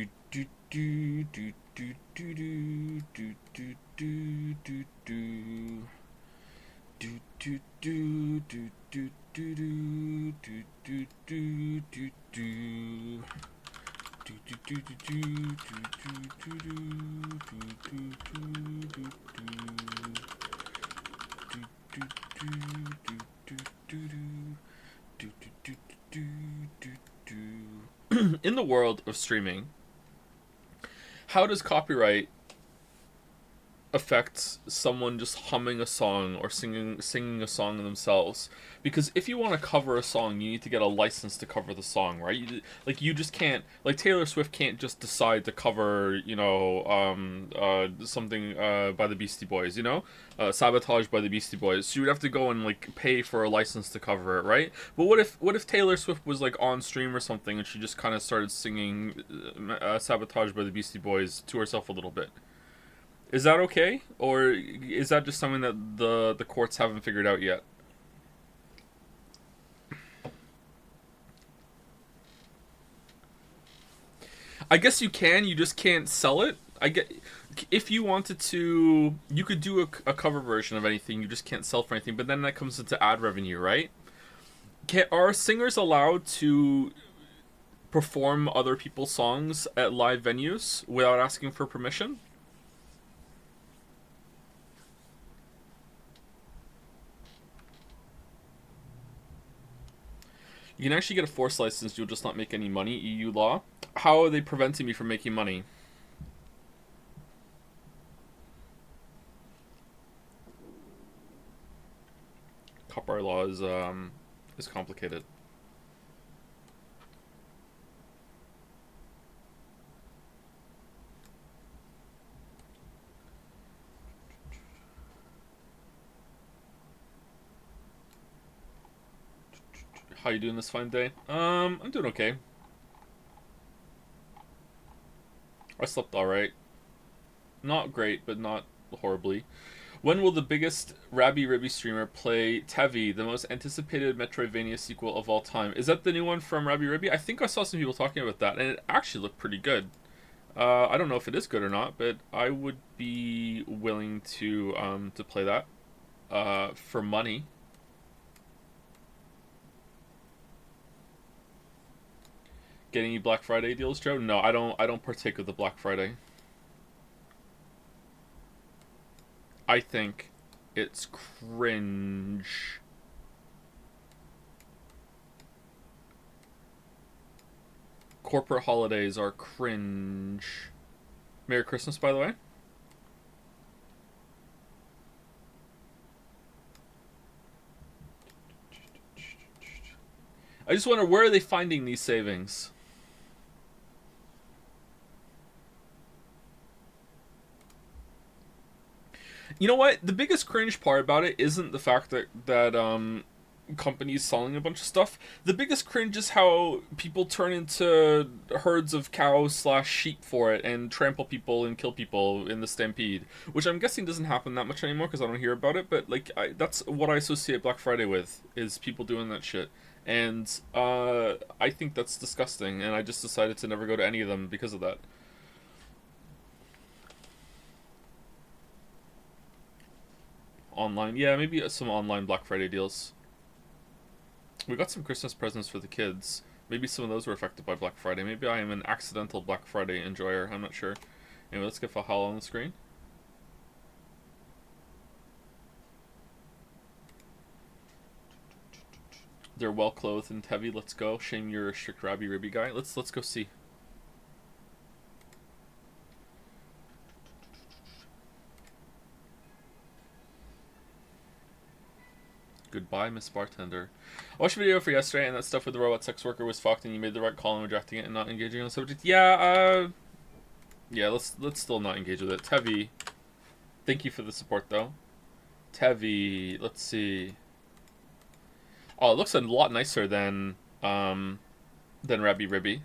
do do do do do do do do do do do. Do do do do do do do do do do do do. In the world of streaming, how does copyright affect someone just humming a song or singing a song themselves? Because if you want to cover a song, you need to get a license to cover the song, right? You just can't, like, Taylor Swift can't just decide to cover, something by the Beastie Boys, Sabotage by the Beastie Boys. She would have to go and like pay for a license to cover it, right? But what if Taylor Swift was like on stream or something and she just kind of started singing Sabotage by the Beastie Boys to herself a little bit? Is that okay, or is that just something that the courts haven't figured out yet? I guess you can. You just can't sell it. I get if you wanted to, you could do a cover version of anything. You just can't sell for anything. But then that comes into ad revenue, right? Are singers allowed to perform other people's songs at live venues without asking for permission? You can actually get a forced license, you'll just not make any money, EU law. How are they preventing me from making money? Copyright law is complicated. How you doing this fine day? I'm doing okay. I slept alright. Not great, but not horribly. When will the biggest Rabby Ribby streamer play Tevi, the most anticipated Metroidvania sequel of all time? Is that the new one from Rabby Ribby? I think I saw some people talking about that, and it actually looked pretty good. I don't know if it is good or not, but I would be willing to play that for money. Getting any Black Friday deals, Joe? No, I don't. I don't partake of the Black Friday. I think it's cringe. Corporate holidays are cringe. Merry Christmas, by the way. I just wonder, where are they finding these savings? You know what? The biggest cringe part about it isn't the fact that companies selling a bunch of stuff. The biggest cringe is how people turn into herds of cows slash sheep for it and trample people and kill people in the stampede, which I'm guessing doesn't happen that much anymore because I don't hear about it. But like, that's what I associate Black Friday with, is people doing that shit. And I think that's disgusting, and I just decided to never go to any of them because of that. Online, yeah, maybe some online Black Friday deals. We got some Christmas presents for the kids. Maybe some of those were affected by Black Friday. Maybe I am an accidental Black Friday enjoyer. I'm not sure. Anyway, let's get Fahal on the screen. They're well clothed and heavy. Let's go. Shame you're a strict Rabby Ribby guy. Let's go see. Goodbye, Miss Bartender. I watched a video for yesterday, and that stuff with the robot sex worker was fucked, and you made the right call in rejecting it and not engaging on the subject. Yeah. Let's still not engage with it. Tevi, thank you for the support, though. Tevi, let's see. Oh, it looks a lot nicer than Rabby Ribby.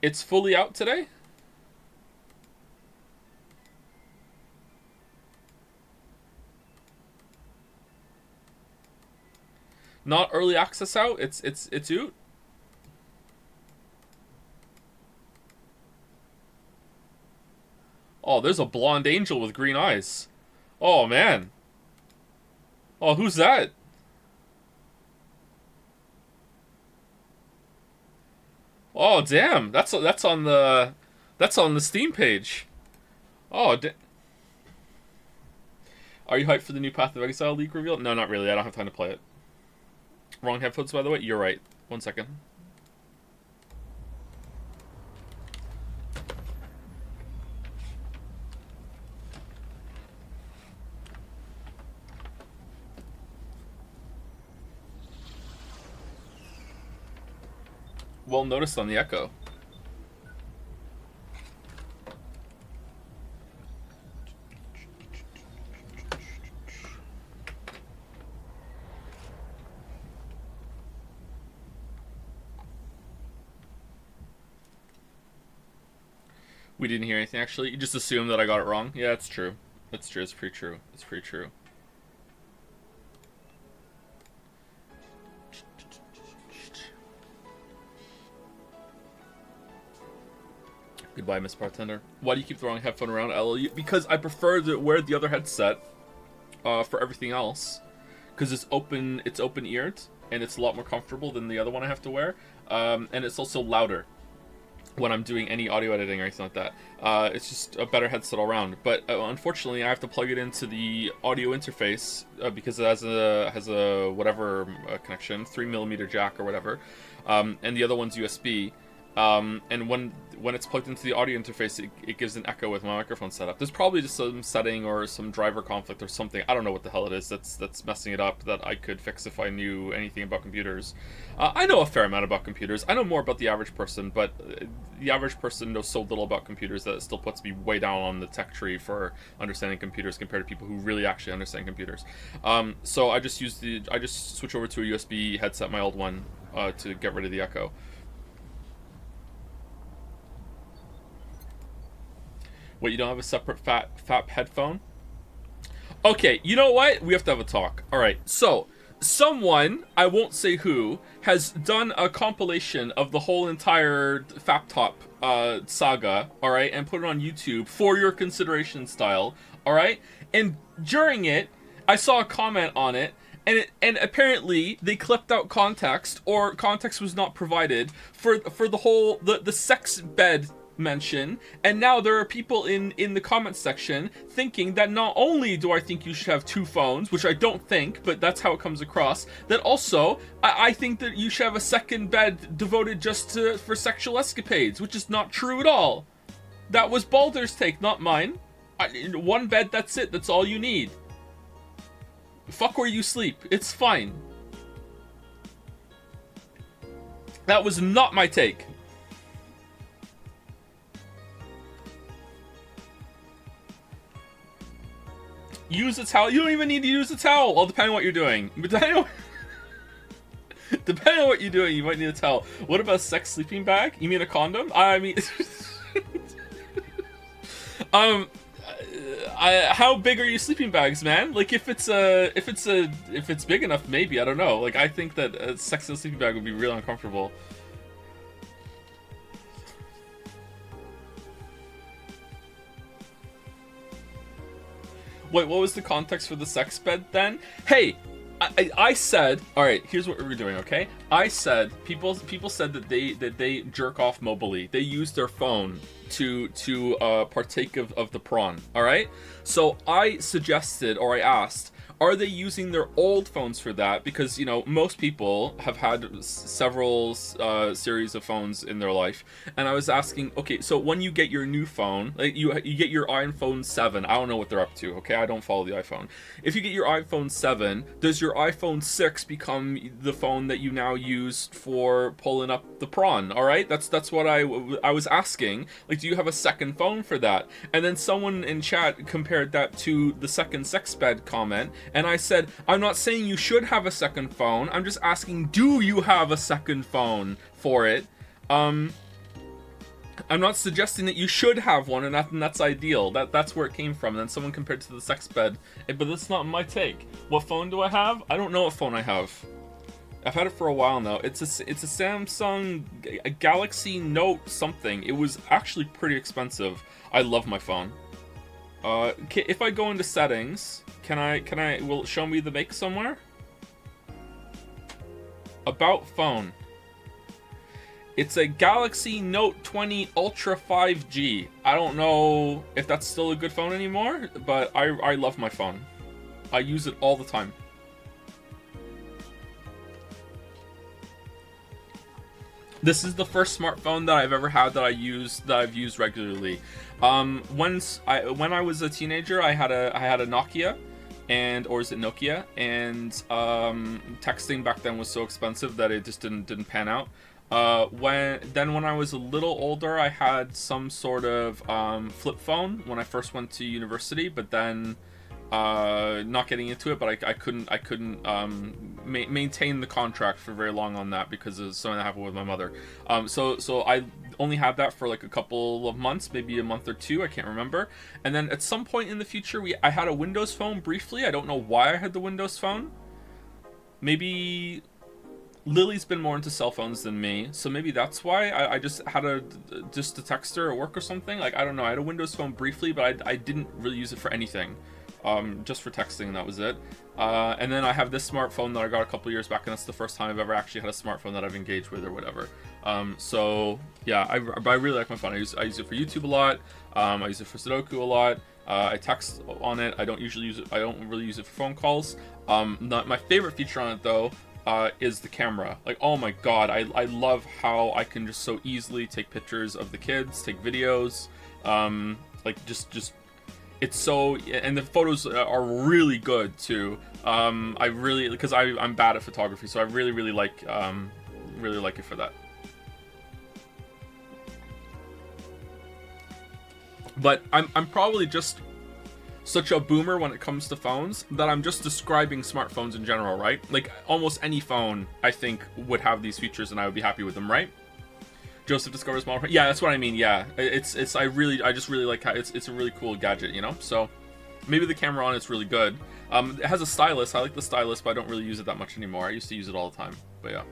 It's fully out today. Not early access out. It's out. Oh, there's a blonde angel with green eyes. Oh, man. Oh, who's that? Oh, damn. That's on the Steam page. Oh, are you hyped for the new Path of Exile leak reveal? No, not really. I don't have time to play it. Wrong headphones, by the way. You're right. 1 second. Well noticed on the Echo. We didn't hear anything, actually. You just assumed that I got it wrong. Yeah, it's true. It's true. It's pretty true. It's pretty true. Goodbye, Miss Bartender. Why do you keep the wrong headphone around, LLU? Because I prefer to wear the other headset for everything else. Because it's open-eared, and it's a lot more comfortable than the other one I have to wear. And it's also louder when I'm doing any audio editing or anything like that. It's just a better headset all around. But unfortunately, I have to plug it into the audio interface because it has a whatever connection, 3mm jack or whatever, and the other one's USB. And when it's plugged into the audio interface, it gives an echo with my microphone setup. There's probably just some setting or some driver conflict or something. I don't know what the hell it is that's messing it up that I could fix if I knew anything about computers. I know a fair amount about computers. I know more about the average person, but the average person knows so little about computers that it still puts me way down on the tech tree for understanding computers compared to people who really actually understand computers. So I just switch over to a USB headset, my old one, to get rid of the echo. Wait, you don't have a separate FAP headphone? Okay, you know what? We have to have a talk. Alright, so, someone, I won't say who, has done a compilation of the whole entire FAP Top saga, alright, and put it on YouTube for your consideration style, alright? And during it, I saw a comment on it, and apparently they clipped out context, or context was not provided for the whole, the sex bed mention, and now there are people in the comment section thinking that not only do I think you should have two phones, which I don't think, but that's how it comes across, that also I think that you should have a second bed devoted just for sexual escapades, which is not true at all. That was Baldur's take, not mine. One bed, that's it, that's all you need. Fuck where you sleep, it's fine. That was not my take. Use a towel. You don't even need to use a towel. Well, depending on what you're doing. Depending on what you're doing, you might need a towel. What about a sex sleeping bag? You mean a condom? I mean, how big are your sleeping bags, man? Like, if it's big enough, maybe, I don't know. Like, I think that a sex in a sleeping bag would be real uncomfortable. Wait, what was the context for the sex bed then? Hey, I said, all right, here's what we're doing, okay? I said people said that they jerk off mobily. They use their phone to partake of the prawn, all right? So I suggested, or I asked, are they using their old phones for that? Because, you know, most people have had several series of phones in their life. And I was asking, okay, so when you get your new phone, like you get your iPhone 7, I don't know what they're up to, okay? I don't follow the iPhone. If you get your iPhone 7, does your iPhone 6 become the phone that you now use for pulling up the prawn, all right? That's what I was asking. Like, do you have a second phone for that? And then someone in chat compared that to the second sex bed comment. And I said, I'm not saying you should have a second phone. I'm just asking, do you have a second phone for it? I'm not suggesting that you should have one, and that's ideal. That's where it came from. And then someone compared to the sex bed. But that's not my take. What phone do I have? I don't know what phone I have. I've had it for a while now. It's a Samsung a Galaxy Note something. It was actually pretty expensive. I love my phone. If I go into settings, will it show me the make somewhere? About phone. It's a Galaxy Note 20 Ultra 5G. I don't know if that's still a good phone anymore, but I love my phone. I use it all the time. This is the first smartphone that I've ever had that I've used regularly. When I was a teenager, I had a Nokia, or is it Nokia? And texting back then was so expensive that it just didn't pan out. When I was a little older, I had some sort of flip phone when I first went to university, but then not getting into it, but I couldn't maintain the contract for very long on that because of something that happened with my mother. So I only had that for like a couple of months, maybe a month or two, I can't remember. And then at some point in the future, I had a Windows Phone briefly. I don't know why I had the Windows Phone. Maybe Lily's been more into cell phones than me, so maybe that's why I just had just to text her at work or something. Like, I don't know, I had a Windows Phone briefly, but I didn't really use it for anything. Just for texting, that was it. And then I have this smartphone that I got a couple years back, and that's the first time I've ever actually had a smartphone that I've engaged with or whatever. So yeah, I really like my phone. I use it for YouTube a lot. I use it for Sudoku a lot. I text on it. I don't usually use it. I don't really use it for phone calls. My favorite feature on it though is the camera. Like, oh my god, I love how I can just so easily take pictures of the kids, take videos. Like just. It's so, and the photos are really good too. I really, because I'm bad at photography, so I really like it for that. But I'm probably just such a boomer when it comes to phones that I'm just describing smartphones in general, right? Like almost any phone I think would have these features, and I would be happy with them, right? Joseph discovers model. Yeah, that's what I mean. Yeah, I just really like how it's a really cool gadget, you know. So maybe the camera on it's really good. It has a stylus. I like the stylus, but I don't really use it that much anymore. I used to use it all the time. But yeah.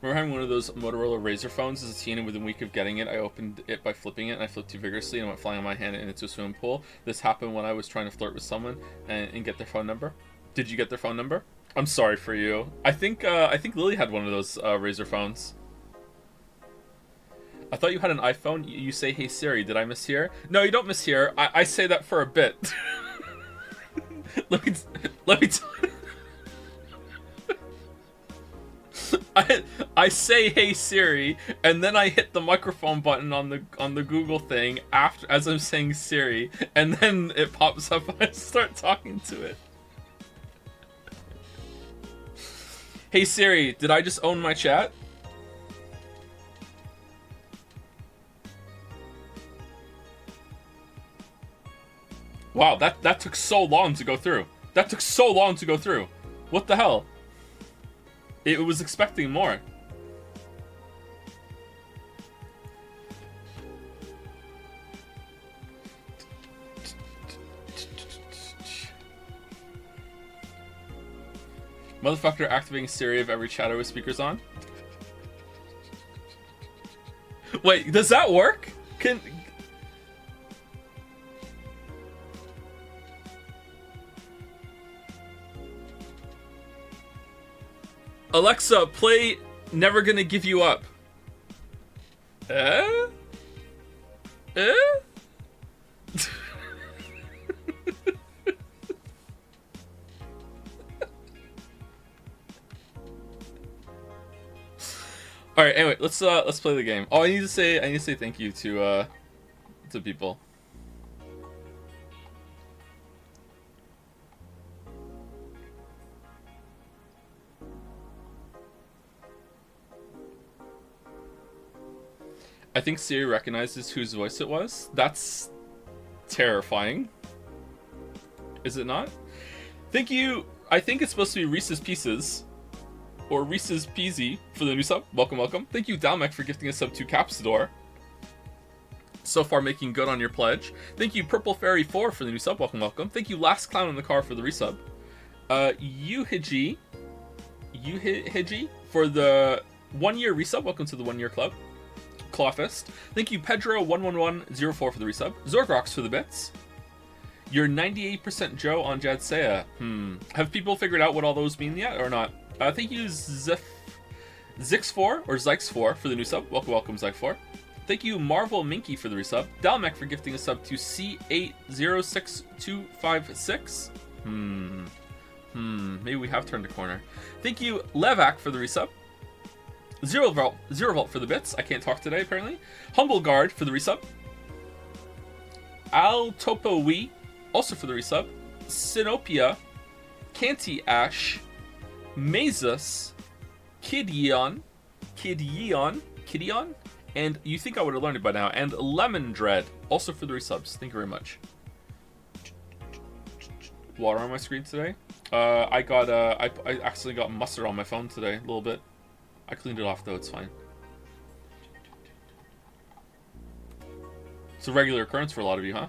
Remember having one of those Motorola Razr phones as a teen, and within a week of getting it, I opened it by flipping it, and I flipped too vigorously and went flying on my hand and into a swimming pool. This happened when I was trying to flirt with someone and get their phone number. Did you get their phone number? I'm sorry for you. I think Lily had one of those Razr phones. I thought you had an iPhone. You say, "Hey Siri." Did I mishear? No, you don't mishear. I say that for a bit. let me I say "Hey Siri," and then I hit the microphone button on the Google thing as I'm saying Siri, and then it pops up and I start talking to it. Hey Siri, did I just own my chat? Wow, that took so long to go through. That took so long to go through. What the hell? It was expecting more. Motherfucker activating Siri of every chatter with speakers on. Wait, does that work? Alexa, play Never Gonna Give You Up. All right. Anyway, let's play the game. Oh, I need to say thank you to people. I think Siri recognizes whose voice it was. That's terrifying. Is it not? Thank you. I think it's supposed to be Reese's Pieces. Or Reese's Peasy for the new sub. Welcome, welcome. Thank you, Dalmek, for gifting a sub to Capsador. So far making good on your pledge. Thank you, Purple Fairy 4 for the new sub. Welcome, welcome. Thank you, Last Clown in the Car for the resub. Yuhiji Yuhiji for the 1 year resub. Welcome to the 1 year club. Clawfist. Thank you, Pedro11104 for the resub. Zorgrox for the bits. You're 98% Joe on Jadsea. Have people figured out what all those mean yet or not? Thank you, Zix4 or Zykes4 for the new sub. Welcome, Zyke4. Thank you, Marvel Minky for the resub. Dalmec for gifting a sub to C806256. Maybe we have turned a corner. Thank you, Levac for the resub. Zero Vault for the bits. I can't talk today, apparently. Humble Guard for the resub. Al Topo Wee, also for the resub. Sinopia, Canty Ash, Mazus, Kidyeon, and you think I would have learned it by now, and Lemon Dread, also for the resubs. Thank you very much. Water on my screen today. I accidentally got mustard on my phone today, a little bit. I cleaned it off though, it's fine. It's a regular occurrence for a lot of you, huh?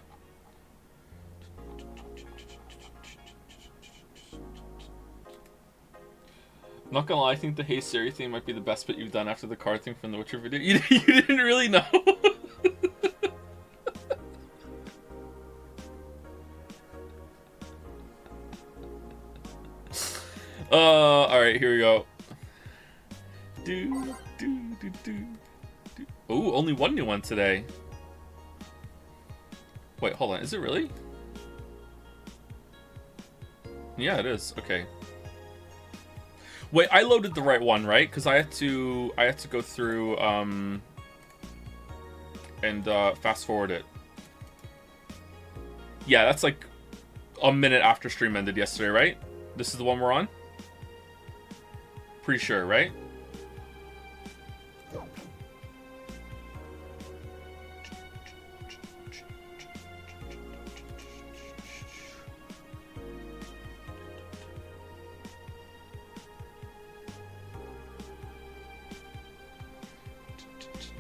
I'm not gonna lie, I think the Hey Siri thing might be the best bit you've done after the car thing from the Witcher video. You didn't really know. Alright, here we go. Ooh, only one new one today. Wait, hold on, is it really? Yeah, it is. Okay. Wait, I loaded the right one, right? Because I had to go through and fast forward it. Yeah, that's like a minute after stream ended yesterday, right? This is the one we're on? Pretty sure, right?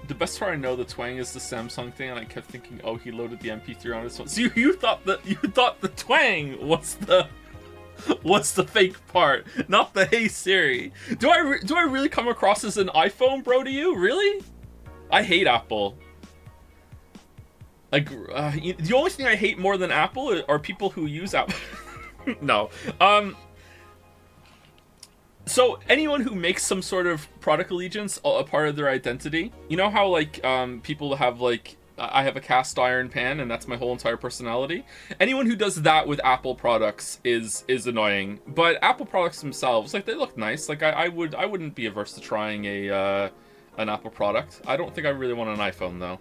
The best part I know, the twang is the Samsung thing, and I kept thinking, oh, he loaded the MP3 on his phone. So you thought the twang was the fake part, not the Hey Siri. Do I really come across as an iPhone bro to you? Really? I hate Apple. Like, the only thing I hate more than Apple are people who use Apple. No. So anyone who makes some sort of product allegiance a part of their identity, you know how like people have like I have a cast iron pan and that's my whole entire personality. Anyone who does that with Apple products is annoying. But Apple products themselves, like they look nice. Like I wouldn't be averse to trying an Apple product. I don't think I really want an iPhone though.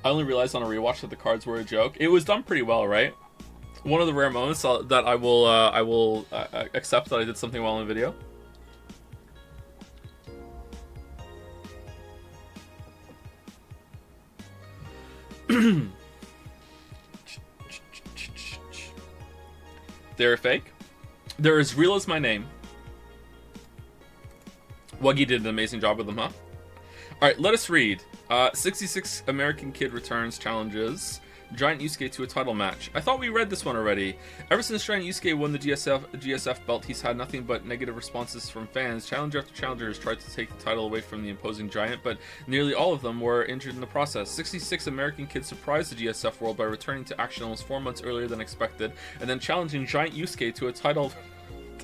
I only realized on a rewatch that the cards were a joke. It was done pretty well, right? One of the rare moments that I will accept that I did something well in the video. They're fake. They're as real as my name. Wuggy did an amazing job with them, huh? Alright, let us read. 66 American Kid returns challenges Giant Yusuke to a title match. I thought we read this one already. Ever since Giant Yusuke won the GSF belt, he's had nothing but negative responses from fans. Challenger after challenger has tried to take the title away from the imposing Giant, but nearly all of them were injured in the process. 66 American Kid surprised the GSF world by returning to action almost 4 months earlier than expected, and then challenging Giant Yusuke to a title...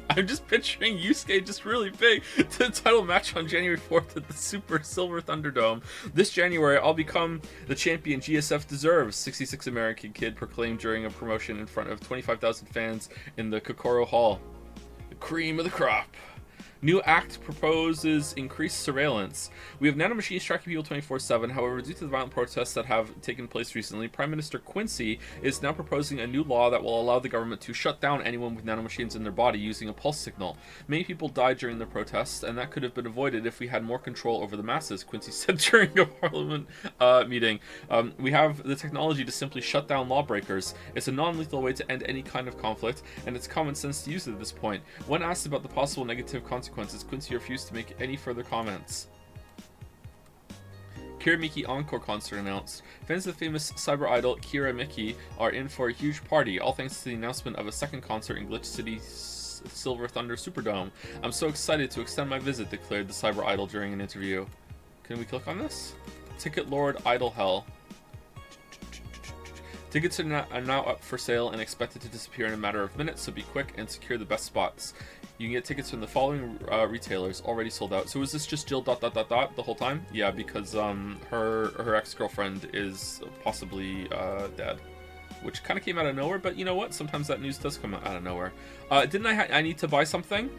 I'm just picturing Yusuke just really big to the title match on January 4th at the Super Silver Thunderdome. This January, I'll become the champion GSF deserves, 66 American Kid proclaimed during a promotion in front of 25,000 fans in the Kokoro Hall. The cream of the crop. New act proposes increased surveillance. We have nanomachines tracking people 24/7. However, due to the violent protests that have taken place recently, Prime Minister Quincy is now proposing a new law that will allow the government to shut down anyone with nanomachines in their body using a pulse signal. Many people died during the protests, and that could have been avoided if we had more control over the masses, Quincy said during a parliament meeting. We have the technology to simply shut down lawbreakers. It's a non-lethal way to end any kind of conflict, and it's common sense to use it at this point. When asked about the possible negative consequences, Quincy refused to make any further comments. Kira Miki Encore concert announced. Fans of the famous cyber idol Kira Miki are in for a huge party, all thanks to the announcement of a second concert in Glitch City's Silver Thunder Superdome. I'm so excited to extend my visit, declared the cyber idol during an interview. Can we click on this? Ticket Lord Idol Hell. Tickets are now up for sale and expected to disappear in a matter of minutes, so be quick and secure the best spots. You can get tickets from the following retailers, already sold out. So is this just Jill ... the whole time? Yeah, because her ex-girlfriend is possibly dead. Which kind of came out of nowhere, but you know what? Sometimes that news does come out of nowhere. Didn't I need to buy something?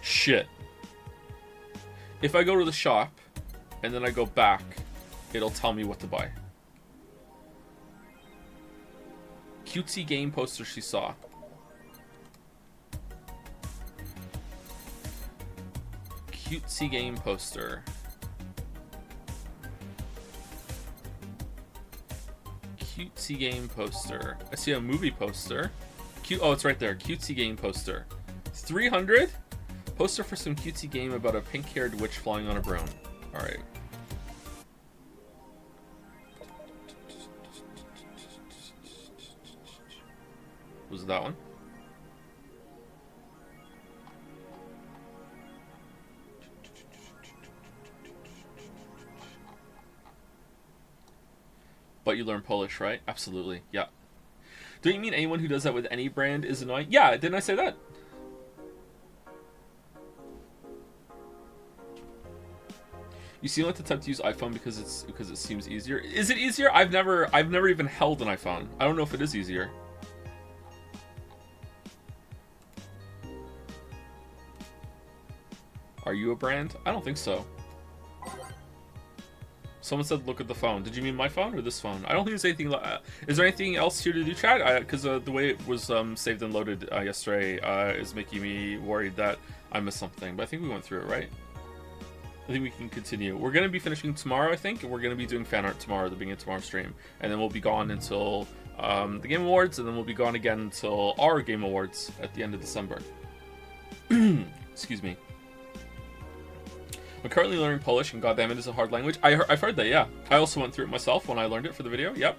Shit. If I go to the shop, and then I go back, it'll tell me what to buy. Cutesy game poster she saw. Cutesy game poster. Cutesy game poster. I see a movie poster. Oh, it's right there. Cutesy game poster. 300? Poster for some cutesy game about a pink-haired witch flying on a broom. Alright. Was it that one? But you learn Polish, right? Absolutely, yeah. Don't you mean anyone who does that with any brand is annoying? Yeah, didn't I say that? You seem like the type to use iPhone because it seems easier. Is it easier? I've never even held an iPhone. I don't know if it is easier. Are you a brand? I don't think so. Someone said look at the phone. Did you mean my phone or this phone? I don't think there's anything... is there anything else here to do, chat? Because the way it was saved and loaded yesterday is making me worried that I missed something. But I think we went through it, right? I think we can continue. We're going to be finishing tomorrow, I think. And we're going to be doing fan art tomorrow, the beginning of tomorrow's stream. And then we'll be gone until the Game Awards. And then we'll be gone again until our Game Awards at the end of December. Excuse me. I'm currently learning Polish, and goddamn it is a hard language. I've heard that, yeah. I also went through it myself when I learned it for the video, yep.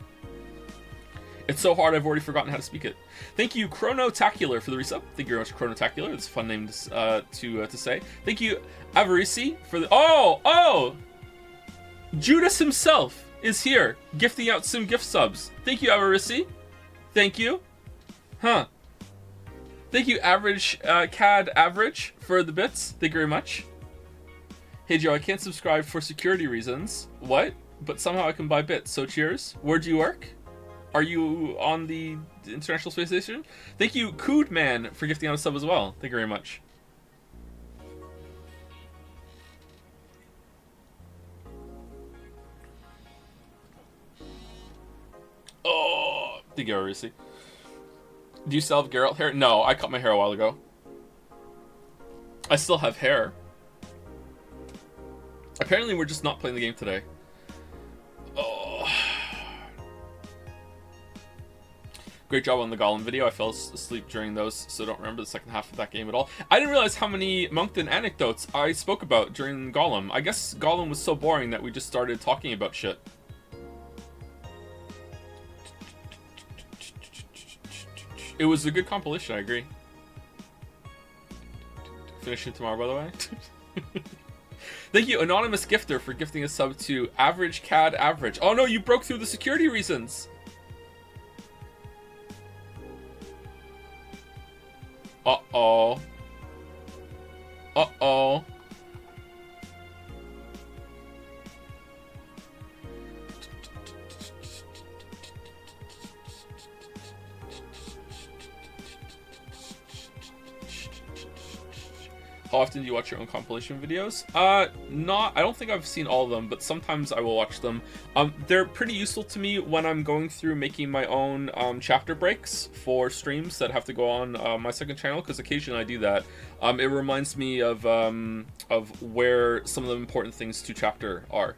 It's so hard I've already forgotten how to speak it. Thank you, Chronotacular, for the resub. Thank you very much, Chronotacular. It's a fun name to say. Thank you, Avarisi, for the... Oh! Judas himself is here, gifting out some gift subs. Thank you, Avarisi. Thank you. Huh. Thank you, Average CAD Average, for the bits. Thank you very much. Hey Joe, I can't subscribe for security reasons. What? But somehow I can buy bits, so cheers. Where do you work? Are you on the International Space Station? Thank you, Koodman, for gifting out a sub as well. Thank you very much. Oh, thank you, Arisi. Do you still have Geralt hair? No, I cut my hair a while ago. I still have hair. Apparently we're just not playing the game today. Oh. Great job on the Gollum video. I fell asleep during those, so don't remember the second half of that game at all. I didn't realize how many Moncton anecdotes I spoke about during Gollum. I guess Gollum was so boring that we just started talking about shit. It was a good compilation, I agree. Finishing tomorrow, by the way. Thank you, Anonymous Gifter, for gifting a sub to Average CAD Average. Oh no, you broke through the security reasons. Uh-oh. Uh-oh. How often do you watch your own compilation videos? I don't think I've seen all of them, but sometimes I will watch them. They're pretty useful to me when I'm going through making my own chapter breaks for streams that have to go on my second channel, because occasionally I do that. It reminds me of where some of the important things to chapter are.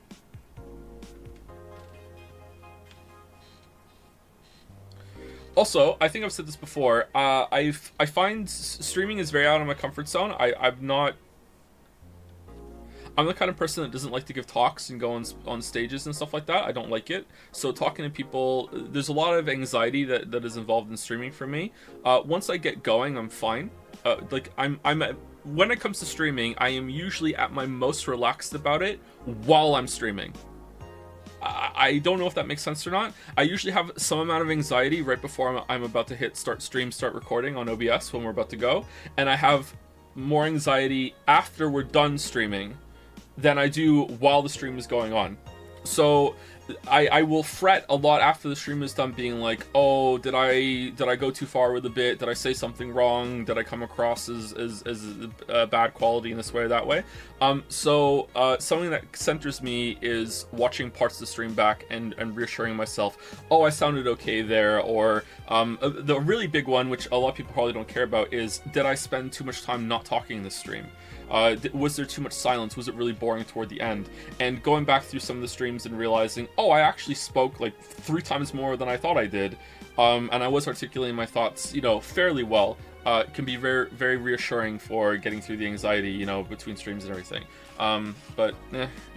Also, I think I've said this before, I find streaming is very out of my comfort zone. I'm the kind of person that doesn't like to give talks and go on stages and stuff like that. I don't like it. So talking to people, there's a lot of anxiety that is involved in streaming for me. Once I get going, I'm fine. Like when it comes to streaming, I am usually at my most relaxed about it while I'm streaming. I don't know if that makes sense or not. I usually have some amount of anxiety right before I'm about to hit start recording on OBS when we're about to go, and I have more anxiety after we're done streaming than I do while the stream is going on. So I will fret a lot after the stream is done, being like, oh, did I go too far with a bit? Did I say something wrong? Did I come across as bad quality in this way or that way? So something that centers me is watching parts of the stream back and reassuring myself, oh, I sounded okay there. Or the really big one, which a lot of people probably don't care about, is, did I spend too much time not talking in this stream? Was there too much silence? Was it really boring toward the end? And going back through some of the streams and realizing, oh, I actually spoke like 3 times more than I thought I did, and I was articulating my thoughts, fairly well, can be very, very reassuring for getting through the anxiety, between streams and everything. But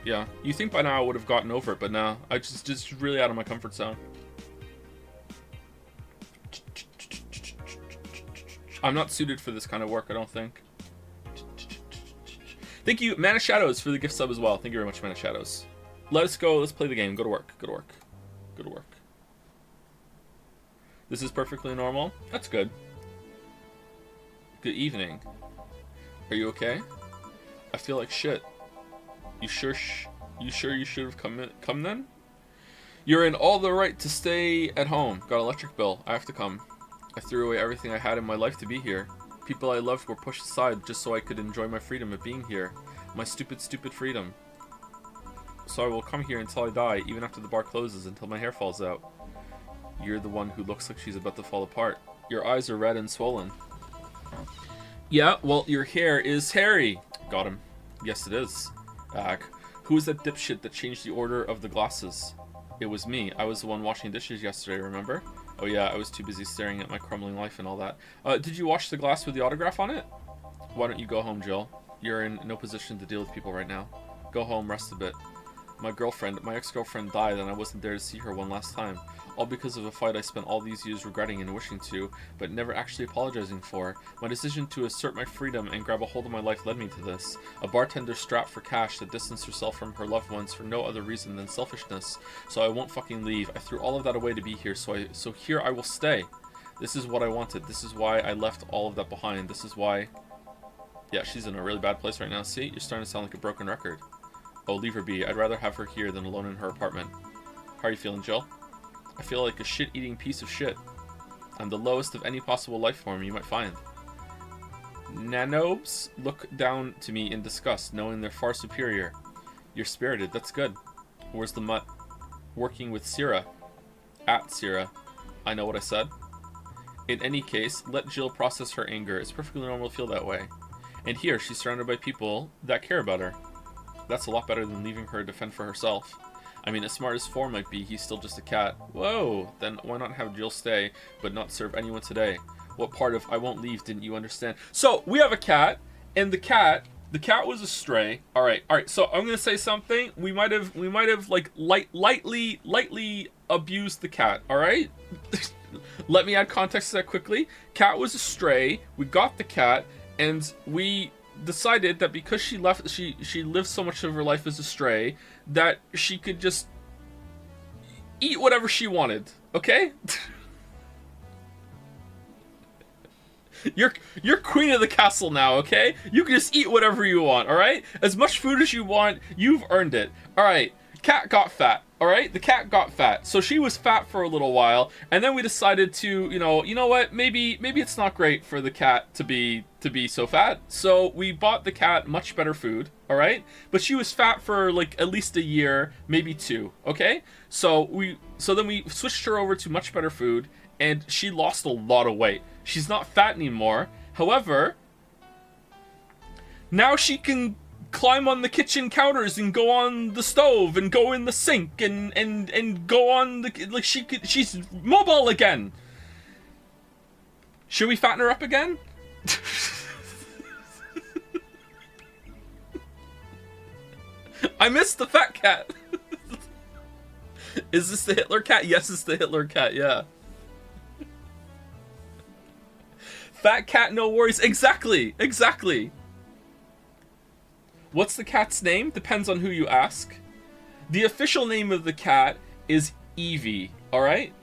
yeah, you think by now I would have gotten over it, but no, I just really out of my comfort zone. I'm not suited for this kind of work, I don't think. Thank you, Mana Shadows, for the gift sub as well. Thank you very much, Mana Shadows. Let us go. Let's play the game. Go to work. Go to work. Go to work. This is perfectly normal. That's good. Good evening. Are you okay? I feel like shit. You sure you should have come then? You're in all the right to stay at home. Got an electric bill. I have to come. I threw away everything I had in my life to be here. People I loved were pushed aside just so I could enjoy my freedom of being here. My stupid, stupid freedom. So I will come here until I die, even after the bar closes, until my hair falls out. You're the one who looks like she's about to fall apart. Your eyes are red and swollen. Yeah, well, your hair is hairy. Got him. Yes, it is. Who was that dipshit that changed the order of the glasses? It was me. I was the one washing dishes yesterday, remember? Oh yeah, I was too busy staring at my crumbling life and all that. Did you wash the glass with the autograph on it? Why don't you go home, Jill? You're in no position to deal with people right now. Go home, rest a bit. My ex-girlfriend died and I wasn't there to see her one last time. All because of a fight I spent all these years regretting and wishing to, but never actually apologizing for. My decision to assert my freedom and grab a hold of my life led me to this. A bartender strapped for cash that distanced herself from her loved ones for no other reason than selfishness. So I won't fucking leave. I threw all of that away to be here, so here I will stay. This is what I wanted. This is why I left all of that behind. This is why... Yeah, she's in a really bad place right now. See? You're starting to sound like a broken record. Oh, leave her be. I'd rather have her here than alone in her apartment. How are you feeling, Jill? I feel like a shit-eating piece of shit. I'm the lowest of any possible life form you might find. Nanobes look down to me in disgust, knowing they're far superior. You're spirited, that's good. Where's the mutt? Working with Syrah. At Syrah. I know what I said. In any case, let Jill process her anger. It's perfectly normal to feel that way. And here, she's surrounded by people that care about her. That's a lot better than leaving her to fend for herself. I mean, as smart as 4 might be, he's still just a cat. Whoa! Then why not have Jill stay, but not serve anyone today? What part of I won't leave didn't you understand? So, we have a cat, and the cat was a stray. Alright, so I'm gonna say something. We might have, like, lightly abused the cat, alright? Let me add context to that quickly. Cat was a stray, we got the cat, and we decided that because she lived so much of her life as a stray, that she could just eat whatever she wanted, okay? You're queen of the castle now, okay? You can just eat whatever you want, alright? As much food as you want, you've earned it. Alright, cat got fat, alright? The cat got fat. So she was fat for a little while, and then we decided to, you know what, maybe it's not great for the cat to be so fat. So we bought the cat much better food, alright? But she was fat for like at least a year, maybe 2, okay? So then we switched her over to much better food, and she lost a lot of weight. She's not fat anymore. However, now she can climb on the kitchen counters and go on the stove and go in the sink and go on the, like, she's mobile again. Should we fatten her up again? I missed the fat cat. Is this the Hitler cat? Yes, it's the Hitler cat, yeah. Fat cat, no worries. Exactly, exactly. What's the cat's name? Depends on who you ask. The official name of the cat is Evie, alright?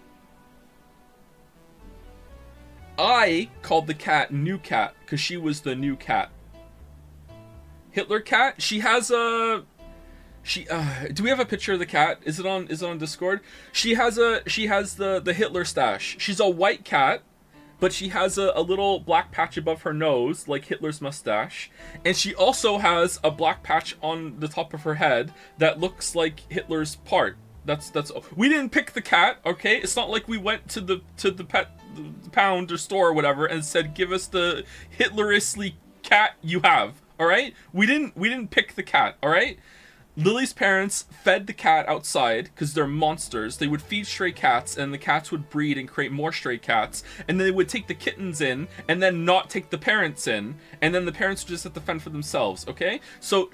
I called the cat New Cat because she was the new cat. Hitler cat, she has a... do we have a picture of the cat? Is it on Discord? She has the Hitler stash. She's a white cat, but she has a little black patch above her nose, like Hitler's mustache. And she also has a black patch on the top of her head that looks like Hitler's part. That's we didn't pick the cat, okay? It's not like we went to the pet pound or store or whatever and said, give us the Hitlerously cat you have, alright? We didn't pick the cat, alright? Lily's parents fed the cat outside because they're monsters. They would feed stray cats and the cats would breed and create more stray cats, and then they would take the kittens in and then not take the parents in, and then the parents would just have to fend for themselves, okay? So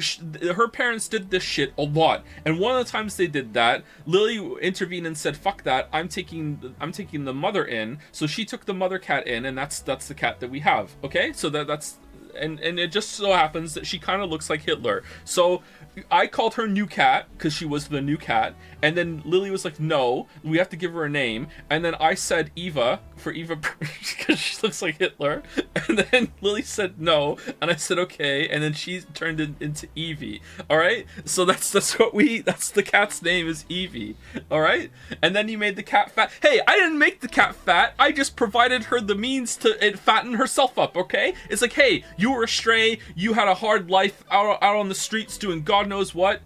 her parents did this shit a lot, and one of the times they did that, Lily intervened and said, fuck that, I'm taking the mother in. So she took the mother cat in, and that's the cat that we have, okay? So that's and it just so happens that she kind of looks like Hitler. So I called her New Cat because she was the new cat, and then Lily was like, no, we have to give her a name, and then I said Eva for Eva because she looks like Hitler, and then Lily said no, and I said okay, and then she turned it into Evie. All right, so that's the cat's name is Evie. All right, and then you made the cat fat. Hey, I didn't make the cat fat. I just provided her the means to fatten herself up. Okay, it's like, hey, you were a stray, you had a hard life out on the streets doing God knows what,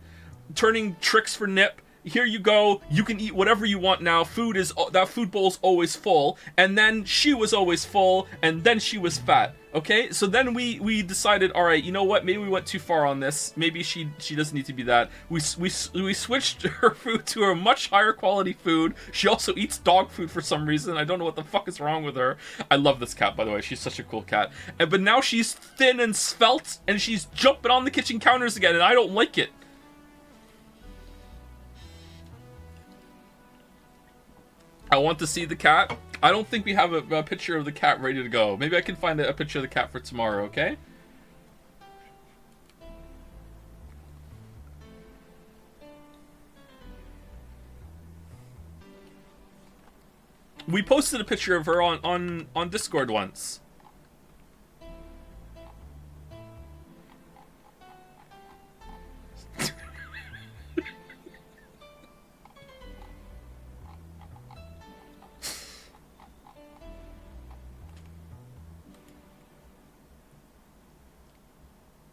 turning tricks for Nip. Here you go, you can eat whatever you want now. That food bowl's always full, and then she was always full, and then she was fat. Okay, so then we decided, all right, you know what, maybe we went too far on this. Maybe she doesn't need to be that. We switched her food to a much higher quality food. She also eats dog food for some reason. I don't know what the fuck is wrong with her. I love this cat, by the way. She's such a cool cat. But now she's thin and svelte, and she's jumping on the kitchen counters again, and I don't like it. I want to see the cat. I don't think we have a picture of the cat ready to go. Maybe I can find a picture of the cat for tomorrow, okay? We posted a picture of her on Discord once.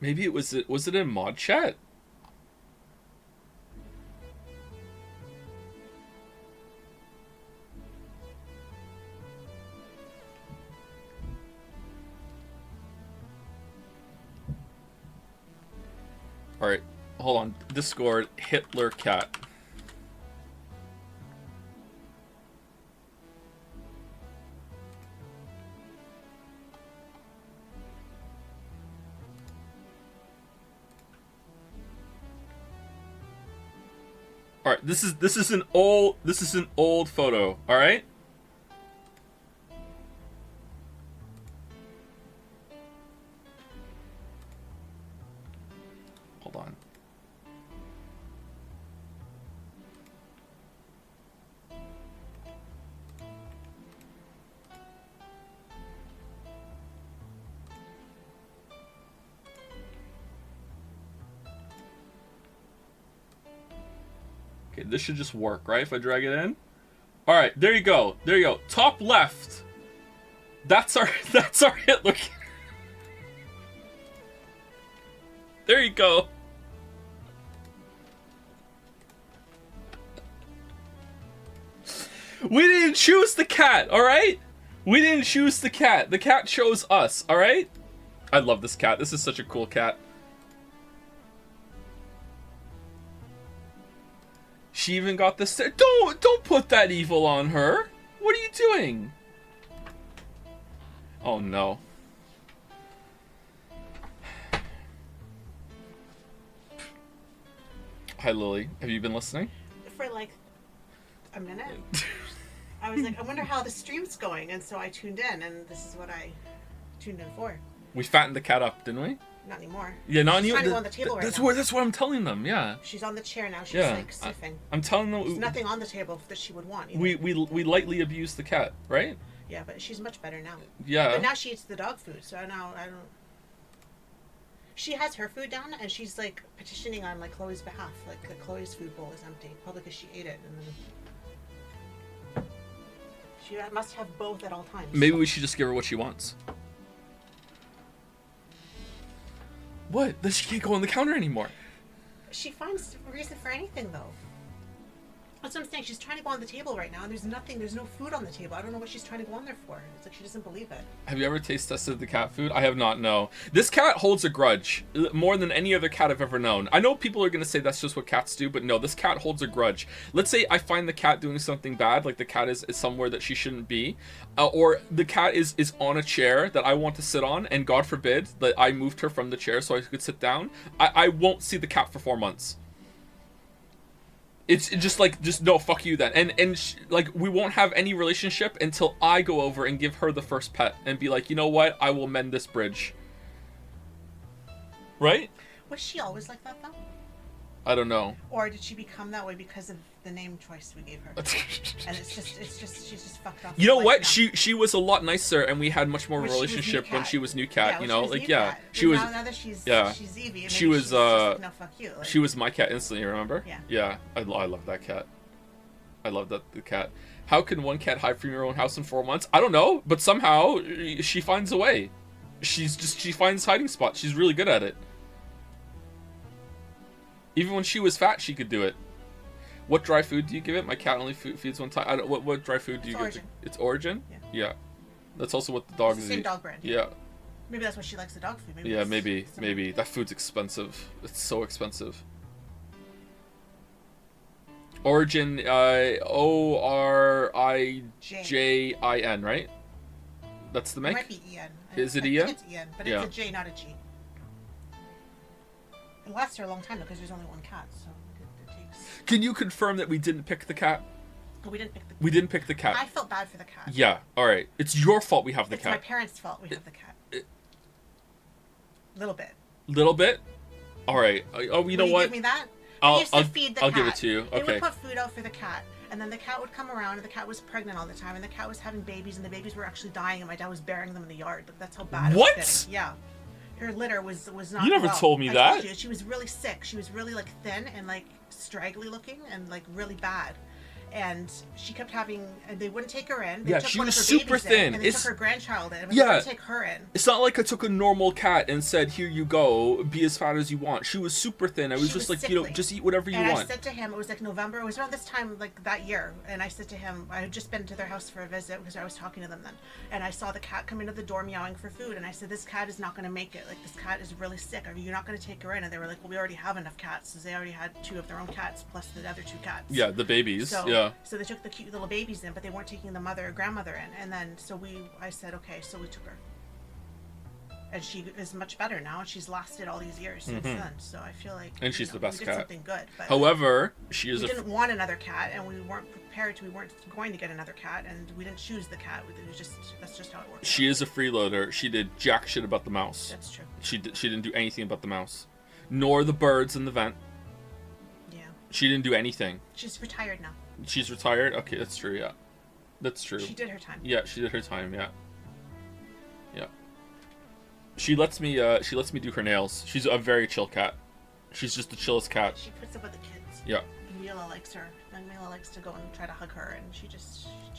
Maybe was it in mod chat? Alright, hold on. Discord, Hitler cat. All right, this is an old photo. All right. Hold on. Okay, this should just work, right? If I drag it in. All right, there you go. There you go. Top left. That's our Hitler. There you go. We didn't choose the cat, all right? We didn't choose the cat. The cat chose us, all right? I love this cat. This is such a cool cat. She even got this. Don't put that evil on her. What are you doing? Oh no. Hi, Lily. Have you been listening? For like a minute. I was like, I wonder how the stream's going, and so I tuned in, and this is what I tuned in for. We fattened the cat up, didn't we? Not anymore. Yeah, not She's anymore. trying to go on the table right now. That's what I'm telling them. Yeah. She's on the chair now. She's Yeah. like sniffing. I'm telling them. There's nothing on the table that she would want. Either. We lightly abuse the cat, right? Yeah, but she's much better now. Yeah. But now she eats the dog food, so now I don't. She has her food down, and she's like petitioning on like Chloe's behalf. Like Chloe's food bowl is empty, probably because she ate it, and then she must have both at all times. Maybe we should just give her what she wants. What? Then she can't go on the counter anymore. She finds a reason for anything, though. That's what I'm saying. She's trying to go on the table right now, and there's no food on the table. I don't know what she's trying to go on there for. It's like she doesn't believe it. Have you ever taste tested the cat food? I have not, no. This cat holds a grudge more than any other cat I've ever known. I know people are going to say that's just what cats do, but no, this cat holds a grudge. Let's say I find the cat doing something bad, like the cat is somewhere that she shouldn't be, or the cat is on a chair that I want to sit on, and God forbid that I moved her from the chair so I could sit down. I won't see the cat for 4 months. It's just no, fuck you then. And like, we won't have any relationship until I go over and give her the first pet and be like, you know what? I will mend this bridge. Right? Was she always like that, though? I don't know. Or did she become that way because of the name choice we gave her? And she's just fucked off. You know what? Now. She was a lot nicer, and we had much more of a relationship when she was new cat. You know, like she was. Now that she's Evie. She was just, no, fuck you. Like, she was my cat instantly. Remember? Yeah. Yeah. I love that cat. I love the cat. How can one cat hide from your own house in 4 months? I don't know, but somehow she finds a way. She finds hiding spots. She's really good at it. Even when she was fat, she could do it. What dry food do you give it? My cat only feeds one time. What dry food do you give it? It's Origin? Yeah. That's also what the dogs eat. Same dog brand. Yeah. Maybe that's why she likes the dog food. Maybe. That food's expensive. It's so expensive. Origin, Orijin, right? That's the make? It might be Ian. Is it I Ian? think it's Ian, but it's a J, not a G. It lasts her a long time though, because there's only one cat, so it takes. Can you confirm that we didn't pick the cat? We didn't pick the. We didn't pick the cat. I felt bad for the cat. Yeah. All right. It's your fault we have the cat. It's my parents' fault we have the cat. Little bit. Little bit. All right. Oh, you know what? Give me that. I'll feed the I'll cat. give it to you. Okay. They would put food out for the cat, and then the cat would come around, and the cat was pregnant all the time, and the cat was having babies, and the babies were actually dying, and my dad was burying them in the yard. Like, that's how bad. What? It was getting. Yeah. Her litter was not. You never told me that. I told you, she was really sick. She was really like thin and like straggly looking and like really bad. And she kept having, and they wouldn't take her in. They took she one was of her super babies thin. In, and they took her grandchild in, but yeah, they wouldn't take her in. It's not like I took a normal cat and said, "Here you go, be as fat as you want." She was super thin. I was just like, sickly. just eat whatever you and want. I said to him, it was like November. It was around this time, like that year. And I said to him, I had just been to their house for a visit because I was talking to them then. And I saw the cat come into the door meowing for food. And I said, this cat is not going to make it. Like, this cat is really sick. Are you not going to take her in? And they were like, well, we already have enough cats. Because they already had 2 of their own cats plus the other 2 cats. Yeah, the babies. So they took the cute little babies in, but they weren't taking the mother or grandmother in. And then I said, okay, so we took her. And she is much better now, and she's lasted all these years since then. So I feel like, and she's the best we did cat. Something good. But however, we didn't want another cat, and we weren't prepared to. We weren't going to get another cat, and we didn't choose the cat. That's just how it works. She is a freeloader. She did jack shit about the mouse. That's true. She didn't do anything about the mouse, nor the birds in the vent. Yeah. She didn't do anything. She's retired now. She's retired. Okay, that's true. Yeah, that's true. She did her time. Yeah, she did her time. Yeah. Yeah. She lets me do her nails. She's a very chill cat. She's just the chillest cat. She puts up with the kids. Yeah. And Mila likes her. And Mila likes to go and try to hug her, and she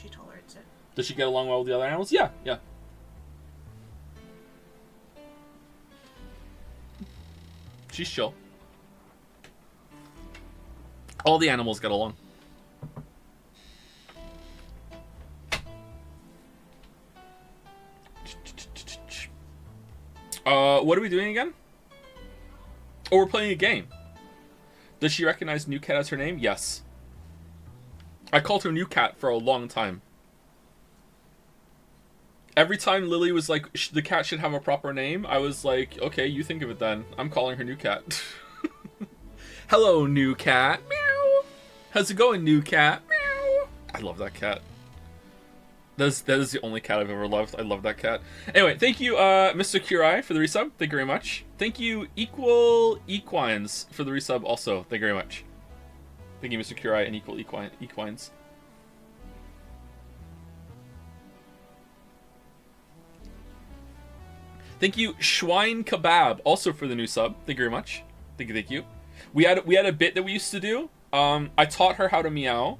tolerates it. Does she get along well with the other animals? Yeah, yeah. She's chill. All the animals get along. What are we doing again? Oh, we're playing a game. Does she recognize New Cat as her name? Yes. I called her New Cat for a long time. Every time Lily was like, the cat should have a proper name, I was like, okay, you think of it then. I'm calling her New Cat. Hello, new cat. Meow. How's it going, new cat? Meow. I love that cat. That is the only cat I've ever loved. I love that cat. Anyway, thank you, Mr. Kurai, for the resub. Thank you very much. Thank you, Equal Equines, for the resub also. Thank you very much. Thank you, Mr. Kurai and Equal Equines. Thank you, Schwein Kebab, also for the new sub. Thank you very much. Thank you. We had a bit that we used to do. I taught her how to meow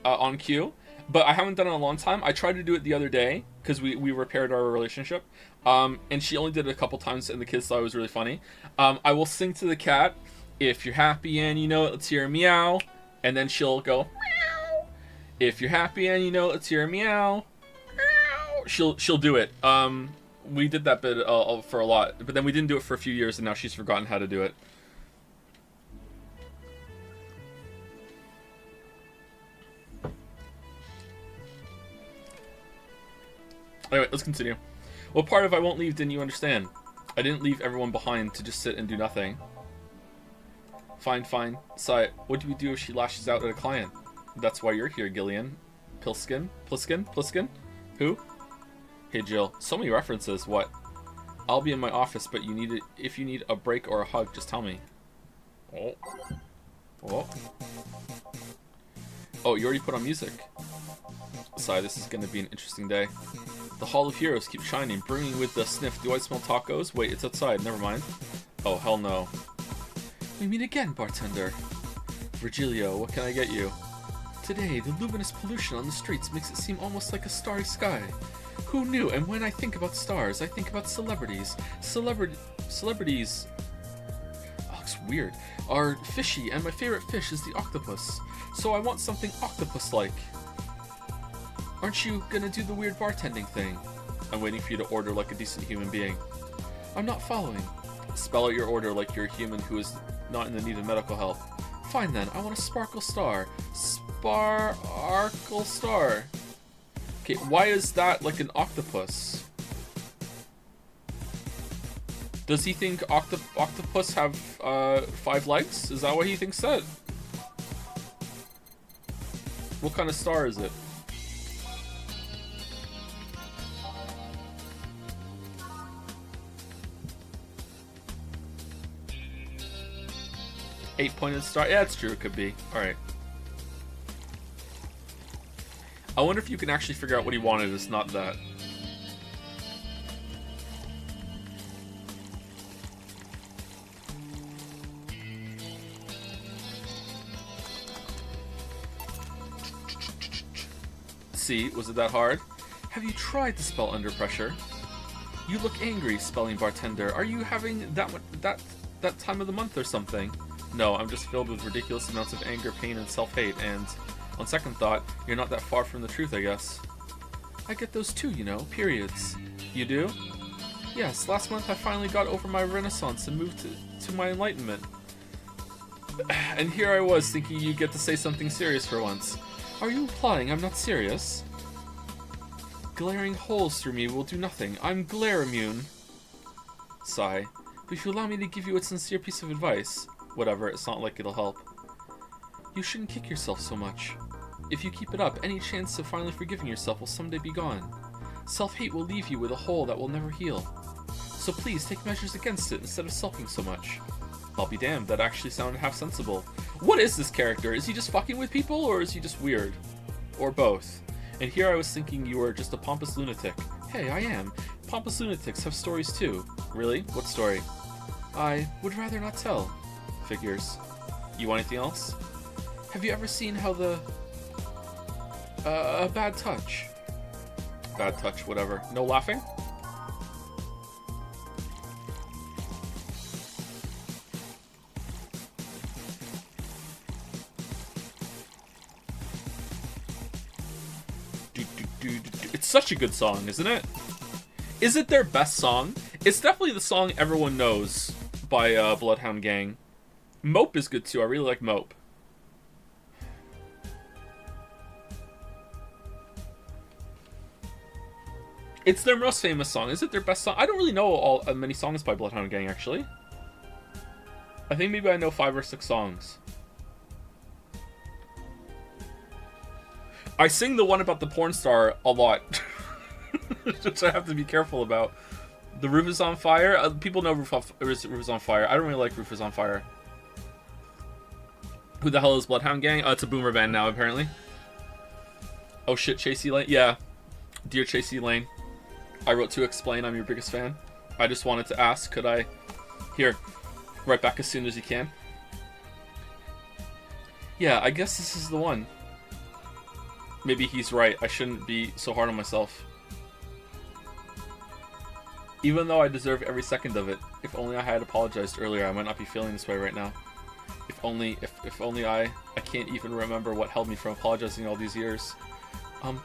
on cue, but I haven't done it in a long time. I tried to do it the other day because we repaired our relationship, and she only did it a couple times, and the kids thought it was really funny. I will sing to the cat, "If you're happy and you know it, let's hear a meow," and then she'll go meow. "If you're happy and you know it, let's hear a meow." Meow. She'll do it. We did that bit for a lot, but then we didn't do it for a few years, and now she's forgotten how to do it. Anyway, let's continue. What part of I won't leave didn't you understand? I didn't leave everyone behind to just sit and do nothing. Fine. Sigh, what do we do if she lashes out at a client? That's why you're here, Gillian. Pliskin? Who? Hey, Jill. So many references. What? I'll be in my office, but if you need a break or a hug, just tell me. Oh, you already put on music. Sigh, this is going to be an interesting day. The Hall of Heroes keeps shining, bringing with the sniff. Do I smell tacos? Wait, it's outside. Never mind. Oh, hell no. We meet again, bartender. Virgilio, what can I get you? Today, the luminous pollution on the streets makes it seem almost like a starry sky. Who knew? And when I think about stars, I think about celebrities. Celebrities... Oh, looks weird. Are fishy, and my favorite fish is the octopus. So I want something octopus-like. Aren't you gonna do the weird bartending thing? I'm waiting for you to order like a decent human being. I'm not following. Spell out your order like you're a human who is not in the need of medical help. Fine then, I want a sparkle star. Sparkle star. Okay, why is that like an octopus? Does he think octopus have 5 legs? Is that what he thinks that? What kind of star is it? Eight-pointed star? Yeah, it's true. It could be. Alright. I wonder if you can actually figure out what he wanted. It's not that. See, was it that hard? Have you tried to spell under pressure? You look angry, spelling bartender. Are you having that time of the month or something? No, I'm just filled with ridiculous amounts of anger, pain, and self-hate, and on second thought, you're not that far from the truth, I guess. I get those too, you know, periods. You do? Yes, last month I finally got over my renaissance and moved to my enlightenment. And here I was thinking you'd get to say something serious for once. Are you implying I'm not serious? Glaring holes through me will do nothing. I'm glare immune. Sigh. But if you allow me to give you a sincere piece of advice... Whatever, it's not like it'll help. You shouldn't kick yourself so much. If you keep it up, any chance of finally forgiving yourself will someday be gone. Self-hate will leave you with a hole that will never heal. So please take measures against it instead of sulking so much. I'll be damned, that actually sounded half sensible. What is this character? Is he just fucking with people, or is he just weird? Or both? And here I was thinking you were just a pompous lunatic. Hey, I am. Pompous lunatics have stories too. Really? What story? I would rather not tell. Figures. You want anything else? Have you ever seen how the... bad touch. Bad touch, whatever. No laughing? It's such a good song, isn't it? Is it their best song? It's definitely the song everyone knows by Bloodhound Gang. Mope is good too. I really like Mope. It's their most famous song. Is it their best song? I don't really know many songs by Bloodhound Gang, actually. I think maybe I know 5 or 6 songs. I sing the one about the porn star a lot. Which I have to be careful about. The Roof is on Fire. People know Roof is on Fire. I don't really like Roof is on Fire. Who the hell is Bloodhound Gang? Oh, it's a boomer band now, apparently. Oh shit, Chasey Lane. Yeah. Dear Chasey Lane. I wrote to explain I'm your biggest fan. I just wanted to ask, could I... Here. Right back as soon as you can. Yeah, I guess this is the one. Maybe he's right. I shouldn't be so hard on myself. Even though I deserve every second of it. If only I had apologized earlier, I might not be feeling this way right now. If only I can't even remember what held me from apologizing all these years.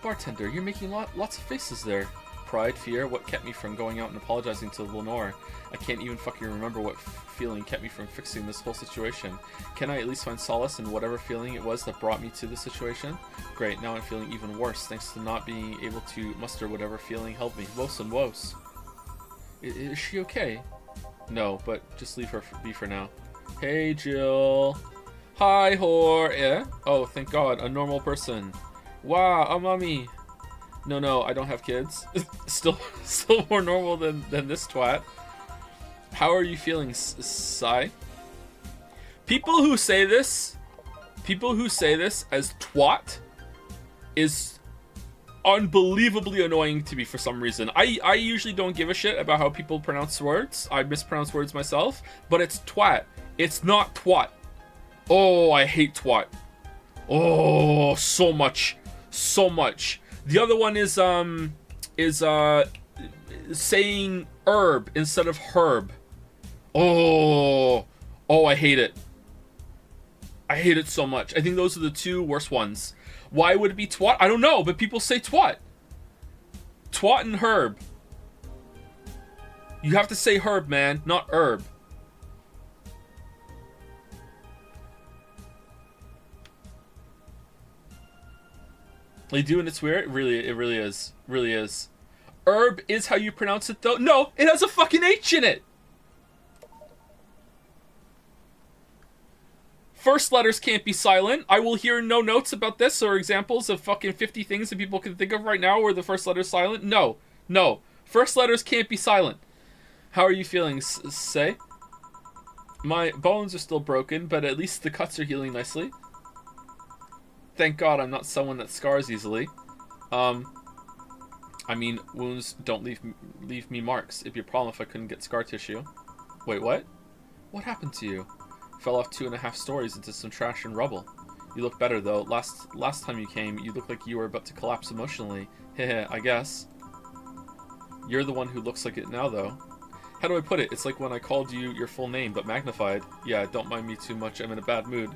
Bartender, you're making lots of faces there. Pride, fear, what kept me from going out and apologizing to Lenore? I can't even fucking remember what feeling kept me from fixing this whole situation. Can I at least find solace in whatever feeling it was that brought me to this situation? Great, now I'm feeling even worse, thanks to not being able to muster whatever feeling held me. Woes and woes. Is she okay? No, but just leave her be for now. Hey, Jill. Hi, whore. Eh? Oh, thank God, a normal person. Wow, a mummy. No, I don't have kids. Still more normal than this twat. How are you feeling, Sai? People who say this as twat is unbelievably annoying to me for some reason. I usually don't give a shit about how people pronounce words. I mispronounce words myself, but it's twat. It's not twat. Oh, I hate twat. Oh, so much. The other one is saying herb instead of herb. Oh, I hate it. I hate it so much. I think those are the 2 worst ones. Why would it be twat? I don't know, but people say twat. Twat and herb. You have to say herb, man, not herb. They do, and it's weird. It really is. Herb is how you pronounce it, though. No, it has a fucking H in it. First letters can't be silent. I will hear no notes about this or examples of fucking 50 things that people can think of right now where the first letter's silent. No. First letters can't be silent. How are you feeling, Say? My bones are still broken, but at least the cuts are healing nicely. Thank God I'm not someone that scars easily. I mean, wounds don't leave me marks. It'd be a problem if I couldn't get scar tissue. Wait, what? What happened to you? Fell off 2.5 stories into some trash and rubble. You look better though. Last time you came, you looked like you were about to collapse emotionally. Heh, I guess. You're the one who looks like it now though. How do I put it? It's like when I called you your full name, but magnified. Yeah, don't mind me too much. I'm in a bad mood.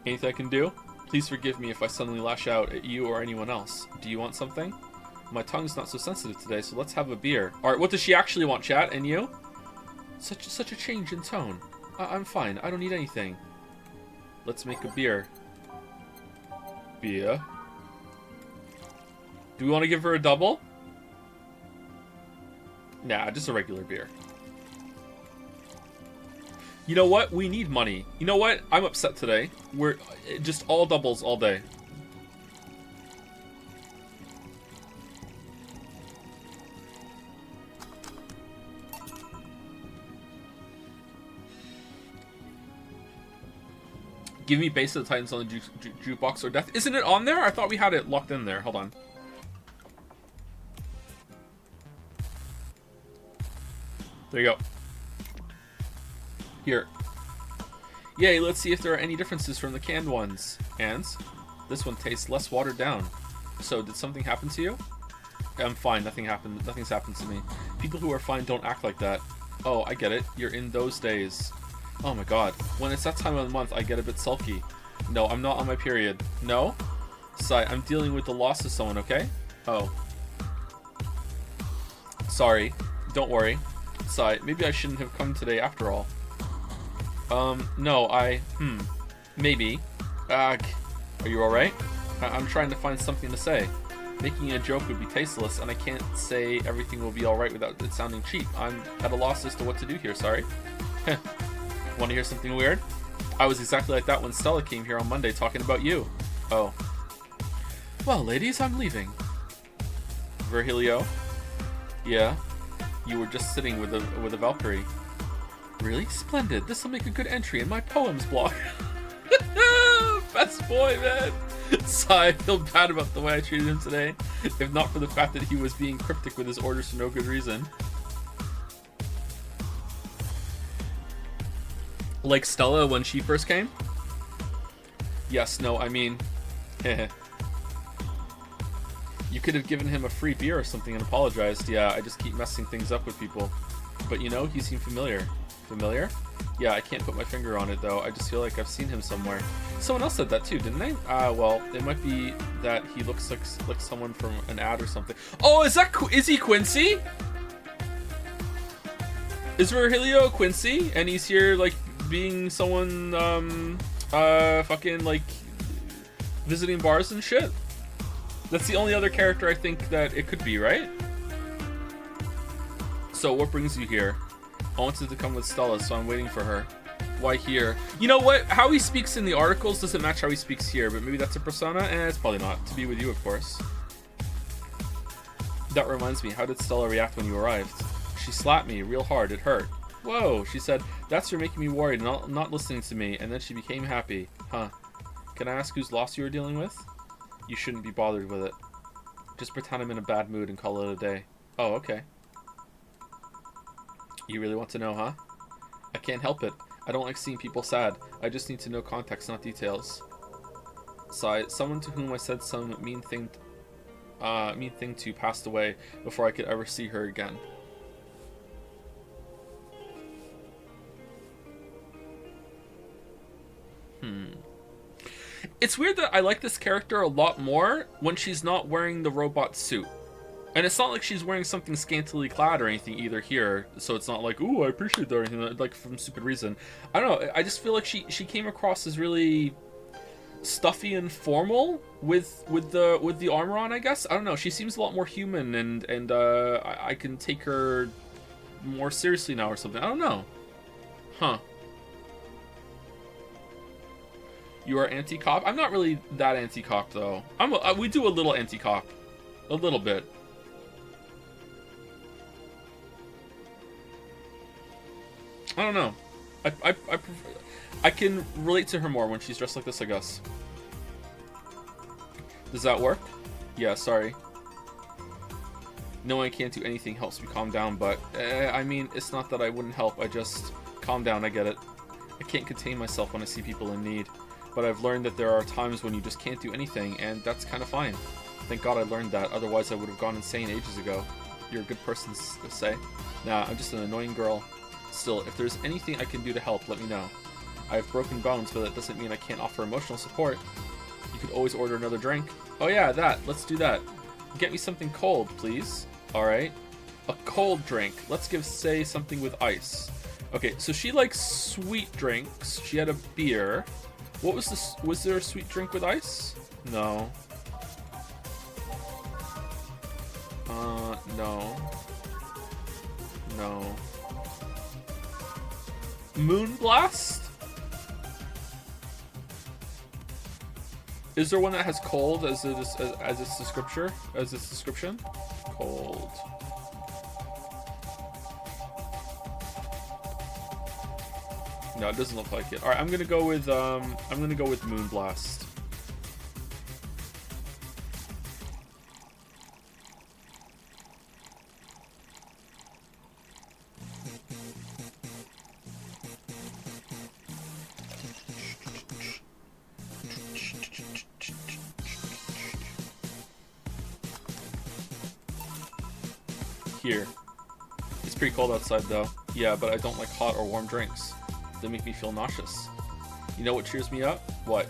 Anything I can do? Please forgive me if I suddenly lash out at you or anyone else. Do you want something? My tongue's not so sensitive today, so let's have a beer. Alright, what does she actually want, chat? And you? Such a change in tone. I'm fine. I don't need anything. Let's make a beer. Beer? Do we want to give her a double? Nah, just a regular beer. You know what? We need money. You know what? I'm upset today. We're just all doubles all day. Give me Base of the Titans on the jukebox or death. Isn't it on there? I thought we had it locked in there. Hold on. There you go. Here. Yay, let's see if there are any differences from the canned ones. And this one tastes less watered down. So, did something happen to you? I'm fine. Nothing happened. Nothing's happened to me. People who are fine don't act like that. Oh, I get it. You're in those days. Oh my god. When it's that time of the month, I get a bit sulky. No, I'm not on my period. No? Sigh, I'm dealing with the loss of someone, okay? Oh. Sorry. Don't worry. Sigh, maybe I shouldn't have come today after all. No, maybe. Are you alright? I'm trying to find something to say. Making a joke would be tasteless, and I can't say everything will be alright without it sounding cheap. I'm at a loss as to what to do here, sorry. Want to hear something weird? I was exactly like that when Stella came here on Monday talking about you. Oh. Well, ladies, I'm leaving. Virgilio? Yeah? You were just sitting with a Valkyrie. Really? Splendid. This'll make a good entry in my poems blog. Best boy, man. So I feel bad about the way I treated him today, if not for the fact that he was being cryptic with his orders for no good reason. Like Stella when she first came? Yes, no, I mean... You could have given him a free beer or something and apologized. Yeah, I just keep messing things up with people. But you know, he seemed familiar. Familiar? Yeah, I can't put my finger on it though. I just feel like I've seen him somewhere. Someone else said that too, didn't they? Well, it might be that he looks like someone from an ad or something. Oh, is he Quincy? Is Virgilio Quincy? And he's here like being someone fucking like visiting bars and shit? That's the only other character I think that it could be, right? So what brings you here? I wanted to come with Stella, so I'm waiting for her. Why here? You know what? How he speaks in the articles doesn't match how he speaks here, but maybe that's a persona? It's probably not. To be with you, of course. That reminds me, how did Stella react when you arrived? She slapped me real hard. It hurt. Whoa, she said, that's you're making me worried, not listening to me, and then she became happy. Huh. Can I ask whose loss you were dealing with? You shouldn't be bothered with it. Just pretend I'm in a bad mood and call it a day. Oh, okay. You really want to know, huh? I can't help it. I don't like seeing people sad. I just need to know context, not details. Sigh. Someone to whom I said some mean thing to passed away before I could ever see her again. It's weird that I like this character a lot more when she's not wearing the robot suit. And it's not like she's wearing something scantily clad or anything either here, so it's not like, ooh, I appreciate that or anything, like from stupid reason. I don't know, I just feel like she came across as really stuffy and formal with the armor on, I guess. I don't know, she seems a lot more human and I can take her more seriously now or something. I don't know. Huh. You are anti-cop? I'm not really that anti-cop though. We do a little anti-cop. A little bit. I don't know. I can relate to her more when she's dressed like this, I guess. Does that work? Yeah, sorry. Knowing I can't do anything helps me calm down, but I mean, it's not that I wouldn't help. I just calm down. I get it. I can't contain myself when I see people in need, but I've learned that there are times when you just can't do anything, and that's kind of fine. Thank God I learned that. Otherwise, I would have gone insane ages ago. You're a good person to say. Nah, I'm just an annoying girl. Still, if there's anything I can do to help, let me know. I have broken bones, but that doesn't mean I can't offer emotional support. You could always order another drink. Oh yeah, that. Let's do that. Get me something cold, please. Alright. A cold drink. Let's say something with ice. Okay, so she likes sweet drinks. She had a beer. What was this? Was there a sweet drink with ice? No. No. No. Moonblast? Is there one that has cold as its description? As its description? Cold. No, it doesn't look like it. All right, I'm gonna go with Moonblast. Here. It's pretty cold outside though. Yeah, but I don't like hot or warm drinks. They make me feel nauseous. You know what cheers me up? What?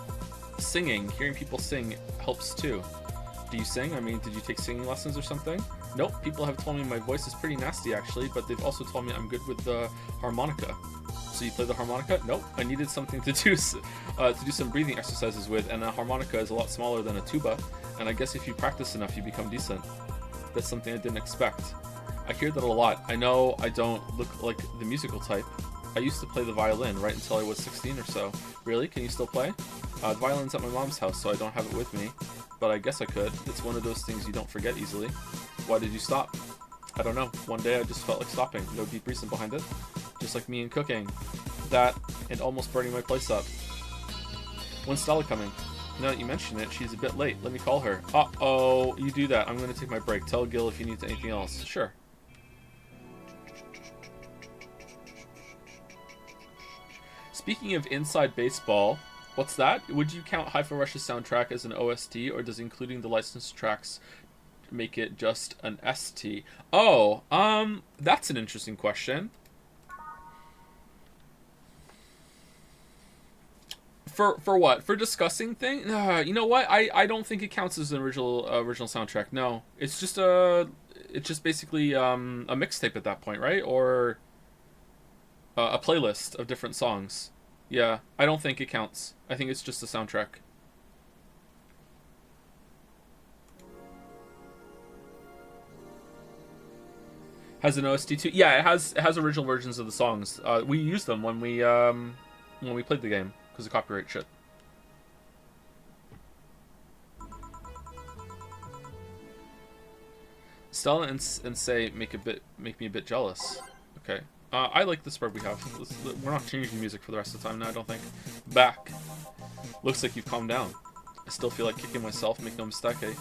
Singing. Hearing people sing helps too. Do you sing? I mean, did you take singing lessons or something? Nope. People have told me my voice is pretty nasty actually, but they've also told me I'm good with the harmonica. So you play the harmonica? Nope. I needed something to do some breathing exercises with, and a harmonica is a lot smaller than a tuba, and I guess if you practice enough, you become decent. That's something I didn't expect. I hear that a lot. I know I don't look like the musical type. I used to play the violin right until I was 16 or so. Really? Can you still play? The violin's at my mom's house, so I don't have it with me. But I guess I could. It's one of those things you don't forget easily. Why did you stop? I don't know. One day I just felt like stopping. No deep reason behind it. Just like me and cooking. That, and almost burning my place up. When's Stella coming? Now that you mention it, she's a bit late. Let me call her. Uh-oh. You do that. I'm going to take my break. Tell Gil if you need anything else. Sure. Speaking of inside baseball, what's that? Would you count Hi-Fi Rush's soundtrack as an OST, or does including the licensed tracks make it just an ST? Oh, that's an interesting question. For what? For discussing thing? You know what? I don't think it counts as an original soundtrack. No, it's just basically a mixtape at that point, right? Or a playlist of different songs. Yeah, I don't think it counts. I think it's just a soundtrack. Has an OST too? Yeah, it has original versions of the songs. We used them when we played the game because of copyright shit. Stella and Say make me a bit jealous. Okay. I like the spread we have. We're not changing music for the rest of the time now, I don't think. Back. Looks like you've calmed down. I still feel like kicking myself, make no mistake, eh?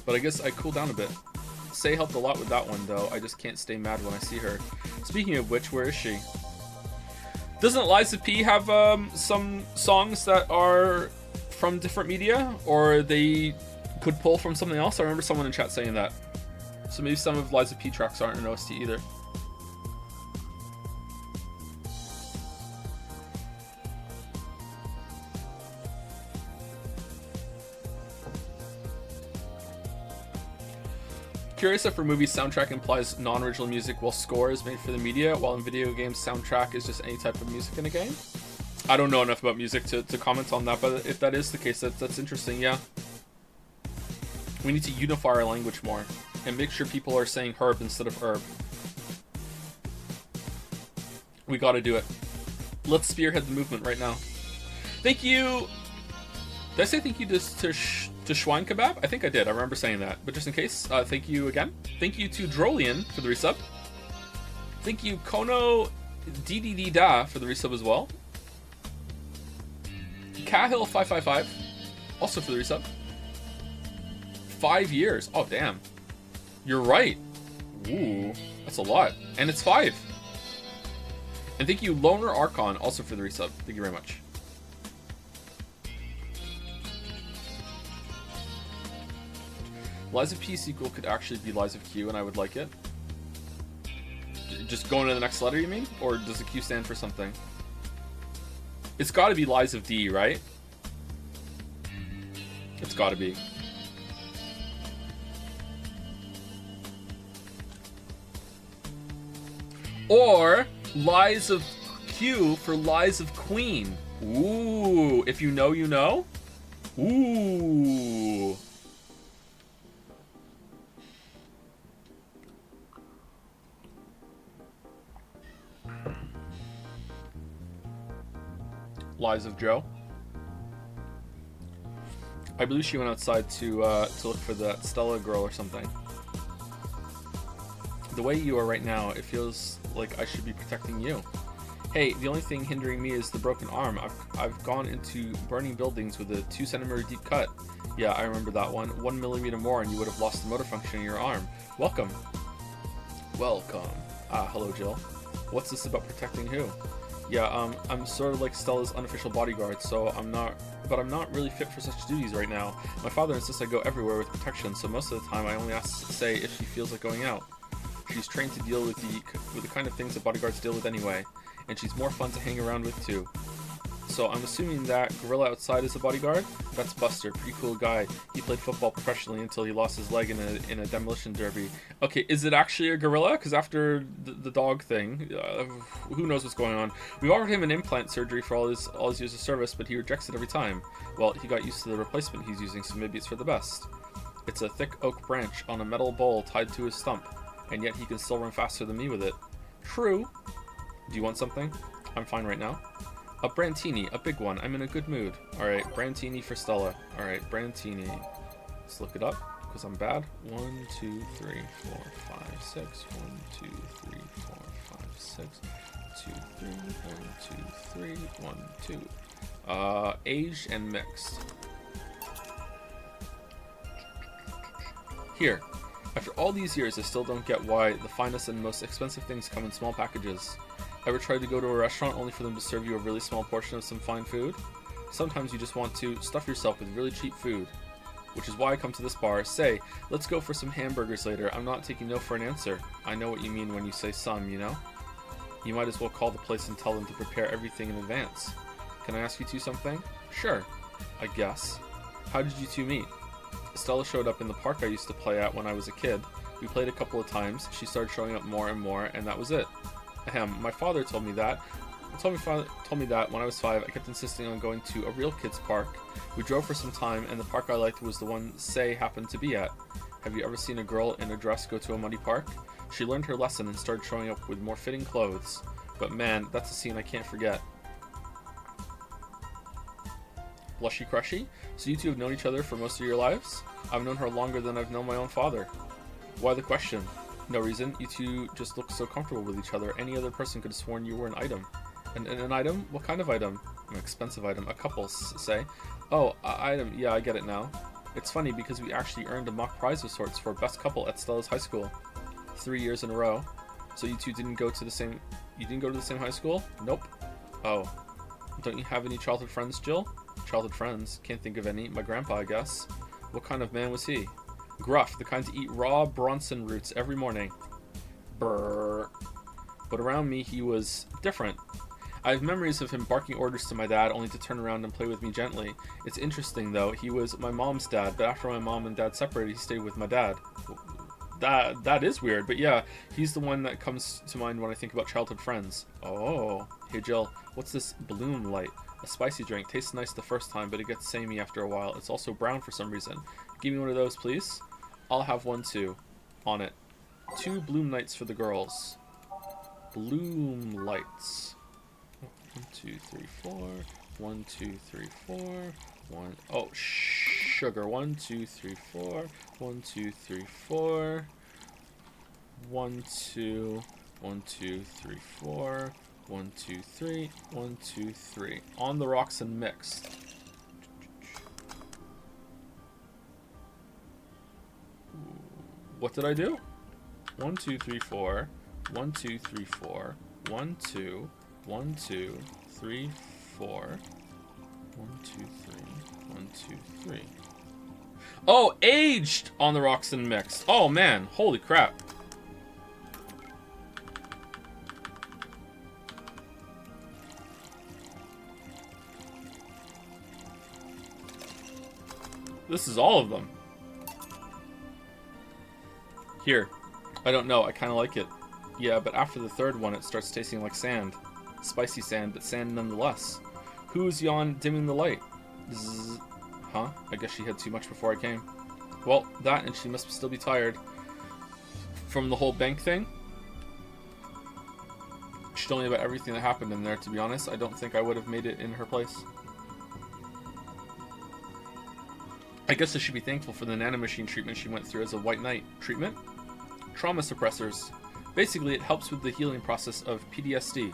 But I guess I cooled down a bit. Say helped a lot with that one, though. I just can't stay mad when I see her. Speaking of which, where is she? Doesn't Liza P have some songs that are from different media? Or they could pull from something else? I remember someone in chat saying that. So maybe some of Liza P tracks aren't an OST either. Curious if for movies soundtrack implies non-original music while score is made for the media, while in video games soundtrack is just any type of music in a game? I don't know enough about music to comment on that, but if that is the case, that's interesting, yeah. We need to unify our language more and make sure people are saying herb instead of herb. We gotta do it. Let's spearhead the movement right now. Thank you. Did I say thank you to Schwein Kebab? I think I did. I remember saying that. But just in case, thank you again. Thank you to Drolian for the resub. Thank you, Kono DDD for the resub as well. Cahill555, also for the resub. 5 years. Oh, damn. You're right. Ooh, that's a lot. And it's 5. And thank you, Loner Archon, also for the resub. Thank you very much. Lies of P sequel could actually be Lies of Q, and I would like it. Just going to the next letter, you mean? Or does the Q stand for something? It's got to be Lies of D, right? It's got to be. Or Lies of Q for Lies of Queen. Ooh, if you know, you know. Ooh. Lies of Joe. I believe she went outside to look for that Stella girl or something. The way you are right now, it feels like I should be protecting you. Hey, the only thing hindering me is the broken arm. I've gone into burning buildings with a 2 centimeter deep cut. Yeah, I remember that one. 1 millimeter more and you would have lost the motor function in your arm. Welcome. Welcome. Hello, Jill. What's this about protecting who? Yeah, I'm sort of like Stella's unofficial bodyguard, so I'm not really fit for such duties right now. My father insists I go everywhere with protection, so most of the time I only ask Say if she feels like going out. She's trained to deal with the kind of things that bodyguards deal with anyway, and she's more fun to hang around with too. So I'm assuming that gorilla outside is a bodyguard? That's Buster, pretty cool guy. He played football professionally until he lost his leg in a demolition derby. Okay, is it actually a gorilla? Because after the dog thing, who knows what's going on. We offered him an implant surgery for all his years of service, but he rejects it every time. Well, he got used to the replacement he's using, so maybe it's for the best. It's a thick oak branch on a metal bowl tied to his stump, and yet he can still run faster than me with it. True. Do you want something? I'm fine right now. A Brantini, a big one. I'm in a good mood. Alright, Brantini for Stella. Alright, Brantini. Let's look it up, because I'm bad. 1, 2, 3, 4, 5, 6. 1, 2, 3, 4, 5, 6. 2, 3, 1, 2, 3, 1, 2. Aged and mixed. Here. After all these years, I still don't get why the finest and most expensive things come in small packages. Ever tried to go to a restaurant only for them to serve you a really small portion of some fine food? Sometimes you just want to stuff yourself with really cheap food. Which is why I come to this bar. Say, let's go for some hamburgers later. I'm not taking no for an answer. I know what you mean when you say some, you know? You might as well call the place and tell them to prepare everything in advance. Can I ask you two something? Sure, I guess. How did you two meet? Stella showed up in the park I used to play at when I was a kid. We played a couple of times. She started showing up more and more, and that was it. Ahem, my father told me that. Told me that when I was 5, I kept insisting on going to a real kids park. We drove for some time, and the park I liked was the one Say happened to be at. Have you ever seen a girl in a dress go to a muddy park? She learned her lesson and started showing up with more fitting clothes. But man, that's a scene I can't forget. Blushy crushy? So you two have known each other for most of your lives? I've known her longer than I've known my own father. Why the question? No reason. You two just look so comfortable with each other. Any other person could have sworn you were an item. An item? What kind of item? An expensive item. A couple, say. Oh, item. Yeah, I get it now. It's funny because we actually earned a mock prize of sorts for best couple at Stella's high school. 3 years in a row. So you two didn't go to the same... You didn't go to the same high school? Nope. Oh. Don't you have any childhood friends, Jill? Childhood friends? Can't think of any. My grandpa, I guess. What kind of man was he? Gruff, the kind to eat raw Bronson roots every morning. Brrr. But around me, he was different. I have memories of him barking orders to my dad only to turn around and play with me gently. It's interesting, though. He was my mom's dad, but after my mom and dad separated, he stayed with my dad. That is weird, but yeah, he's the one that comes to mind when I think about childhood friends. Oh. Hey, Jill, what's this Bloom Light? A spicy drink. Tastes nice the first time, but it gets samey after a while. It's also brown for some reason. Give me one of those, please. I'll have one, too. On it. 2 Bloom Lights for the girls. Bloom Lights. 1, 2, 3, 4. 1, 2, 3, 4. 1. Oh, sugar. 1, 2, 3, 4. 1, 2, 3, 4. 1, 2. 1, 2, 3, 4. 1, 2, 3. 1, 2, 3. On the rocks and mixed. What did I do? 1, 2, 3, 4. 1, 2, 3, 4. 1, 2. 1, 2, 3, 4. 1, 2, 3. 1, 2, 3. Oh, aged on the rocks and mixed. Oh man, holy crap. This is all of them. Here. I don't know, I kind of like it. Yeah, but after the third one, it starts tasting like sand. Spicy sand, but sand nonetheless. Who's yon dimming the light? Zzz. Huh? I guess she had too much before I came. Well, that and she must still be tired. From the whole bank thing? She told me about everything that happened in there, to be honest. I don't think I would have made it in her place. I guess I should be thankful for the nanomachine treatment she went through as a White Knight. Treatment? Trauma suppressors. Basically, it helps with the healing process of PTSD.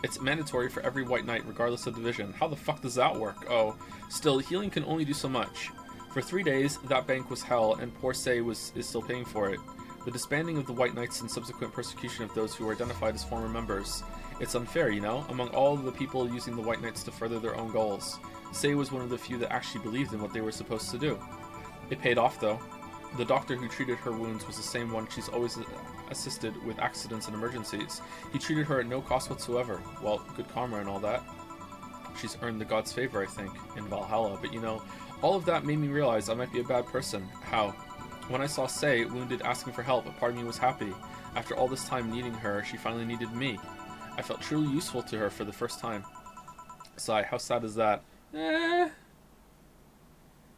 It's mandatory for every White Knight, regardless of division. How the fuck does that work? Oh, still, healing can only do so much. For 3 days, that bank was hell, and poor Say is still paying for it. The disbanding of the White Knights and subsequent persecution of those who were identified as former members. It's unfair, you know, among all of the people using the White Knights to further their own goals. Say was one of the few that actually believed in what they were supposed to do. It paid off, though. The doctor who treated her wounds was the same one she's always assisted with accidents and emergencies. He treated her at no cost whatsoever. Well, good karma and all that. She's earned the god's favor, I think, in Valhalla. But you know, all of that made me realize I might be a bad person. How? When I saw Say wounded asking for help, a part of me was happy. After all this time needing her, she finally needed me. I felt truly useful to her for the first time. Sigh, how sad is that?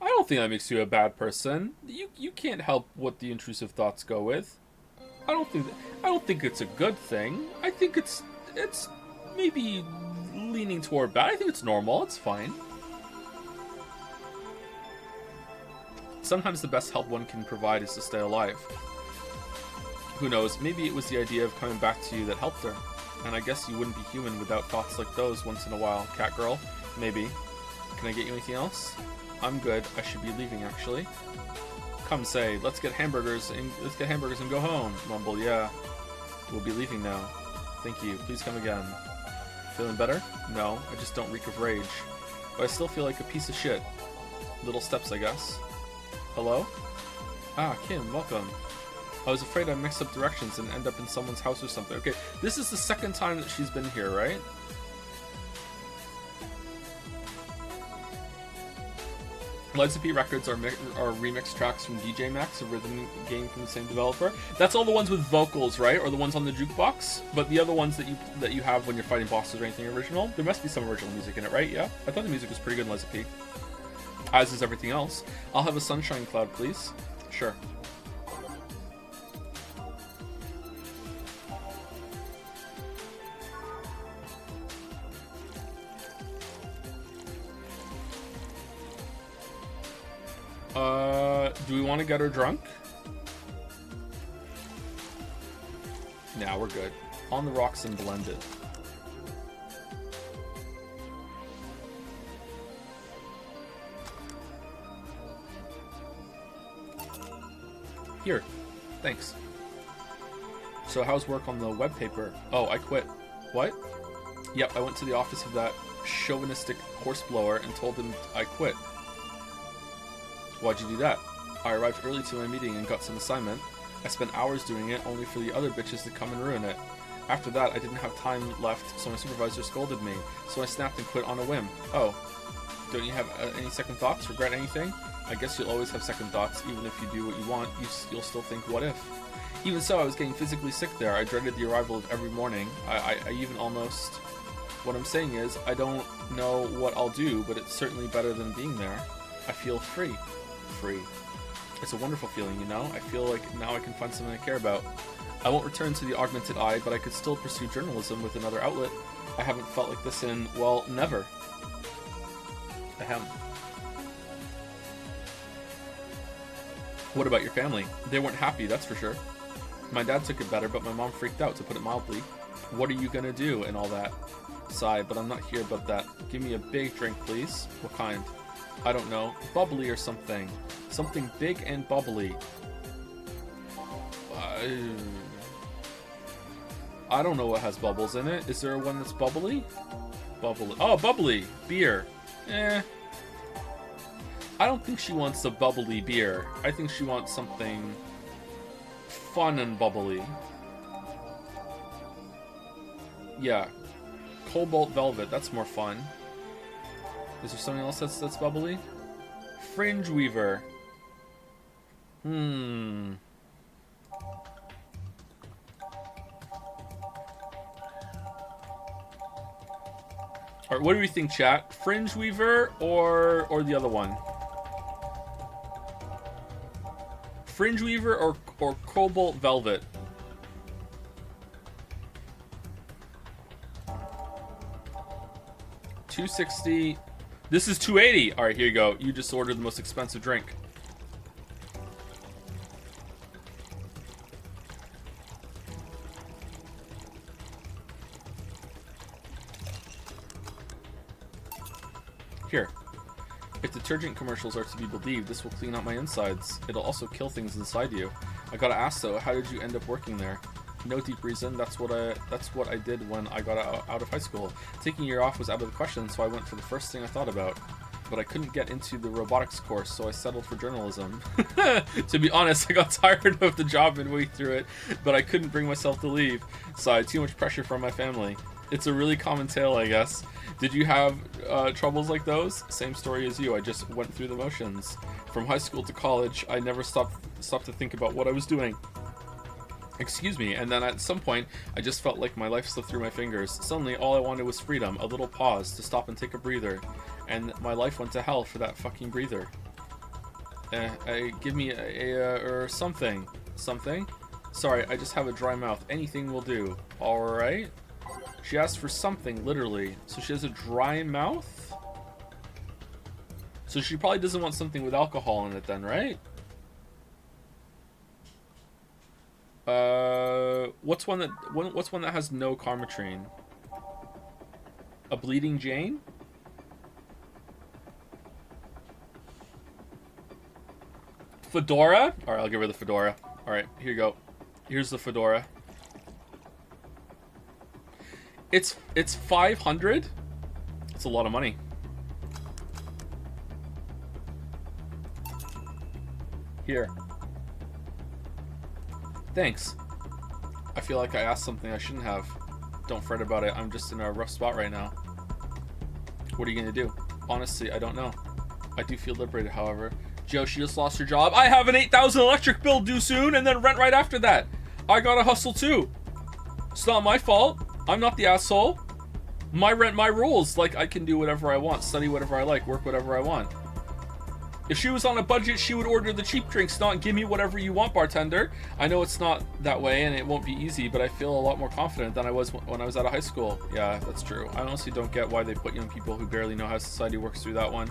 I don't think that makes you a bad person. You can't help what the intrusive thoughts go with. I don't think it's a good thing. I think it's maybe leaning toward bad. I think it's normal. It's fine. Sometimes the best help one can provide is to stay alive. Who knows? Maybe it was the idea of coming back to you that helped her. And I guess you wouldn't be human without thoughts like those once in a while, cat girl. Maybe. Can I get you anything else? I'm good. I should be leaving, actually. Come say, let's get hamburgers and go home. Mumble, yeah. We'll be leaving now. Thank you. Please come again. Feeling better? No, I just don't reek of rage. But I still feel like a piece of shit. Little steps, I guess. Hello? Ah, Kim, welcome. I was afraid I mixed up directions and end up in someone's house or something. Okay, this is the second time that she's been here, right? Liza P Records are remix tracks from DJ Max, a rhythm game from the same developer. That's all the ones with vocals, right? Or the ones on the jukebox? But the other ones that you have when you're fighting bosses or anything original? There must be some original music in it, right? Yeah? I thought the music was pretty good in Liza P. As is everything else. I'll have a sunshine cloud, please. Sure. Do we want to get her drunk? Nah, we're good. On the rocks and blended. Here. Thanks. So how's work on the web paper? Oh, I quit. What? Yep, I went to the office of that chauvinistic horseblower and told him I quit. Why'd you do that? I arrived early to my meeting and got some assignment. I spent hours doing it, only for the other bitches to come and ruin it. After that, I didn't have time left, so my supervisor scolded me, so I snapped and quit on a whim. Oh. Don't you have any second thoughts? Regret anything? I guess you'll always have second thoughts, even if you do what you want, you'll still think, what if? Even so, I was getting physically sick there. I dreaded the arrival of every morning. I even almost... What I'm saying is, I don't know what I'll do, but it's certainly better than being there. I feel free. Free. It's a wonderful feeling, you know? I feel like now I can find something I care about. I won't return to the augmented eye, but I could still pursue journalism with another outlet. I haven't felt like this in, well, never. Ahem. What about your family? They weren't happy, that's for sure. My dad took it better, but my mom freaked out, to put it mildly. What are you gonna do, and all that? Sigh, but I'm not here about that. Give me a big drink, please. What kind? I don't know. Bubbly or something. Something big and bubbly. I don't know what has bubbles in it. Is there one that's bubbly? Bubbly. Oh, bubbly. Beer. I don't think she wants a bubbly beer. I think she wants something fun and bubbly. Yeah. Cobalt Velvet. That's more fun. Is there something else that's bubbly? Fringe Weaver. Alright, what do we think, chat? Fringe Weaver or the other one? Fringe Weaver or Cobalt Velvet? $260. This is $280. All right, here you go. You just ordered the most expensive drink. Here. If detergent commercials are to be believed, this will clean out my insides. It'll also kill things inside you. I gotta ask though, how did you end up working there? No deep reason. That's what I did when I got out of high school. Taking a year off was out of the question, so I went for the first thing I thought about. But I couldn't get into the robotics course, so I settled for journalism. To be honest, I got tired of the job midway through it, but I couldn't bring myself to leave. Sighed, too much pressure from my family. It's a really common tale, I guess. Did you have troubles like those? Same story as you. I just went through the motions. From high school to college, I never stopped to think about what I was doing. Excuse me, and then at some point, I just felt like my life slipped through my fingers. Suddenly, all I wanted was freedom, a little pause, to stop and take a breather. And my life went to hell for that fucking breather. Give me or something. Something? Sorry, I just have a dry mouth. Anything will do. Alright. She asked for something, literally. So she has a dry mouth? So she probably doesn't want something with alcohol in it then, right? What's one that has no Karmatrine? A Bleeding Jane? Fedora? Alright, I'll give her the Fedora. Alright, here you go. Here's the Fedora. It's 500? It's a lot of money. Here. Thanks. I feel like I asked something I shouldn't have. Don't fret about it. I'm just in a rough spot right now. What are you gonna do? Honestly, I don't know. I do feel liberated, however. Joe, she just lost her job. I have an 8,000 electric bill due soon, and then rent right after that. I gotta hustle too. It's not my fault. I'm not the asshole. My rent, my rules. Like, I can do whatever I want, study whatever I like, work whatever I want. If she was on a budget, she would order the cheap drinks, not give me whatever you want, bartender. I know it's not that way, and it won't be easy, but I feel a lot more confident than I was when I was out of high school. Yeah, that's true. I honestly don't get why they put young people who barely know how society works through that one.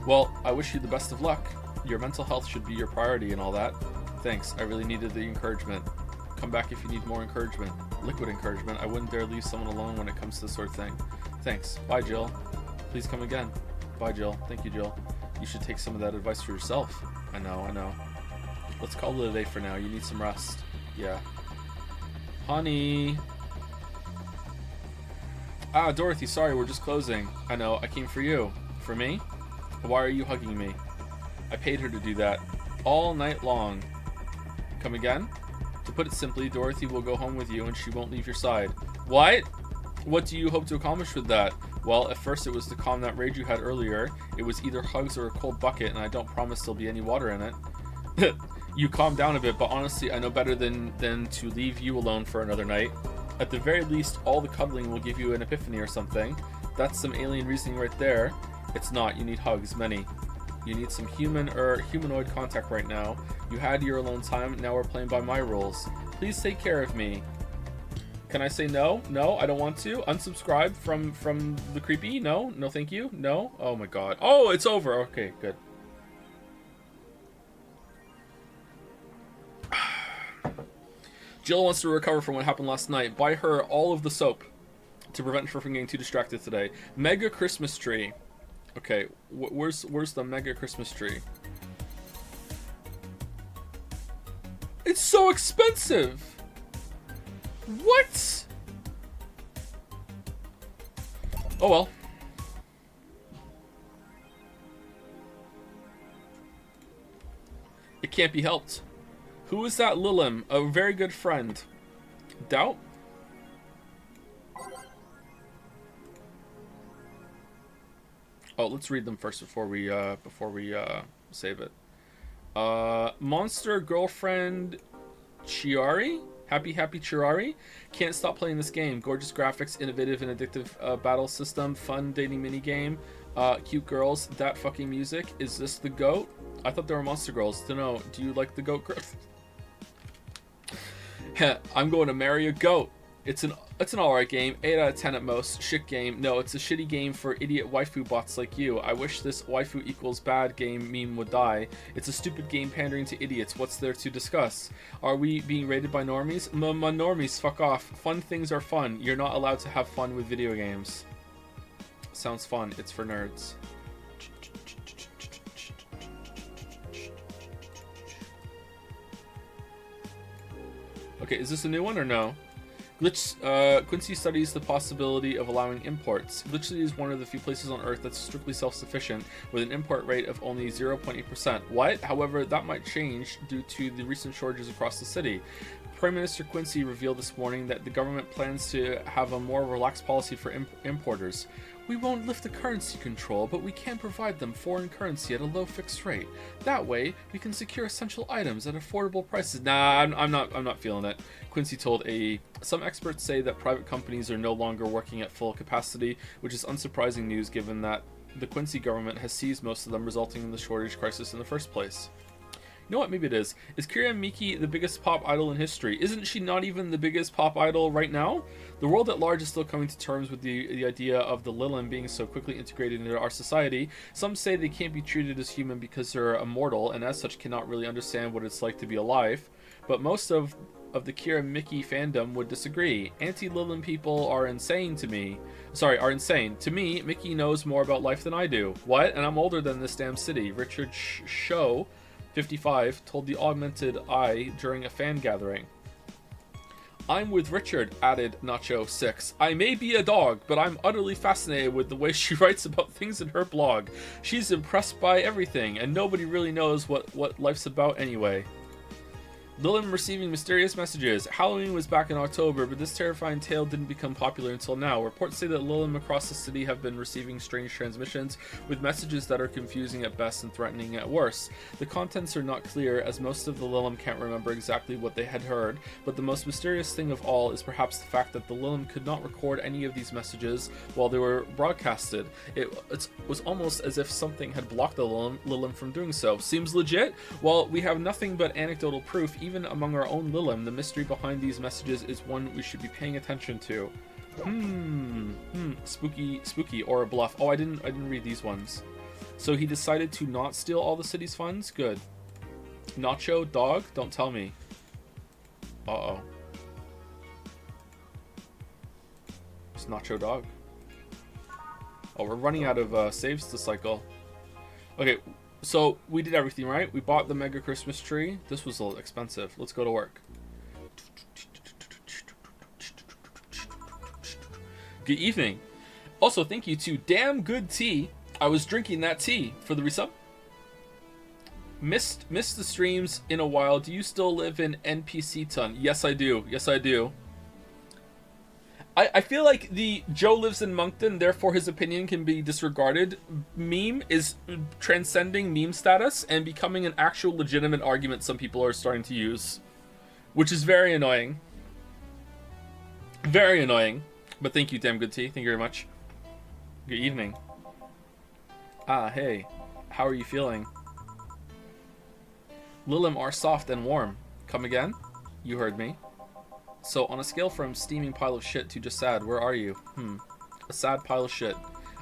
Well, I wish you the best of luck. Your mental health should be your priority and all that. Thanks, I really needed the encouragement. Come back if you need more encouragement. Liquid encouragement. I wouldn't dare leave someone alone when it comes to this sort of thing. Thanks. Bye, Jill. Please come again. Bye, Jill. Thank you, Jill. You should take some of that advice for yourself. I know. Let's call it a day for now. You need some rest. Yeah. Honey. Ah, Dorothy, sorry, we're just closing. I know, I came for you. For me? Why are you hugging me? I paid her to do that. All night long. Come again? To put it simply, Dorothy will go home with you and she won't leave your side. What? What do you hope to accomplish with that? Well, at first it was to calm that rage you had earlier. It was either hugs or a cold bucket, and I don't promise there'll be any water in it. You calm down a bit, but honestly, I know better than to leave you alone for another night. At the very least, all the cuddling will give you an epiphany or something. That's some alien reasoning right there. It's not. You need hugs, many. You need some human or humanoid contact right now. You had your alone time, now we're playing by my rules. Please take care of me. Can I say no? No, I don't want to. Unsubscribe from the creepy? No? No thank you? No? Oh my god. Oh, it's over. Okay, good. Jill wants to recover from what happened last night. Buy her all of the soap to prevent her from getting too distracted today. Mega Christmas tree. Okay, where's the mega Christmas tree? It's so expensive! What? Oh well. It can't be helped. Who is that Lilim? A very good friend. Doubt? Oh, let's read them first before we save it. Monster girlfriend Chiari? Happy Chirari? Can't stop playing this game. Gorgeous graphics, innovative and addictive battle system, fun dating minigame, cute girls, that fucking music. Is this the GOAT? I thought they were monster girls. Don't know. Do you like the GOAT girls? I'm going to marry a goat. It's an alright game, 8 out of 10 at most. Shit game. No, it's a shitty game for idiot waifu bots like you. I wish this waifu equals bad game meme would die. It's a stupid game pandering to idiots. What's there to discuss? Are we being rated by normies? Normies, fuck off. Fun things are fun. You're not allowed to have fun with video games. Sounds fun. It's for nerds. Okay, is this a new one or no? Quincy studies the possibility of allowing imports. Glitchly is one of the few places on Earth that's strictly self-sufficient, with an import rate of only 0.8%. What? However, that might change due to the recent shortages across the city. Prime Minister Quincy revealed this morning that the government plans to have a more relaxed policy for importers. We won't lift the currency control, but we can provide them foreign currency at a low fixed rate. That way, we can secure essential items at affordable prices. Nah, I'm not feeling it. Quincy told AE. Some experts say that private companies are no longer working at full capacity, which is unsurprising news given that the Quincy government has seized most of them, resulting in the shortage crisis in the first place. You know what? Maybe it is. Is Kira Miki the biggest pop idol in history? Isn't she not even the biggest pop idol right now? The world at large is still coming to terms with the idea of the Lilim being so quickly integrated into our society. Some say they can't be treated as human because they're immortal, and as such cannot really understand what it's like to be alive. But most of the Kira Miki fandom would disagree. Anti-Lilim people are insane to me. Sorry, are insane. To me, Mickey knows more about life than I do. What? And I'm older than this damn city. Richard Show, 55, told the Augmented Eye during a fan gathering. I'm with Richard, added Nacho 6. I may be a dog, but I'm utterly fascinated with the way she writes about things in her blog. She's impressed by everything, and nobody really knows what life's about anyway. Lilim receiving mysterious messages. Halloween was back in October, but this terrifying tale didn't become popular until now. Reports say that Lilim across the city have been receiving strange transmissions with messages that are confusing at best and threatening at worst. The contents are not clear, as most of the Lilim can't remember exactly what they had heard, but the most mysterious thing of all is perhaps the fact that the Lilim could not record any of these messages while they were broadcasted. It was almost as if something had blocked the Lilim from doing so. Seems legit? Well, we have nothing but anecdotal proof. Even among our own Lilim, the mystery behind these messages is one we should be paying attention to. Spooky or a bluff. Oh, I didn't read these ones. So he decided to not steal all the city's funds? Good. Nacho, dog? Don't tell me. Uh-oh. It's Nacho, dog. Oh, we're running out of saves to cycle. Okay. So, we did everything, right? We bought the Mega Christmas tree. This was a little expensive. Let's go to work. Good evening. Also, thank you to Damn Good Tea. I was drinking that tea for the resub. Missed the streams in a while. Do you still live in NPC Ton? Yes, I do. Yes, I do. I feel like the Joe lives in Moncton, therefore his opinion can be disregarded meme is transcending meme status and becoming an actual legitimate argument some people are starting to use. Which is very annoying. Very annoying. But thank you, Damn Good Tea. Thank you very much. Good evening. Ah, hey. How are you feeling? Lilim are soft and warm. Come again? You heard me. So, on a scale from steaming pile of shit to just sad, where are you? A sad pile of shit.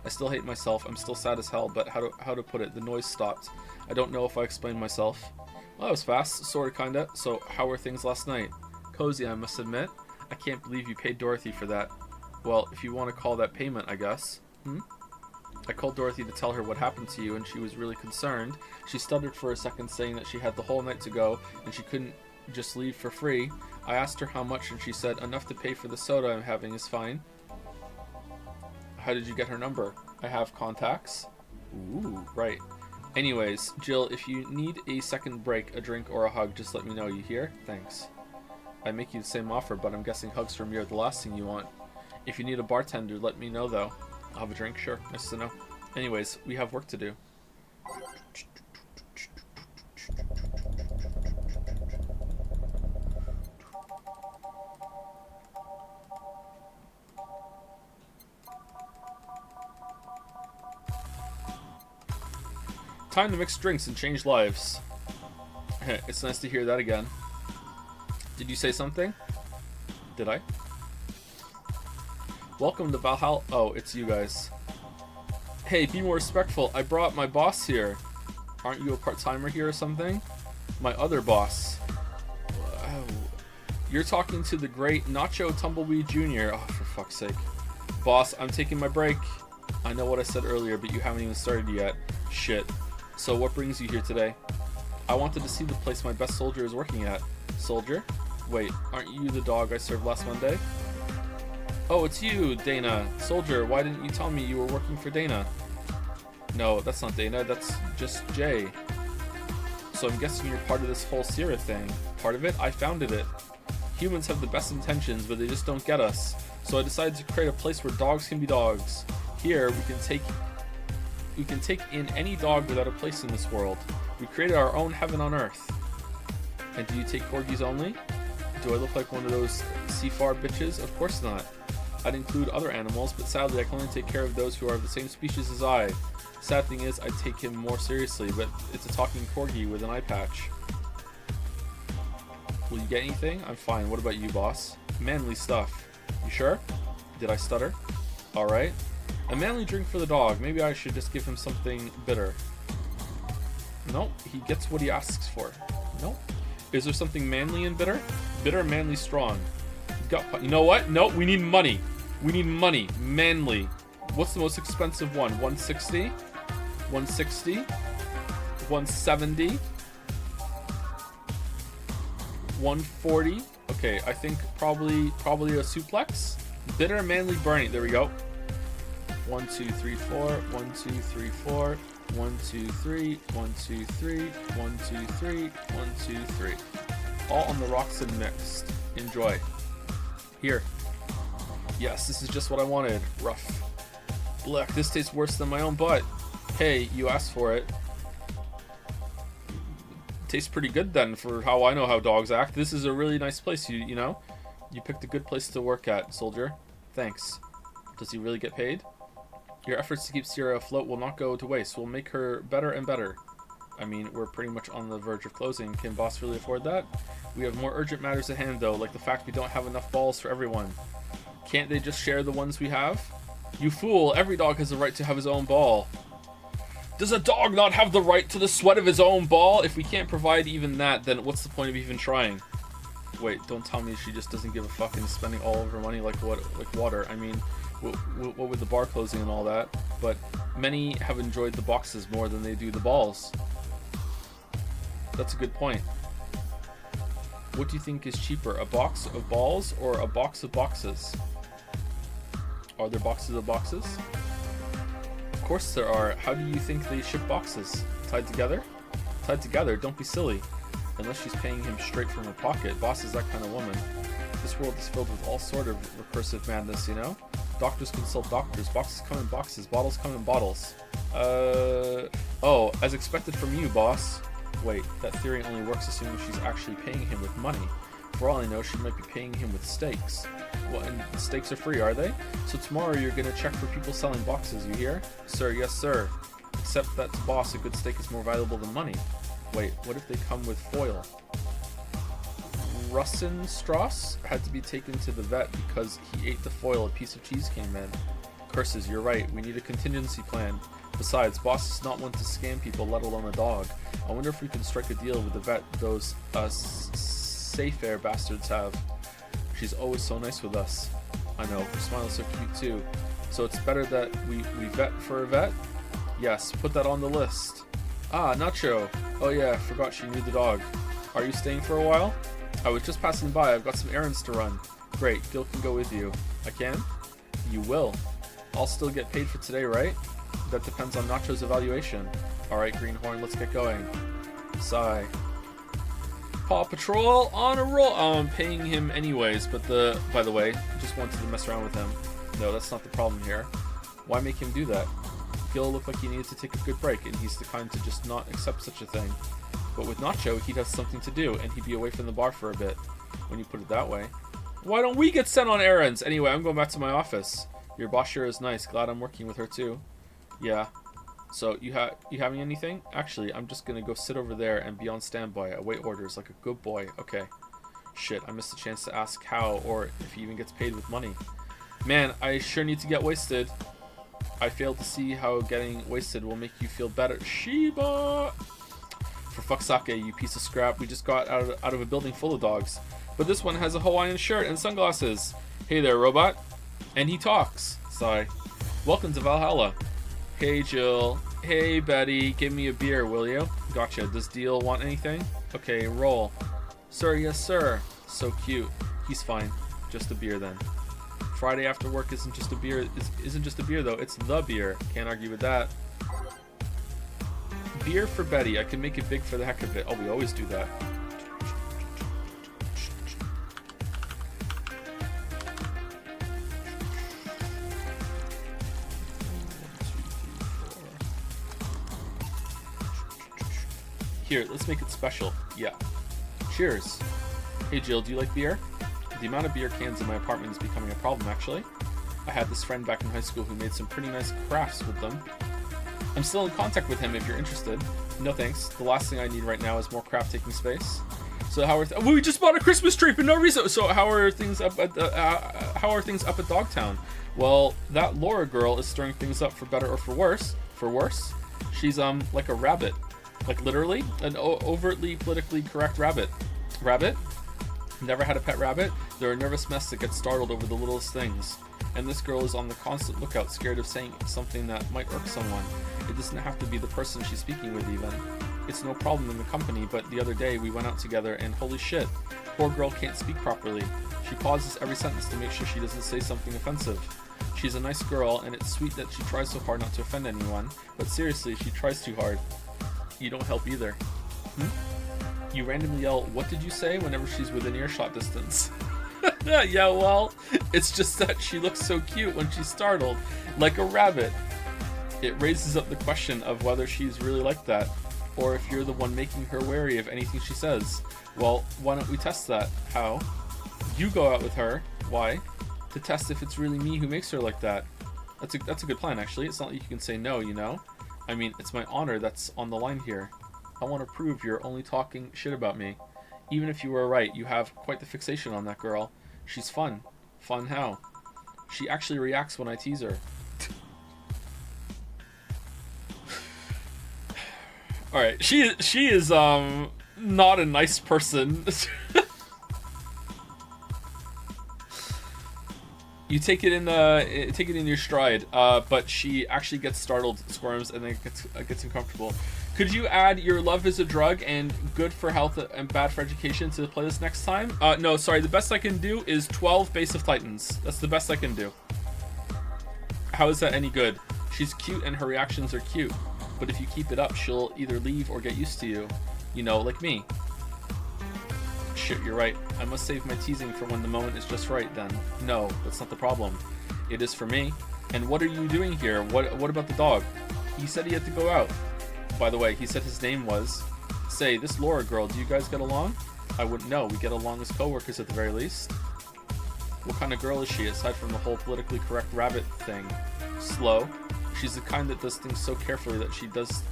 I still hate myself. I'm still sad as hell, but how to put it? The noise stopped. I don't know if I explained myself. Well, that was fast. Sorta, kinda. So, how were things last night? Cozy, I must admit. I can't believe you paid Dorothy for that. Well, if you want to call that payment, I guess. I called Dorothy to tell her what happened to you, and she was really concerned. She stuttered for a second, saying that she had the whole night to go, and she couldn't just leave for free. I asked her how much, and she said enough to pay for the soda I'm having is fine. How did you get her number? I have contacts. Ooh, right. Anyways, Jill, if you need a second break, a drink, or a hug, just let me know. You hear? Thanks. I make you the same offer, but I'm guessing hugs from you are the last thing you want. If you need a bartender, let me know, though. I'll have a drink, sure. Nice to know. Anyways, we have work to do. Time to mix drinks and change lives. It's nice to hear that again. Did you say something? Did I? Welcome to Valhalla. Oh, it's you guys. Hey, be more respectful. I brought my boss here. Aren't you a part-timer here or something? My other boss. Oh. You're talking to the great Nacho Tumbleweed Jr. Oh, for fuck's sake. Boss, I'm taking my break. I know what I said earlier, but you haven't even started yet. Shit. So what brings you here today? I wanted to see the place my best soldier is working at. Soldier? Wait, aren't you the dog I served last Monday? Oh, it's you, Dana. Soldier, why didn't you tell me you were working for Dana? No, that's not Dana, that's just Jay. So I'm guessing you're part of this whole Sierra thing. Part of it? I founded it. Humans have the best intentions, but they just don't get us. So I decided to create a place where dogs can be dogs. Here, we can take in any dog without a place in this world. We created our own heaven on earth. And do you take corgis only? Do I look like one of those CFAR bitches? Of course not. I'd include other animals, but sadly I can only take care of those who are of the same species as I. Sad thing is, I take him more seriously, but it's a talking corgi with an eye patch. Will you get anything? I'm fine. What about you, boss? Manly stuff. You sure? Did I stutter? Alright. A manly drink for the dog. Maybe I should just give him something bitter. Nope. He gets what he asks for. Nope. Is there something manly and bitter? Bitter, manly, strong. You know what? Nope. We need money. We need money. Manly. What's the most expensive one? 160? 160? 170? 140? Okay, I think probably a suplex. Bitter, manly, burning. There we go. 1, 2, 3, 4. 1, 2, 3, 4. 1, 2, 3. 1, 2, 3. 1, 2, 3. 1, 2, 3. All on the rocks and mixed. Enjoy. Here. Yes, this is just what I wanted. Rough. Look, this tastes worse than my own butt. Hey, you asked for it. Tastes pretty good then for how I know how dogs act. This is a really nice place, you know? You picked a good place to work at, soldier. Thanks. Does he really get paid? Your efforts to keep Sierra afloat will not go to waste. We'll make her better and better. I mean, we're pretty much on the verge of closing. Can boss really afford that? We have more urgent matters at hand, though, like the fact we don't have enough balls for everyone. Can't they just share the ones we have? You fool, every dog has the right to have his own ball. Does a dog not have the right to the sweat of his own ball? If we can't provide even that, then what's the point of even trying? Wait, don't tell me she just doesn't give a fuck and is spending all of her money like water. I mean, what with the bar closing and all that, but many have enjoyed the boxes more than they do the balls. That's a good point. What do you think is cheaper, a box of balls or a box of boxes? Are there boxes of boxes? Of course there are. How do you think they ship boxes? Tied together? Tied together? Don't be silly. Unless she's paying him straight from her pocket. Boss is that kind of woman. This world is filled with all sort of recursive madness, you know? Doctors consult doctors. Boxes come in boxes. Bottles come in bottles. Oh, as expected from you, boss. Wait, that theory only works assuming she's actually paying him with money. For all I know, she might be paying him with steaks. Well, and the steaks are free, are they? So tomorrow you're gonna check for people selling boxes, you hear? Sir, yes sir. Except that to boss, a good steak is more valuable than money. Wait, what if they come with foil? Russenstrasse had to be taken to the vet because he ate the foil a piece of cheese came in. Curses, you're right. We need a contingency plan. Besides, boss is not one to scam people, let alone a dog. I wonder if we can strike a deal with the vet those safe air bastards have. She's always so nice with us. I know, her smile's so cute too. So it's better that we vet for a vet? Yes, put that on the list. Ah, Nacho. Oh yeah, forgot she knew the dog. Are you staying for a while? I was just passing by. I've got some errands to run. Great, Gil can go with you. I can? You will. I'll still get paid for today, right? That depends on Nacho's evaluation. Alright, Greenhorn, let's get going. Sigh. Paw Patrol on a roll. Oh, I'm paying him anyways, but by the way, just wanted to mess around with him. No, that's not the problem here. Why make him do that? Gil looked like he needed to take a good break, and he's the kind to just not accept such a thing. But with Nacho, he'd have something to do, and he'd be away from the bar for a bit. When you put it that way. Why don't we get sent on errands? Anyway, I'm going back to my office. Your boss sure is nice. Glad I'm working with her too. Yeah. So, you having anything? Actually, I'm just gonna go sit over there and be on standby. Await orders like a good boy. Okay. Shit, I missed a chance to ask how or if he even gets paid with money. Man, I sure need to get wasted. I failed to see how getting wasted will make you feel better. Shiba! For fuck's sake, you piece of scrap. We just got out of a building full of dogs. But this one has a Hawaiian shirt and sunglasses. Hey there, robot. And he talks. Sigh. Welcome to Valhalla. Hey, Jill. Hey, Betty. Give me a beer, will you? Gotcha. Does Deal want anything? Okay, roll. Sir, yes, sir. So cute. He's fine. Just a beer, then. Friday after work isn't just a beer. Isn't just a beer, though. It's the beer. Can't argue with that. Beer for Betty. I can make it big for the heck of it. Oh, we always do that. Here, let's make it special. Yeah. Cheers. Hey Jill, do you like beer? The amount of beer cans in my apartment is becoming a problem, actually. I had this friend back in high school who made some pretty nice crafts with them. I'm still in contact with him if you're interested. No thanks. The last thing I need right now is more craft taking space. So how are we just bought a Christmas tree for no reason. So how are things up at Dogtown? Well, that Laura girl is stirring things up for better or for worse. For worse, she's like a rabbit, like literally an overtly politically correct rabbit. Rabbit? Never had a pet rabbit? They're a nervous mess that gets startled over the littlest things. And this girl is on the constant lookout, scared of saying something that might irk someone. It doesn't have to be the person she's speaking with even. It's no problem in the company, but the other day we went out together and holy shit, poor girl can't speak properly. She pauses every sentence to make sure she doesn't say something offensive. She's a nice girl, and it's sweet that she tries so hard not to offend anyone, but seriously, she tries too hard. You don't help either. You randomly yell, "What did you say?" whenever she's within earshot distance. Yeah, well, it's just that she looks so cute when she's startled, like a rabbit. It raises up the question of whether she's really like that, or if you're the one making her wary of anything she says. Well, why don't we test that? How? You go out with her. Why? To test if it's really me who makes her like that. That's a good plan, actually. It's not like you can say no, you know? I mean, it's my honor that's on the line here. I want to prove you're only talking shit about me. Even if you were right, you have quite the fixation on that girl. She's fun. Fun how? She actually reacts when I tease her. Alright, she is not a nice person. You take it in your stride, but she actually gets startled, squirms, and then gets uncomfortable. Could you add your love is a drug and good for health and bad for education to the playlist next time? No, sorry. The best I can do is 12 Base of Titans. That's the best I can do. How is that any good? She's cute and her reactions are cute, but if you keep it up, she'll either leave or get used to you. You know, like me. Shit, you're right. I must save my teasing for when the moment is just right then. No, that's not the problem. It is for me. And what are you doing here? What about the dog? He said he had to go out. By the way, he said his name was... Say, this Laura girl, do you guys get along? I wouldn't know. We get along as co-workers at the very least. What kind of girl is she, aside from the whole politically correct rabbit thing? Slow. She's the kind that does things so carefully that she does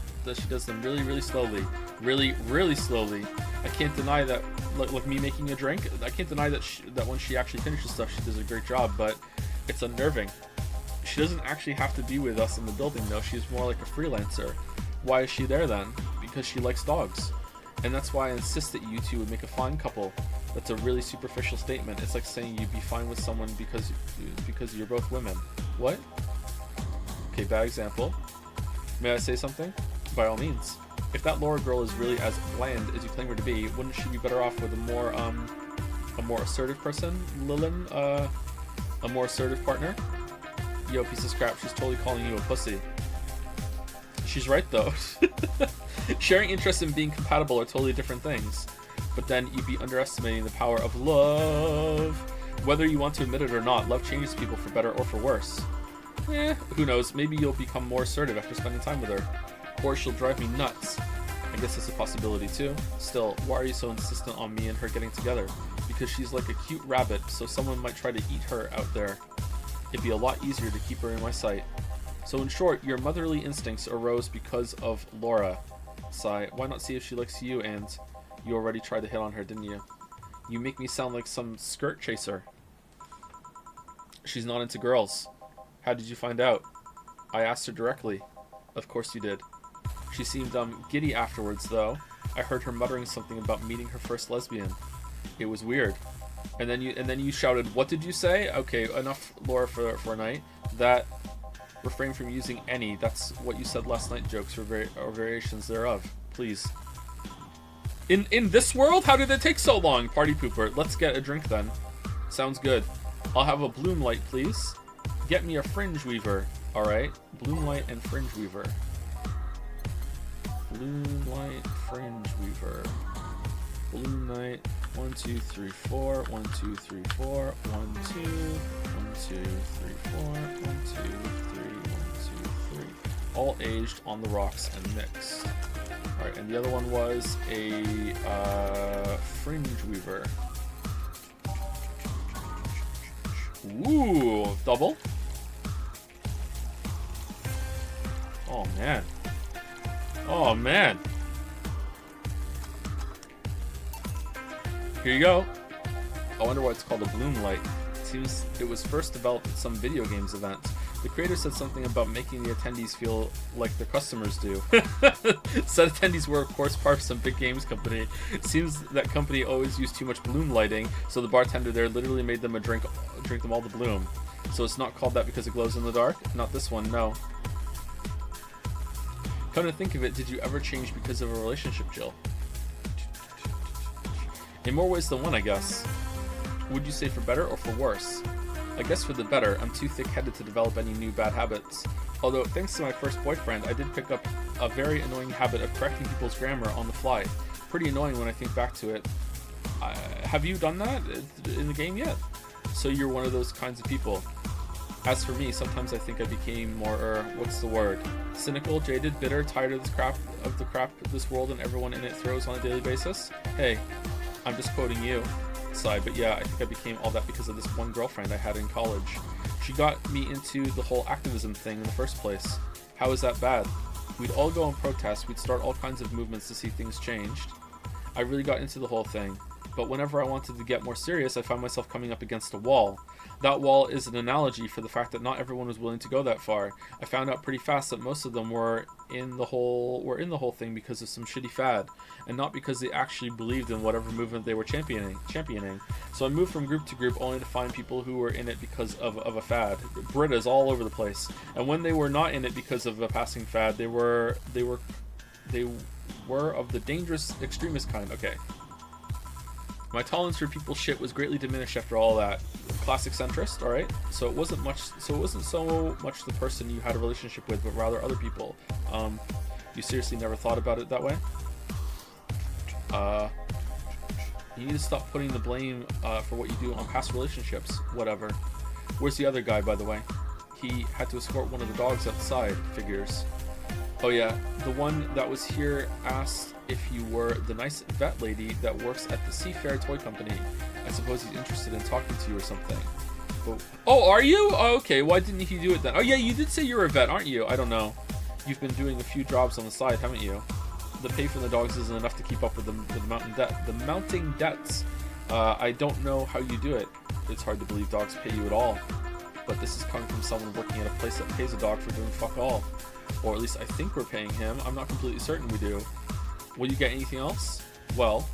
them really, really slowly. Really, really slowly. I can't deny that, like me making a drink, I can't deny that that when she actually finishes stuff, she does a great job, but it's unnerving. She doesn't actually have to be with us in the building, though. She's more like a freelancer. Why is she there, then? Because she likes dogs. And that's why I insist that you two would make a fine couple. That's a really superficial statement. It's like saying you'd be fine with someone because you're both women. What? Okay, bad example. May I say something? By all means. If that Laura girl is really as bland as you claim her to be, wouldn't she be better off with a more assertive person, Lilin? A more assertive partner? Yo, piece of scrap, she's totally calling you a pussy. She's right, though. Sharing interests and being compatible are totally different things. But then you'd be underestimating the power of love. Whether you want to admit it or not, love changes people for better or for worse. Who knows? Maybe you'll become more assertive after spending time with her. Or she'll drive me nuts. I guess that's a possibility too. Still, why are you so insistent on me and her getting together? Because she's like a cute rabbit, so someone might try to eat her out there. It'd be a lot easier to keep her in my sight. So in short, your motherly instincts arose because of Laura. Sigh, why not see if she likes you? And you already tried to hit on her, didn't you? You make me sound like some skirt chaser. She's not into girls. How did you find out? I asked her directly. Of course you did. She seemed giddy afterwards, though. I heard her muttering something about meeting her first lesbian. It was weird. And then you shouted, "What did you say?" Okay, enough Laura for a night. That refrain from using any. That's what you said last night. Jokes or variations thereof. Please. In this world, how did it take so long? Party pooper. Let's get a drink then. Sounds good. I'll have a bloom light, please. Get me a fringe weaver. All right. Bloom light and fringe weaver. Bloom light, fringe weaver. Bloom light. 1, 2, 3, 4. 1, 2, 3, 4. 1, 2. 1, 2, 3, 4. 1, 2, 3. 1, 2, 3. All aged on the rocks and mixed. All right, and the other one was a fringe weaver. Ooh, double. Oh man. Oh man. Here you go. I wonder why it's called a bloom light. It seems it was first developed at some video games event. The creator said something about making the attendees feel like their customers do. Said attendees were, of course, part of some big games company. It seems that company always used too much bloom lighting, so the bartender there literally made them drink them all the bloom. So it's not called that because it glows in the dark? Not this one, no. Come to think of it, did you ever change because of a relationship, Jill? In more ways than one, I guess. Would you say for better or for worse? I guess for the better. I'm too thick-headed to develop any new bad habits. Although, thanks to my first boyfriend, I did pick up a very annoying habit of correcting people's grammar on the fly. Pretty annoying when I think back to it. Have you done that in the game yet? So you're one of those kinds of people. As for me, sometimes I think I became more, what's the word? Cynical, jaded, bitter, tired of the crap this world and everyone in it throws on a daily basis. Hey, I'm just quoting you. Side, but yeah, I think I became all that because of this one girlfriend I had in college. She got me into the whole activism thing in the first place. How is that bad? We'd all go and protest, we'd start all kinds of movements to see things changed. I really got into the whole thing, but whenever I wanted to get more serious, I found myself coming up against a wall. That wall is an analogy for the fact that not everyone was willing to go that far. I found out pretty fast that most of them were in the whole thing because of some shitty fad, and not because they actually believed in whatever movement they were championing. So I moved from group to group only to find people who were in it because of a fad. Britas all over the place. And when they were not in it because of a passing fad, they were of the dangerous extremist kind. Okay. My tolerance for people's shit was greatly diminished after all that. Classic centrist, alright? So it wasn't so much the person you had a relationship with, but rather other people. You seriously never thought about it that way? You need to stop putting the blame for what you do on past relationships. Whatever. Where's the other guy, by the way? He had to escort one of the dogs outside. Figures. Oh yeah, the one that was here asked if you were the nice vet lady that works at the Seafair Toy Company. I suppose he's interested in talking to you or something. Oh, are you? Oh, okay, why didn't he do it then? Oh yeah, you did say you're a vet, aren't you? I don't know. You've been doing a few jobs on the side, haven't you? The pay for the dogs isn't enough to keep up with the mounting debts. I don't know how you do it. It's hard to believe dogs pay you at all. But this is coming from someone working at a place that pays a dog for doing fuck all. Or at least I think we're paying him. I'm not completely certain we do. Will you get anything else? Well,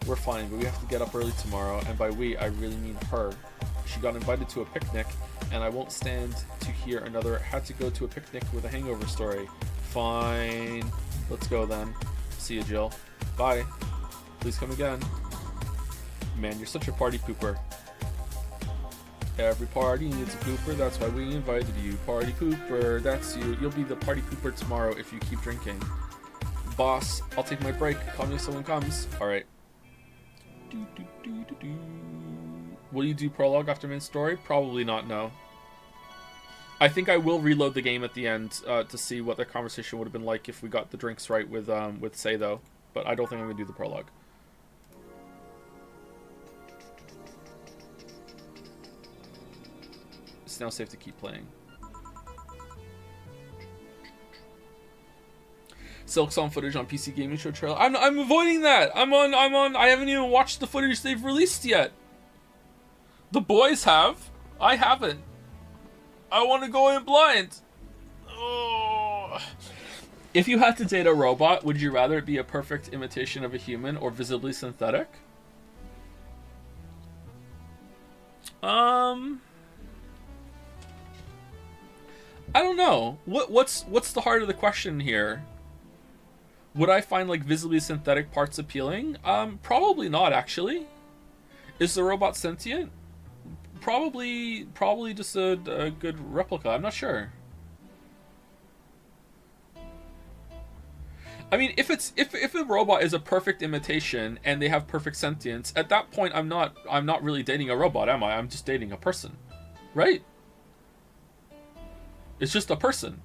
we're fine, but we have to get up early tomorrow, and by we, I really mean her. She got invited to a picnic, and I won't stand to hear another had to go to a picnic with a hangover story. Fine. Let's go then. See you, Jill. Bye. Please come again. Man, you're such a party pooper. Every party needs a pooper, that's why we invited you. Party pooper, that's you. You'll be the party pooper tomorrow if you keep drinking. Boss, I'll take my break. Call me if someone comes. Alright. Will you do prologue after main story? Probably not, no. I think I will reload the game at the end to see what the conversation would have been like if we got the drinks right with Say, though. But I don't think I'm going to do the prologue. It's now safe to keep playing. Silk Song footage on PC Gaming Show trailer. I'm avoiding that. I'm on. I haven't even watched the footage they've released yet. The boys have. I haven't. I want to go in blind. Oh. If you had to date a robot, would you rather it be a perfect imitation of a human or visibly synthetic? I don't know. What's the heart of the question here? Would I find like visibly synthetic parts appealing? Probably not, actually. Is the robot sentient? Probably just a good replica. I'm not sure. I mean, if a robot is a perfect imitation and they have perfect sentience, at that point I'm not really dating a robot, am I? I'm just dating a person, right? It's just a person.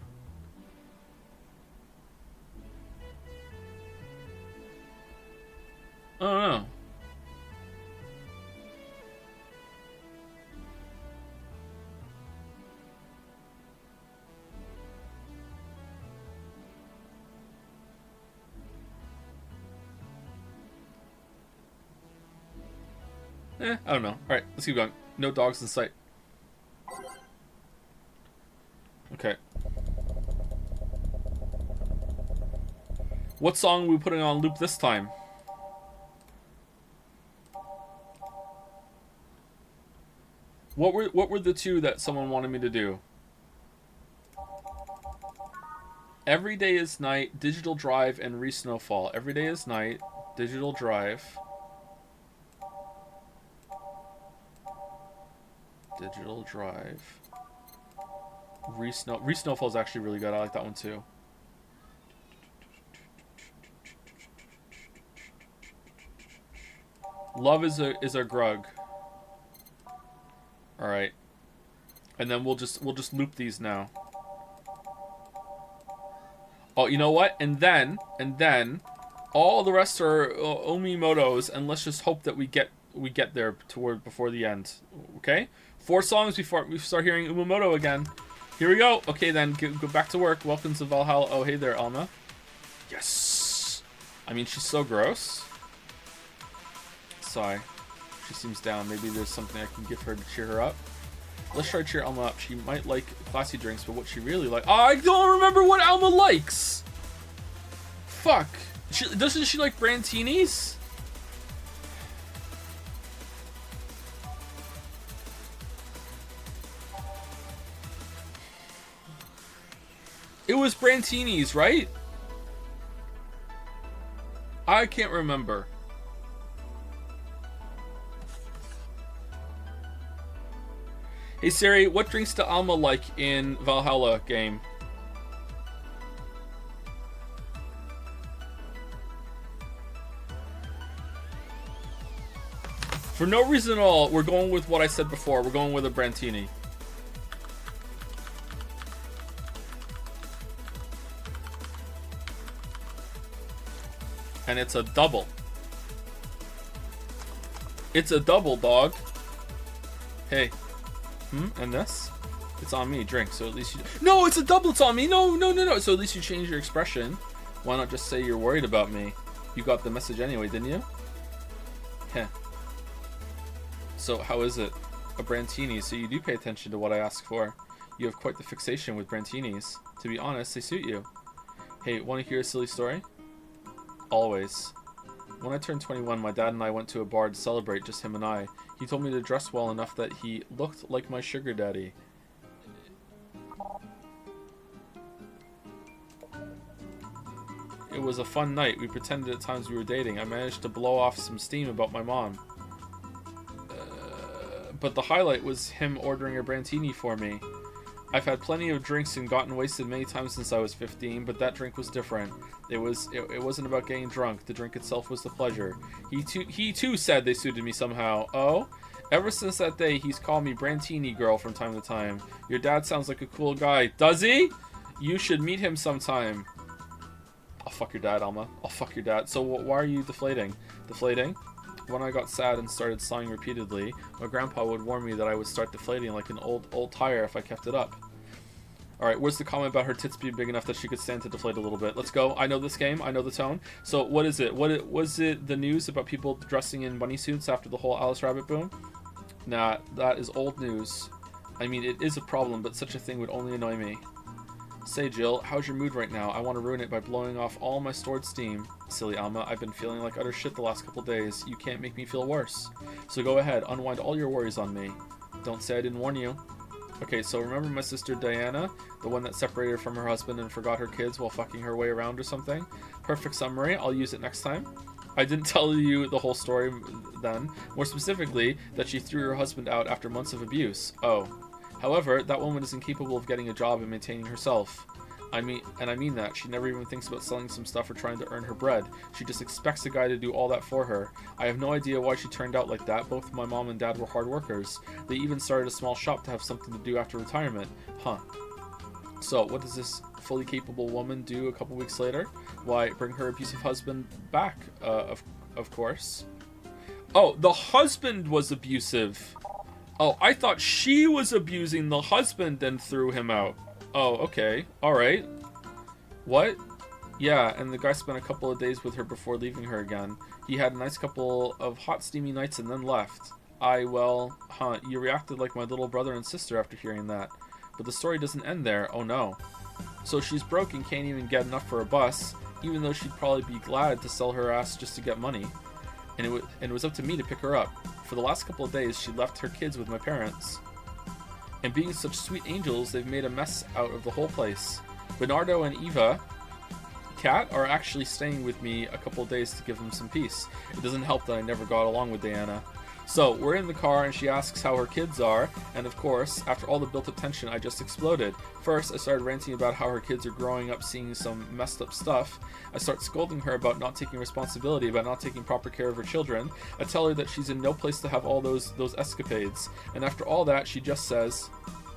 I don't know. I don't know. Alright, let's keep going. No dogs in sight. Okay. What song are we putting on loop this time? What were the two that someone wanted me to do? Every Day is Night, Digital Drive, and Re-Snowfall. Every Day is Night, Digital Drive. Digital Drive. Re-Snowfall is actually really good. I like that one too. Love is a grug. All right, and then we'll just loop these now. Oh, you know what? And then all the rest are Omimotos, and let's just hope that we get there before the end. Okay, 4 songs before we start hearing Umamoto again. Here we go. Okay, then go back to work. Welcome to Valhalla. Oh, hey there, Alma. Yes. I mean, she's so gross. Sigh. She seems down. Maybe there's something I can give her to cheer her up. Let's try to cheer Alma up. She might like classy drinks, but what she really like... Oh, I don't remember what Alma likes! Fuck. Doesn't she like Brantinis? It was Brantinis, right? I can't remember. Hey Siri, what drinks do Alma like in Valhalla game? For no reason at all, we're going with what I said before. We're going with a Brantini. And it's a double. It's a double, dog. Hey. And this? It's on me. Drink. So at least you... No, it's a double. It's on me. No. So at least you change your expression. Why not just say you're worried about me? You got the message anyway, didn't you? Heh. So how is it? A Brantini. So you do pay attention to what I ask for. You have quite the fixation with Brantinis. To be honest, they suit you. Hey, want to hear a silly story? Always. When I turned 21, my dad and I went to a bar to celebrate, just him and I. He told me to dress well enough that he looked like my sugar daddy. It was a fun night. We pretended at times we were dating. I managed to blow off some steam about my mom. But the highlight was him ordering a Brantini for me. I've had plenty of drinks and gotten wasted many times since I was 15, but that drink was different. It wasn't about getting drunk. The drink itself was the pleasure. He too said they suited me somehow. Oh? Ever since that day, he's called me Brantini girl from time to time. Your dad sounds like a cool guy. Does he? You should meet him sometime. I'll fuck your dad, Alma. I'll fuck your dad. So why are you deflating? Deflating? When I got sad and started sighing repeatedly, my grandpa would warn me that I would start deflating like an old tire if I kept it up. Alright, where's the comment about her tits being big enough that she could stand to deflate a little bit? Let's go. I know this game. I know the tone. So what is it? Was it the news about people dressing in bunny suits after the whole Alice Rabbit boom? Nah, that is old news. I mean, it is a problem, but such a thing would only annoy me. Say, Jill, how's your mood right now? I want to ruin it by blowing off all my stored steam. Silly Alma, I've been feeling like utter shit the last couple days. You can't make me feel worse. So go ahead, unwind all your worries on me. Don't say I didn't warn you. Okay, so remember my sister Diana? The one that separated from her husband and forgot her kids while fucking her way around or something? Perfect summary, I'll use it next time. I didn't tell you the whole story then. More specifically, that she threw her husband out after months of abuse. Oh. However, that woman is incapable of getting a job and maintaining herself. I mean that. She never even thinks about selling some stuff or trying to earn her bread. She just expects a guy to do all that for her. I have no idea why she turned out like that. Both my mom and dad were hard workers. They even started a small shop to have something to do after retirement. Huh. So, what does this fully capable woman do a couple weeks later? Why, bring her abusive husband back, of course. Oh, the husband was abusive. Oh, I thought she was abusing the husband and threw him out. Oh, okay. Alright. What? Yeah, and the guy spent a couple of days with her before leaving her again. He had a nice couple of hot, steamy nights and then left. Well, huh, you reacted like my little brother and sister after hearing that. But the story doesn't end there, oh no. So she's broke and can't even get enough for a bus, even though she'd probably be glad to sell her ass just to get money. And it was up to me to pick her up. For the last couple of days, she left her kids with my parents. And being such sweet angels, they've made a mess out of the whole place. Bernardo and Eva, Kat, are actually staying with me a couple of days to give them some peace. It doesn't help that I never got along with Diana. So, we're in the car and she asks how her kids are, and of course, after all the built-up tension, I just exploded. First, I started ranting about how her kids are growing up seeing some messed up stuff. I start scolding her about not taking responsibility, about not taking proper care of her children. I tell her that she's in no place to have all those escapades. And after all that, she just says,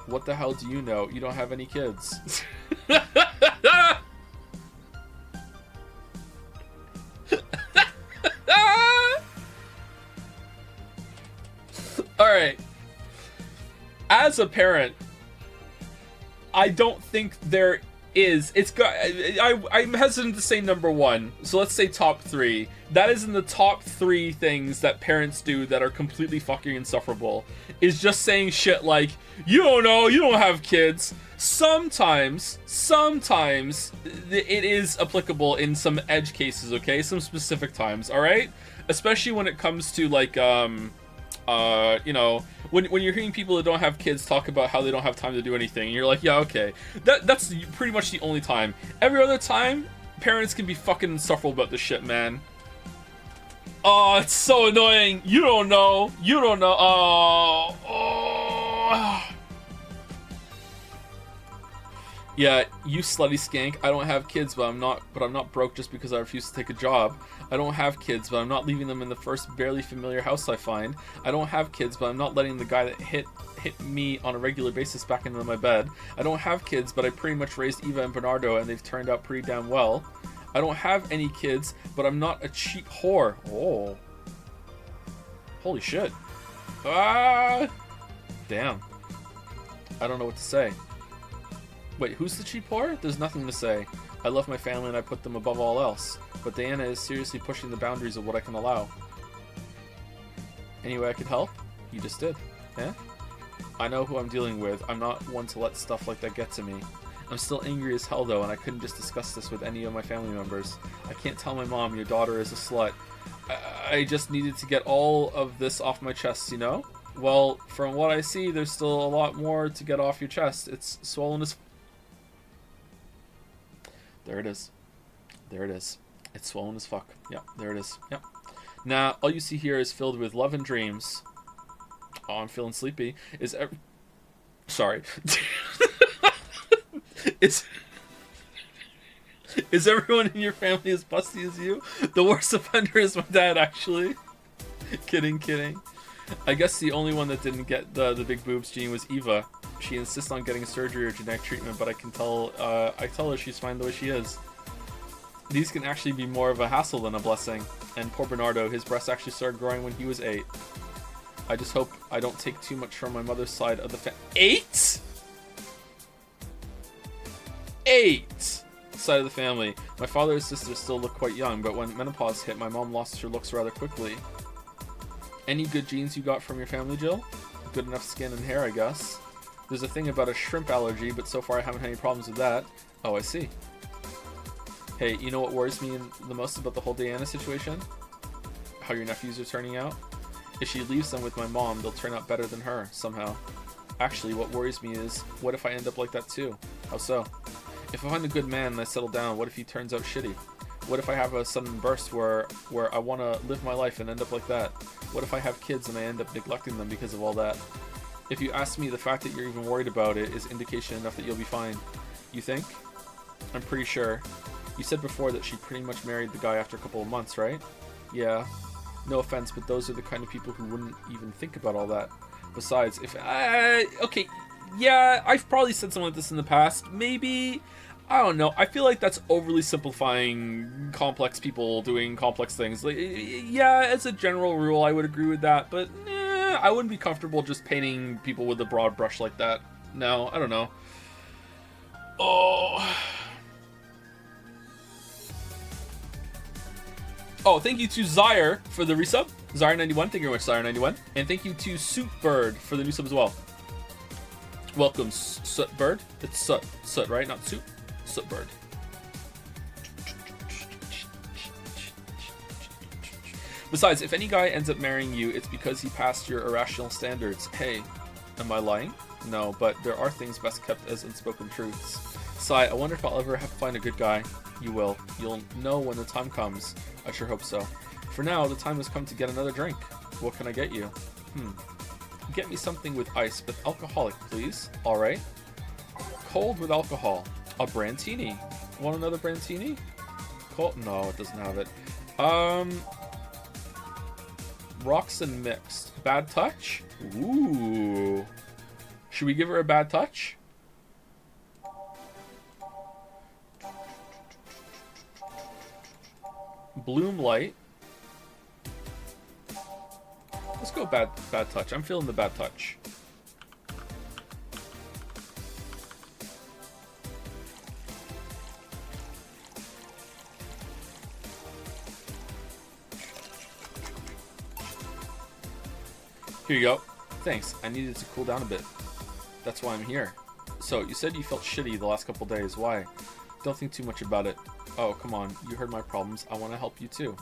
"What the hell do you know? You don't have any kids." Alright. As a parent, I don't think there is. I'm hesitant to say number one, so let's say top three. That is in the top three things that parents do that are completely fucking insufferable. Is just saying shit like, you don't know, you don't have kids. Sometimes it is applicable in some edge cases, okay? Some specific times, alright? Especially when it comes to like, you know, when you're hearing people that don't have kids talk about how they don't have time to do anything, and you're like, yeah, okay. That's pretty much the only time. Every other time, parents can be fucking insufferable about this shit, man. Oh, it's so annoying. You don't know. You don't know. Oh. Yeah, you slutty skank. I don't have kids, but I'm not broke just because I refuse to take a job. I don't have kids, but I'm not leaving them in the first barely familiar house I find. I don't have kids, but I'm not letting the guy that hit me on a regular basis back into my bed. I don't have kids, but I pretty much raised Eva and Bernardo, and they've turned out pretty damn well. I don't have any kids, but I'm not a cheap whore. Oh. Holy shit. Ah. Damn. I don't know what to say. Wait, who's the cheap whore? There's nothing to say. I love my family and I put them above all else. But Diana is seriously pushing the boundaries of what I can allow. Any way I could help? You just did. Eh? I know who I'm dealing with. I'm not one to let stuff like that get to me. I'm still angry as hell though, and I couldn't just discuss this with any of my family members. I can't tell my mom your daughter is a slut. I just needed to get all of this off my chest, you know? Well, from what I see, there's still a lot more to get off your chest. It's swollen as... There it is. There it is. It's swollen as fuck. Yeah, there it is. Yep. Now, all you see here is filled with love and dreams. Oh, I'm feeling sleepy. Sorry. Is everyone in your family as busty as you? The worst offender is my dad, actually. Kidding. I guess the only one that didn't get the big boobs gene was Eva. She insists on getting surgery or genetic treatment, but I tell her she's fine the way she is. These can actually be more of a hassle than a blessing. And poor Bernardo, his breasts actually started growing when he was 8. I just hope I don't take too much from my mother's side of the 8? 8 side of the family. My father and sister still look quite young, but when menopause hit, my mom lost her looks rather quickly. Any good genes you got from your family, Jill? Good enough skin and hair, I guess. There's a thing about a shrimp allergy, but so far I haven't had any problems with that. Oh, I see. Hey, you know what worries me the most about the whole Diana situation? How your nephews are turning out? If she leaves them with my mom, they'll turn out better than her, somehow. Actually, what worries me is, what if I end up like that too? How so? If I find a good man and I settle down, what if he turns out shitty? What if I have a sudden burst where I want to live my life and end up like that? What if I have kids and I end up neglecting them because of all that? If you ask me, the fact that you're even worried about it is indication enough that you'll be fine. You think? I'm pretty sure. You said before that she pretty much married the guy after a couple of months, right? Yeah. No offense, but those are the kind of people who wouldn't even think about all that. Besides, okay, yeah, I've probably said something like this in the past. Maybe, I don't know. I feel like that's overly simplifying complex people doing complex things. Like, yeah, as a general rule, I would agree with that, but I wouldn't be comfortable just painting people with a broad brush like that. No, I don't know. Oh, thank you to Zyre for the resub. Zara91, thank you very much, Zara91. And thank you to Sootbird for the new sub as well. Welcome, Sootbird. It's Soot, right? Not Soot. Sootbird. Besides, if any guy ends up marrying you, it's because he passed your irrational standards. Hey, am I lying? No, but there are things best kept as unspoken truths. Sigh, I wonder if I'll ever find a good guy. You will. You'll know when the time comes. I sure hope so. For now, the time has come to get another drink. What can I get you? Get me something with ice, but alcoholic, please. Alright. Cold with alcohol. A Brantini. Want another Brantini? Cold? No, it doesn't have it. Rocks and mixed. Bad touch? Ooh. Should we give her a bad touch? Bloom light. Let's go bad touch. I'm feeling the bad touch. Here you go. Thanks. I needed to cool down a bit. That's why I'm here. So, you said you felt shitty the last couple days. Why? Don't think too much about it. Oh, come on. You heard my problems. I want to help you too.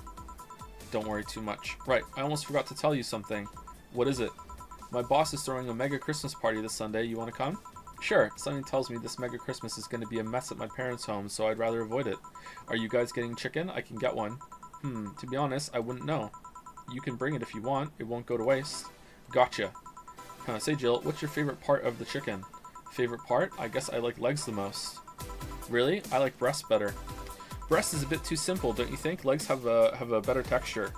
Don't worry too much. Right, I almost forgot to tell you something. What is it? My boss is throwing a mega Christmas party this Sunday. You want to come? Sure. Something tells me this mega Christmas is going to be a mess at my parents' home, so I'd rather avoid it. Are you guys getting chicken? I can get one. To be honest, I wouldn't know. You can bring it if you want. It won't go to waste. Gotcha. Say, Jill, what's your favorite part of the chicken? Favorite part? I guess I like legs the most. Really? I like breast better. Breast is a bit too simple, don't you think? Legs have a better texture.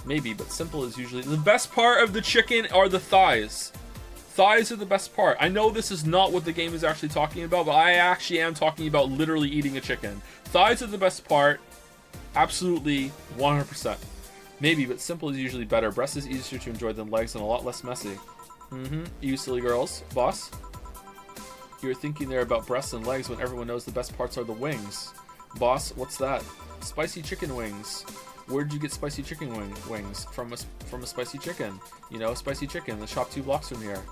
Maybe, but simple is usually... The best part of the chicken are the thighs. Thighs are the best part. I know this is not what the game is actually talking about, but I actually am talking about literally eating a chicken. Thighs are the best part. Absolutely, 100%. Maybe, but simple is usually better. Breast is easier to enjoy than legs and a lot less messy. You silly girls. Boss? You were thinking there about breasts and legs when everyone knows the best parts are the wings. Boss, what's that? Spicy chicken wings. Where'd you get spicy chicken wings? From a spicy chicken. You know, spicy chicken. The shop 2 blocks from here.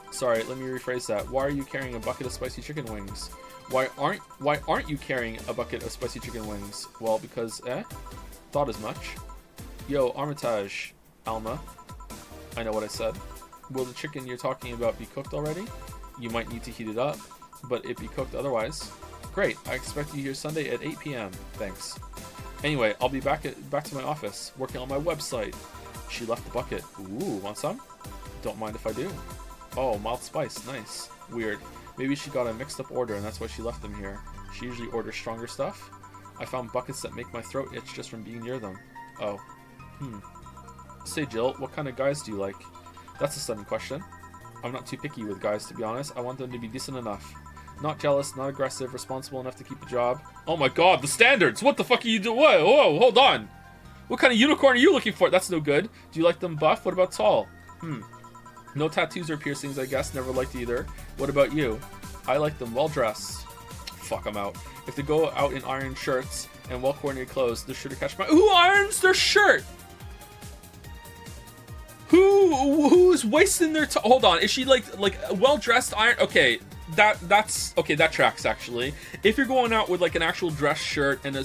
Sorry, let me rephrase that. Why are you carrying a bucket of spicy chicken wings? Why aren't you carrying a bucket of spicy chicken wings? Well, because, thought as much. Yo, Armitage, Alma. I know what I said. Will the chicken you're talking about be cooked already? You might need to heat it up, but it be cooked otherwise. Great, I expect you here Sunday at 8 p.m. Thanks. Anyway, I'll be back to my office, working on my website. She left the bucket. Ooh, want some? Don't mind if I do. Oh, mild spice, nice. Weird. Maybe she got a mixed up order and that's why she left them here. She usually orders stronger stuff. I found buckets that make my throat itch just from being near them. Oh. Say, Jill, what kind of guys do you like? That's a sudden question. I'm not too picky with guys, to be honest. I want them to be decent enough. Not jealous, not aggressive, responsible enough to keep a job. Oh my god, the standards! What the fuck are you doing? Whoa, hold on! What kind of unicorn are you looking for? That's no good. Do you like them buff? What about tall? No tattoos or piercings, I guess. Never liked either. What about you? I like them well-dressed. Fuck, I'm out. If they go out in iron shirts and well-coordinated clothes, they're sure to catch my... Who irons their shirt? Who's wasting their time? Hold on, is she like well-dressed iron? Okay, that tracks actually. If you're going out with like an actual dress shirt and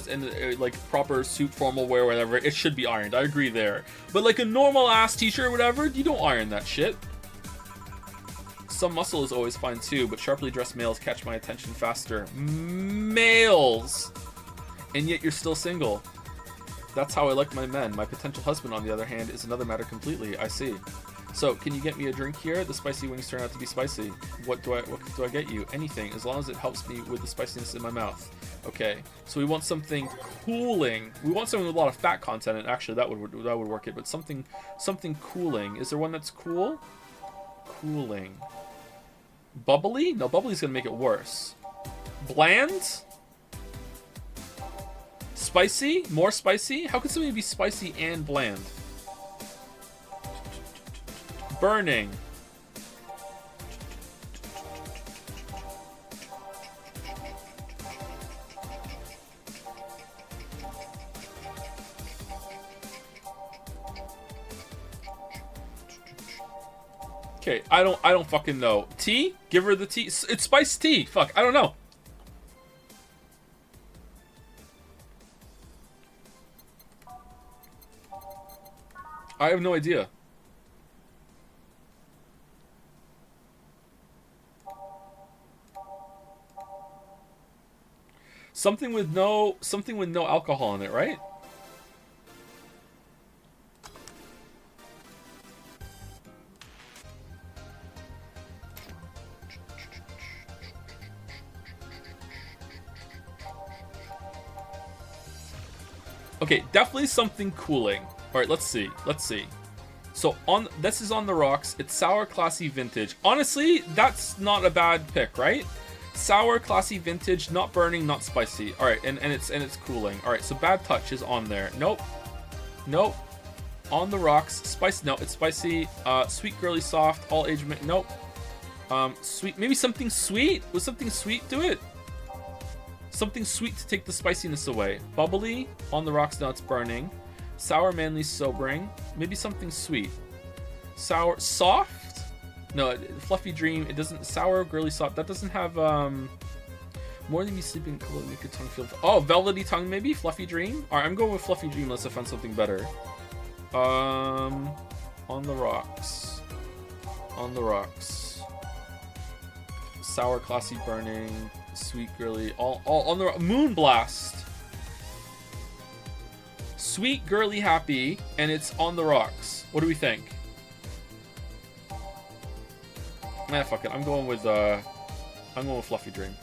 like proper suit, formal wear, whatever, it should be ironed. I agree there. But like a normal ass t-shirt or whatever, you don't iron that shit. Some muscle is always fine too, but sharply dressed males catch my attention faster. Males! And yet you're still single. That's how I like my men. My potential husband, on the other hand, is another matter completely. I see. So, can you get me a drink here? The spicy wings turn out to be spicy. What do I get you? Anything, as long as it helps me with the spiciness in my mouth. Okay. So we want something cooling. We want something with a lot of fat content, and actually that would work it. But something cooling. Is there one that's cool? Cooling. Bubbly? No, bubbly's gonna make it worse. Bland? Spicy? More spicy? How could something be spicy and bland? Burning. Okay, I don't fucking know. Tea? Give her the tea. It's spiced tea. Fuck, I don't know. I have no idea. Something with no alcohol in it, right? Okay, definitely something cooling. All right, let's see. Let's see. So this is on the rocks. It's sour, classy, vintage. Honestly, that's not a bad pick, right? Sour, classy, vintage, not burning, not spicy. All right, and it's cooling. All right, so bad touch is on there. Nope. Nope. On the rocks, spicy. No, it's spicy. Sweet, girly, soft, all age. Nope. Sweet. Maybe something sweet. Was something sweet to it? Something sweet to take the spiciness away. Bubbly, on the rocks, now it's burning. Sour, manly, sobering. Maybe something sweet. Sour, soft? No, fluffy dream. It doesn't. Sour, girly, soft. That doesn't have more than me sleeping. Cool, make your tongue feel. Oh, velvety tongue, maybe. Fluffy dream. All right, I'm going with fluffy dream unless I find something better. On the rocks. On the rocks. Sour, classy, burning. Sweet, girly, all on the moon blast. Sweet, girly, happy, and it's on the rocks. What do we think? Nah, fuck it. I'm going with Fluffy Dream.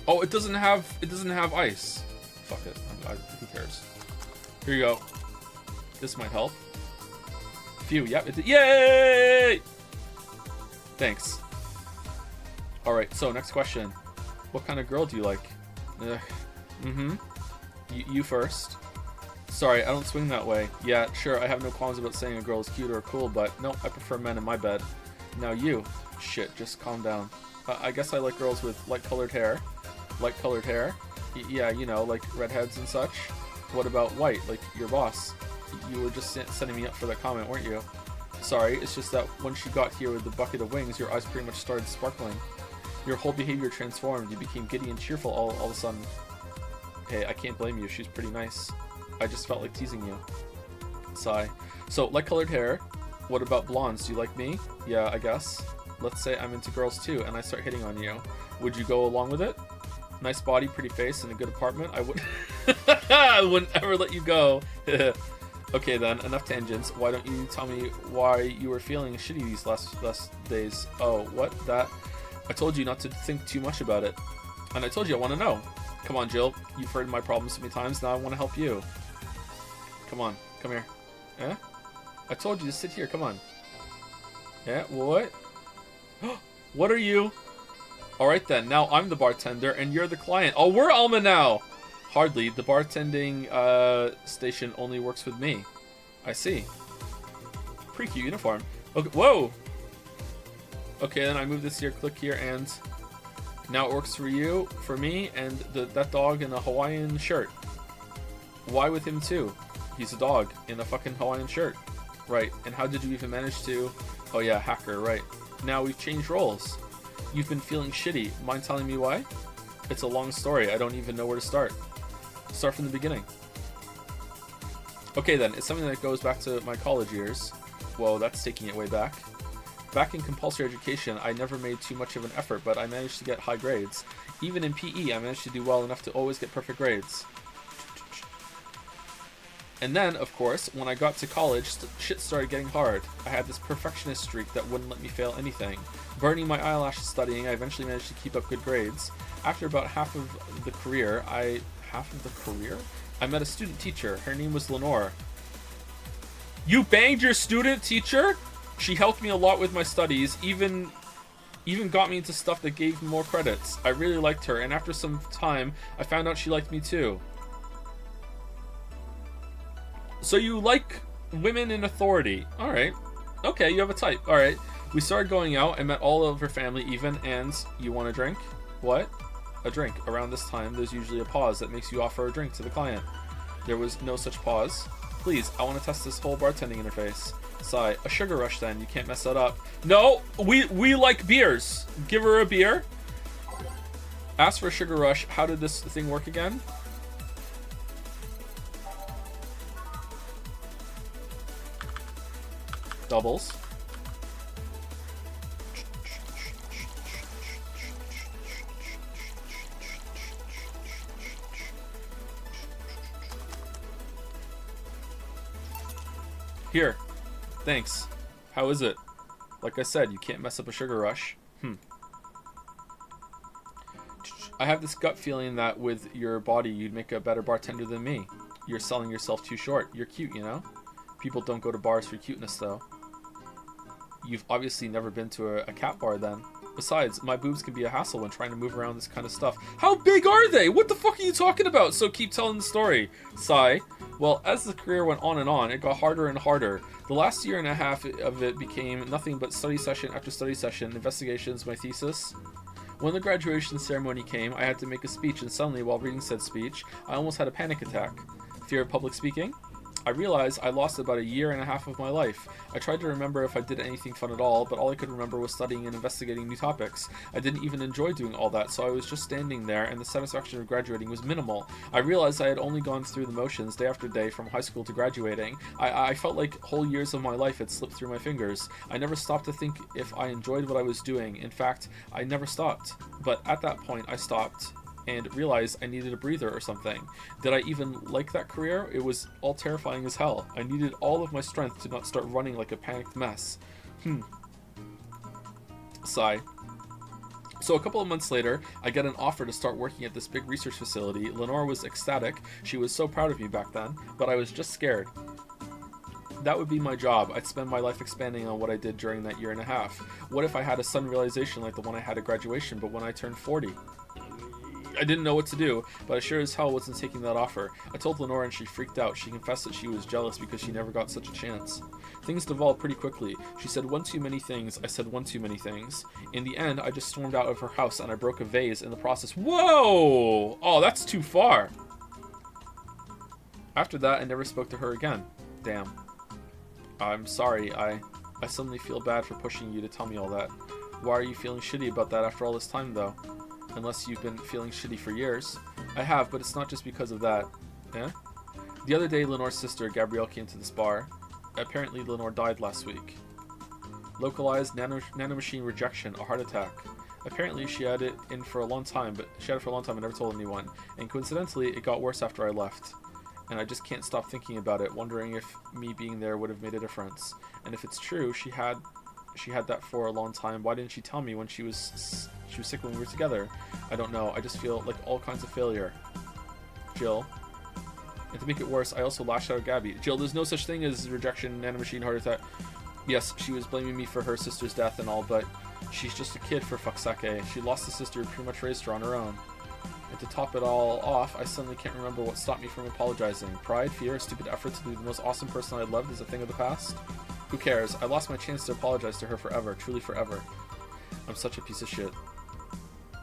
Oh, it doesn't have ice. Fuck it. Who cares? Here you go. This might help. Phew, yep. Yay! Thanks. Alright, so next question. What kind of girl do you like? You first. Sorry, I don't swing that way. Yeah, sure, I have no qualms about saying a girl is cute or cool, but no, I prefer men in my bed. Now you. Shit, just calm down. I guess I like girls with light-colored hair. Light-colored hair. Yeah, you know, like redheads and such. What about white, like your boss? You were just setting me up for that comment, weren't you? Sorry, it's just that when she got here with the bucket of wings, your eyes pretty much started sparkling. Your whole behavior transformed. You became giddy and cheerful all of a sudden. Hey, I can't blame you. She's pretty nice. I just felt like teasing you. Sigh. So, light-colored hair. What about blondes? Do you like me? Yeah, I guess. Let's say I'm into girls too, and I start hitting on you. Would you go along with it? Nice body, pretty face, and a good apartment. I wouldn't ever let you go. Okay then, enough tangents. Why don't you tell me why you were feeling shitty these last days? Oh, what? That? I told you not to think too much about it. And I told you I want to know. Come on, Jill. You've heard my problems so many times, now I want to help you. Come on, come here. Eh? I told you to sit here, come on. Yeah, what? What are you? Alright then, now I'm the bartender and you're the client. Oh, we're Alma now! Hardly. The bartending station only works with me. I see. Pretty cute uniform. Okay, whoa! Okay, then I move this here, click here, and now it works for you, for me, and that dog in a Hawaiian shirt. Why with him too? He's a dog in a fucking Hawaiian shirt. Right, and how did you even manage to... Oh yeah, hacker, right. Now we've changed roles. You've been feeling shitty. Mind telling me why? It's a long story. I don't even know where to start. Start from the beginning. Okay then, it's something that goes back to my college years. Whoa, that's taking it way back. Back in compulsory education, I never made too much of an effort, but I managed to get high grades. Even in PE, I managed to do well enough to always get perfect grades. And then, of course, when I got to college, shit started getting hard. I had this perfectionist streak that wouldn't let me fail anything. Burning my eyelashes studying, I eventually managed to keep up good grades. After about half of the career, I met a student teacher. Her name was Lenore. You banged your student teacher? She helped me a lot with my studies, even got me into stuff that gave me more credits. I really liked her, and after some time, I found out she liked me too. So you like women in authority. Alright. Okay, you have a type. Alright. We started going out. I met all of her family even, and you want a drink? What? a drink. Around this time, there's usually a pause that makes you offer a drink to the client. There was no such pause. Please, I want to test this whole bartending interface. Sigh. A sugar rush then. You can't mess that up. No, we like beers. Give her a beer. Ask for a sugar rush. How did this thing work again? Doubles. Here. Thanks. How is it? Like I said, you can't mess up a sugar rush. I have this gut feeling that with your body, you'd make a better bartender than me. You're selling yourself too short. You're cute, you know? People don't go to bars for cuteness, though. You've obviously never been to a cat bar, then. Besides, my boobs can be a hassle when trying to move around this kind of stuff. How big are they? What the fuck are you talking about? So keep telling the story. Sigh. Well, as the career went on, it got harder and harder. The last year and a half of it became nothing but study session after study session, investigations, my thesis. When the graduation ceremony came, I had to make a speech, and suddenly, while reading said speech, I almost had a panic attack. Fear of public speaking? I realized I lost about a year and a half of my life. I tried to remember if I did anything fun at all, but all I could remember was studying and investigating new topics. I didn't even enjoy doing all that, so I was just standing there, and the satisfaction of graduating was minimal. I realized I had only gone through the motions day after day from high school to graduating. I felt like whole years of my life had slipped through my fingers. I never stopped to think if I enjoyed what I was doing. In fact, I never stopped. But at that point, I stopped and realized I needed a breather or something. Did I even like that career? It was all terrifying as hell. I needed all of my strength to not start running like a panicked mess. Sigh. So a couple of months later, I get an offer to start working at this big research facility. Lenore was ecstatic. She was so proud of me back then, but I was just scared. That would be my job. I'd spend my life expanding on what I did during that year and a half. What if I had a sudden realization like the one I had at graduation, but when I turned 40? I didn't know what to do, but I sure as hell wasn't taking that offer. I told Lenore and she freaked out. She confessed that she was jealous because she never got such a chance. Things devolved pretty quickly. She said one too many things. I said one too many things. In the end, I just stormed out of her house and I broke a vase in the process. Whoa! Oh, that's too far. After that, I never spoke to her again. Damn. I'm sorry. I suddenly feel bad for pushing you to tell me all that. Why are you feeling shitty about that after all this time, though? Unless you've been feeling shitty for years. I have, but it's not just because of that. Eh? The other day, Lenore's sister, Gabrielle, came to this bar. Apparently, Lenore died last week. Localized nanomachine rejection, a heart attack. Apparently, she had it for a long time and never told anyone. And coincidentally, it got worse after I left. And I just can't stop thinking about it, wondering if me being there would have made a difference. And if it's true, she had that for a long time. Why didn't she tell me when she was sick when we were together? I don't know. I just feel like all kinds of failure. Jill. And to make it worse, I also lashed out at Gabby. Jill, there's no such thing as rejection, nanomachine, heart attack. Yes, she was blaming me for her sister's death and all, but she's just a kid, for fuck's sake. She lost a sister who pretty much raised her on her own. And to top it all off, I suddenly can't remember what stopped me from apologizing. Pride, fear, a stupid effort to be the most awesome person I loved is a thing of the past? Who cares? I lost my chance to apologize to her forever, truly forever. I'm such a piece of shit.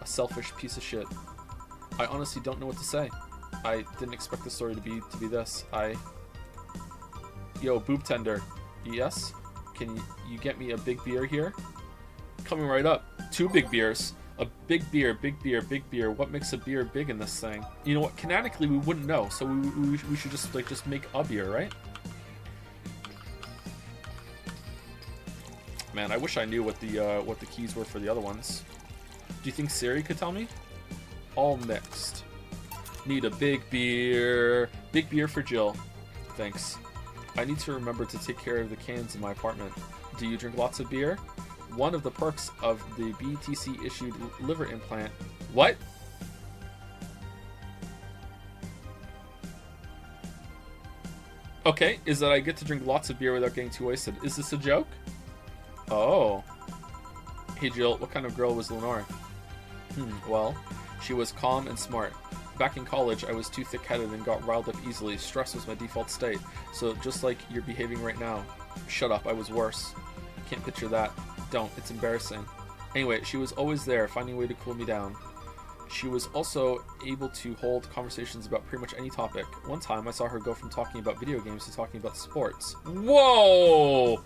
A selfish piece of shit. I honestly don't know what to say. I didn't expect the story to be this. Yo, boob tender. Yes? Can you get me a big beer here? Coming right up. 2 big beers. A big beer, big beer, big beer. What makes a beer big in this thing? You know what? Canonically, we wouldn't know, so we should just make a beer, right? Man, I wish I knew what the keys were for the other ones. Do you think Siri could tell me? All mixed. Need a big beer. Big beer for Jill. Thanks. I need to remember to take care of the cans in my apartment. Do you drink lots of beer? One of the perks of the BTC issued liver implant. What? Okay, is that I get to drink lots of beer without getting too wasted. Is this a joke? Oh. Hey Jill, what kind of girl was Lenore? Well, she was calm and smart. Back in college, I was too thick-headed and got riled up easily. Stress was my default state. So just like you're behaving right now. Shut up, I was worse. Can't picture that. Don't, it's embarrassing. Anyway, she was always there, finding a way to cool me down. She was also able to hold conversations about pretty much any topic. One time, I saw her go from talking about video games to talking about sports. Whoa!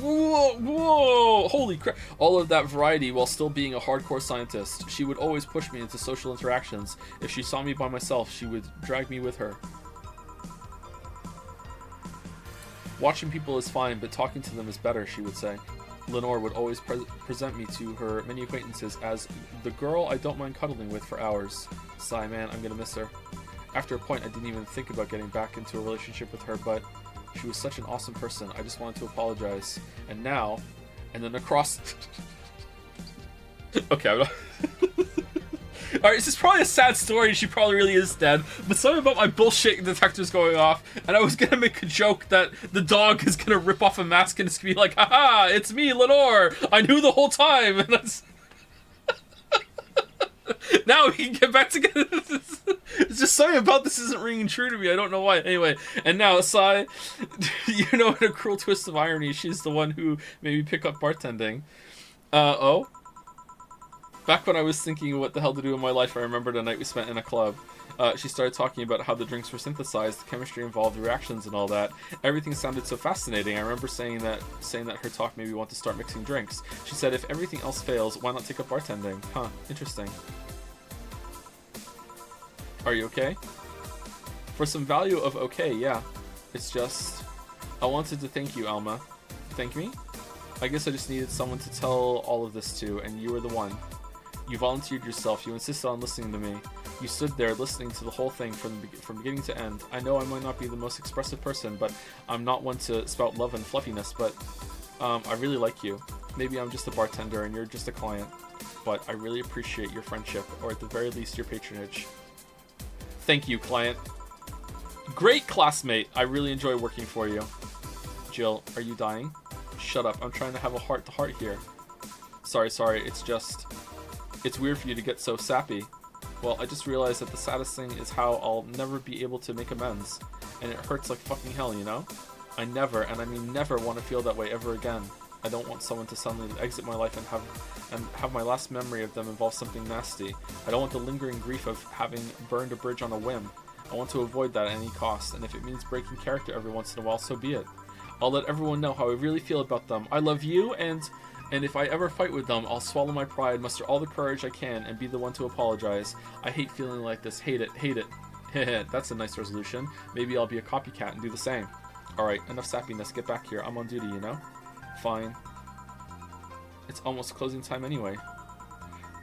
Whoa, whoa, holy crap. All of that variety while still being a hardcore scientist. She would always push me into social interactions. If she saw me by myself, she would drag me with her. Watching people is fine, but talking to them is better, she would say. Lenore would always present me to her many acquaintances as the girl I don't mind cuddling with for hours. Sigh, man, I'm gonna miss her. After a point, I didn't even think about getting back into a relationship with her, but she was such an awesome person. I just wanted to apologize. And now, and then across... Okay, I'm not... Alright, this is probably a sad story. She probably really is dead. But something about my bullshit detectors going off, and I was gonna make a joke that the dog is gonna rip off a mask and it's gonna be like, haha, it's me, Lenore! I knew the whole time! And that's... Now we can get back together. It's just something about this isn't ringing true to me. I don't know why. Anyway, and now Sai, you know, in a cruel twist of irony, she's the one who made me pick up bartending. Oh? Back when I was thinking what the hell to do in my life, I remembered a night we spent in a club. She started talking about how the drinks were synthesized, the chemistry involved, the reactions, and all that. Everything sounded so fascinating. I remember saying that her talk made me want to start mixing drinks. She said, if everything else fails, why not take up bartending? Huh, interesting. Are you okay? For some value of okay, yeah. It's just... I wanted to thank you, Alma. Thank me? I guess I just needed someone to tell all of this to, and you were the one. You volunteered yourself, you insisted on listening to me. You stood there listening to the whole thing from beginning to end. I know I might not be the most expressive person, but I'm not one to spout love and fluffiness, but I really like you. Maybe I'm just a bartender and you're just a client, but I really appreciate your friendship, or at the very least your patronage. Thank you, client. Great classmate. I really enjoy working for you. Jill, are you dying? Shut up. I'm trying to have a heart-to-heart here. Sorry. It's just... It's weird for you to get so sappy. Well, I just realized that the saddest thing is how I'll never be able to make amends. And it hurts like fucking hell, you know? I never, and I mean never, want to feel that way ever again. I don't want someone to suddenly exit my life and have my last memory of them involve something nasty. I don't want the lingering grief of having burned a bridge on a whim. I want to avoid that at any cost, and if it means breaking character every once in a while, so be it. I'll let everyone know how I really feel about them. I love you, and if I ever fight with them, I'll swallow my pride, muster all the courage I can, and be the one to apologize. I hate feeling like this. Hate it. That's a nice resolution. Maybe I'll be a copycat and do the same. Alright, enough sappiness. Get back here. I'm on duty, you know? Fine. It's almost closing time anyway.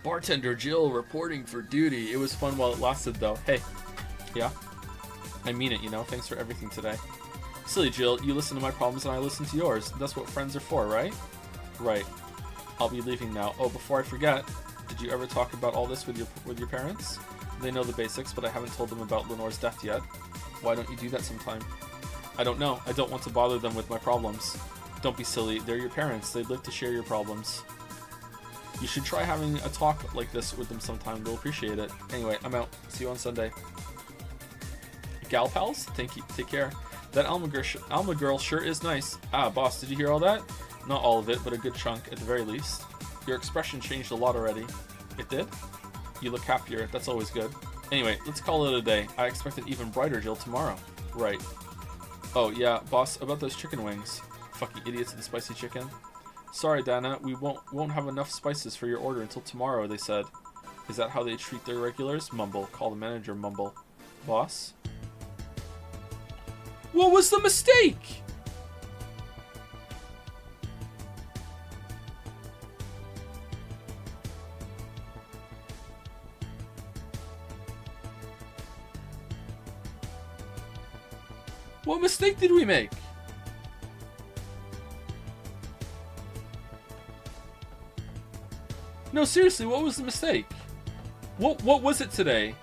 Bartender Jill reporting for duty. It was fun while it lasted, though. Hey. Yeah? I mean it, you know? Thanks for everything today. Silly Jill, you listen to my problems and I listen to yours. That's what friends are for, right? Right. I'll be leaving now. Oh, before I forget, did you ever talk about all this with your parents? They know the basics, but I haven't told them about Lenore's death yet. Why don't you do that sometime? I don't know. I don't want to bother them with my problems. Don't be silly. They're your parents. They'd live to share your problems. You should try having a talk like this with them sometime. They'll appreciate it. Anyway, I'm out. See you on Sunday. Gal pals? Thank you. Take care. That Alma girl sure is nice. Ah, boss, did you hear all that? Not all of it, but a good chunk, at the very least. Your expression changed a lot already. It did? You look happier. That's always good. Anyway, let's call it a day. I expect an even brighter Jill tomorrow. Right. Oh, yeah, boss, about those chicken wings. Fucking idiots with the spicy chicken. Sorry, Dana, we won't have enough spices for your order until tomorrow, they said. Is that how they treat their regulars? Mumble. Call the manager, mumble. Boss? What was the mistake? What mistake did we make? No, seriously, what was the mistake? What was it today?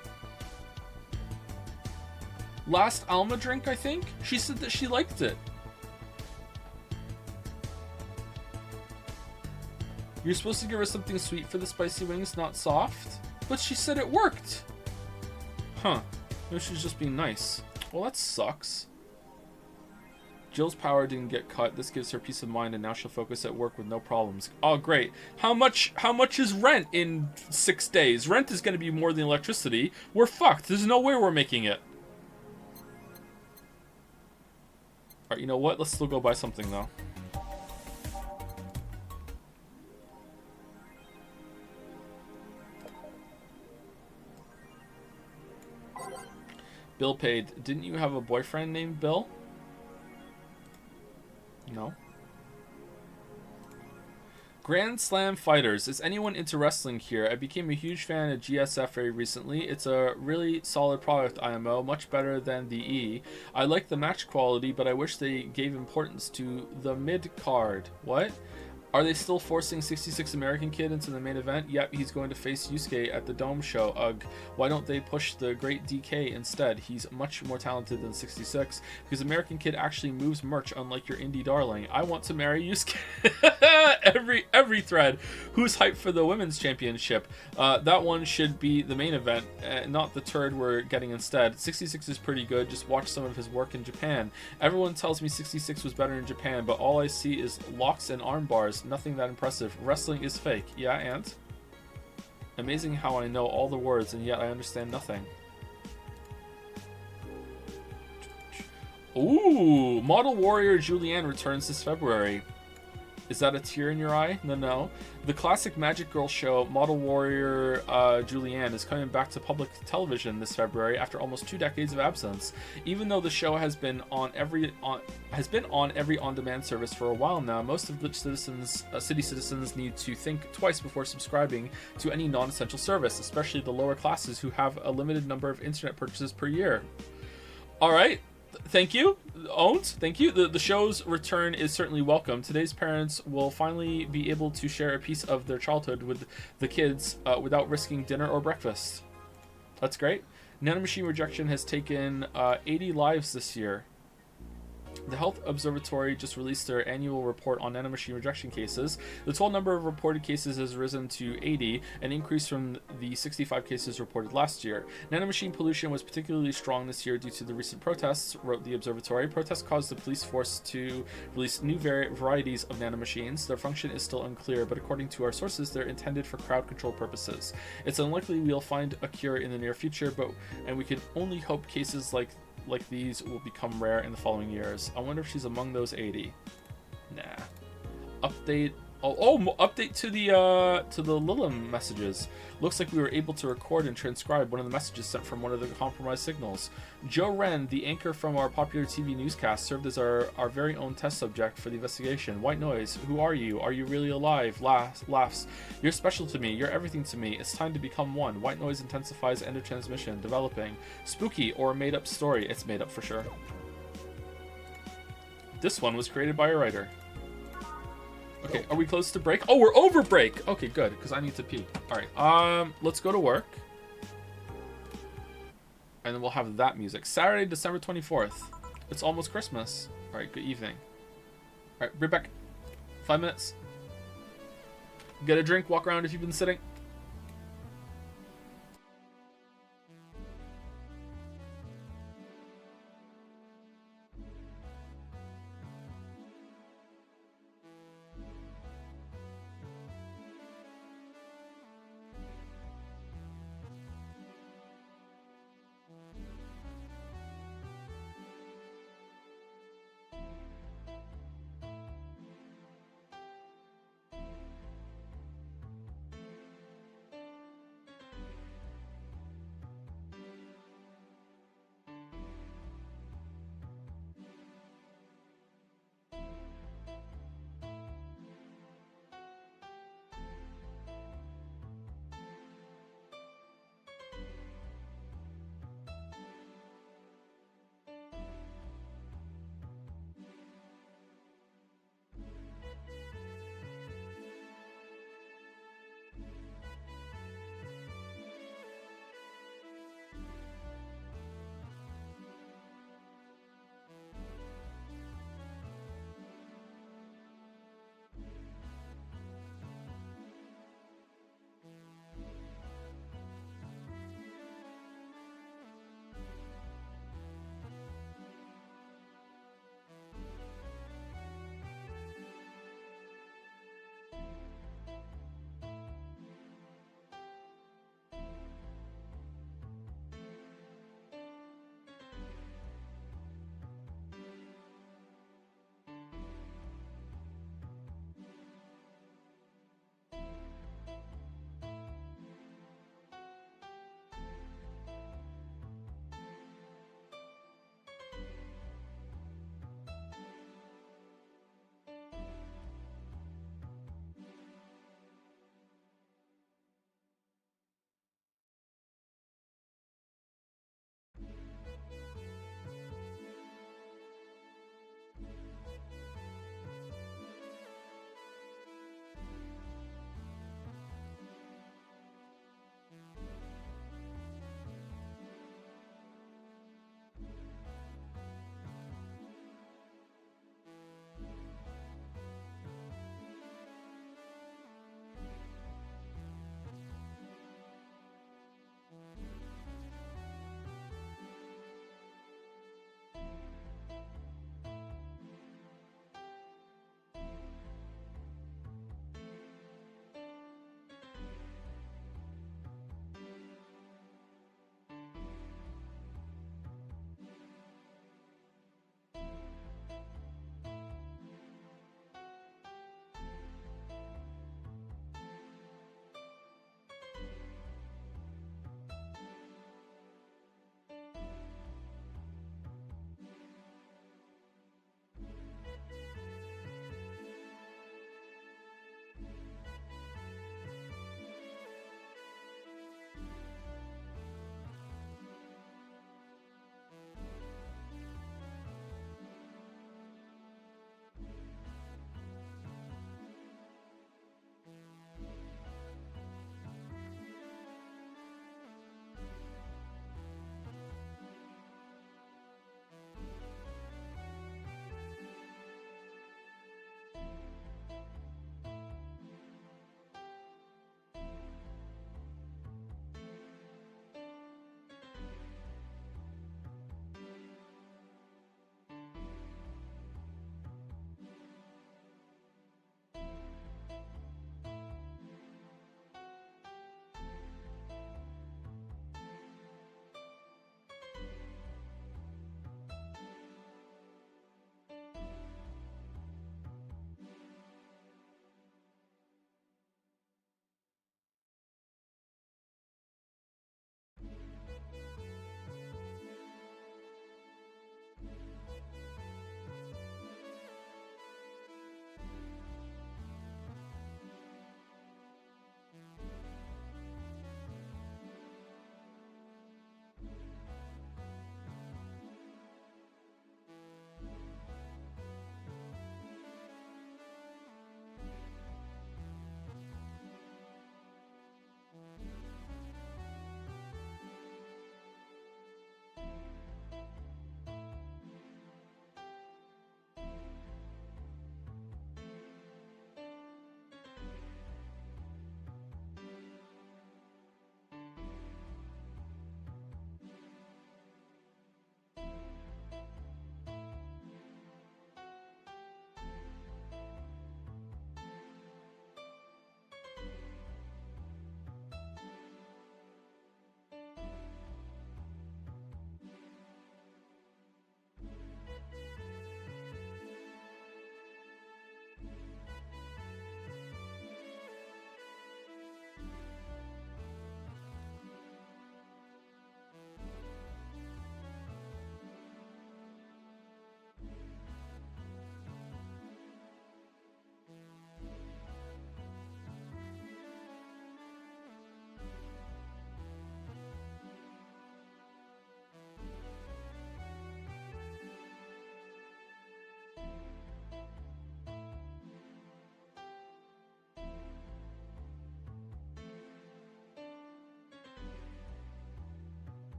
Last Alma drink, I think? She said that she liked it. You're supposed to give her something sweet for the spicy wings, not soft? But she said it worked. Huh. Maybe she's just being nice. Well, that sucks. Jill's power didn't get cut. This gives her peace of mind, and now she'll focus at work with no problems. Oh, great. How much is rent in 6 days? Rent is going to be more than electricity. We're fucked. There's no way we're making it. Alright, you know what? Let's still go buy something, though. Bill paid. Didn't you have a boyfriend named Bill? No. Grand Slam Fighters. Is anyone into wrestling here? I became a huge fan of GSF very recently. It's a really solid product, IMO, much better than the E. I like the match quality, but I wish they gave importance to the mid-card. What? Are they still forcing 66 American Kid into the main event? Yep, he's going to face Yusuke at the Dome show. Ugh. Why don't they push the great DK instead? He's much more talented than 66, because American Kid actually moves merch unlike your indie darling. I want to marry Yusuke. every thread. Who's hyped for the women's championship? That one should be the main event, not the turd we're getting instead. 66 is pretty good. Just watch some of his work in Japan. Everyone tells me 66 was better in Japan, but all I see is locks and arm bars. Nothing that impressive. Wrestling is fake. Yeah, and? Amazing how I know all the words and yet I understand nothing. Ooh! Model Warrior Julianne returns this February. Is that a tear in your eye? No. The classic Magic Girl show, Model Warrior Julianne, is coming back to public television this February after almost 2 decades of absence. Even though the show has been on every on-demand service for a while now, most of the city citizens need to think twice before subscribing to any non-essential service, especially the lower classes who have a limited number of internet purchases per year. All right. Thank you, Owned. Thank you. The show's return is certainly welcome. Today's parents will finally be able to share a piece of their childhood with the kids without risking dinner or breakfast. That's great. Nanomachine rejection has taken 80 lives this year. The Health Observatory just released their annual report on nanomachine rejection cases. The total number of reported cases has risen to 80, an increase from the 65 cases reported last year. Nanomachine pollution was particularly strong this year due to the recent protests, wrote the observatory. Protests caused the police force to release new varieties of nanomachines. Their function is still unclear, but according to our sources, they're intended for crowd control purposes. It's unlikely we'll find a cure in the near future, and we can only hope cases like these will become rare in the following years. I wonder if she's among those 80. Nah. Update. Update to the Lilim messages. Looks like we were able to record and transcribe one of the messages sent from one of the compromised signals. Joe Wren, the anchor from our popular TV newscast, served as our very own test subject for the investigation. White noise. Who are you? Are you really alive? Laughs. You're special to me. You're everything to me. It's time to become one. White noise intensifies end of transmission. Developing. Spooky or made up story. It's made up for sure. This one was created by a writer. Okay, are we close to break? Oh, we're over break! Okay, good, because I need to pee. Alright, let's go to work. And then we'll have that music. Saturday, December 24th. It's almost Christmas. Alright, good evening. Alright, be back. 5 minutes. Get a drink, walk around if you've been sitting.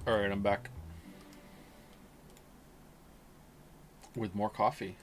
Alright, I'm back. With more coffee.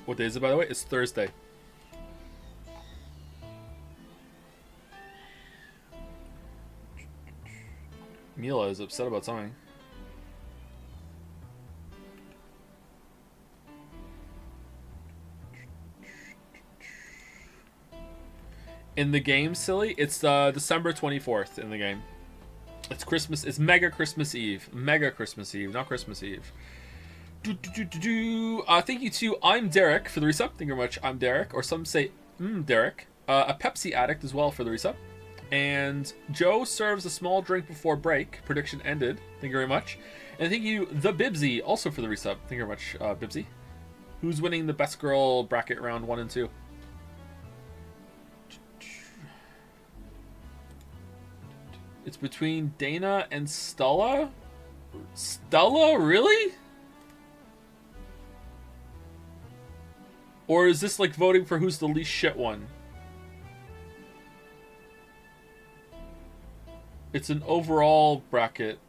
What day is it, by the way? It's Thursday. Mila is upset about something. In the game, silly, it's December 24th in the game. It's Christmas. It's Mega Christmas Eve. Mega Christmas Eve, not Christmas Eve. Thank you to I'm Derek for the resub. Thank you very much. I'm Derek, or some say Derek. A Pepsi addict as well for the resub. And Joe serves a small drink before break. Prediction ended. Thank you very much. And thank you, the Bibsy, also for the resub. Thank you very much, Bibsy. Who's winning the best girl bracket round 1 and 2? It's between Dana and Stella. Stella, really? Or is this like voting for who's the least shit one? It's an overall bracket.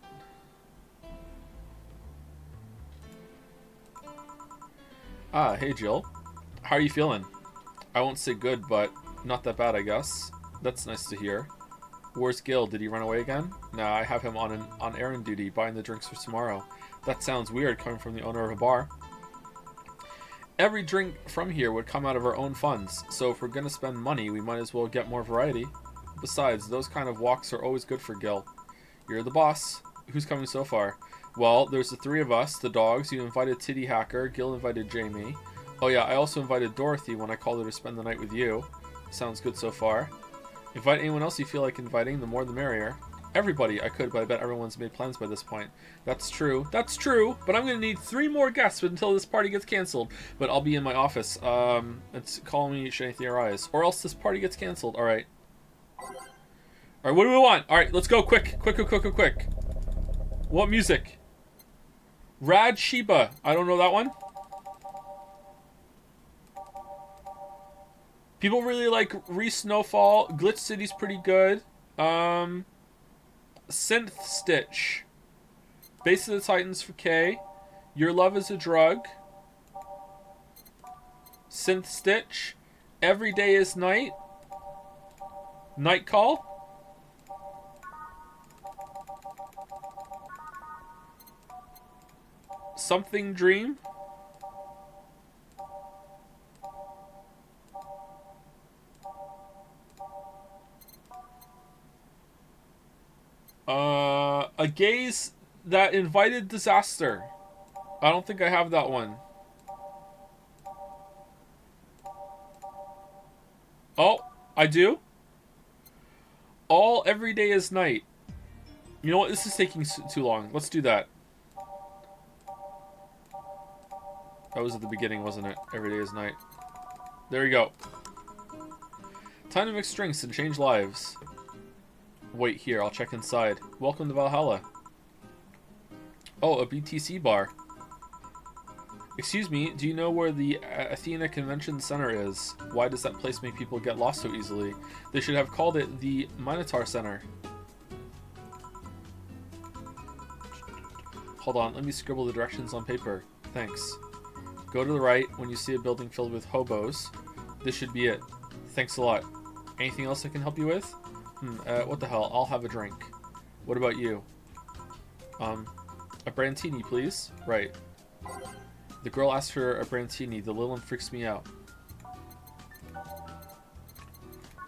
Ah, hey Jill. How are you feeling? I won't say good, but not that bad, I guess. That's nice to hear. Where's Gil? Did he run away again? Nah, I have him on errand duty, buying the drinks for tomorrow. That sounds weird coming from the owner of a bar. Every drink from here would come out of our own funds, so if we're gonna spend money, we might as well get more variety. Besides, those kind of walks are always good for Gil. You're the boss. Who's coming so far? Well, there's the 3 of us, the dogs. You invited Titty Hacker. Gil invited Jamie. Oh yeah, I also invited Dorothy when I called her to spend the night with you. Sounds good so far. Invite anyone else you feel like inviting, the more the merrier. Everybody, I could, but I bet everyone's made plans by this point. That's true, but I'm gonna need 3 more guests until this party gets cancelled. But I'll be in my office. It's call me should anything arise. Or else this party gets cancelled. Alright. Alright, what do we want? Alright, let's go, quick. What music? Rad Sheba. I don't know that one. People really like Reese Snowfall. Glitch City's pretty good. Synth Stitch. Base of the Titans for K. Your Love is a Drug. Synth Stitch. Every Day is Night. Night Call. Something Dream. A Gaze That Invited Disaster. I don't think I have that one. Oh, I do? All Every Day is Night. You know what? This is taking too long. Let's do that. That was at the beginning, wasn't it? Every Day is Night. There we go. Time to mix drinks and change lives. Wait here, I'll check inside. Welcome to Valhalla. Oh, a BTC bar. Excuse me, do you know where the Athena Convention Center is? Why does that place make people get lost so easily? They should have called it the Minotaur Center. Hold on, let me scribble the directions on paper. Thanks. Go to the right when you see a building filled with hobos. This should be it. Thanks a lot. Anything else I can help you with? What the hell? I'll have a drink. What about you? A Brantini, please. Right. The girl asked for a Brantini. The little one freaks me out.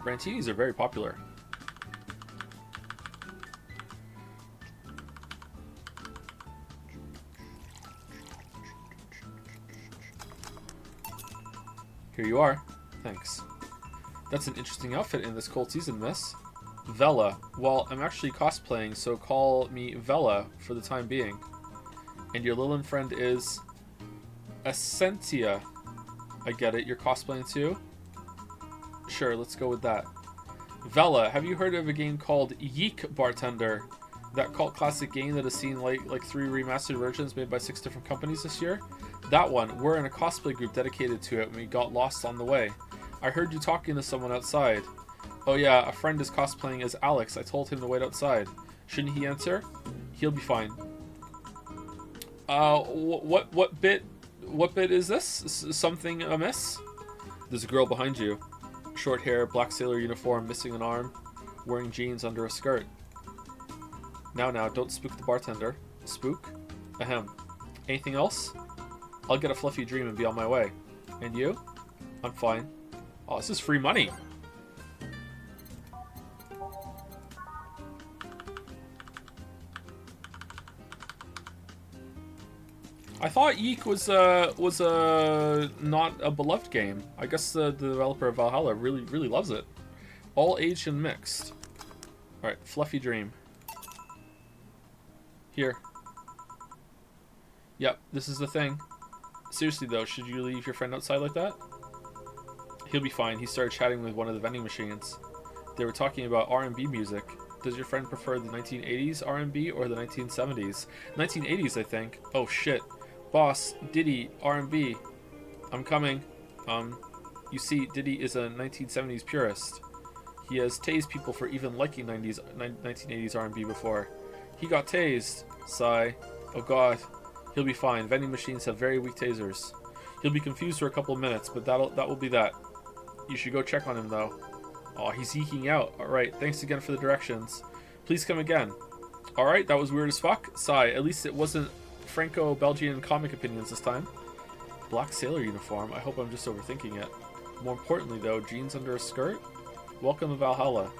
Brantinis are very popular. Here you are. Thanks. That's an interesting outfit in this cold season, miss. Vela. Well, I'm actually cosplaying, so call me Vela for the time being. And your Lilin friend is Essentia. I get it. You're cosplaying too? Sure, let's go with that. Vela, have you heard of a game called Yeek Bartender? That cult classic game that has seen like 3 remastered versions made by 6 different companies this year? That one. We're in a cosplay group dedicated to it and we got lost on the way. I heard you talking to someone outside. Oh yeah, a friend is cosplaying as Alex. I told him to wait outside. Shouldn't he answer? He'll be fine. What bit is this? Something amiss? There's a girl behind you. Short hair, black sailor uniform, missing an arm, wearing jeans under a skirt. Now, don't spook the bartender. Spook? Ahem. Anything else? I'll get a fluffy dream and be on my way. And you? I'm fine. Oh, this is free money. I thought Eek was not a beloved game. I guess the developer of Valhalla really loves it. All aged and mixed. All right, fluffy dream. Here. Yep, this is the thing. Seriously though, should you leave your friend outside like that? He'll be fine. He started chatting with one of the vending machines. They were talking about R&B music. Does your friend prefer the 1980s R&B or the 1970s? 1980s, I think. Oh shit. Boss, Diddy, R&B. I'm coming. You see, Diddy is a 1970s purist. He has tased people for even liking 1980s R&B before. He got tased. Sigh. Oh god. He'll be fine. Vending machines have very weak tasers. He'll be confused for a couple of minutes, but that will be that. You should go check on him though. Oh, he's eking out. Alright, thanks again for the directions. Please come again. Alright, that was weird as fuck. Sigh. At least it wasn't Franco-Belgian comic opinions this time. Black sailor uniform. I hope I'm just overthinking it. More importantly though, jeans under a skirt? Welcome to Valhalla.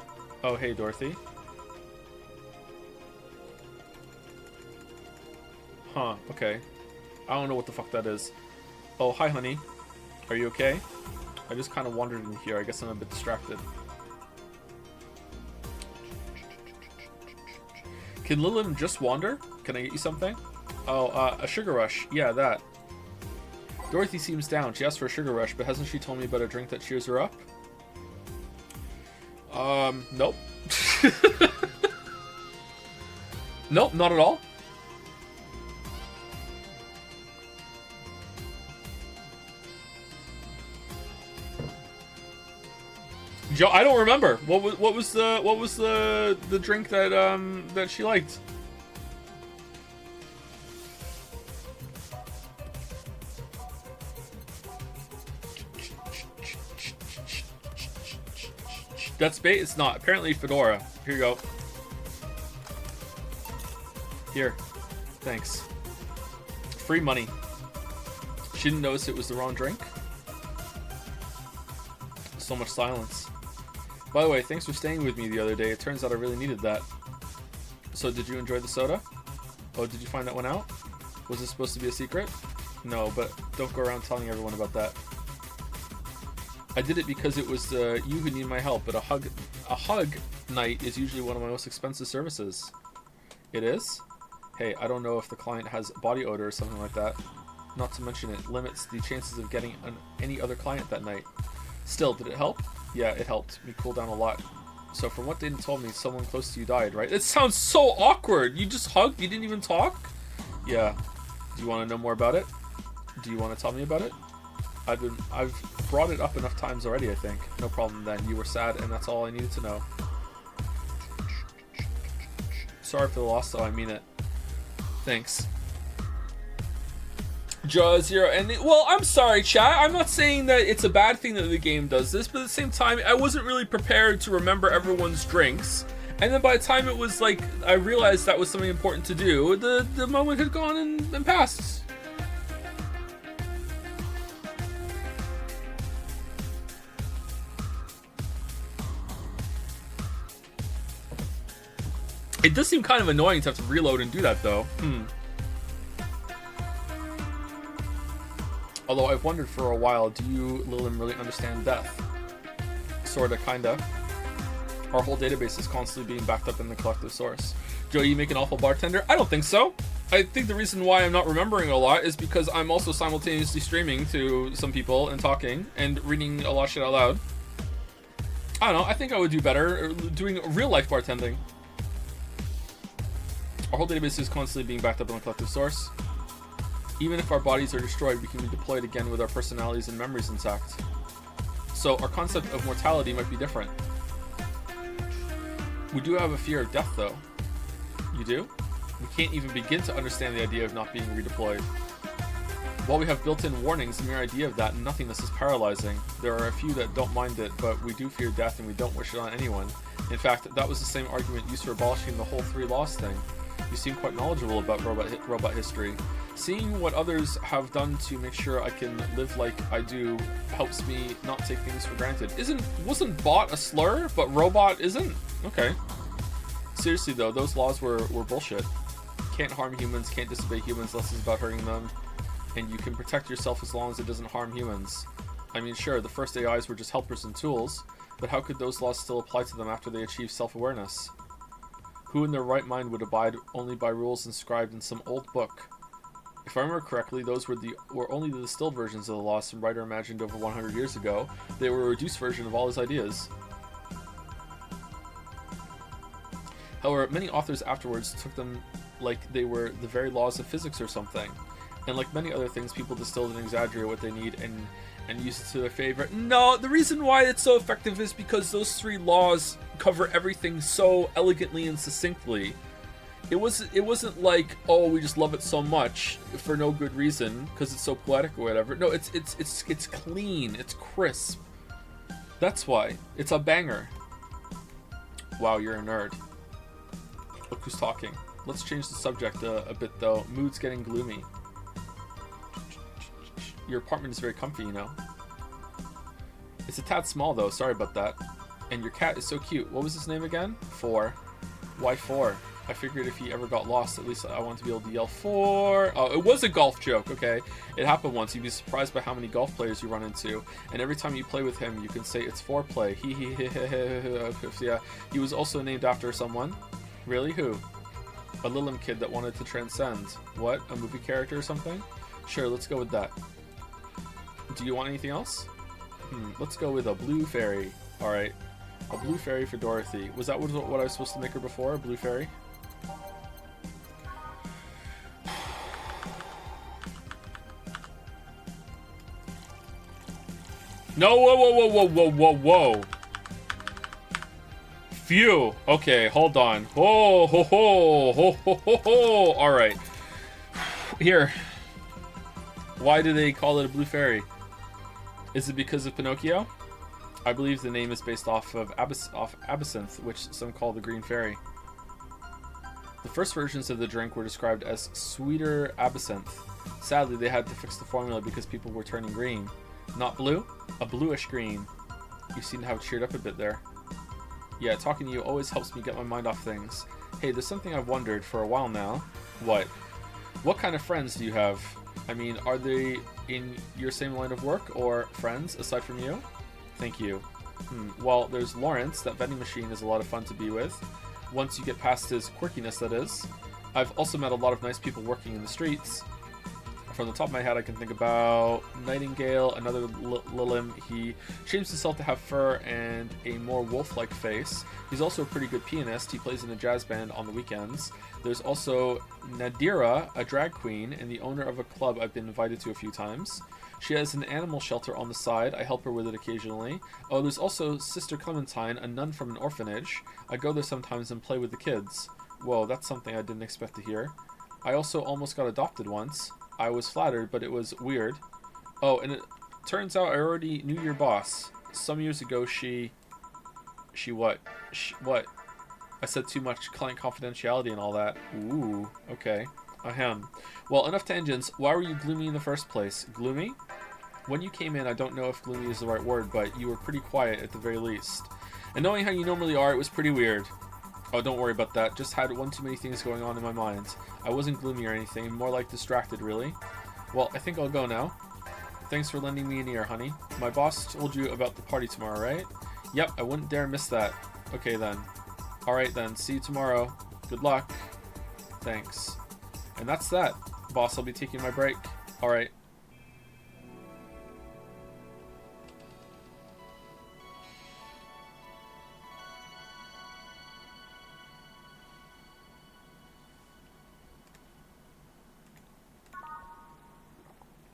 Oh, hey Dorothy. Huh, okay. I don't know what the fuck that is. Oh, hi honey. Are you okay? I just kind of wandered in here. I guess I'm a bit distracted. Can Lilin just wander? Can I get you something? Oh, a sugar rush. Yeah, that. Dorothy seems down. She asked for a sugar rush, but hasn't she told me about a drink that cheers her up? Nope. Nope, not at all. Joe, I don't remember. What was the drink that that she liked? That's bait? It's not. Apparently Fedora. Here you go. Here. Thanks. Free money. She didn't notice it was the wrong drink. So much silence. By the way, thanks for staying with me the other day. It turns out I really needed that. So did you enjoy the soda? Oh, did you find that one out? Was it supposed to be a secret? No, but don't go around telling everyone about that. I did it because it was you who need my help, but a hug night is usually one of my most expensive services. It is? Hey, I don't know if the client has body odor or something like that. Not to mention it limits the chances of getting any other client that night. Still, did it help? Yeah, it helped me cool down a lot. So from what Dayton told me, someone close to you died, right? It sounds so awkward. You just hugged? You didn't even talk? Yeah. Do you want to know more about it? Do you want to tell me about it? I've brought it up enough times already, I think. No problem then. You were sad, and that's all I needed to know. Sorry for the loss, though. I mean it. Thanks. Jaw Zero ending. Well, I'm sorry, chat. I'm not saying that it's a bad thing that the game does this, but at the same time, I wasn't really prepared to remember everyone's drinks. And then by the time it was like, I realized that was something important to do, the moment had gone and passed. It does seem kind of annoying to have to reload and do that, though. Although I've wondered for a while, do you, Lilin, really understand death? Sorta, kinda. Our whole database is constantly being backed up in the collective source. Joe, you make an awful bartender? I don't think so. I think the reason why I'm not remembering a lot is because I'm also simultaneously streaming to some people and talking and reading a lot of shit out loud. I don't know, I think I would do better doing real life bartending. Our whole database is constantly being backed up in the collective source. Even if our bodies are destroyed, we can be deployed again with our personalities and memories intact. So our concept of mortality might be different. We do have a fear of death, though. You do? We can't even begin to understand the idea of not being redeployed. While we have built-in warnings, the mere idea of that nothingness is paralyzing. There are a few that don't mind it, but we do fear death and we don't wish it on anyone. In fact, that was the same argument used for abolishing the whole 3 laws thing. You seem quite knowledgeable about robot history. Seeing what others have done to make sure I can live like I do helps me not take things for granted. Wasn't bot a slur, but robot isn't? Okay. Seriously though, those laws were bullshit. Can't harm humans, can't disobey humans unless it's about hurting them. And you can protect yourself as long as it doesn't harm humans. I mean, sure, the first AIs were just helpers and tools, but how could those laws still apply to them after they achieve self-awareness? Who in their right mind would abide only by rules inscribed in some old book? If I remember correctly, those were only the distilled versions of the law some writer imagined over 100 years ago. They were a reduced version of all his ideas. However, many authors afterwards took them like they were the very laws of physics or something. And like many other things, people distilled and exaggerate what they need and use it to their favor. No, the reason why it's so effective is because those 3 laws cover everything so elegantly and succinctly. It wasn't like, oh, we just love it so much for no good reason because it's so poetic or whatever. No, it's clean, it's crisp. That's why it's a banger. Wow, you're a nerd. Look who's talking. Let's change the subject a bit though. Mood's getting gloomy. Your apartment is very comfy, you know. It's a tad small though, sorry about that. And your cat is so cute. What was his name again? 4. Why 4? I figured if he ever got lost, at least I want to be able to yell 4. Oh, it was a golf joke, okay. It happened once. You'd be surprised by how many golf players you run into. And every time you play with him, you can say it's 4-play. Yeah. He was also named after someone. Really? Who? A Lilim kid that wanted to transcend. What? A movie character or something? Sure, let's go with that. Do you want anything else? Let's go with a blue fairy. Alright. A blue fairy for Dorothy. Was that what I was supposed to make her before? A blue fairy? No, whoa. Phew. Okay, hold on. Ho. Alright. Here. Why do they call it a blue fairy? Is it because of Pinocchio? I believe the name is based off of absinthe, which some call the green fairy. The first versions of the drink were described as sweeter absinthe. Sadly, they had to fix the formula because people were turning green. Not blue? A bluish green. You seem to have cheered up a bit there. Yeah, talking to you always helps me get my mind off things. Hey, there's something I've wondered for a while now. What? What kind of friends do you have? I mean, are they in your same line of work or friends aside from you? Thank you. Well, there's Lawrence. That vending machine is a lot of fun to be with. Once you get past his quirkiness, that is. I've also met a lot of nice people working in the streets. From the top of my head, I can think about Nightingale, another Lilim. He shames himself to have fur and a more wolf-like face. He's also a pretty good pianist. He plays in a jazz band on the weekends. There's also Nadira, a drag queen, and the owner of a club I've been invited to a few times. She has an animal shelter on the side. I help her with it occasionally. Oh, there's also Sister Clementine, a nun from an orphanage. I go there sometimes and play with the kids. Whoa, that's something I didn't expect to hear. I also almost got adopted once. I was flattered, but it was weird. Oh, and it turns out I already knew your boss. Some years ago, what? What? I said too much client confidentiality and all that. Ooh, okay. Ahem. Well, enough tangents. Why were you gloomy in the first place? Gloomy? When you came in, I don't know if gloomy is the right word, but you were pretty quiet at the very least. And knowing how you normally are, it was pretty weird. Oh, don't worry about that. Just had one too many things going on in my mind. I wasn't gloomy or anything, more like distracted, really. Well, I think I'll go now. Thanks for lending me an ear, honey. My boss told you about the party tomorrow, right? Yep, I wouldn't dare miss that. Okay then. Alright then, see you tomorrow. Good luck. Thanks. And that's that. Boss, I'll be taking my break. Alright.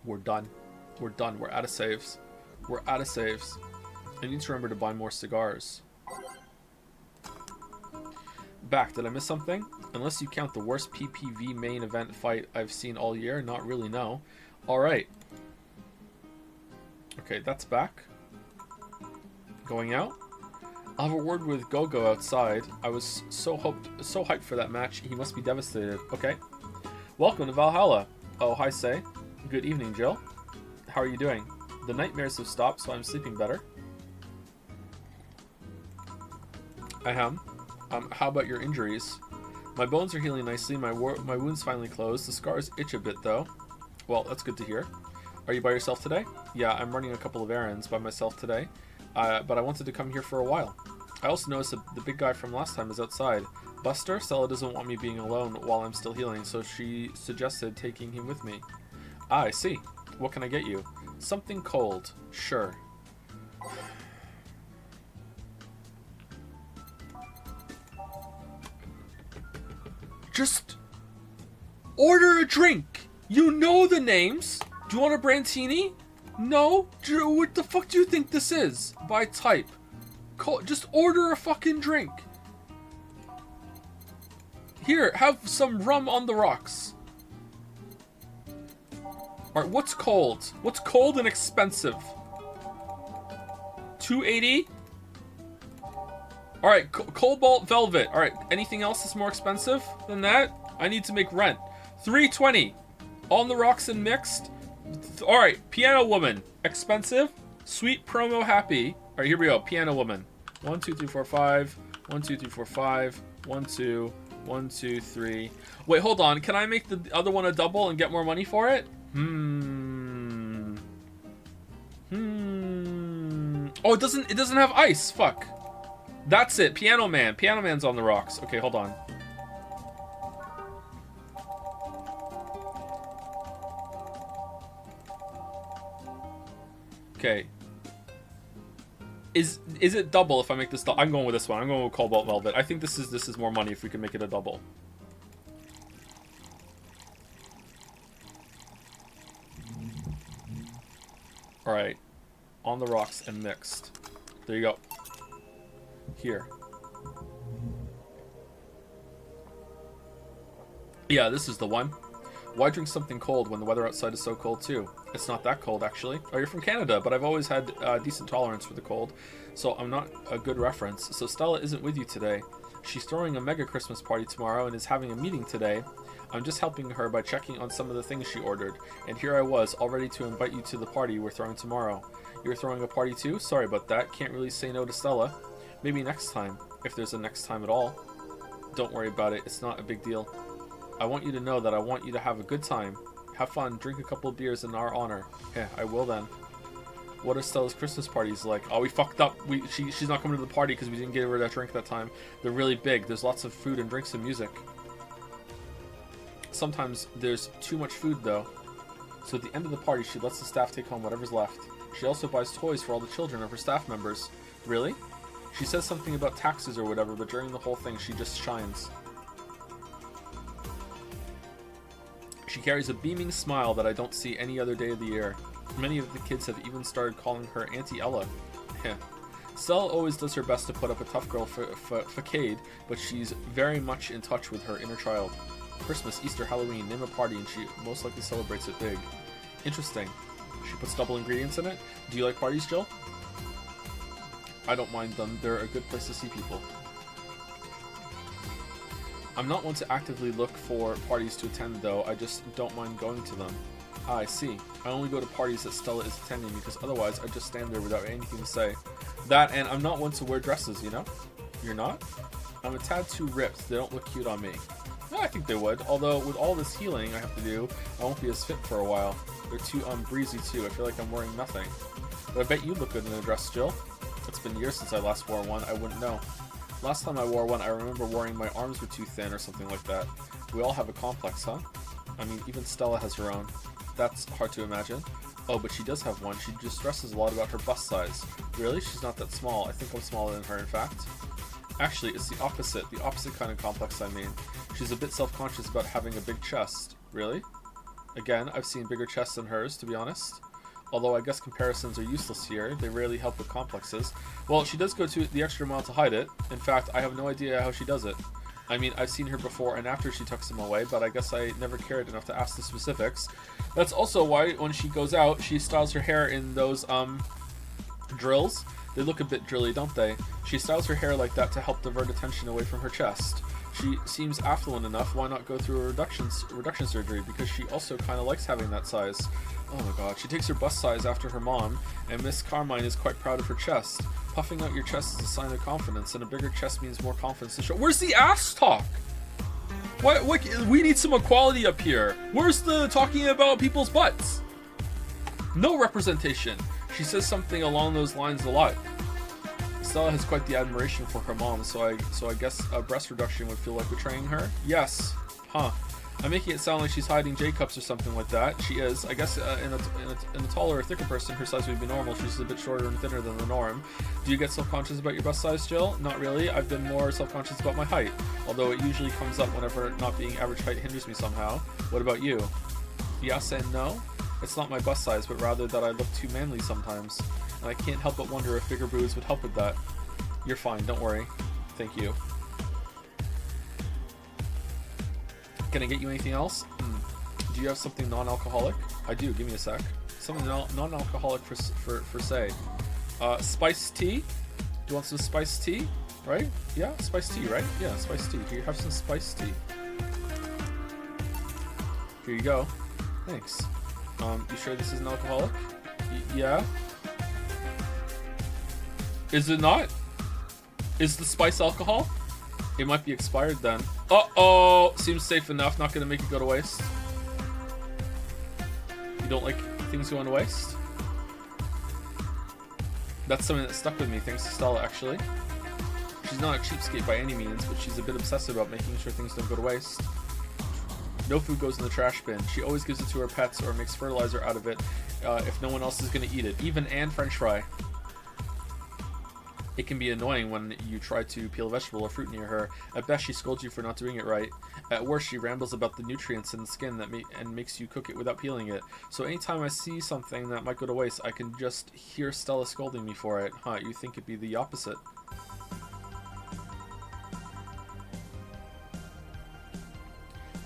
We're done. We're done. We're out of saves. We're out of saves. I need to remember to buy more cigars. Back. Did I miss something? Unless you count the worst PPV main event fight I've seen all year. Not really, no. Alright. Okay, that's back. Going out. I'll have a word with Gogo outside. I was so hyped for that match. He must be devastated. Okay. Welcome to Valhalla. Oh, hi, Say. Good evening, Jill. How are you doing? The nightmares have stopped, so I'm sleeping better. I am. How about your injuries? My bones are healing nicely. My wound's finally closed. The scars itch a bit, though. Well, that's good to hear. Are you by yourself today? Yeah, I'm running a couple of errands by myself today. But I wanted to come here for a while. I also noticed that the big guy from last time is outside. Buster, Stella doesn't want me being alone while I'm still healing, so she suggested taking him with me. Ah, I see. What can I get you? Something cold. Sure. Just order a drink. You know the names. Do you want a Brantini? No? What the fuck do you think this is? By type. Just order a fucking drink. Here, have some rum on the rocks. Alright, what's cold? What's cold and expensive? $2.80? Alright, Cobalt Velvet. Alright, anything else that's more expensive than that? I need to make rent. $3.20. On the rocks and mixed. Alright, Piano Woman. Expensive. Sweet promo happy. Alright, here we go. Piano Woman. 1, 2, 3, 4, 5. 1, 2, 3, 4, 5. 1, 2. 1, 2, 3. Wait, hold on. Can I make the other one a double and get more money for it? Oh, it doesn't have ice. Fuck. That's it. Piano Man. Piano Man's on the rocks. Okay, hold on. Okay. Is it double if I make this double? I'm going with this one. I'm going with Cobalt Velvet. I think this is more money if we can make it a double. Alright. On the rocks and mixed. There you go. Here. Yeah, this is the one. Why drink something cold when the weather outside is so cold too? It's not that cold, actually. Oh, you're from Canada, but I've always had decent tolerance for the cold, so I'm not a good reference. So Stella isn't with you today. She's throwing a mega Christmas party tomorrow and is having a meeting today. I'm just helping her by checking on some of the things she ordered, and here I was, all ready to invite you to the party we're throwing tomorrow. You're throwing a party too? Sorry about that. Can't really say no to Stella. Maybe next time, if there's a next time at all. Don't worry about it. It's not a big deal. I want you to know that I want you to have a good time. Have fun, drink a couple of beers in our honor. Yeah, I will then. What are Stella's Christmas parties like? Oh, we fucked up. She's not coming to the party because we didn't give her that drink that time. They're really big. There's lots of food and drinks and music. Sometimes there's too much food though. So at the end of the party, she lets the staff take home whatever's left. She also buys toys for all the children of her staff members. Really? She says something about taxes or whatever, but during the whole thing, she just shines. She carries a beaming smile that I don't see any other day of the year. Many of the kids have even started calling her Auntie Ella. Heh. Stella always does her best to put up a tough girl facade, but she's very much in touch with her inner child. Christmas, Easter, Halloween, name a party and she most likely celebrates it big. Interesting. She puts double ingredients in it? Do you like parties, Jill? I don't mind them. They're a good place to see people. I'm not one to actively look for parties to attend, though. I just don't mind going to them. Ah, I see. I only go to parties that Stella is attending because otherwise I just stand there without anything to say. That, and I'm not one to wear dresses, you know? You're not? I'm a tad too ripped. They don't look cute on me. No, I think they would. Although, with all this healing I have to do, I won't be as fit for a while. They're too breezy, too. I feel like I'm wearing nothing. But I bet you look good in a dress, Jill. It's been years since I last wore one. I wouldn't know. Last time I wore one, I remember worrying my arms were too thin or something like that. We all have a complex, huh? I mean, even Stella has her own. That's hard to imagine. Oh, but she does have one. She just stresses a lot about her bust size. Really? She's not that small. I think I'm smaller than her, in fact. Actually, it's the opposite kind of complex I mean. She's a bit self-conscious about having a big chest. Really? Again, I've seen bigger chests than hers, to be honest. Although I guess comparisons are useless here, they rarely help with complexes. Well, she does go to the extra mile to hide it. In fact, I have no idea how she does it. I mean, I've seen her before and after she tucks them away, but I guess I never cared enough to ask the specifics. That's also why when she goes out, she styles her hair in those, drills. They look a bit drilly, don't they? She styles her hair like that to help divert attention away from her chest. She seems affluent enough, why not go through a reduction surgery? Because she also kind of likes having that size. Oh my god, she takes her bust size after her mom, and Miss Carmine is quite proud of her chest. Puffing out your chest is a sign of confidence, and a bigger chest means more confidence to show. Where's the ass talk? What, we need some equality up here. Where's the talking about people's butts? No representation. She says something along those lines a lot. Stella has quite the admiration for her mom, so I guess a breast reduction would feel like betraying her? Yes. Huh. I'm making it sound like she's hiding J-cups or something like that. She is. I guess in a taller or thicker person, her size would be normal. She's a bit shorter and thinner than the norm. Do you get self-conscious about your bust size, Jill? Not really. I've been more self-conscious about my height, although it usually comes up whenever not being average height hinders me somehow. What about you? Yes and no. It's not my bust size, but rather that I look too manly sometimes. And I can't help but wonder if bigger boobs would help with that. You're fine, don't worry. Thank you. Can I get you anything else? Do you have something non-alcoholic? I do, give me a sec. Something non-alcoholic for say. Spiced tea? Do you want some spiced tea? Right? Yeah, spiced tea, right? Yeah, spiced tea. Here, have some spiced tea. Here you go. Thanks. You sure this is an alcoholic? Yeah? Is it not? Is the spice alcohol? It might be expired then. Uh-oh! Seems safe enough, not gonna make it go to waste. You don't like things going to waste? That's something that stuck with me, thanks to Stella, actually. She's not a cheapskate by any means, but she's a bit obsessive about making sure things don't go to waste. No food goes in the trash bin. She always gives it to her pets or makes fertilizer out of it if no one else is gonna eat it. Even Anne French fry. It can be annoying when you try to peel a vegetable or fruit near her. At best, she scolds you for not doing it right. At worst, she rambles about the nutrients in the skin and makes you cook it without peeling it. So anytime I see something that might go to waste, I can just hear Stella scolding me for it. Huh, you think it'd be the opposite?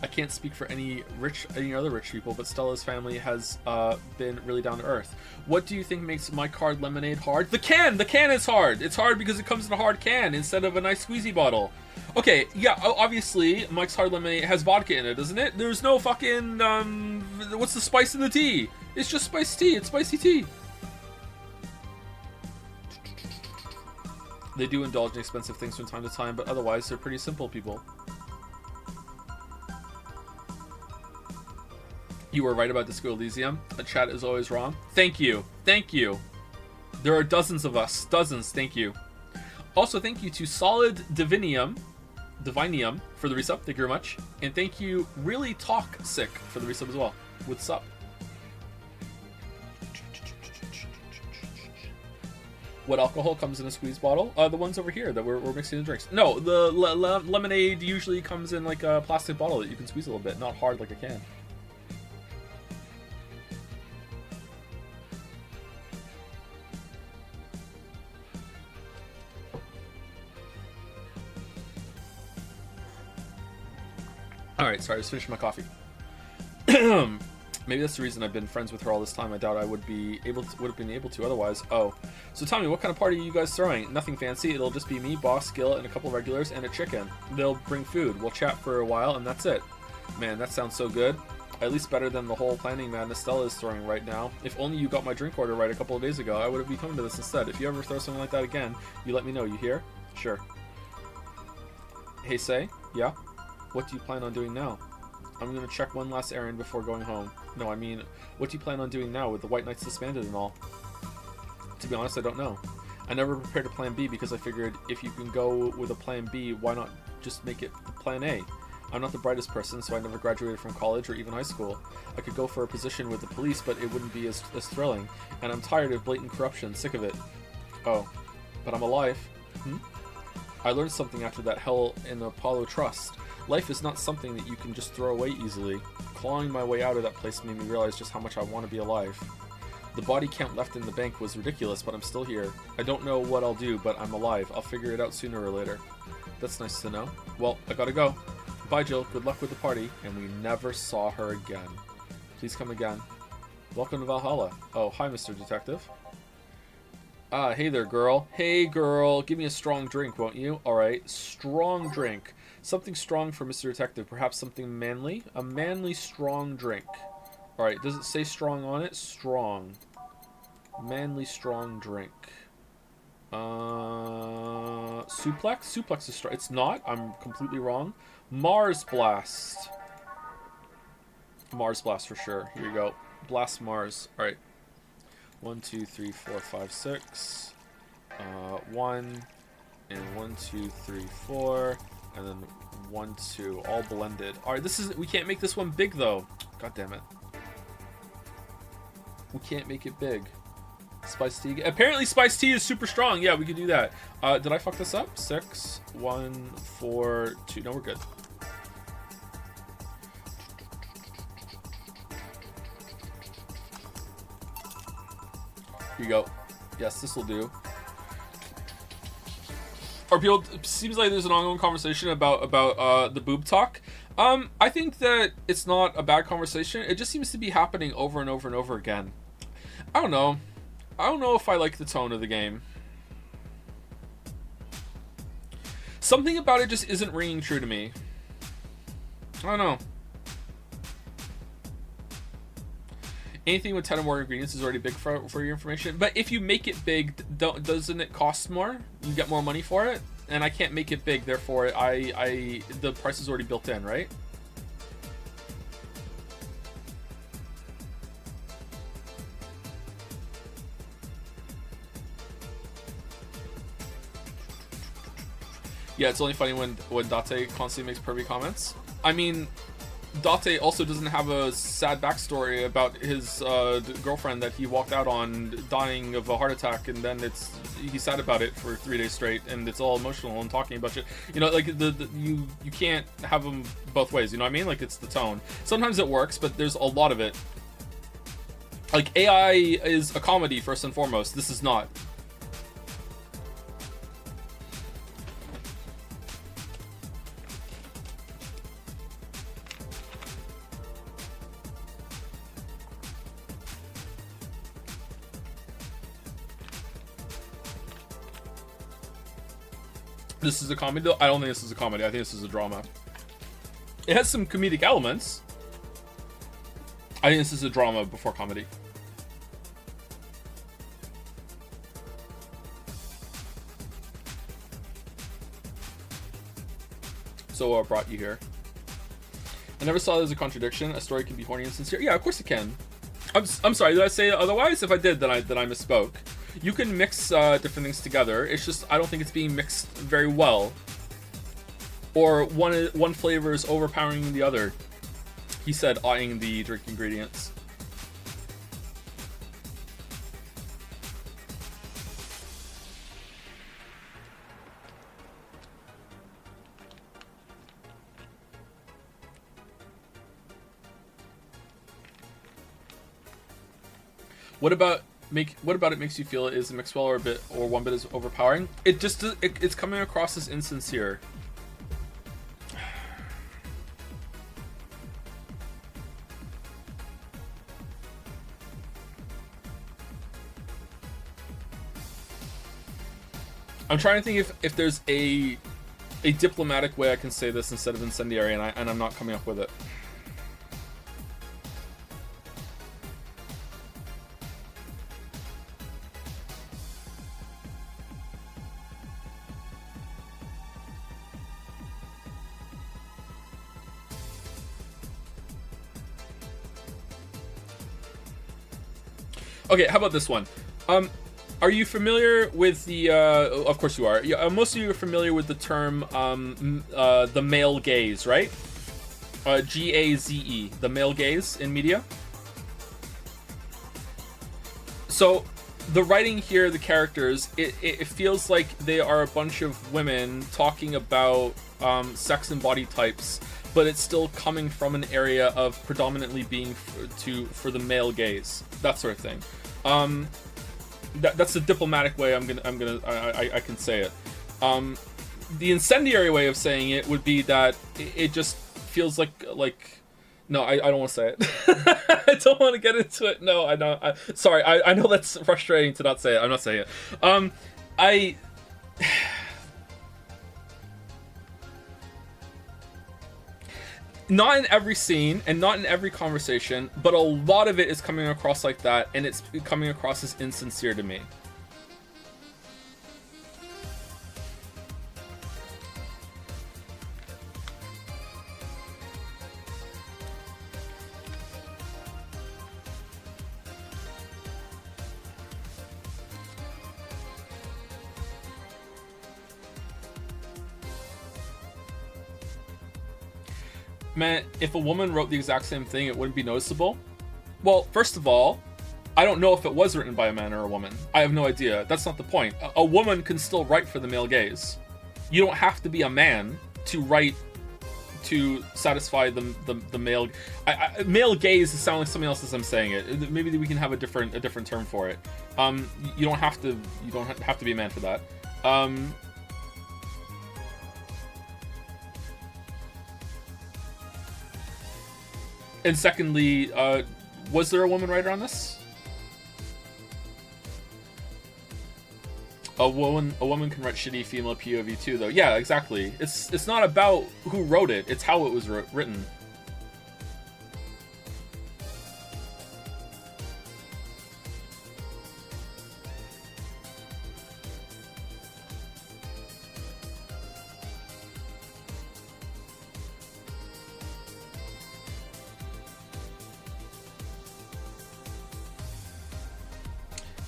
I can't speak for any other rich people, but Stella's family has been really down to earth. What do you think makes my card lemonade hard? The can is hard. It's hard because it comes in a hard can instead of a nice squeezy bottle. Okay, yeah, obviously Mike's hard lemonade has vodka in it, doesn't it? There's no fucking what's the spice in the tea? It's just spiced tea. It's spicy tea. They do indulge in expensive things from time to time, but otherwise they're pretty simple people. You were right about Disco Elysium. The chat is always wrong. Thank you. Thank you. There are dozens of us. Dozens. Thank you. Also, thank you to Solid Divinium for the resub. Thank you very much. And thank you, Really Talk Sick, for the resub as well. What's up? What alcohol comes in a squeeze bottle? The ones over here that we're mixing the drinks. No, the lemonade usually comes in like a plastic bottle that you can squeeze a little bit, not hard like a can. Alright, sorry, I was finishing my coffee. Maybe that's the reason I've been friends with her all this time. I doubt I would have been able to otherwise. Oh. So tell me, what kind of party are you guys throwing? Nothing fancy. It'll just be me, Boss, Gil, and a couple regulars, and a chicken. They'll bring food. We'll chat for a while, and that's it. Man, that sounds so good. At least better than the whole planning madness Stella is throwing right now. If only you got my drink order right a couple of days ago, I would have been coming to this instead. If you ever throw something like that again, you let me know. You hear? Sure. Hey, Say? Yeah? What do you plan on doing now? I'm gonna check one last errand before going home. No, I mean, what do you plan on doing now with the White Knights disbanded and all? To be honest, I don't know. I never prepared a plan B because I figured if you can go with a plan B, why not just make it plan A? I'm not the brightest person, so I never graduated from college or even high school. I could go for a position with the police, but it wouldn't be as thrilling. And I'm tired of blatant corruption, sick of it. Oh, but I'm alive. I learned something after that hell in the Apollo Trust. Life is not something that you can just throw away easily. Clawing my way out of that place made me realize just how much I want to be alive. The body count left in the bank was ridiculous, but I'm still here. I don't know what I'll do, but I'm alive. I'll figure it out sooner or later. That's nice to know. Well, I gotta go. Bye, Jill. Good luck with the party. And we never saw her again. Please come again. Welcome to Valhalla. Oh, hi, Mr. Detective. Hey there, girl. Hey, girl. Give me a strong drink, won't you? Alright, strong drink. Something strong for Mr. Detective. Perhaps something manly? A manly, strong drink. Alright, does it say strong on it? Strong. Manly, strong drink. Suplex? Suplex is strong. It's not. I'm completely wrong. Mars Blast. Mars Blast for sure. Here you go. Blast Mars. Alright. 1, 2, 3, 4, 5, 6. 1. And 1, 2, 3, 4. And then 1, 2. All blended. Alright, this is... We can't make this one big, though. God damn it. We can't make it big. Spice tea. Apparently spice tea is super strong. Yeah, we could do that. Did I fuck this up? 6, 1, 4, 2. No, we're good. Here you go. Yes, this will do. Or people, it seems like there's an ongoing conversation about the boob talk. I think that it's not a bad conversation. It just seems to be happening over and over and over again. I don't know. I don't know if I like the tone of the game. Something about it just isn't ringing true to me. I don't know. Anything with 10 or more ingredients is already big for your information. But if you make it big, doesn't it cost more? You get more money for it? And I can't make it big, therefore the price is already built in, right? Yeah, it's only funny when Date constantly makes pervy comments. I mean, Date also doesn't have a sad backstory about his girlfriend that he walked out on dying of a heart attack, and then he's sad about it for 3 days straight, and it's all emotional and talking about shit. You know, like you can't have them both ways. You know what I mean? Like, it's the tone. Sometimes it works, but there's a lot of it. Like, AI is a comedy first and foremost. This is not. This is a comedy, though? I don't think this is a comedy. I think this is a drama. It has some comedic elements. I think this is a drama before comedy. So what brought you here? I never saw it as a contradiction. A story can be horny and sincere. Yeah, of course it can. I'm sorry, did I say otherwise? If I did, then I misspoke. You can mix different things together. It's just I don't think it's being mixed very well. Or one flavor is overpowering the other. He said, eyeing the drink ingredients. What about it makes you feel is mixed well or one bit is overpowering? It just it's coming across as insincere. I'm trying to think if there's a diplomatic way I can say this instead of incendiary, and I'm not coming up with it. Okay, how about this one? Are you familiar with the? Of course you are. Yeah, most of you are familiar with the term the male gaze, right? GAZE, the male gaze in media. So, the writing here, the characters, it feels like they are a bunch of women talking about sex and body types, but it's still coming from an area of predominantly being for the male gaze, that sort of thing. That's the diplomatic way I can say it. The incendiary way of saying it would be that it just feels like no, I don't want to say it. I don't want to get into it. No, I don't. Sorry, I know that's frustrating to not say it. I'm not saying it. Not in every scene and not in every conversation, but a lot of it is coming across like that, and it's coming across as insincere to me. Man, if a woman wrote the exact same thing, it wouldn't be noticeable. Well, first of all, I don't know if it was written by a man or a woman. I have no idea. That's not the point. A woman can still write for the male gaze. You don't have to be a man to write to satisfy the male. Male gaze is sounding like something else as I'm saying it. Maybe we can have a different term for it. You don't have to be a man for that. And secondly, was there a woman writer on this? A woman can write shitty female POV too, though. Yeah, exactly. It's not about who wrote it; it's how it was written.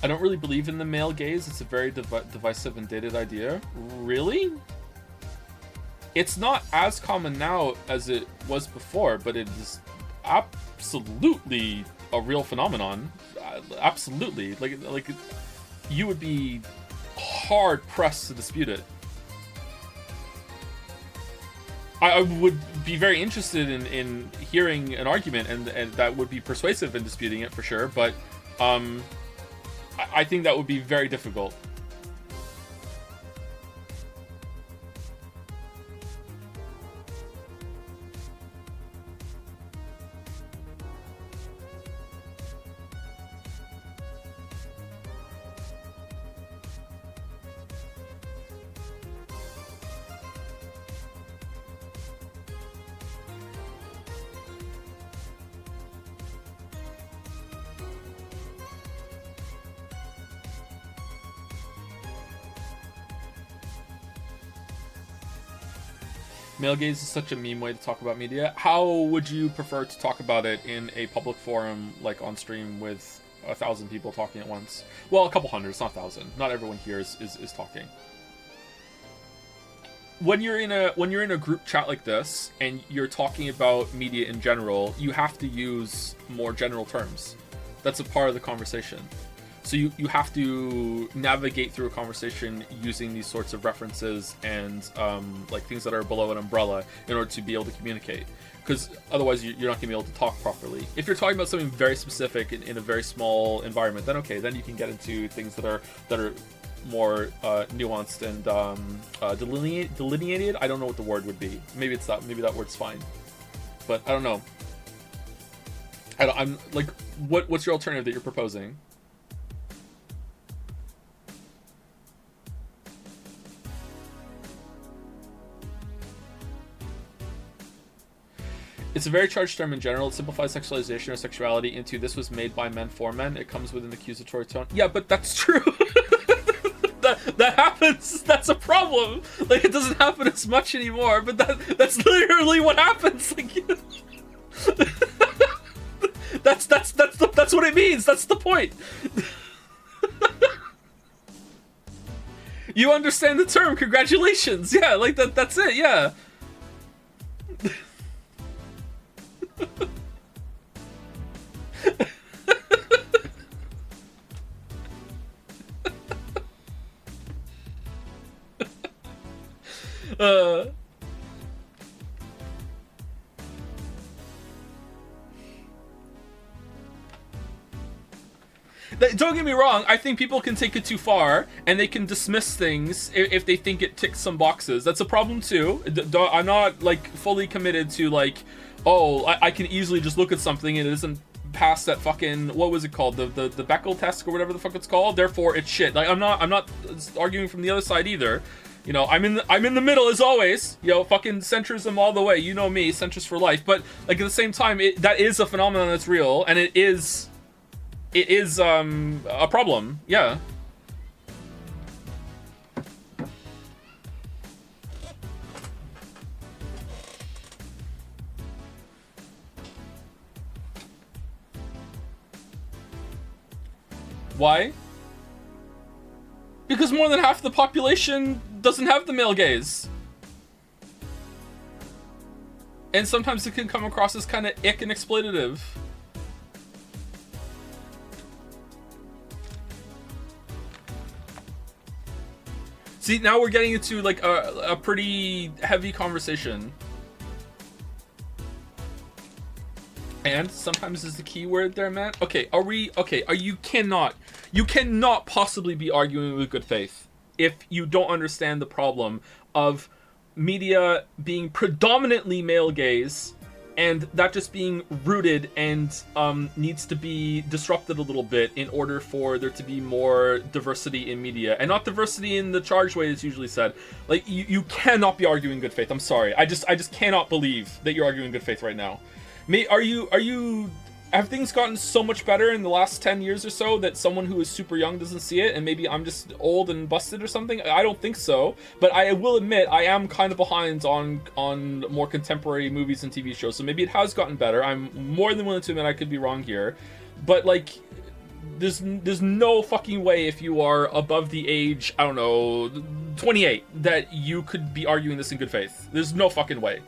I don't really believe in the male gaze. It's a very divisive and dated idea. Really? It's not as common now as it was before, but it is absolutely a real phenomenon. Absolutely. Like you would be hard pressed to dispute it. I would be very interested in hearing an argument, and that would be persuasive in disputing it for sure, but I think that would be very difficult. Male gaze is such a meme way to talk about media. How would you prefer to talk about it in a public forum, like on stream with 1,000 people talking at once? Well, a couple hundred, it's not 1,000. Not everyone here is talking. When you're in a group chat like this and you're talking about media in general, you have to use more general terms. That's a part of the conversation. So you have to navigate through a conversation using these sorts of references and like things that are below an umbrella in order to be able to communicate. Because otherwise you're not going to be able to talk properly. If you're talking about something very specific in a very small environment, then okay, then you can get into things that are more nuanced and delineated. I don't know what the word would be. Maybe it's that. Maybe that word's fine. But I don't know. I'm like, what's your alternative that you're proposing? It's a very charged term in general. It simplifies sexualization or sexuality into this was made by men for men. It comes with an accusatory tone. Yeah, but that's true. that happens. That's a problem. Like, it doesn't happen as much anymore, but that's literally what happens. Like, that's what it means. That's the point. You understand the term. Congratulations. Yeah, like that's it. Yeah. uh Don't get me wrong, I think people can take it too far, and they can dismiss things if they think it ticks some boxes. That's a problem too. I'm not, like, fully committed to, like, oh, I can easily just look at something and it isn't past that fucking, what was it called? The Bechdel test or whatever the fuck it's called, therefore it's shit. Like, I'm not arguing from the other side either. You know, I'm in the middle as always. You know, fucking centrism all the way. You know me, centrist for life. But, like, at the same time, that is a phenomenon that's real, and it is a problem. Yeah. Why? Because more than half the population doesn't have the male gaze. And sometimes it can come across as kind of ick and exploitative. See, now we're getting into, like, a pretty heavy conversation. And sometimes is the key word there, man. Okay, you cannot possibly be arguing with good faith if you don't understand the problem of media being predominantly male gaze, and that just being rooted and needs to be disrupted a little bit in order for there to be more diversity in media, and not diversity in the charged way it's usually said. Like, you cannot be arguing good faith. I'm sorry. I just cannot believe that you're arguing good faith right now. Have things gotten so much better in the last 10 years or so that someone who is super young doesn't see it, and maybe I'm just old and busted or something? I don't think so, but I will admit I am kind of behind on more contemporary movies and TV shows, so maybe it has gotten better. I'm more than willing to admit I could be wrong here, but, like, there's no fucking way, if you are above the age, I don't know, 28, that you could be arguing this in good faith. There's no fucking way.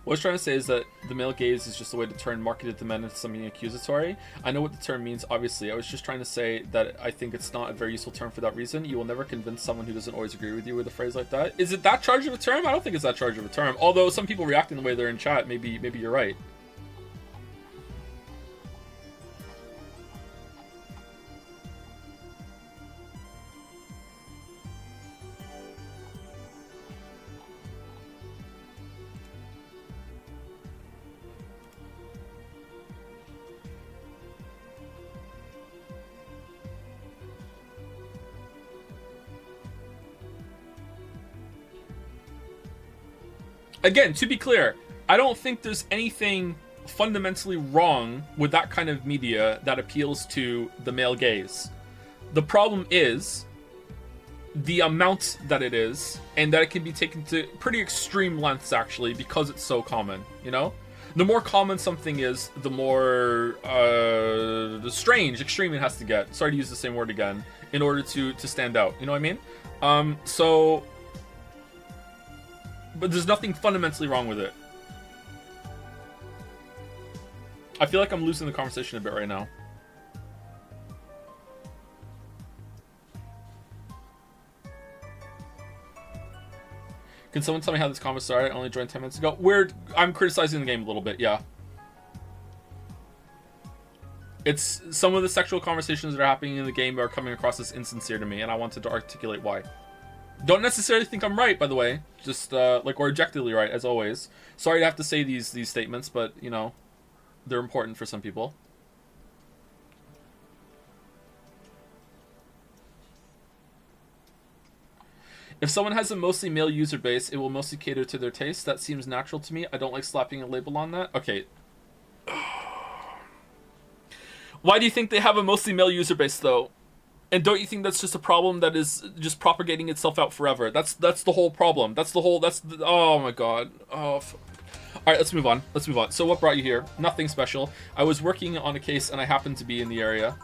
What I was trying to say is that the male gaze is just a way to turn marketed to men into something accusatory. I know what the term means, obviously. I was just trying to say that I think it's not a very useful term for that reason. You will never convince someone who doesn't always agree with you with a phrase like that. Is it that charge of a term? I don't think it's that charge of a term. Although some people reacting the way they're in chat, maybe you're right. Again, to be clear, I don't think there's anything fundamentally wrong with that kind of media that appeals to the male gaze. The problem is the amount that it is, and that it can be taken to pretty extreme lengths, actually, because it's so common, you know? The more common something is, the more strange, extreme it has to get. Sorry to use the same word again, in order to stand out, you know what I mean? But there's nothing fundamentally wrong with it. I feel like I'm losing the conversation a bit right now. Can someone tell me how this comment started? I only joined 10 minutes ago. I'm criticizing the game a little bit, yeah. It's some of the sexual conversations that are happening in the game are coming across as insincere to me, and I wanted to articulate why. Don't necessarily think I'm right, by the way. Just like, or objectively right, as always. Sorry to have to say these statements, but you know, they're important for some people. If someone has a mostly male user base, it will mostly cater to their taste. That seems natural to me. I don't like slapping a label on that. Okay. Why do you think they have a mostly male user base, though? And don't you think that's just a problem that is just propagating itself out forever? That's the whole problem. Oh my god. Oh. Alright, let's move on. Let's move on. So what brought you here? Nothing special. I was working on a case and I happened to be in the area.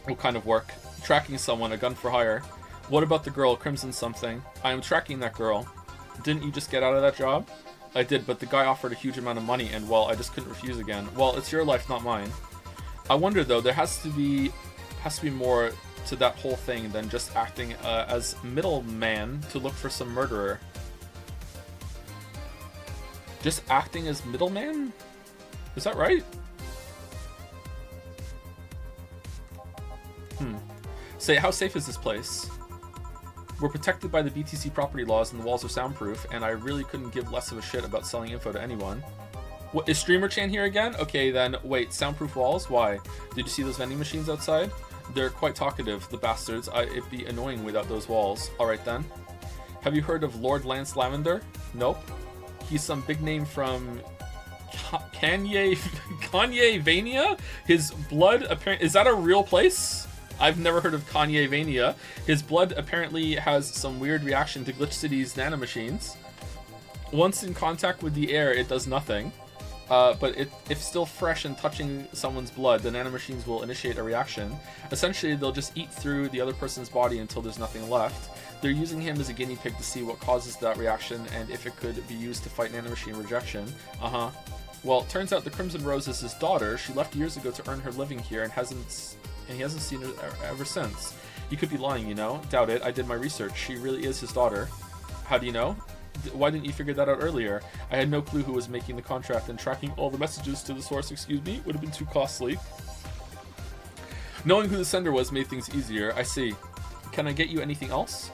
What kind of work? Tracking someone, a gun for hire. What about the girl, Crimson something? I am tracking that girl. Didn't you just get out of that job? I did, but the guy offered a huge amount of money and, well, I just couldn't refuse again. Well, it's your life, not mine. I wonder, though, there has to be more to that whole thing than just acting as middleman to look for some murderer. Just acting as middleman? Is that right? Say, how safe is this place? We're protected by the BTC property laws and the walls are soundproof, and I really couldn't give less of a shit about selling info to anyone. What, is Streamer Chan here again? Okay, then, wait, soundproof walls? Why? Did you see those vending machines outside? They're quite talkative, the bastards. It'd be annoying without those walls. Alright then. Have you heard of Lord Lance Lavender? Nope. He's some big name from Kanye Vania? His blood apparently... Is that a real place? I've never heard of Kanye Vania. His blood apparently has some weird reaction to Glitch City's nanomachines. Once in contact with the air, it does nothing. But if still fresh and touching someone's blood, the nanomachines will initiate a reaction. Essentially, they'll just eat through the other person's body until there's nothing left. They're using him as a guinea pig to see what causes that reaction and if it could be used to fight nanomachine rejection. Well, it turns out the Crimson Rose is his daughter. She left years ago to earn her living here and he hasn't seen her ever since. He could be lying, you know? Doubt it. I did my research. She really is his daughter. How do you know? Why didn't you figure that out earlier? I had no clue who was making the contract, and tracking all the messages to the source, would have been too costly. Knowing who the sender was made things easier. I see. Can I get you anything else?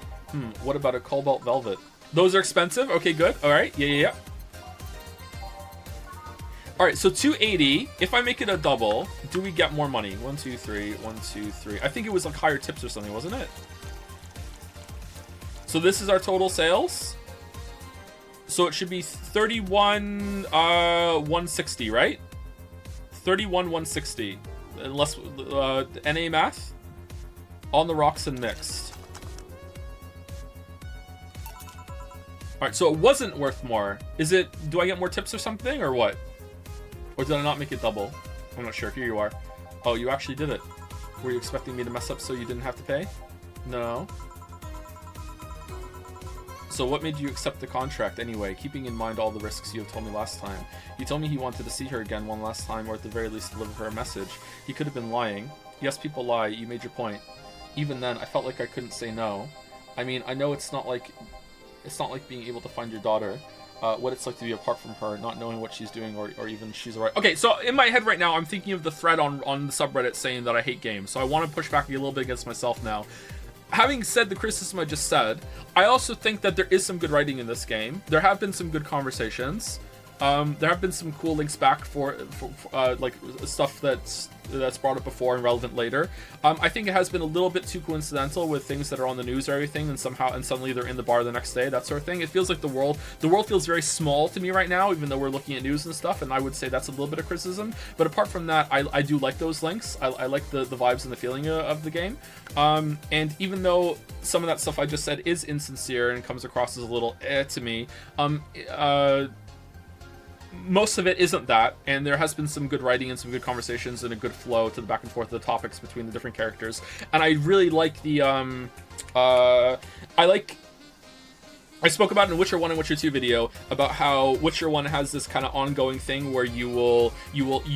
What about a Cobalt Velvet? Those are expensive? Okay, good. Alright, yeah. Alright, so 280. If I make it a double, do we get more money? 1, 2, 3, 1, 2, 3. I think it was like higher tips or something, wasn't it? So this is our total sales. So it should be 31 160, right? 31 160. Unless NA math. On the rocks and mixed. Alright, so it wasn't worth more. Is it, do I get more tips or something, or what? Or did I not make it double? I'm not sure. Here you are. Oh, you actually did it. Were you expecting me to mess up so you didn't have to pay? No. So what made you accept the contract anyway, keeping in mind all the risks you have told me last time? He told me he wanted to see her again one last time, or at the very least deliver her a message. He could have been lying. Yes, people lie. You made your point. Even then, I felt like I couldn't say no. I mean, I know it's not like being able to find your daughter. What it's like to be apart from her, not knowing what she's doing, or even she's alright. Okay, so in my head right now, I'm thinking of the thread on the subreddit saying that I hate games. So I want to push back a little bit against myself now. Having said the criticism I just said, I also think that there is some good writing in this game. There have been some good conversations. There have been some cool links back for like stuff that's brought up before and relevant later. I think it has been a little bit too coincidental with things that are on the news or everything, and suddenly they're in the bar the next day, that sort of thing. It feels like the world feels very small to me right now, even though we're looking at news and stuff, and I would say that's a little bit of criticism. But apart from that, I do like those links. I like the vibes and the feeling of the game. And even though some of that stuff I just said is insincere and comes across as a little to me, most of it isn't that, and there has been some good writing and some good conversations and a good flow to the back and forth of the topics between the different characters. And I really like the I spoke about in Witcher 1 and Witcher 2 video about how Witcher 1 has this kind of ongoing thing where you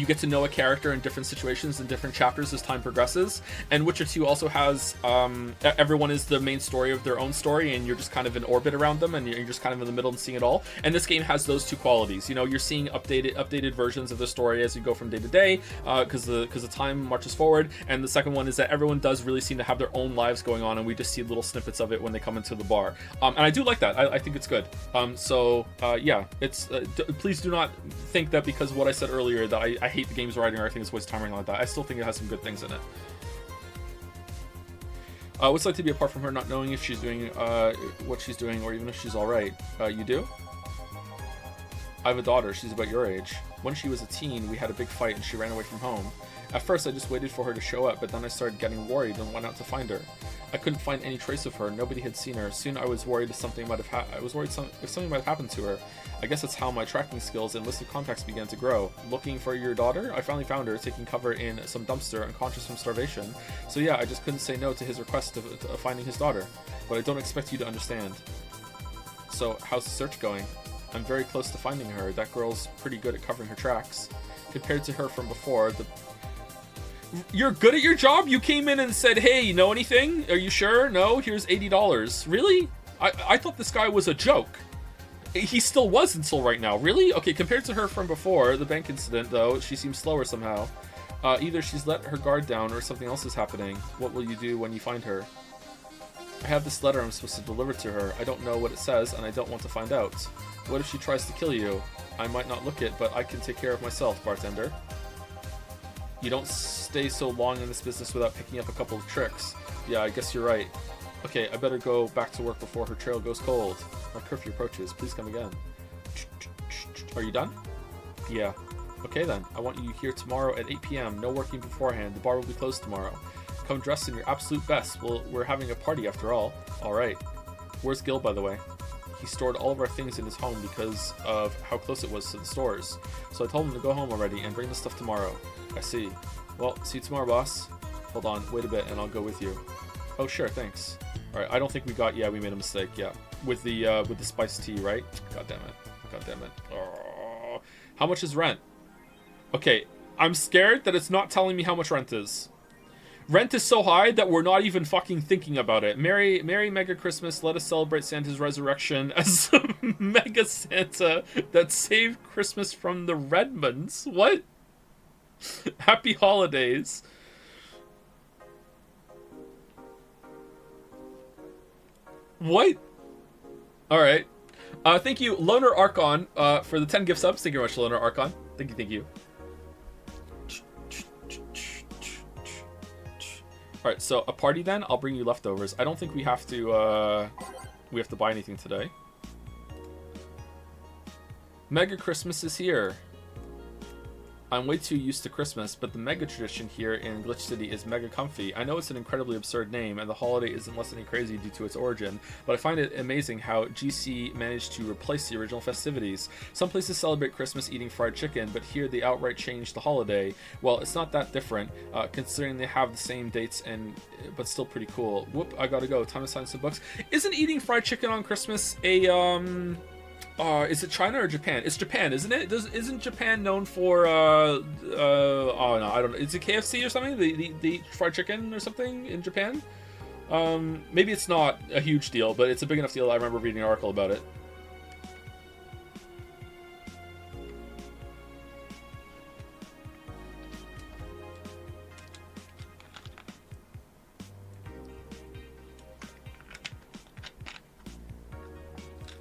get to know a character in different situations and different chapters as time progresses. And Witcher 2 also has everyone is the main story of their own story, and you're just kind of in orbit around them, and you're just kind of in the middle and seeing it all. And this game has those two qualities. You know, you're seeing updated versions of the story as you go from day to day, because the time marches forward. And the second one is that everyone does really seem to have their own lives going on, and we just see little snippets of it when they come into the bar. And I do like that. I think it's good. Yeah, it's please do not think that because of what I said earlier that I hate the game's writing or I think it's waste of time or anything like that. I still think it has some good things in it. What's it like to be apart from her, not knowing if she's doing what she's doing or even if she's all right? You do? I have a daughter. She's about your age. When she was a teen, we had a big fight and she ran away from home. At first, I just waited for her to show up, but then I started getting worried and went out to find her. I couldn't find any trace of her. Nobody had seen her. Soon, I was worried if something might have happened to her. I guess that's how my tracking skills and list of contacts began to grow. Looking for your daughter, I finally found her, taking cover in some dumpster, unconscious from starvation. So yeah, I just couldn't say no to his request of finding his daughter. But I don't expect you to understand. So, how's the search going? I'm very close to finding her. That girl's pretty good at covering her tracks. Compared to her from before, You're good at your job? You came in and said, hey, you know anything? Are you sure? No? Here's $80. Really? I thought this guy was a joke. He still was until right now. Really? Okay, compared to her from before, the bank incident, though, she seems slower somehow. Either she's let her guard down or something else is happening. What will you do when you find her? I have this letter I'm supposed to deliver to her. I don't know what it says, and I don't want to find out. What if she tries to kill you? I might not look it, but I can take care of myself, bartender. You don't stay so long in this business without picking up a couple of tricks. Yeah, I guess you're right. Okay, I better go back to work before her trail goes cold. Our curfew approaches. Please come again. Are you done? Yeah. Okay then. I want you here tomorrow at 8 p.m. No working beforehand. The bar will be closed tomorrow. Come dressed in your absolute best. We're having a party after all. Alright. Where's Gil, by the way? He stored all of our things in his home because of how close it was to the stores. So I told him to go home already and bring the stuff tomorrow. I see. Well, see you tomorrow, boss. Hold on, wait a bit, and I'll go with you. Oh, sure, thanks. Alright, I don't think we got... Yeah, we made a mistake, yeah. With the spiced tea, right? God damn it. God damn it. Oh. How much is rent? Okay, I'm scared that it's not telling me how much rent is. Rent is so high that we're not even fucking thinking about it. Merry Mega Christmas. Let us celebrate Santa's resurrection as a Mega Santa that saved Christmas from the Redmonds. What? Happy holidays. What? Alright. Thank you, Loner Archon, for the 10 gift subs. Thank you very much, Loner Archon. Thank you. Alright, so a party then? I'll bring you leftovers. I don't think we have to buy anything today. Mega Christmas is here. I'm way too used to Christmas, but the mega tradition here in Glitch City is mega comfy. I know it's an incredibly absurd name, and the holiday isn't less than crazy due to its origin, but I find it amazing how GC managed to replace the original festivities. Some places celebrate Christmas eating fried chicken, but here they outright changed the holiday. Well, it's not that different, considering they have the same dates, but still pretty cool. Whoop, I gotta go. Time to sign some books. Isn't eating fried chicken on Christmas is it China or Japan? It's Japan, isn't it? Isn't Japan known for oh no, I don't know. Is it KFC or something? They eat fried chicken or something in Japan? Maybe it's not a huge deal, but it's a big enough deal. I remember reading an article about it.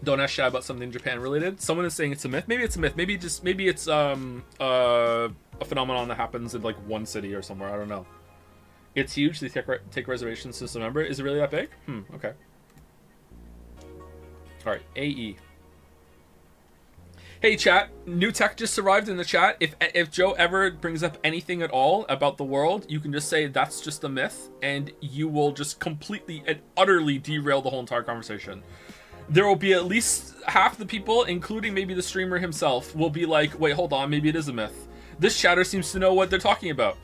Don't ask Shad about something Japan related. Someone is saying it's a myth. Maybe it's a myth. Maybe it's a phenomenon that happens in like one city or somewhere. I don't know. It's huge. They take reservations since November. Is it really that big? Okay. All right. AE. Hey chat, new tech just arrived in the chat. If Joe ever brings up anything at all about the world, you can just say that's just a myth, and you will just completely and utterly derail the whole entire conversation. There will be at least half the people, including maybe the streamer himself, will be like, wait, hold on, maybe it is a myth. This chatter seems to know what they're talking about.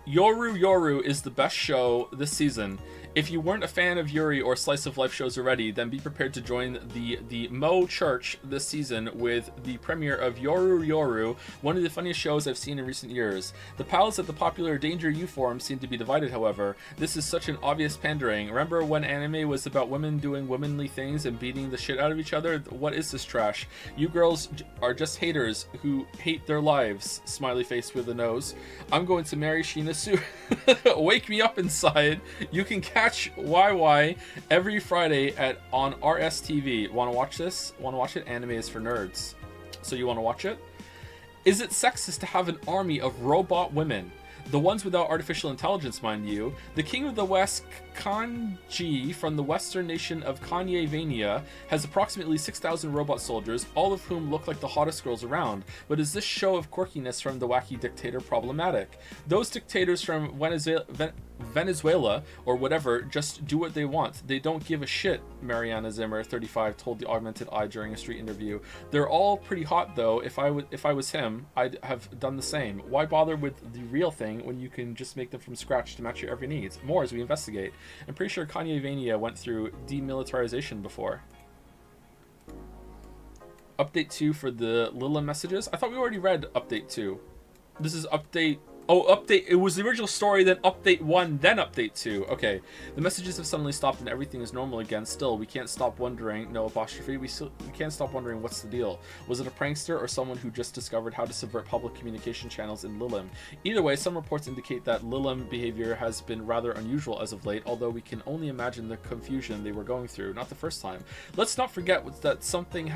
Yoru is the best show this season. If you weren't a fan of Yuri or slice of life shows already, then be prepared to join the Mo Church this season with the premiere of Yoru Yoru, one of the funniest shows I've seen in recent years. The pals at the popular Danger U forum seem to be divided, however. This is such an obvious pandering. Remember when anime was about women doing womanly things and beating the shit out of each other? What is this trash? You girls are just haters who hate their lives. Smiley face with a nose. I'm going to marry Sheena Su. Wake me up inside. You can catch YY every Friday on RSTV. Want to watch this? Want to watch it? Anime is for nerds. So you want to watch it? Is it sexist to have an army of robot women? The ones without artificial intelligence, mind you. The King of the West, Kanji, from the western nation of Kanye-vania, has approximately 6,000 robot soldiers, all of whom look like the hottest girls around. But is this show of quirkiness from the wacky dictator problematic? Those dictators from Venezuela, or whatever, just do what they want. They don't give a shit, Mariana Zimmer, 35, told the Augmented Eye during a street interview. They're all pretty hot, though. If I was him, I'd have done the same. Why bother with the real thing when you can just make them from scratch to match your every needs? More as we investigate. I'm pretty sure Kanye-vania went through demilitarization before. Update 2 for the Lila messages? I thought we already read Update 2. This is Update... Oh, Update... It was the original story, then Update 1, then Update 2. Okay. The messages have suddenly stopped and everything is normal again. Still, we can't stop wondering... No apostrophe. We can't stop wondering what's the deal. Was it a prankster or someone who just discovered how to subvert public communication channels in Lilim? Either way, some reports indicate that Lilim behavior has been rather unusual as of late, although we can only imagine the confusion they were going through. Not the first time. Let's not forget that something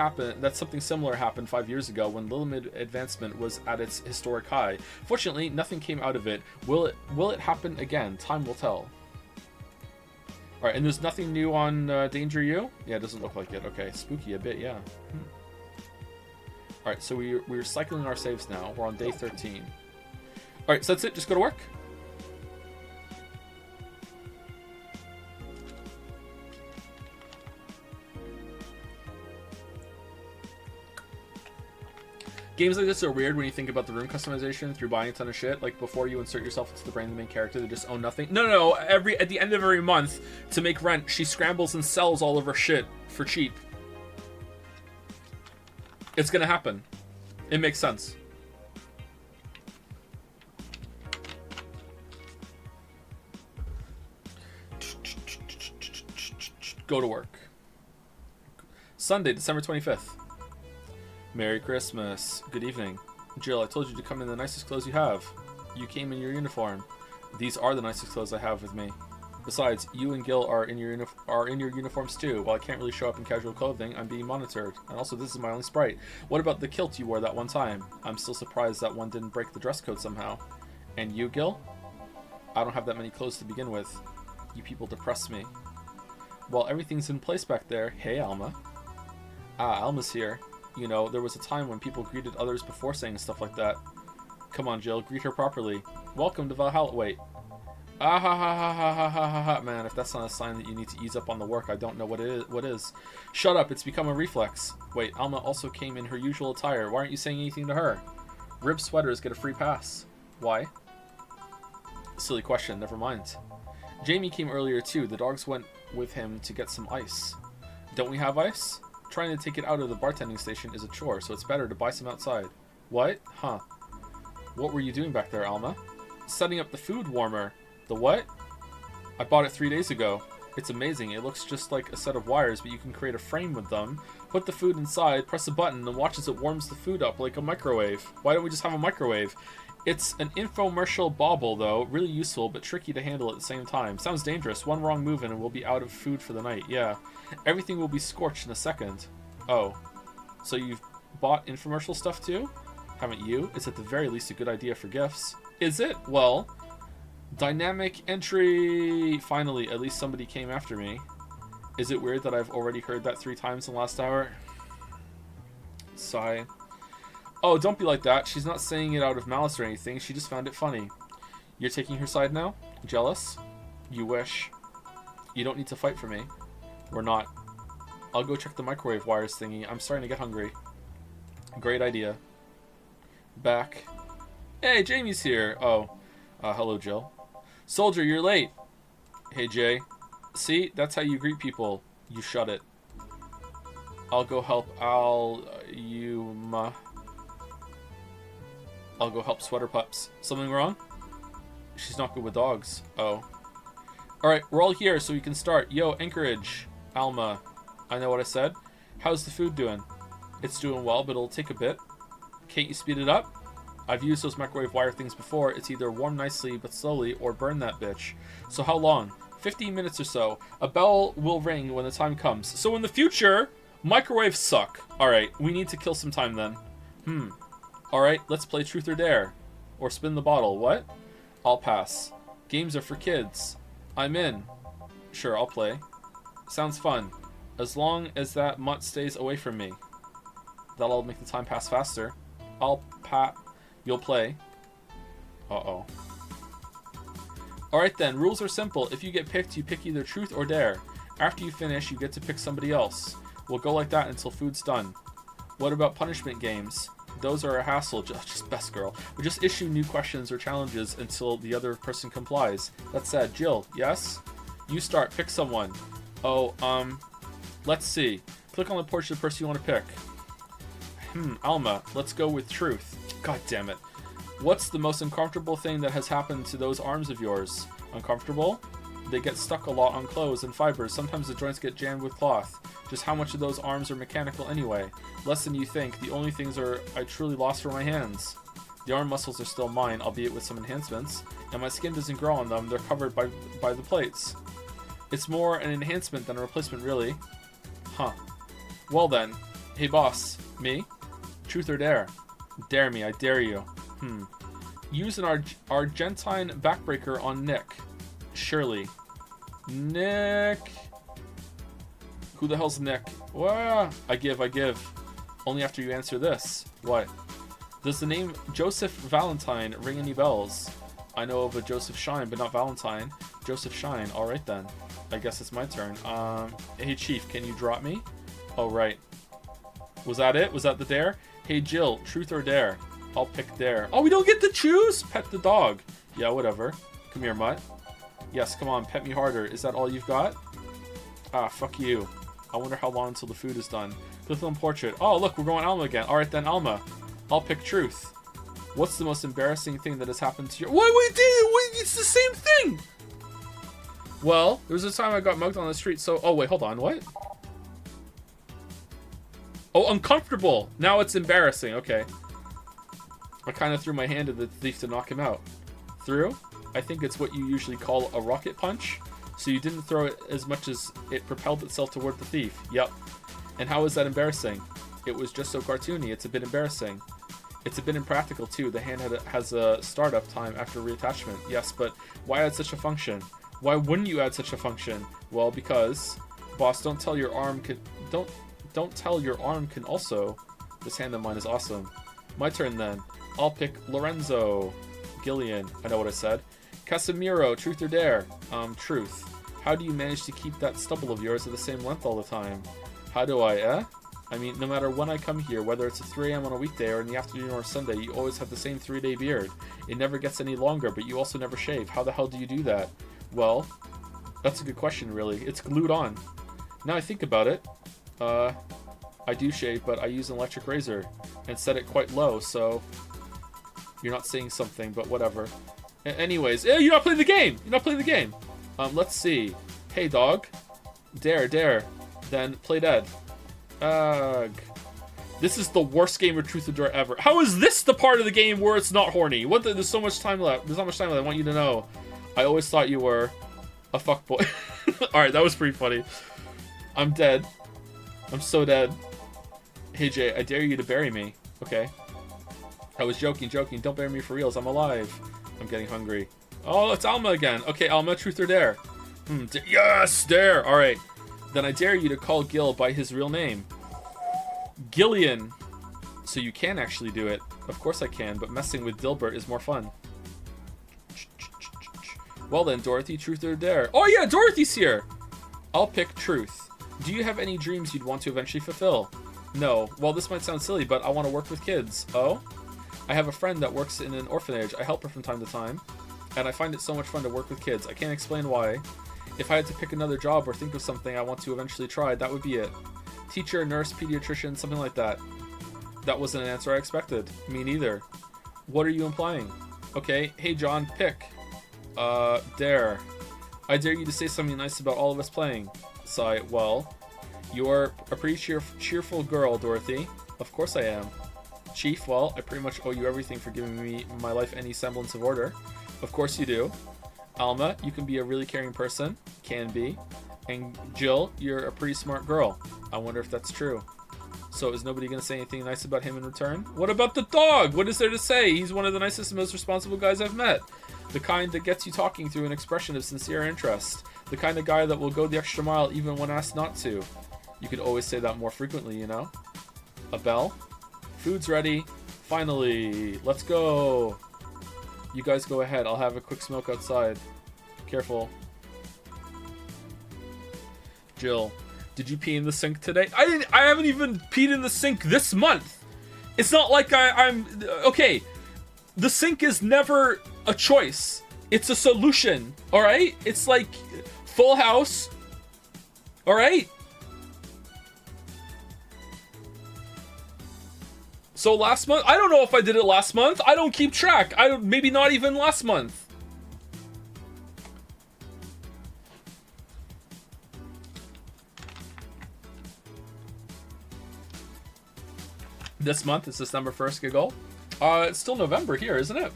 similar happened 5 years ago when Lilim advancement was at its historic high. Fortunately, nothing came out of it. Will it happen again? Time will tell. Alright, and there's nothing new on Danger U? Yeah, it doesn't look like it. Okay, spooky a bit, yeah. Alright, so we're cycling our saves now. We're on day 13. Alright, so that's it. Just go to work. Games like this are weird when you think about the room customization through buying a ton of shit. Like, before you insert yourself into the brain of the main character, they just own nothing. No. At the end of every month, to make rent, she scrambles and sells all of her shit for cheap. It's gonna happen. It makes sense. Go to work. Sunday, December 25th. Merry Christmas. Good evening. Jill, I told you to come in the nicest clothes you have. You came in your uniform. These are the nicest clothes I have with me. Besides, you and Gil are in your uniforms too. While I can't really show up in casual clothing, I'm being monitored. And also, this is my only sprite. What about the kilt you wore that one time? I'm still surprised that one didn't break the dress code somehow. And you, Gil? I don't have that many clothes to begin with. You people depress me. Well, everything's in place back there. Hey, Alma. Ah, Alma's here. You know, there was a time when people greeted others before saying stuff like that. Come on, Jill, greet her properly. Welcome to Valhalla. Wait. Ah ha ha ha ha ha ha ha ha. Man, if that's not a sign that you need to ease up on the work, I don't know what is. Shut up, it's become a reflex. Wait, Alma also came in her usual attire. Why aren't you saying anything to her? Rib sweaters get a free pass. Why? Silly question, never mind. Jamie came earlier too. The dogs went with him to get some ice. Don't we have ice? Trying to take it out of the bartending station is a chore, so it's better to buy some outside. What? Huh. What were you doing back there, Alma? Setting up the food warmer. The what? I bought it 3 days ago. It's amazing. It looks just like a set of wires, but you can create a frame with them. Put the food inside, press a button, and watch as it warms the food up like a microwave. Why don't we just have a microwave? It's an infomercial bauble, though. Really useful, but tricky to handle at the same time. Sounds dangerous. One wrong move and we'll be out of food for the night. Yeah. Everything will be scorched in a second. Oh. So you've bought infomercial stuff too? Haven't you? It's at the very least a good idea for gifts. Is it? Well, dynamic entry. Finally, at least somebody came after me. Is it weird that I've already heard that 3 times in the last hour? Sigh. Oh, don't be like that. She's not saying it out of malice or anything. She just found it funny. You're taking her side now? Jealous? You wish. You don't need to fight for me. We're not. I'll go check the microwave wires thingy. I'm starting to get hungry. Great idea. Back. Hey, Jamie's here. Oh. Hello, Jill. Soldier, you're late. Hey, Jay. See, that's how you greet people. You shut it. I'll go help I'll go help Sweater Pups. Something wrong? She's not good with dogs. Oh. Alright, we're all here, so we can start. Yo, Anchorage. Alma. I know what I said. How's the food doing? It's doing well, but it'll take a bit. Can't you speed it up? I've used those microwave wire things before. It's either warm nicely but slowly, or burn that bitch. So how long? 15 minutes or so. A bell will ring when the time comes. So in the future, microwaves suck. Alright, we need to kill some time then. Alright, let's play Truth or Dare. Or spin the bottle. What? I'll pass. Games are for kids. I'm in. Sure, I'll play. Sounds fun. As long as that mutt stays away from me. That'll make the time pass faster. You'll play. Uh-oh. Alright then, rules are simple. If you get picked, you pick either Truth or Dare. After you finish, you get to pick somebody else. We'll go like that until food's done. What about punishment games? Those are a hassle, just best girl. We just issue new questions or challenges until the other person complies. That said, Jill, yes? You start, pick someone. Let's see. Click on the portrait of the person you want to pick. Alma, let's go with Truth. God damn it. What's the most uncomfortable thing that has happened to those arms of yours? Uncomfortable? They get stuck a lot on clothes and fibers. Sometimes the joints get jammed with cloth. Just how much of those arms are mechanical anyway? Less than you think. The only things I truly lost were my hands. The arm muscles are still mine, albeit with some enhancements. And my skin doesn't grow on them. They're covered by the plates. It's more an enhancement than a replacement, really. Huh. Well then. Hey boss. Me? Truth or Dare? Dare me, I dare you. Use an Argentine backbreaker on Nick. Surely. Nick. Who the hell's Nick? Wah! I give. Only after you answer this. What? Does the name Joseph Valentine ring any bells? I know of a Joseph Shine, but not Valentine. Joseph Shine. Alright then. I guess it's my turn. Hey Chief, can you drop me? Oh, right. Was that it? Was that the dare? Hey Jill, Truth or Dare? I'll pick Dare. Oh, we don't get to choose? Pet the dog. Yeah, whatever. Come here, mutt. Yes, come on, pet me harder. Is that all you've got? Ah, fuck you. I wonder how long until the food is done. Click on portrait. Oh, look, we're going Alma again. Alright then, Alma. I'll pick Truth. What's the most embarrassing thing that has happened to you? Wait, it's the same thing! Well, there was a time I got mugged on the street, so... Oh, wait, hold on, what? Oh, uncomfortable! Now it's embarrassing, okay. I kind of threw my hand at the thief to knock him out. Threw? I think it's what you usually call a rocket punch. So you didn't throw it as much as it propelled itself toward the thief. Yep. And how is that embarrassing? It was just so cartoony. It's a bit embarrassing. It's a bit impractical too. The hand has a startup time after reattachment. Yes, but why add such a function? Why wouldn't you add such a function? Well, because, boss, don't tell your arm can also. This hand of mine is awesome. My turn then. I'll pick Lorenzo. Gillian. I know what I said. Casemiro, Truth or Dare? Truth. How do you manage to keep that stubble of yours at the same length all the time? How do I, I mean, no matter when I come here, whether it's at 3 a.m. on a weekday or in the afternoon or Sunday, you always have the same 3-day beard. It never gets any longer, but you also never shave. How the hell do you do that? Well, that's a good question, really. It's glued on. Now I think about it, I do shave, but I use an electric razor and set it quite low, so you're not saying something, but whatever. Anyways, you're not playing the game! You're not playing the game! Let's see. Hey, dog. Dare. Then play dead. Ugh. This is the worst game of Truth or Dare ever. How is this the part of the game where it's not horny? There's so much time left. There's not much time left. I want you to know. I always thought you were a fuckboy. Alright, that was pretty funny. I'm dead. I'm so dead. Hey, Jay, I dare you to bury me. Okay. I was joking. Don't bury me for reals. I'm alive. I'm getting hungry. Oh, it's Alma again. Okay, Alma, Truth or Dare? Yes, Dare. All right. Then I dare you to call Gil by his real name. Gillian. So you can actually do it. Of course I can, but messing with Dilbert is more fun. Well then, Dorothy, Truth or Dare? Oh yeah, Dorothy's here. I'll pick Truth. Do you have any dreams you'd want to eventually fulfill? No. Well, this might sound silly, but I want to work with kids. Oh? I have a friend that works in an orphanage. I help her from time to time, and I find it so much fun to work with kids. I can't explain why. If I had to pick another job or think of something I want to eventually try, that would be it. Teacher, nurse, pediatrician, something like that. That wasn't an answer I expected. Me neither. What are you implying? Okay, hey John, pick. Dare. I dare you to say something nice about all of us playing. Sigh, well, you're a pretty cheerful girl, Dorothy. Of course I am. Chief, well, I pretty much owe you everything for giving me my life any semblance of order. Of course you do. Alma, you can be a really caring person. Can be. And Jill, you're a pretty smart girl. I wonder if that's true. So is nobody going to say anything nice about him in return? What about the dog? What is there to say? He's one of the nicest and most responsible guys I've met. The kind that gets you talking through an expression of sincere interest. The kind of guy that will go the extra mile even when asked not to. You could always say that more frequently, you know? A bell? Food's ready. Finally. Let's go. You guys go ahead. I'll have a quick smoke outside. Careful. Jill. Did you pee in the sink today? I haven't even peed in the sink this month. It's not like I'm okay. The sink is never a choice. It's a solution. All right? It's like Full House. All right? So last month, I don't know if I did it last month. I don't keep track. Maybe not even last month. This month is December 1st, Giggle. It's still November here, isn't it?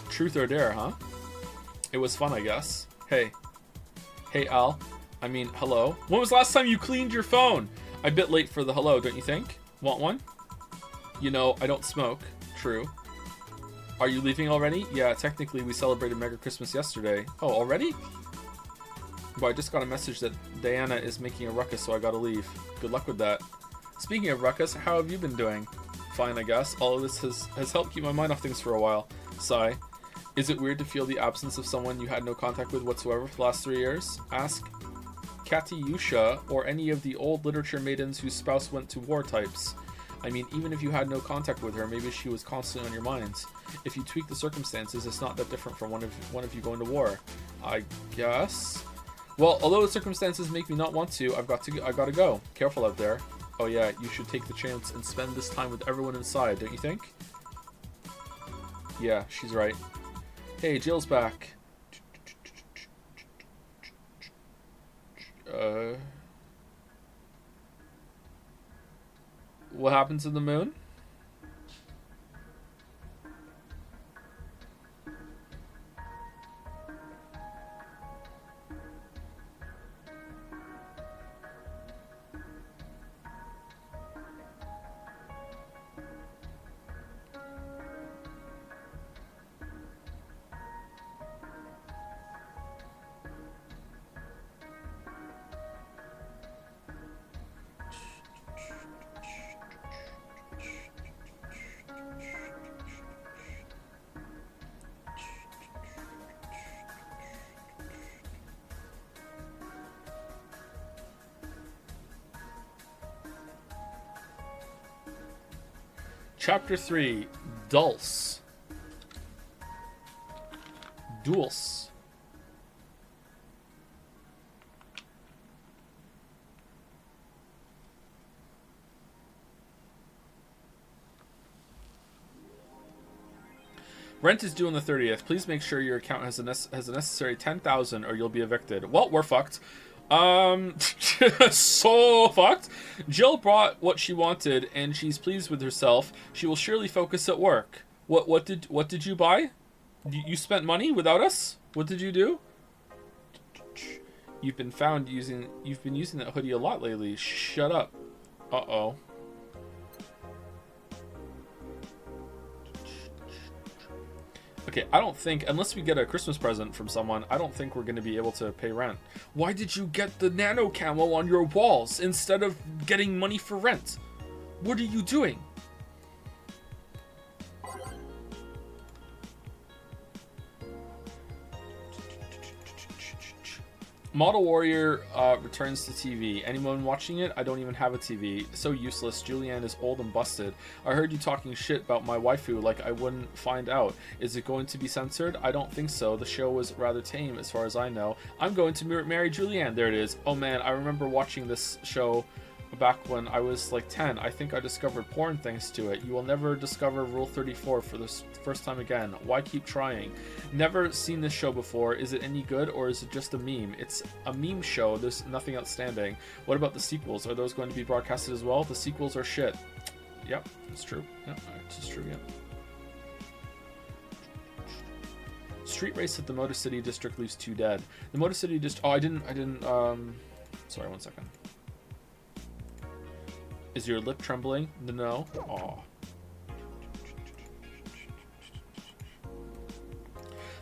Truth or dare, huh? It was fun, I guess. Hey. Hey, Al. I mean, hello. When was the last time you cleaned your phone? I'm a bit late for the hello, don't you think? Want one? You know, I don't smoke. True. Are you leaving already? Yeah, technically we celebrated Mega Christmas yesterday. Oh, already? Well, I just got a message that Diana is making a ruckus, so I gotta leave. Good luck with that. Speaking of ruckus, how have you been doing? Fine, I guess. All of this has helped keep my mind off things for a while. Sigh. Is it weird to feel the absence of someone you had no contact with whatsoever for the last 3 years? Ask Katyusha or any of the old literature maidens whose spouse went to war types. I mean, even if you had no contact with her, maybe she was constantly on your minds. If you tweak the circumstances, it's not that different from one of you going to war. I guess. Well, although the circumstances make me not want to, I've got to go. Careful out there. Oh yeah, you should take the chance and spend this time with everyone inside, don't you think? Yeah, she's right. Hey, Jill's back. What happened to the moon? Chapter 3, Dulce. Dulce. Rent is due on the 30th. Please make sure your account has a necessary 10,000 or you'll be evicted. Well, we're fucked. So fucked. Jill brought what she wanted and she's pleased with herself. She will surely focus at work. What did you buy? You spent money without us? What did you do? You've been using that hoodie a lot lately. Shut up. Uh-oh. Okay, I don't think, unless we get a Christmas present from someone, I don't think we're going to be able to pay rent. Why did you get the nano camo on your walls instead of getting money for rent? What are you doing? Model Warrior returns to TV. Anyone watching it? I don't even have a TV. So useless. Julianne is old and busted. I heard you talking shit about my waifu like I wouldn't find out. Is it going to be censored? I don't think so. The show was rather tame as far as I know. I'm going to marry Julianne. There it is. Oh man, I remember watching this show back when I was like 10. I think I discovered porn thanks to it. You will never discover Rule 34 for the first time again. Why keep trying? Never seen this show before. Is it any good or is it just a meme? It's a meme show. There's nothing outstanding. What about the sequels? Are those going to be broadcasted as well? The sequels are shit. Yep, it's true. Yep, it's true, yep. Street race at the Motor City District leaves 2 dead. The Motor City District... Oh, I didn't, sorry, one second. Is your lip trembling? No. Aw.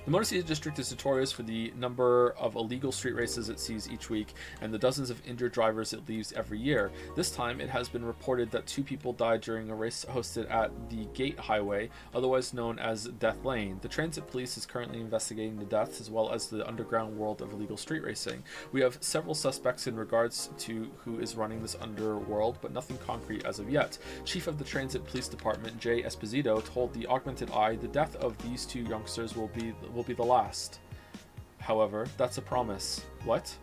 The Motor City District is notorious for the number of illegal street races it sees each week and the dozens of injured drivers it leaves every year. This time, it has been reported that 2 people died during a race hosted at the Gate Highway, otherwise known as Death Lane. The transit police is currently investigating the deaths as well as the underground world of illegal street racing. We have several suspects in regards to who is running this underworld, but nothing concrete as of yet. Chief of the Transit Police Department, Jay Esposito, told the Augmented Eye the death of these 2 youngsters will be the last. However, that's a promise. What?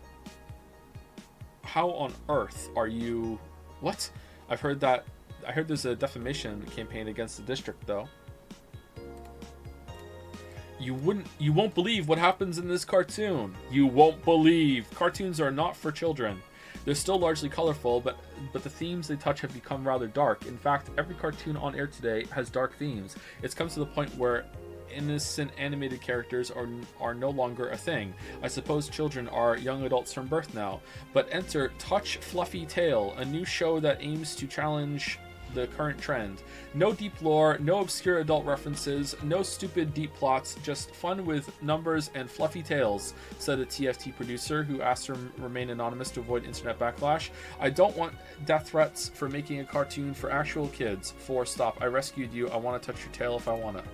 How on earth are you... What? I heard there's a defamation campaign against the district, though. You won't believe what happens in this cartoon. You won't believe. Cartoons are not for children. They're still largely colorful, but the themes they touch have become rather dark. In fact, every cartoon on air today has dark themes. It's come to the point where innocent animated characters are no longer a thing. I suppose children are young adults from birth now. But enter Touch Fluffy Tale, a new show that aims to challenge the current trend. No deep lore, no obscure adult references, no stupid deep plots, just fun with numbers and fluffy tales, said a TFT producer who asked to remain anonymous to avoid internet backlash. I don't want death threats for making a cartoon for actual kids. Stop. I rescued you. I want to touch your tail if I want to.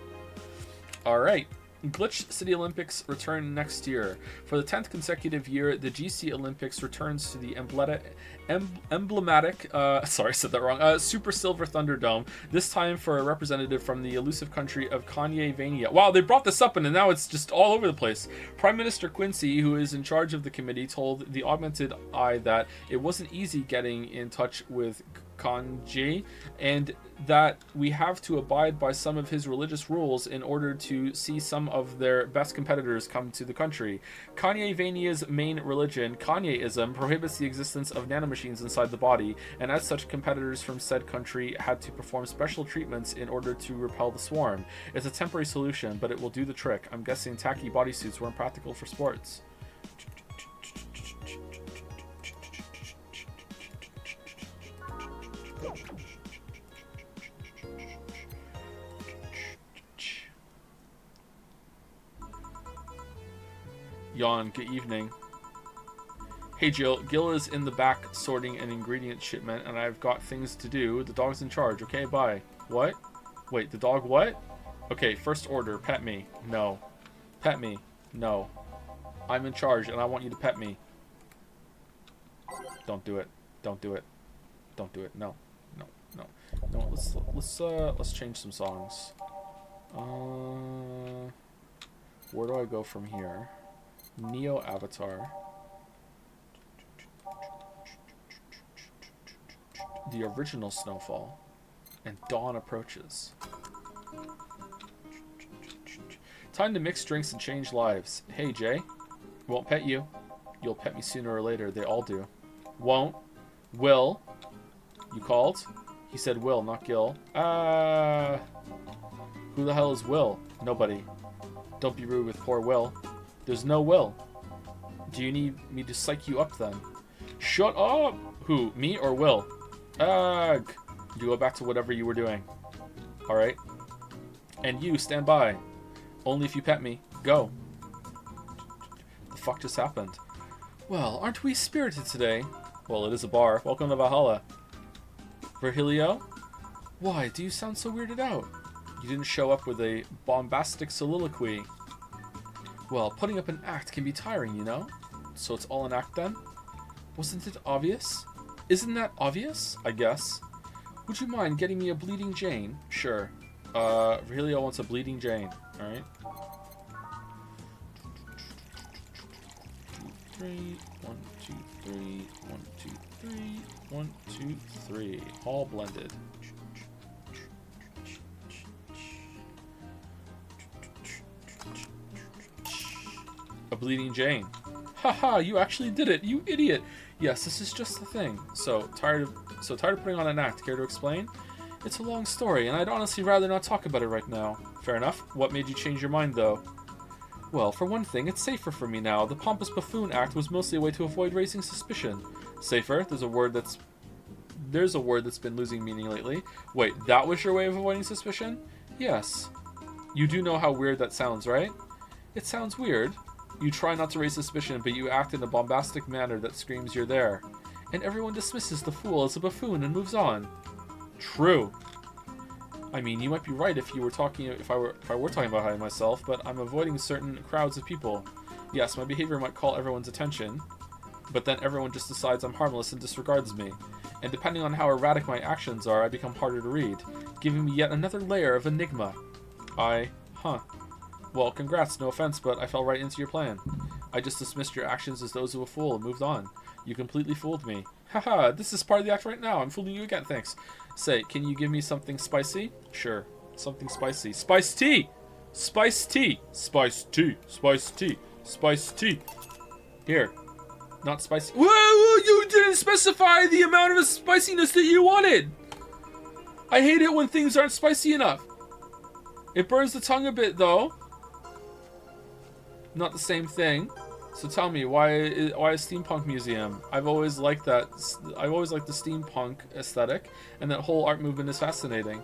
Alright, Glitch City Olympics return next year. For the 10th consecutive year, the GC Olympics returns to the emblematic, sorry, I said that wrong, Super Silver Thunderdome, this time for a representative from the elusive country of Kanye-vania. Wow, they brought this up and now it's just all over the place. Prime Minister Quincy, who is in charge of the committee, told the Augmented Eye that it wasn't easy getting in touch with Kanye, and that we have to abide by some of his religious rules in order to see some of their best competitors come to the country. Kanye-vania's main religion, Kanyeism, prohibits the existence of nanomachines inside the body, and as such, competitors from said country had to perform special treatments in order to repel the swarm. It's a temporary solution, but it will do the trick. I'm guessing tacky bodysuits weren't practical for sports. Yawn, good evening. Hey Jill, Gil is in the back sorting an ingredient shipment and I've got things to do. The dog's in charge, okay, bye. What? Wait, the dog what? Okay, first order, pet me. No. Pet me. No. I'm in charge and I want you to pet me. Don't do it. Don't do it. Don't do it. No. No. No. No, let's change some songs. Where do I go from here? Neo Avatar. The original Snowfall. And Dawn Approaches. Time to mix drinks and change lives. Hey Jay. Won't pet you. You'll pet me sooner or later. They all do. Won't. Will. You called? He said Will, not Gil. Who the hell is Will? Nobody. Don't be rude with poor Will. There's no Will. Do you need me to psych you up then? Shut up! Who, me or Will? Ugh. You go back to whatever you were doing. Alright? And you, stand by. Only if you pet me. Go. The fuck just happened? Well, aren't we spirited today? Well, it is a bar. Welcome to Valhalla. Virgilio? Why, do you sound so weirded out? You didn't show up with a bombastic soliloquy. Well, putting up an act can be tiring, you know? So it's all an act then? Wasn't it obvious? Isn't that obvious? I guess. Would you mind getting me a Bleeding Jane? Sure. Really, I want a Bleeding Jane. Alright. 3, 1, 2, 3, 1, 2, 3, 1, 2, 3. All blended. A Bleeding Jane. Haha, you actually did it, you idiot! Yes, this is just the thing. So tired of putting on an act. Care to explain? It's a long story, and I'd honestly rather not talk about it right now. Fair enough. What made you change your mind, though? Well, for one thing, it's safer for me now. The pompous buffoon act was mostly a way to avoid raising suspicion. Safer? There's a word that's been losing meaning lately. Wait, that was your way of avoiding suspicion? Yes. You do know how weird that sounds, right? It sounds weird. You try not to raise suspicion, but you act in a bombastic manner that screams you're there. And everyone dismisses the fool as a buffoon and moves on. True. I mean, you might be right if I were talking about I myself, but I'm avoiding certain crowds of people. Yes, my behavior might call everyone's attention, but then everyone just decides I'm harmless and disregards me. And depending on how erratic my actions are, I become harder to read, giving me yet another layer of enigma. Well, congrats, no offense, but I fell right into your plan. I just dismissed your actions as those of a fool and moved on. You completely fooled me. Haha, this is part of the act right now. I'm fooling you again, thanks. Say, can you give me something spicy? Sure. Something spicy. Spiced tea! Spiced tea! Spiced tea! Spiced tea! Spiced tea! Here. Not spicy. Whoa! You didn't specify the amount of spiciness that you wanted! I hate it when things aren't spicy enough. It burns the tongue a bit, though. Not the same thing. So tell me, why a steampunk museum? I've always liked that. I've always liked the steampunk aesthetic, and that whole art movement is fascinating.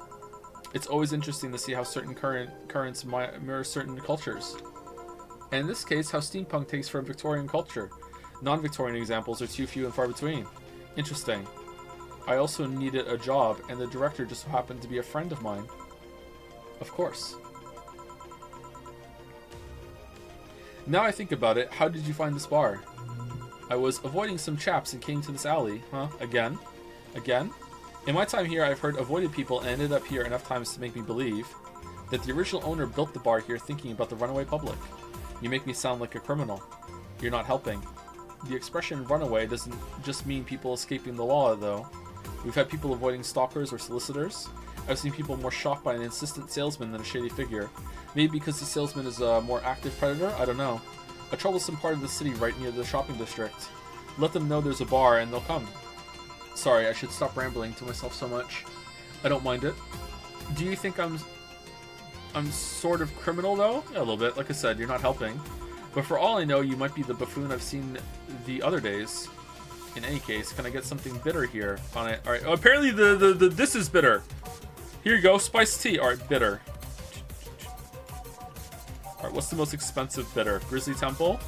It's always interesting to see how certain currents mirror certain cultures. And in this case, how steampunk takes from Victorian culture. Non-Victorian examples are too few and far between. Interesting. I also needed a job, and the director just so happened to be a friend of mine. Of course. Now I think about it, how did you find this bar? I was avoiding some chaps and came to this alley. Huh? Again? Again? In my time here, I've heard avoided people and ended up here enough times to make me believe that the original owner built the bar here thinking about the runaway public. You make me sound like a criminal. You're not helping. The expression runaway doesn't just mean people escaping the law, though. We've had people avoiding stalkers or solicitors. I've seen people more shocked by an insistent salesman than a shady figure. Maybe because the salesman is a more active predator? I don't know. A troublesome part of the city right near the shopping district. Let them know there's a bar and they'll come. Sorry, I should stop rambling to myself so much. I don't mind it. Do you think I'm sort of criminal, though? Yeah, a little bit. Like I said, you're not helping. But for all I know, you might be the buffoon I've seen the other days. In any case, can I get something bitter here on it? Alright, oh, apparently this is bitter. Here you go, spiced tea. Alright, bitter. Alright, what's the most expensive bitter? Grizzly Temple?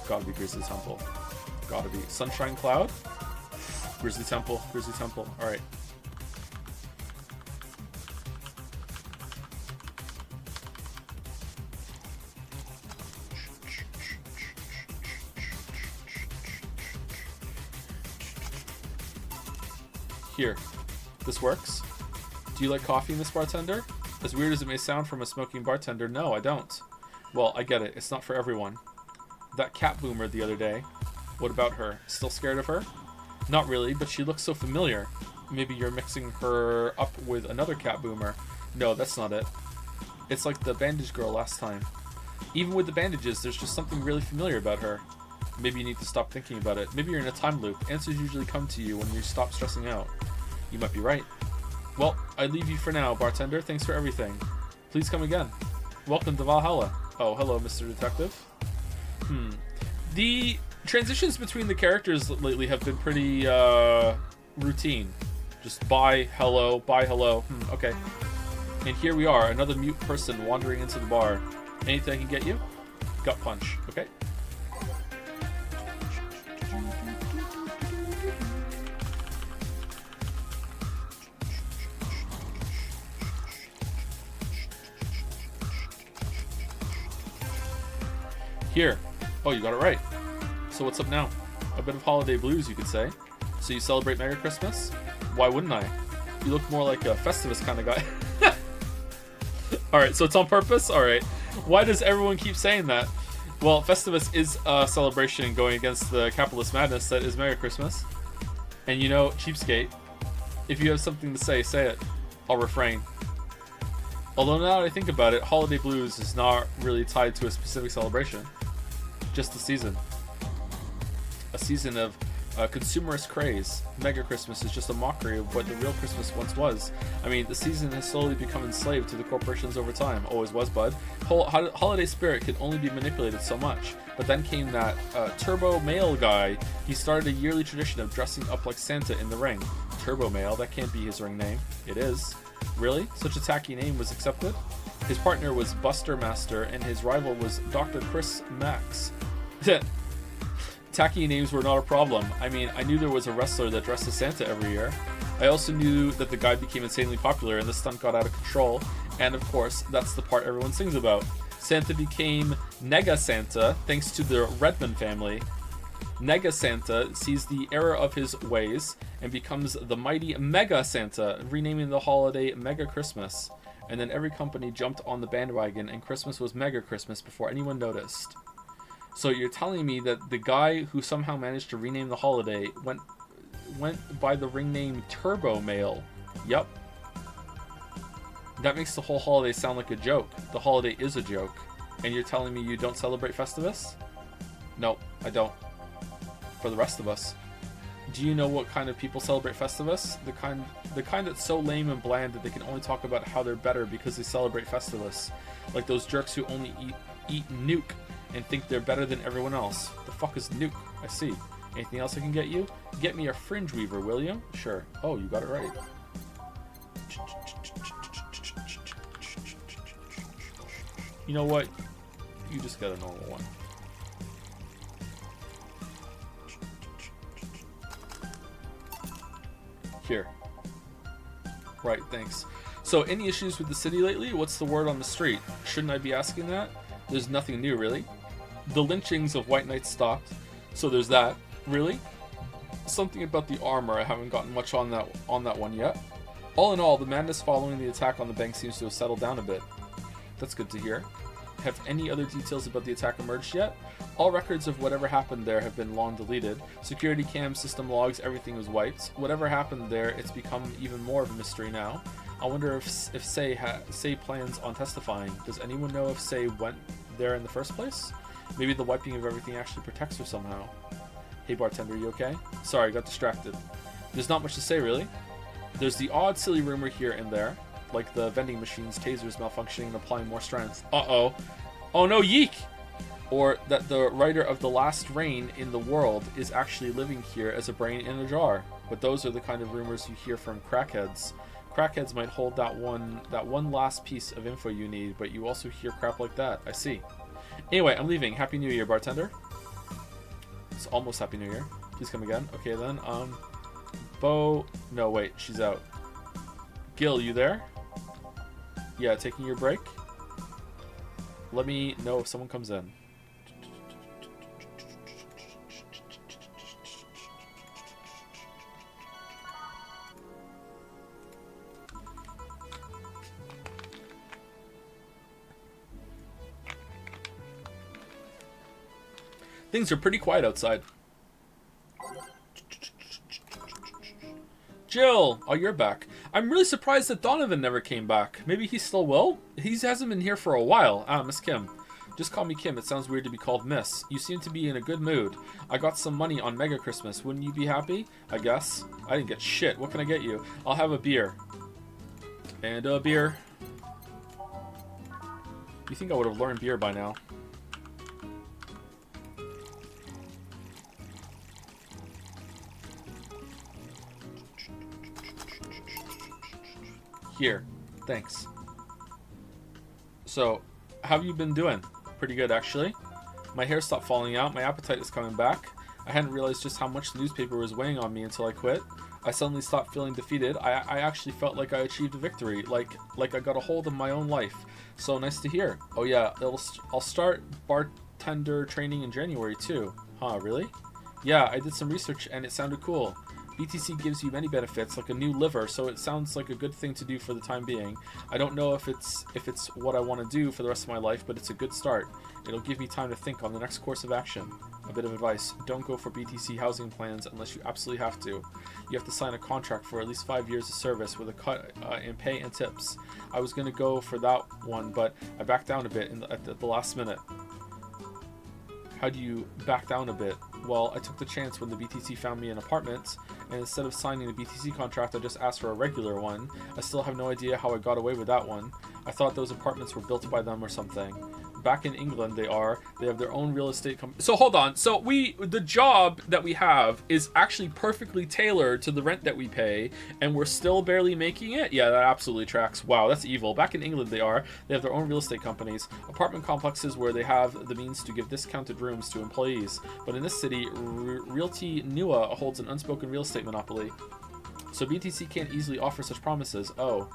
Gotta be Grizzly Temple. Gotta be. Sunshine Cloud? Grizzly Temple, Grizzly Temple. Alright. Here. This works. Do you like coffee, Miss Bartender? As weird as it may sound from a smoking bartender, no, I don't. Well, I get it. It's not for everyone. That cat boomer the other day. What about her? Still scared of her? Not really, but she looks so familiar. Maybe you're mixing her up with another cat boomer. No, that's not it. It's like the bandage girl last time. Even with the bandages, there's just something really familiar about her. Maybe you need to stop thinking about it. Maybe you're in a time loop. Answers usually come to you when you stop stressing out. You might be right. Well, I leave you for now, bartender. Thanks for everything. Please come again. Welcome to Valhalla. Oh, hello, Mr. Detective. The transitions between the characters lately have been pretty, routine. Just bye, hello, okay. And here we are, another mute person wandering into the bar. Anything I can get you? Gut punch, okay. Here. Oh, you got it right. So what's up now? A bit of holiday blues, you could say. So you celebrate Mega Christmas? Why wouldn't I? You look more like a Festivus kind of guy. Alright, so it's on purpose? Alright. Why does everyone keep saying that? Well, Festivus is a celebration going against the capitalist madness that is Mega Christmas. And you know, cheapskate, if you have something to say, say it. I'll refrain. Although now that I think about it, holiday blues is not really tied to a specific celebration. Just a season. A season of consumerist craze. Mega Christmas is just a mockery of what the real Christmas once was. I mean, the season has slowly become enslaved to the corporations over time. Always was, bud. Holiday spirit could only be manipulated so much. But then came that Turbo Male guy. He started a yearly tradition of dressing up like Santa in the ring. Turbo Male, that can't be his ring name. It is. Really? Such a tacky name was accepted? His partner was Buster Master, and his rival was Dr. Chris Max. Tacky names were not a problem. I mean, I knew there was a wrestler that dressed as Santa every year. I also knew that the guy became insanely popular and the stunt got out of control. And of course, that's the part everyone sings about. Santa became Nega Santa thanks to the Redman family. Nega Santa sees the error of his ways and becomes the mighty Mega Santa, renaming the holiday Mega Christmas. And then every company jumped on the bandwagon and Christmas was Mega Christmas before anyone noticed. So you're telling me that the guy who somehow managed to rename the holiday went by the ring name Turbo Male. Yup. That makes the whole holiday sound like a joke. The holiday is a joke. And you're telling me you don't celebrate Festivus? No, I don't. For the rest of us. Do you know what kind of people celebrate Festivus? The kind that's so lame and bland that they can only talk about how they're better because they celebrate Festivus. Like those jerks who only eat Nuke and think they're better than everyone else. The fuck is Nuke? I see. Anything else I can get you? Get me a fringe weaver, will you? Sure. Oh, you got it right. You know what? You just get a normal one. Here. Right, thanks. So, any issues with the city lately? What's the word on the street? Shouldn't I be asking that? There's nothing new, really. The lynchings of White Knights stopped, so there's that. Really? Something about the armor, I haven't gotten much on that one yet. All in all, the madness following the attack on the bank seems to have settled down a bit. That's good to hear. Have any other details about the attack emerged yet? All records of whatever happened there have been long deleted. Security cam, system logs, everything was wiped. Whatever happened there, it's become even more of a mystery now. I wonder if Say plans on testifying. Does anyone know if Say went there in the first place? Maybe the wiping of everything actually protects her somehow. Hey bartender, you okay? Sorry, got distracted. There's not much to say, really. There's the odd, silly rumor here and there, like the vending machines, tasers malfunctioning and applying more strength. Uh-oh. Oh no, yeek! Or that the writer of The Last Reign in the World is actually living here as a brain in a jar. But those are the kind of rumors you hear from crackheads. Crackheads might hold that one last piece of info you need, but you also hear crap like that. I see. Anyway, I'm leaving. Happy New Year, bartender. It's almost Happy New Year. Please come again. Okay then, Bo... No, wait, she's out. Gil, you there? Yeah, taking your break? Let me know if someone comes in. Things are pretty quiet outside. Jill! Oh, you're back. I'm really surprised that Donovan never came back. Maybe he still will? He hasn't been here for a while. Ah, Miss Kim. Just call me Kim. It sounds weird to be called Miss. You seem to be in a good mood. I got some money on Mega Christmas. Wouldn't you be happy? I guess. I didn't get shit. What can I get you? I'll have a beer. And a beer. You think I would have learned beer by now? Here. Thanks. So, how have you been doing? Pretty good, actually. My hair stopped falling out. My appetite is coming back. I hadn't realized just how much the newspaper was weighing on me until I quit. I suddenly stopped feeling defeated. I actually felt like I achieved a victory. Like I got a hold of my own life. So nice to hear. Oh yeah, I'll start bartender training in January too. Huh, really? Yeah, I did some research and it sounded cool. BTC gives you many benefits, like a new liver, so it sounds like a good thing to do for the time being. I don't know if it's what I want to do for the rest of my life, but it's a good start. It'll give me time to think on the next course of action. A bit of advice: don't go for BTC housing plans unless you absolutely have to. You have to sign a contract for at least 5 years of service with a cut in pay and tips. I was going to go for that one, but I backed down a bit at the last minute. How do you back down a bit? Well, I took the chance when the BTC found me an apartment, and instead of signing a BTC contract, I just asked for a regular one. I still have no idea how I got away with that one. I thought those apartments were built by them or something. Back in England, they have their own real estate company. So hold on. So the job that we have is actually perfectly tailored to the rent that we pay, and we're still barely making it? Yeah, that absolutely tracks. Wow, that's evil. Back in England, they have their own real estate companies, apartment complexes where they have the means to give discounted rooms to employees. But in this city, Realty Nua holds an unspoken real estate monopoly. So BTC can't easily offer such promises. Oh.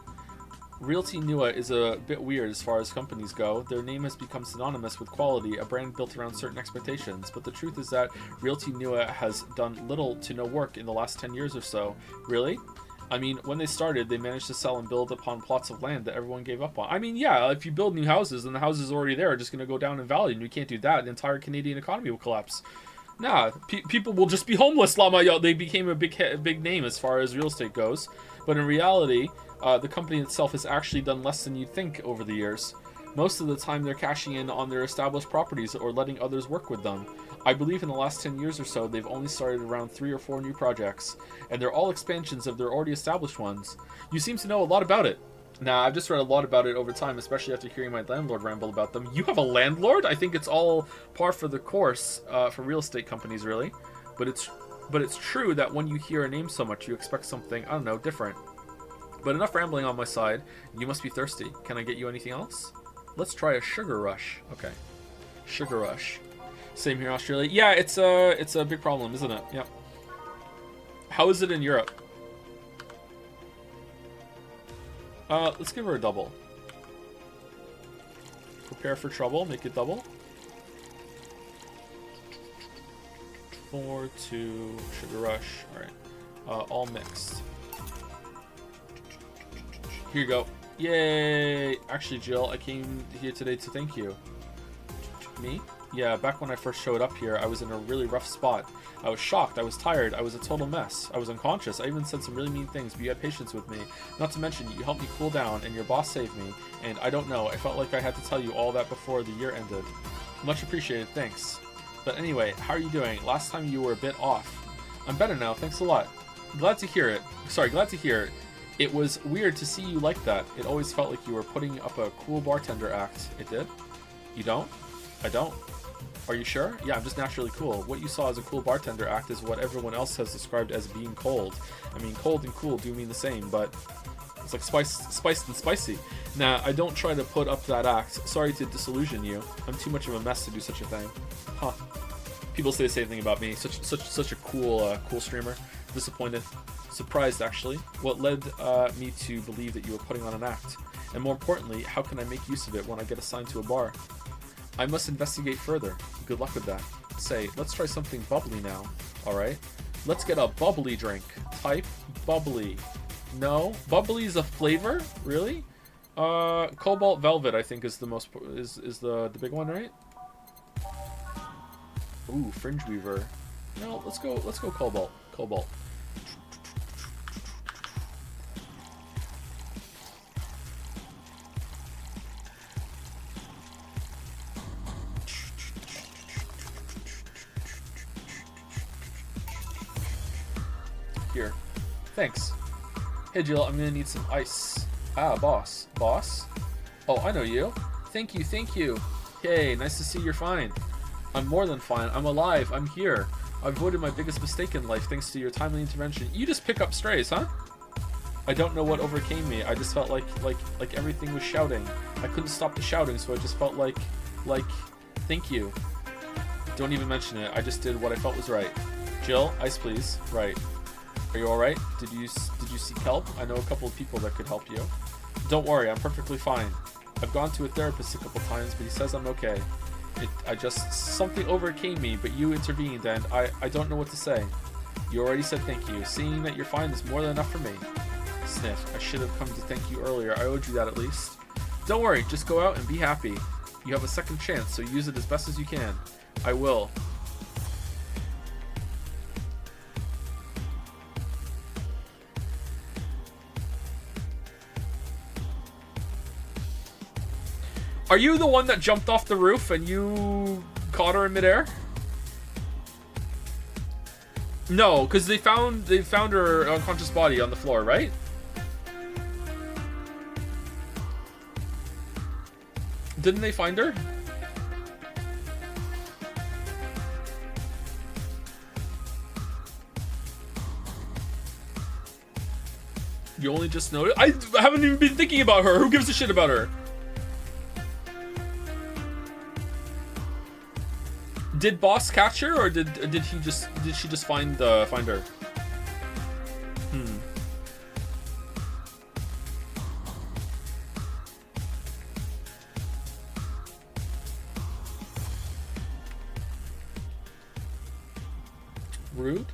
Realty Nua is a bit weird as far as companies go. Their name has become synonymous with quality, a brand built around certain expectations. But the truth is that Realty Nua has done little to no work in the last 10 years or so. Really? I mean, when they started, they managed to sell and build upon plots of land that everyone gave up on. I mean, yeah, if you build new houses, then the houses already there are just going to go down in value, and you can't do that. The entire Canadian economy will collapse. Nah, people will just be homeless. They became a big name as far as real estate goes. But in reality, the company itself has actually done less than you'd think over the years. Most of the time, they're cashing in on their established properties or letting others work with them. I believe in the last 10 years or so, they've only started around 3 or 4 new projects, and they're all expansions of their already established ones. You seem to know a lot about it. Nah, I've just read a lot about it over time, especially after hearing my landlord ramble about them. You have a landlord? I think it's all par for the course for real estate companies, really. But it's true that when you hear a name so much, you expect something, I don't know, different. But enough rambling on my side. You must be thirsty. Can I get you anything else? Let's try a sugar rush. Okay. Sugar rush. Same here in Australia. Yeah, it's a big problem, isn't it? Yep. How is it in Europe? Let's give her a double. Prepare for trouble. Make it double. 4, 2, sugar rush. Alright. All mixed. Here you go. Yay! Actually, Jill, I came here today to thank you. Me? Yeah, back when I first showed up here, I was in a really rough spot. I was shocked, I was tired, I was a total mess. I was unconscious, I even said some really mean things, but you had patience with me. Not to mention, you helped me cool down, and your boss saved me. And I don't know, I felt like I had to tell you all that before the year ended. Much appreciated, thanks. But anyway, how are you doing? Last time you were a bit off. I'm better now, thanks a lot. Glad to hear it. Sorry, glad to hear it. It was weird to see you like that. It always felt like you were putting up a cool bartender act. It did? You don't? I don't. Are you sure? Yeah, I'm just naturally cool. What you saw as a cool bartender act is what everyone else has described as being cold. I mean, cold and cool do mean the same, but it's like spiced and spicy. Nah, I don't try to put up that act. Sorry to disillusion you. I'm too much of a mess to do such a thing. Huh. People say the same thing about me. Such a cool streamer. Disappointed. Surprised, actually. What led me to believe that you were putting on an act? And more importantly, how can I make use of it when I get assigned to a bar? I must investigate further. Good luck with that. Say, let's try something bubbly now. Alright? Let's get a bubbly drink. Type bubbly. No? Bubbly is a flavor? Really? Cobalt Velvet, I think, is the most is the big one, right? Ooh, Fringe Weaver. No, let's go Cobalt. Cobalt. Here. Thanks. Hey Jill, I'm gonna need some ice. Ah, boss. Boss? Oh, I know you. Thank you, thank you. Hey, nice to see you're fine. I'm more than fine. I'm alive. I'm here. I avoided my biggest mistake in life thanks to your timely intervention. You just pick up strays, huh? I don't know what overcame me. I just felt like everything was shouting. I couldn't stop the shouting, so I just felt like, thank you. Don't even mention it. I just did what I felt was right. Jill, ice please. Right. Are you alright? Did you seek help? I know a couple of people that could help you. Don't worry, I'm perfectly fine. I've gone to a therapist a couple times, but he says I'm okay. Something overcame me, but you intervened, and I don't know what to say. You already said thank you. Seeing that you're fine is more than enough for me. Sniff. I should have come to thank you earlier. I owed you that at least. Don't worry, just go out and be happy. You have a second chance, so use it as best as you can. I will. Are you the one that jumped off the roof and you caught her in midair? No, because they found her unconscious body on the floor, right? Didn't they find her? You only just noticed? I haven't even been thinking about her. Who gives a shit about her? Did Boss catch her, or did she just find her? Rude?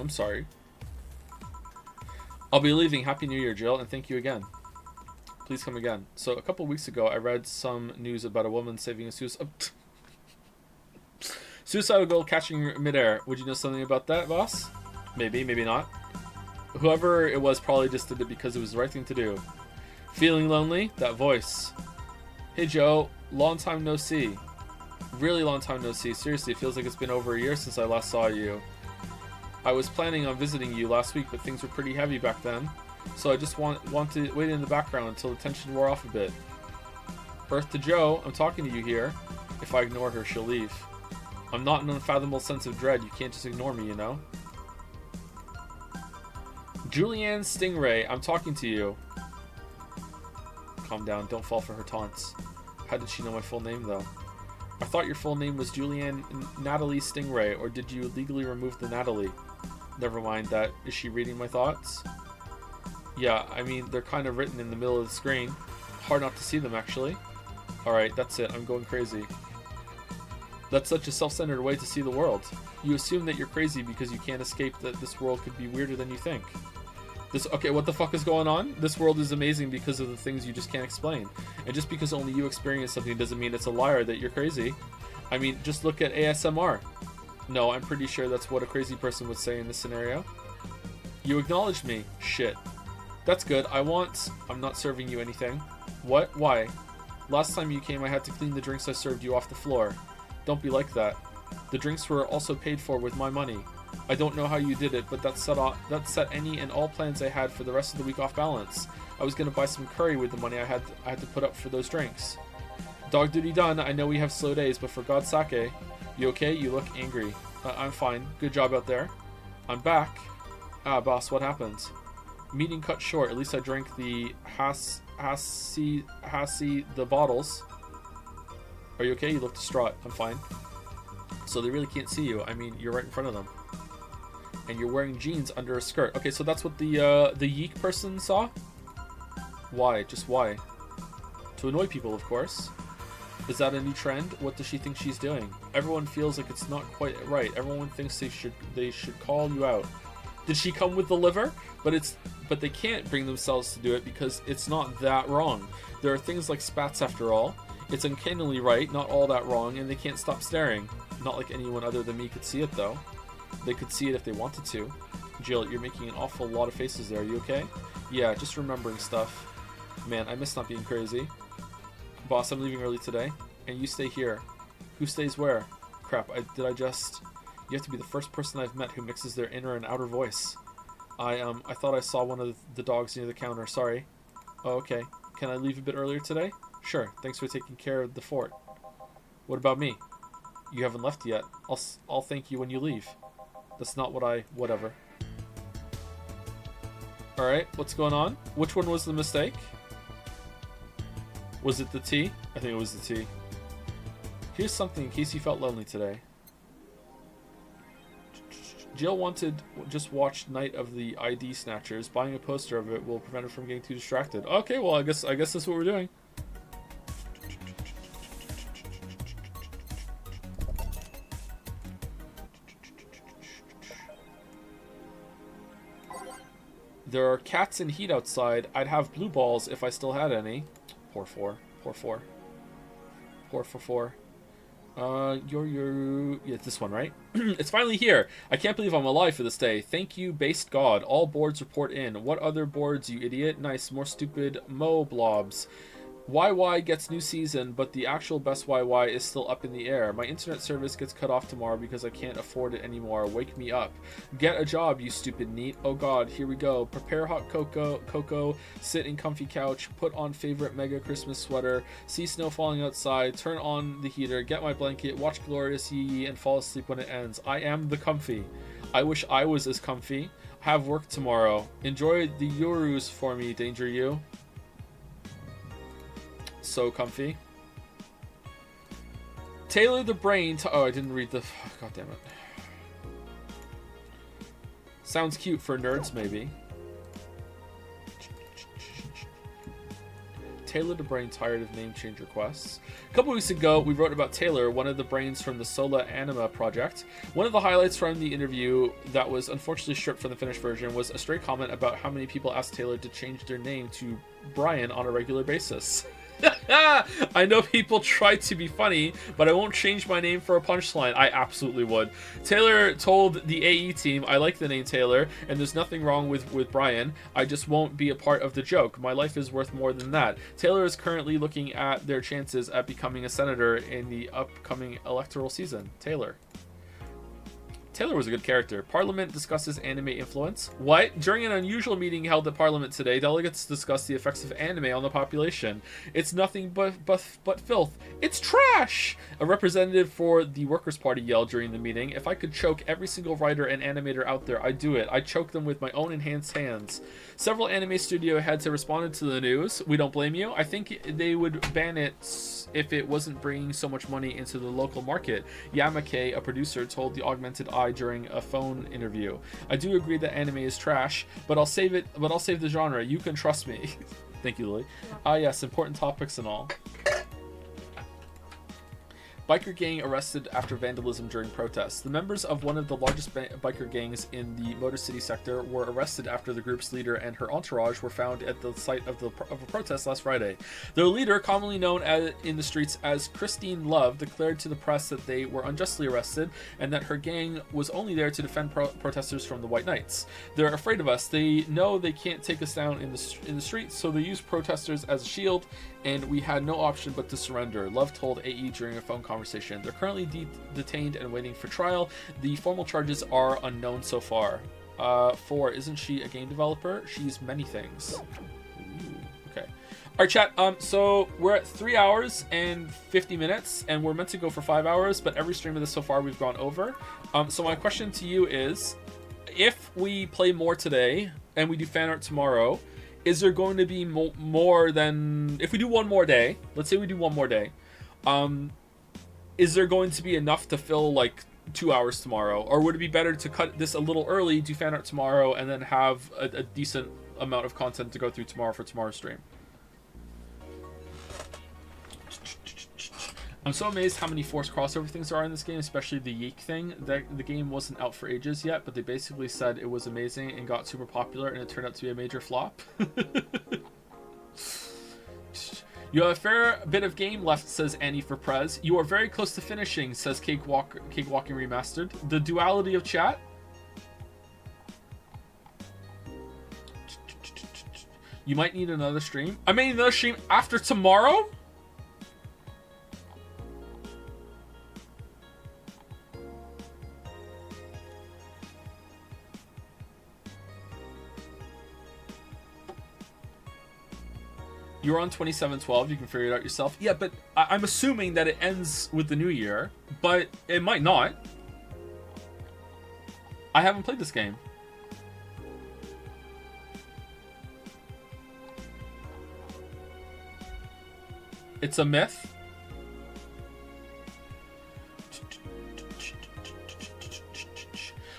I'm sorry. I'll be leaving. Happy New Year, Jill, and thank you again. Please come again. So a couple weeks ago, I read some news about a woman saving a suicidal girl catching midair. Would you know something about that, boss? Maybe, maybe not. Whoever it was probably just did it because it was the right thing to do. Feeling lonely? That voice. Hey, Joe. Long time no see. Really long time no see. Seriously, it feels like it's been over a year since I last saw you. I was planning on visiting you last week, but things were pretty heavy back then. So I just want to wait in the background until the tension wore off a bit. Earth to Joe, I'm talking to you here. If I ignore her, she'll leave. I'm not an unfathomable sense of dread. You can't just ignore me, you know? Julianne Stingray, I'm talking to you. Calm down. Don't fall for her taunts. How did she know my full name, though? I thought your full name was Julianne Natalie Stingray, or did you legally remove the Natalie? Never mind that. Is she reading my thoughts? Yeah, I mean, they're kind of written in the middle of the screen. Hard not to see them, actually. Alright, that's it. I'm going crazy. That's such a self-centered way to see the world. You assume that you're crazy because you can't escape that this world could be weirder than you think. Okay, what the fuck is going on? This world is amazing because of the things you just can't explain. And just because only you experience something doesn't mean it's a liar that you're crazy. I mean, just look at ASMR. No, I'm pretty sure that's what a crazy person would say in this scenario. You acknowledged me. Shit. That's good. I'm not serving you anything. What? Why? Last time you came, I had to clean the drinks I served you off the floor. Don't be like that. The drinks were also paid for with my money. I don't know how you did it, but that set any and all plans I had for the rest of the week off balance. I was gonna buy some curry with the money I had to put up for those drinks. Dog duty done. I know we have slow days, but for God's sake, you okay? You look angry. I'm fine. Good job out there. I'm back. Ah, boss, what happened? Meeting cut short. At least I drank the the bottles. Are you okay? You look distraught. I'm fine. So they really can't see you. I mean, you're right in front of them. And you're wearing jeans under a skirt. Okay, so that's what the yeek person saw? Why? Just why? To annoy people, of course. Is that a new trend? What does she think she's doing? Everyone feels like it's not quite right. Everyone thinks they should call you out. Did she come with the liver? But they can't bring themselves to do it because it's not that wrong. There are things like spats after all. It's uncannily right, not all that wrong, and they can't stop staring. Not like anyone other than me could see it, though. They could see it if they wanted to. Jill, you're making an awful lot of faces there. Are you okay? Yeah, just remembering stuff. Man, I miss not being crazy. Boss, I'm leaving early today, and you stay here. Who stays where? Crap, you have to be the first person I've met who mixes their inner and outer voice. I thought I saw one of the dogs near the counter. Sorry. Oh, okay. Can I leave a bit earlier today? Sure. Thanks for taking care of the fort. What about me? You haven't left yet. I'll thank you when you leave. That's not whatever. Alright, what's going on? Which one was the mistake? Was it the T? I think it was the T. Here's something in case you felt lonely today. Jill wanted just watch Night of the ID Snatchers. Buying a poster of it will prevent her from getting too distracted. Okay, well I guess that's what we're doing. There are cats in heat outside. I'd have blue balls if I still had any. Poor four. Poor four. Poor for four. Yeah, this one, right? It's finally here. I can't believe I'm alive for this day. Thank you, based God. All boards report in. What other boards, you idiot? Nice, more stupid Mo blobs. YY gets new season, but the actual best YY is still up in the air. My internet service gets cut off tomorrow because I can't afford it anymore. Wake me up. Get a job, you stupid neat. Oh god, here we go. Prepare hot cocoa, sit in comfy couch, put on favorite mega Christmas sweater, see snow falling outside, turn on the heater, get my blanket, watch Glorious Yee Yee, and fall asleep when it ends. I am the comfy. I wish I was as comfy. Have work tomorrow. Enjoy the Euros for me, Danger You. So comfy. Tailor the brain to... Oh, I didn't read the... God damn it. Sounds cute for nerds, maybe. Taylor the Brain tired of name change requests. A couple weeks ago, we wrote about Taylor, one of the brains from the Sola Anima project. One of the highlights from the interview that was unfortunately stripped from the finished version was a stray comment about how many people asked Taylor to change their name to Brian on a regular basis. I know people try to be funny, but I won't change my name for a punchline. I absolutely would. Taylor told the AE team, I like the name Taylor, and there's nothing wrong with Brian. I just won't be a part of the joke. My life is worth more than that. Taylor is currently looking at their chances at becoming a senator in the upcoming electoral season. Taylor was a good character. Parliament discusses anime influence. What? During an unusual meeting held at Parliament today, delegates discussed the effects of anime on the population. It's nothing but filth. It's trash! A representative for the Workers' Party yelled during the meeting. If I could choke every single writer and animator out there, I'd do it. I'd choke them with my own enhanced hands. Several anime studio heads have responded to the news. We don't blame you. I think they would ban it if it wasn't bringing so much money into the local market. Yamake, a producer, told the Augmented Eye during a phone interview. I do agree that anime is trash, but I'll save the genre. You can trust me. Thank you, Lily. Yes, important topics and all. Biker gang arrested after vandalism during protests. The members of one of the largest biker gangs in the Motor City sector were arrested after the group's leader and her entourage were found at the site of a protest last Friday. Their leader, commonly known in the streets as Christine Love, declared to the press that they were unjustly arrested and that her gang was only there to defend protesters from the White Knights. They're afraid of us. They know they can't take us down in the streets, so they use protesters as a shield, and we had no option but to surrender, Love told AE during a phone conversation. They're currently detained and waiting for trial. The formal charges are unknown so far. 4, isn't she a game developer? She's many things. Ooh, okay. Alright, chat, so we're at 3 hours and 50 minutes, and we're meant to go for 5 hours, but every stream of this so far we've gone over. So my question to you is, if we play more today, and we do fan art tomorrow, is there going to be more than... If we do one more day, let's say we do one more day, is there going to be enough to fill, like, 2 hours tomorrow? Or would it be better to cut this a little early, do fan art tomorrow, and then have a decent amount of content to go through tomorrow for tomorrow's stream? I'm so amazed how many forced crossover things there are in this game, especially the Yeek thing. The game wasn't out for ages yet, but they basically said it was amazing and got super popular, and it turned out to be a major flop. You have a fair bit of game left, says Annie for Prez. You are very close to finishing, says Cakewalking Remastered. The duality of chat? You might need another stream. I may need another stream after tomorrow? You're on 2712, you can figure it out yourself. Yeah, but I'm assuming that it ends with the new year, but it might not. I haven't played this game. It's a myth.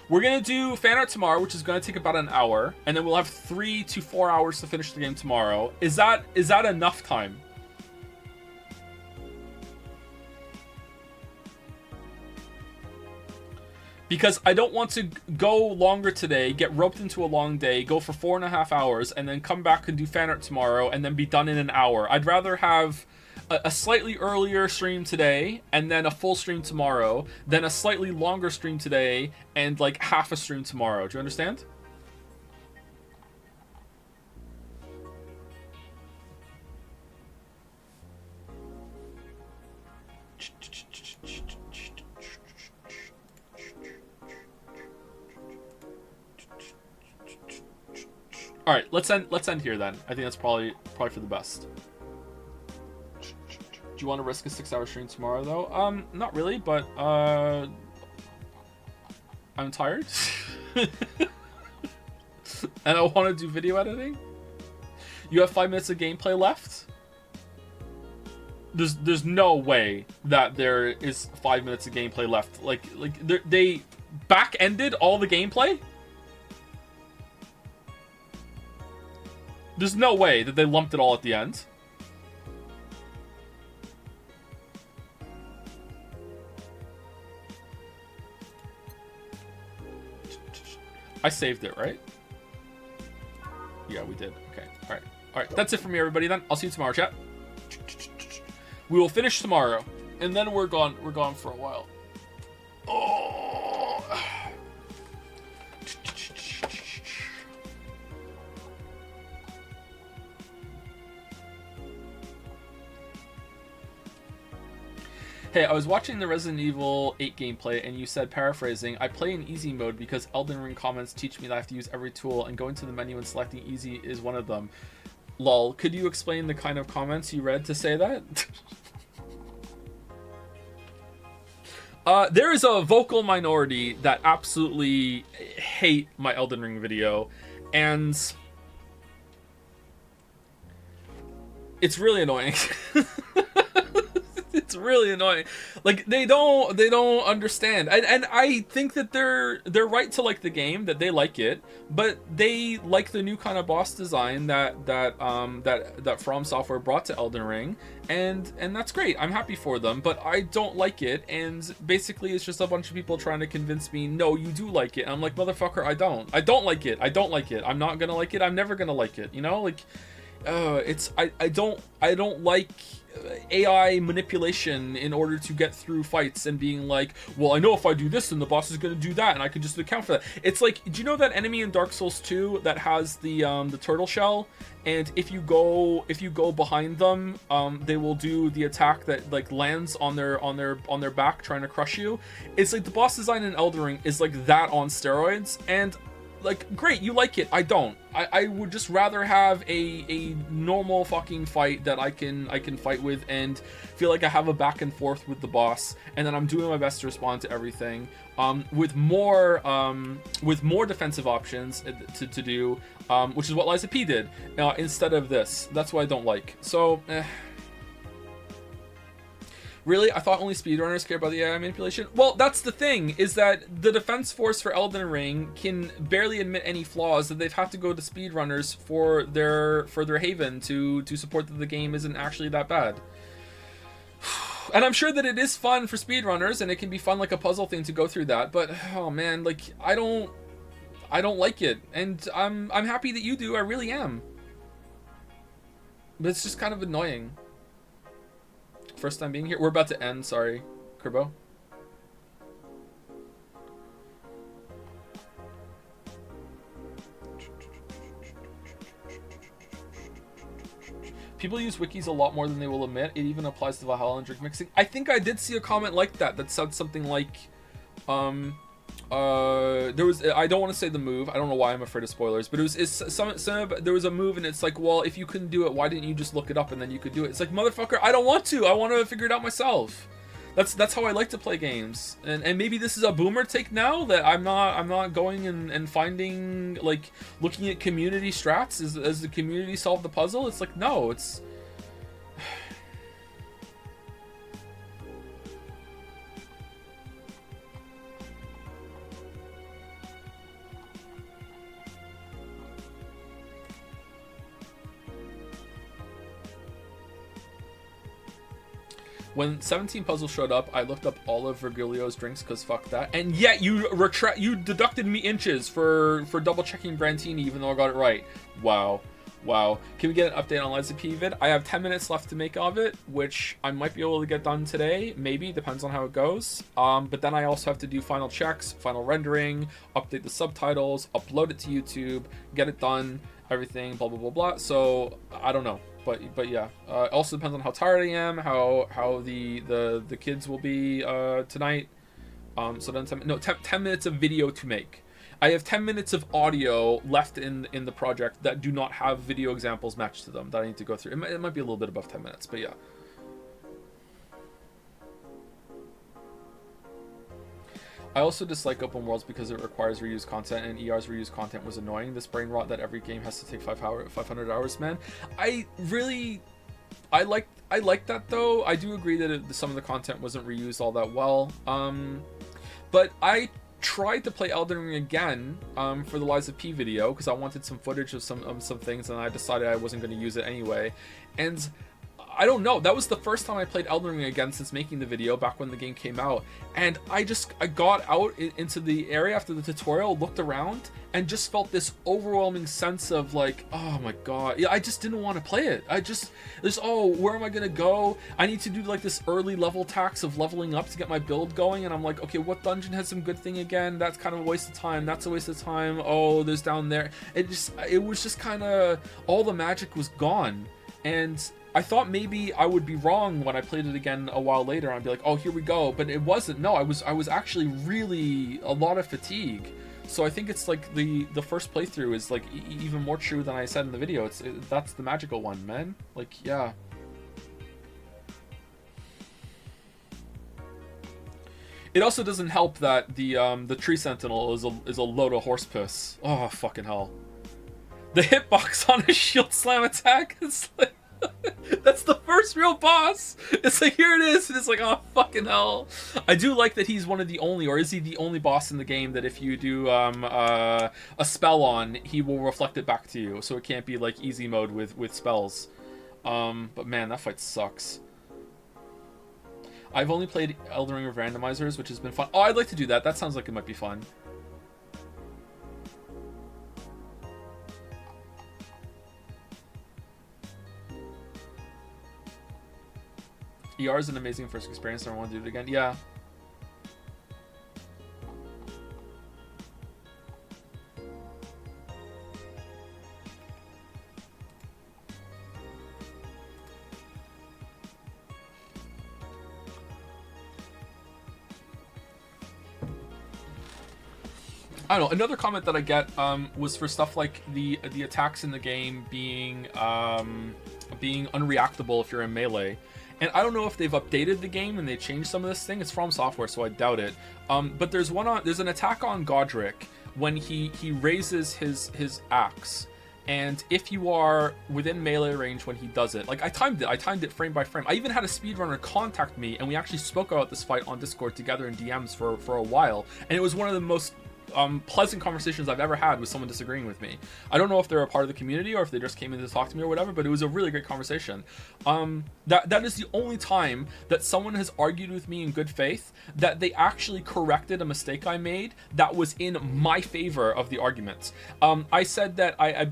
We're going to do fan art tomorrow, which is going to take about an hour, and then we'll have 3 to 4 hours to finish the game tomorrow. Is that enough time? because I don't want to go longer today, get roped into a long day, go for 4.5 hours, and then come back and do fan art tomorrow, and then be done in an hour. I'd rather have a slightly earlier stream today, and then a full stream tomorrow, than a slightly longer stream today, and like half a stream tomorrow. Do you understand? All right, let's end here then. I think that's probably for the best. Do you want to risk a 6-hour stream tomorrow though? Not really, but I'm tired. And I want to do video editing. You have 5 minutes of gameplay left. There's no way that there is 5 minutes of gameplay left. Like they back-ended all the gameplay. There's no way that they lumped it all at the end. I saved it, right? Yeah, we did. Okay. All right. That's it for me, everybody. Then I'll see you tomorrow, chat. We will finish tomorrow, and then we're gone. We're gone for a while. Oh. Hey, I was watching the Resident Evil 8 gameplay, and you said, paraphrasing, I play in easy mode because Elden Ring comments teach me that I have to use every tool, and going to the menu and selecting easy is one of them. Lol, could you explain the kind of comments you read to say that? There is a vocal minority that absolutely hate my Elden Ring video, and it's really annoying. It's really annoying. Like they don't understand, and I think that they're right to like the game, that they like it, but they like the new kind of boss design that From Software brought to Elden Ring, and that's great. I'm happy for them, but I don't like it, and basically it's just a bunch of people trying to convince me, no, you do like it. And I'm like, motherfucker, I don't like it. I don't like it. I'm not gonna like it. I'm never gonna like it. You know, like, I don't like AI manipulation in order to get through fights and being like, well, I know if I do this, then the boss is going to do that, and I can just account for that. It's like, do you know that enemy in Dark Souls 2 that has the turtle shell? And if you go behind them, they will do the attack that like lands on their back, trying to crush you. It's like the boss design in Elden Ring is like that on steroids, and like, great, you like it. I don't. I would just rather have a normal fucking fight that I can fight with and feel like I have a back and forth with the boss, and then I'm doing my best to respond to everything, with more defensive options to do, which is what Liza P did, instead of this. That's what I don't like. So, Really? I thought only speedrunners care about the AI manipulation? Well, that's the thing, is that the defense force for Elden Ring can barely admit any flaws, that they've had to go to speedrunners for their haven to support that the game isn't actually that bad. And I'm sure that it is fun for speedrunners, and it can be fun like a puzzle thing to go through that, but oh man, like, I don't like it, and I'm happy that you do. I really am. But it's just kind of annoying. First time being here. We're about to end, sorry, Kerbo. People use wikis a lot more than they will admit. It even applies to Valhalla and drink mixing. I think I did see a comment like that said something like, there was, I don't want to say the move, I don't know why I'm afraid of spoilers, but there was a move, and it's like, well, if you couldn't do it, why didn't you just look it up and then you could do it? It's like, motherfucker, I don't want to. I want to figure it out myself. That's how I like to play games. And maybe this is a boomer take now, that I'm not going and finding, like, looking at community strats as the community solve the puzzle. It's like, no, it's When 17 Puzzle showed up, I looked up all of Virgilio's drinks because fuck that. And yet you deducted me inches for double checking Brantini even though I got it right. Wow. Wow. Can we get an update on Liza P vid? I have 10 minutes left to make of it, which I might be able to get done today. Maybe, depends on how it goes. But then I also have to do final checks, final rendering, update the subtitles, upload it to YouTube, get it done, everything, blah, blah, blah, blah. So, I don't know. But yeah. It also depends on how tired I am, how the kids will be tonight. So then 10 minutes of video to make. I have 10 minutes of audio left in the project that do not have video examples matched to them that I need to go through. It might be a little bit above 10 minutes, but yeah. I also dislike open worlds because it requires reused content, and ER's reused content was annoying. This brain rot that every game has to take 500 hours, man. I like that though. I do agree that some of the content wasn't reused all that well. But I tried to play Elden Ring again for the Liza P video because I wanted some footage of some things, and I decided I wasn't going to use it anyway. And I don't know, that was the first time I played Elden Ring again since making the video back when the game came out, and I got out into the area after the tutorial, looked around, and just felt this overwhelming sense of like, oh my god, yeah, I just didn't want to play it. Where am I gonna go? I need to do like this early level tax of leveling up to get my build going, and I'm like, okay, what dungeon has some good thing again? That's kind of a waste of time. That's a waste of time. Oh, there's down there. It was just kind of, all the magic was gone, and I thought maybe I would be wrong when I played it again a while later. I'd be like, oh, here we go. But it wasn't. No, I was actually really a lot of fatigue. So I think it's like the first playthrough is like even more true than I said in the video. That's the magical one, man. Like, yeah. It also doesn't help that the tree sentinel is a load of horse piss. Oh, fucking hell. The hitbox on a shield slam attack is like, that's the first real boss. It's like, here it is, and it's like, oh fucking hell. I do like that he's one of the only, or is he the only boss in the game that if you do a spell on, he will reflect it back to you, so it can't be like easy mode with spells. But man, that fight sucks. I've only played Elden Ring with randomizers, which has been fun. Oh, I'd like to do that. That sounds like it might be fun. ER is an amazing first experience, and I want to do it again. Yeah. I don't know. Another comment that I get was for stuff like the attacks in the game being unreactable if you're in melee. And I don't know if they've updated the game and they changed some of this thing. It's From Software, so I doubt it. But there's an attack on Godric when he raises his axe, and if you are within melee range when he does it, like I timed it frame by frame. I even had a speedrunner contact me, and we actually spoke about this fight on Discord together in DMs for a while, and it was one of the most pleasant conversations I've ever had with someone disagreeing with me. I don't know if they're a part of the community or if they just came in to talk to me or whatever, but it was a really great conversation. That is the only time that someone has argued with me in good faith that they actually corrected a mistake I made that was in my favor of the argument. I said that I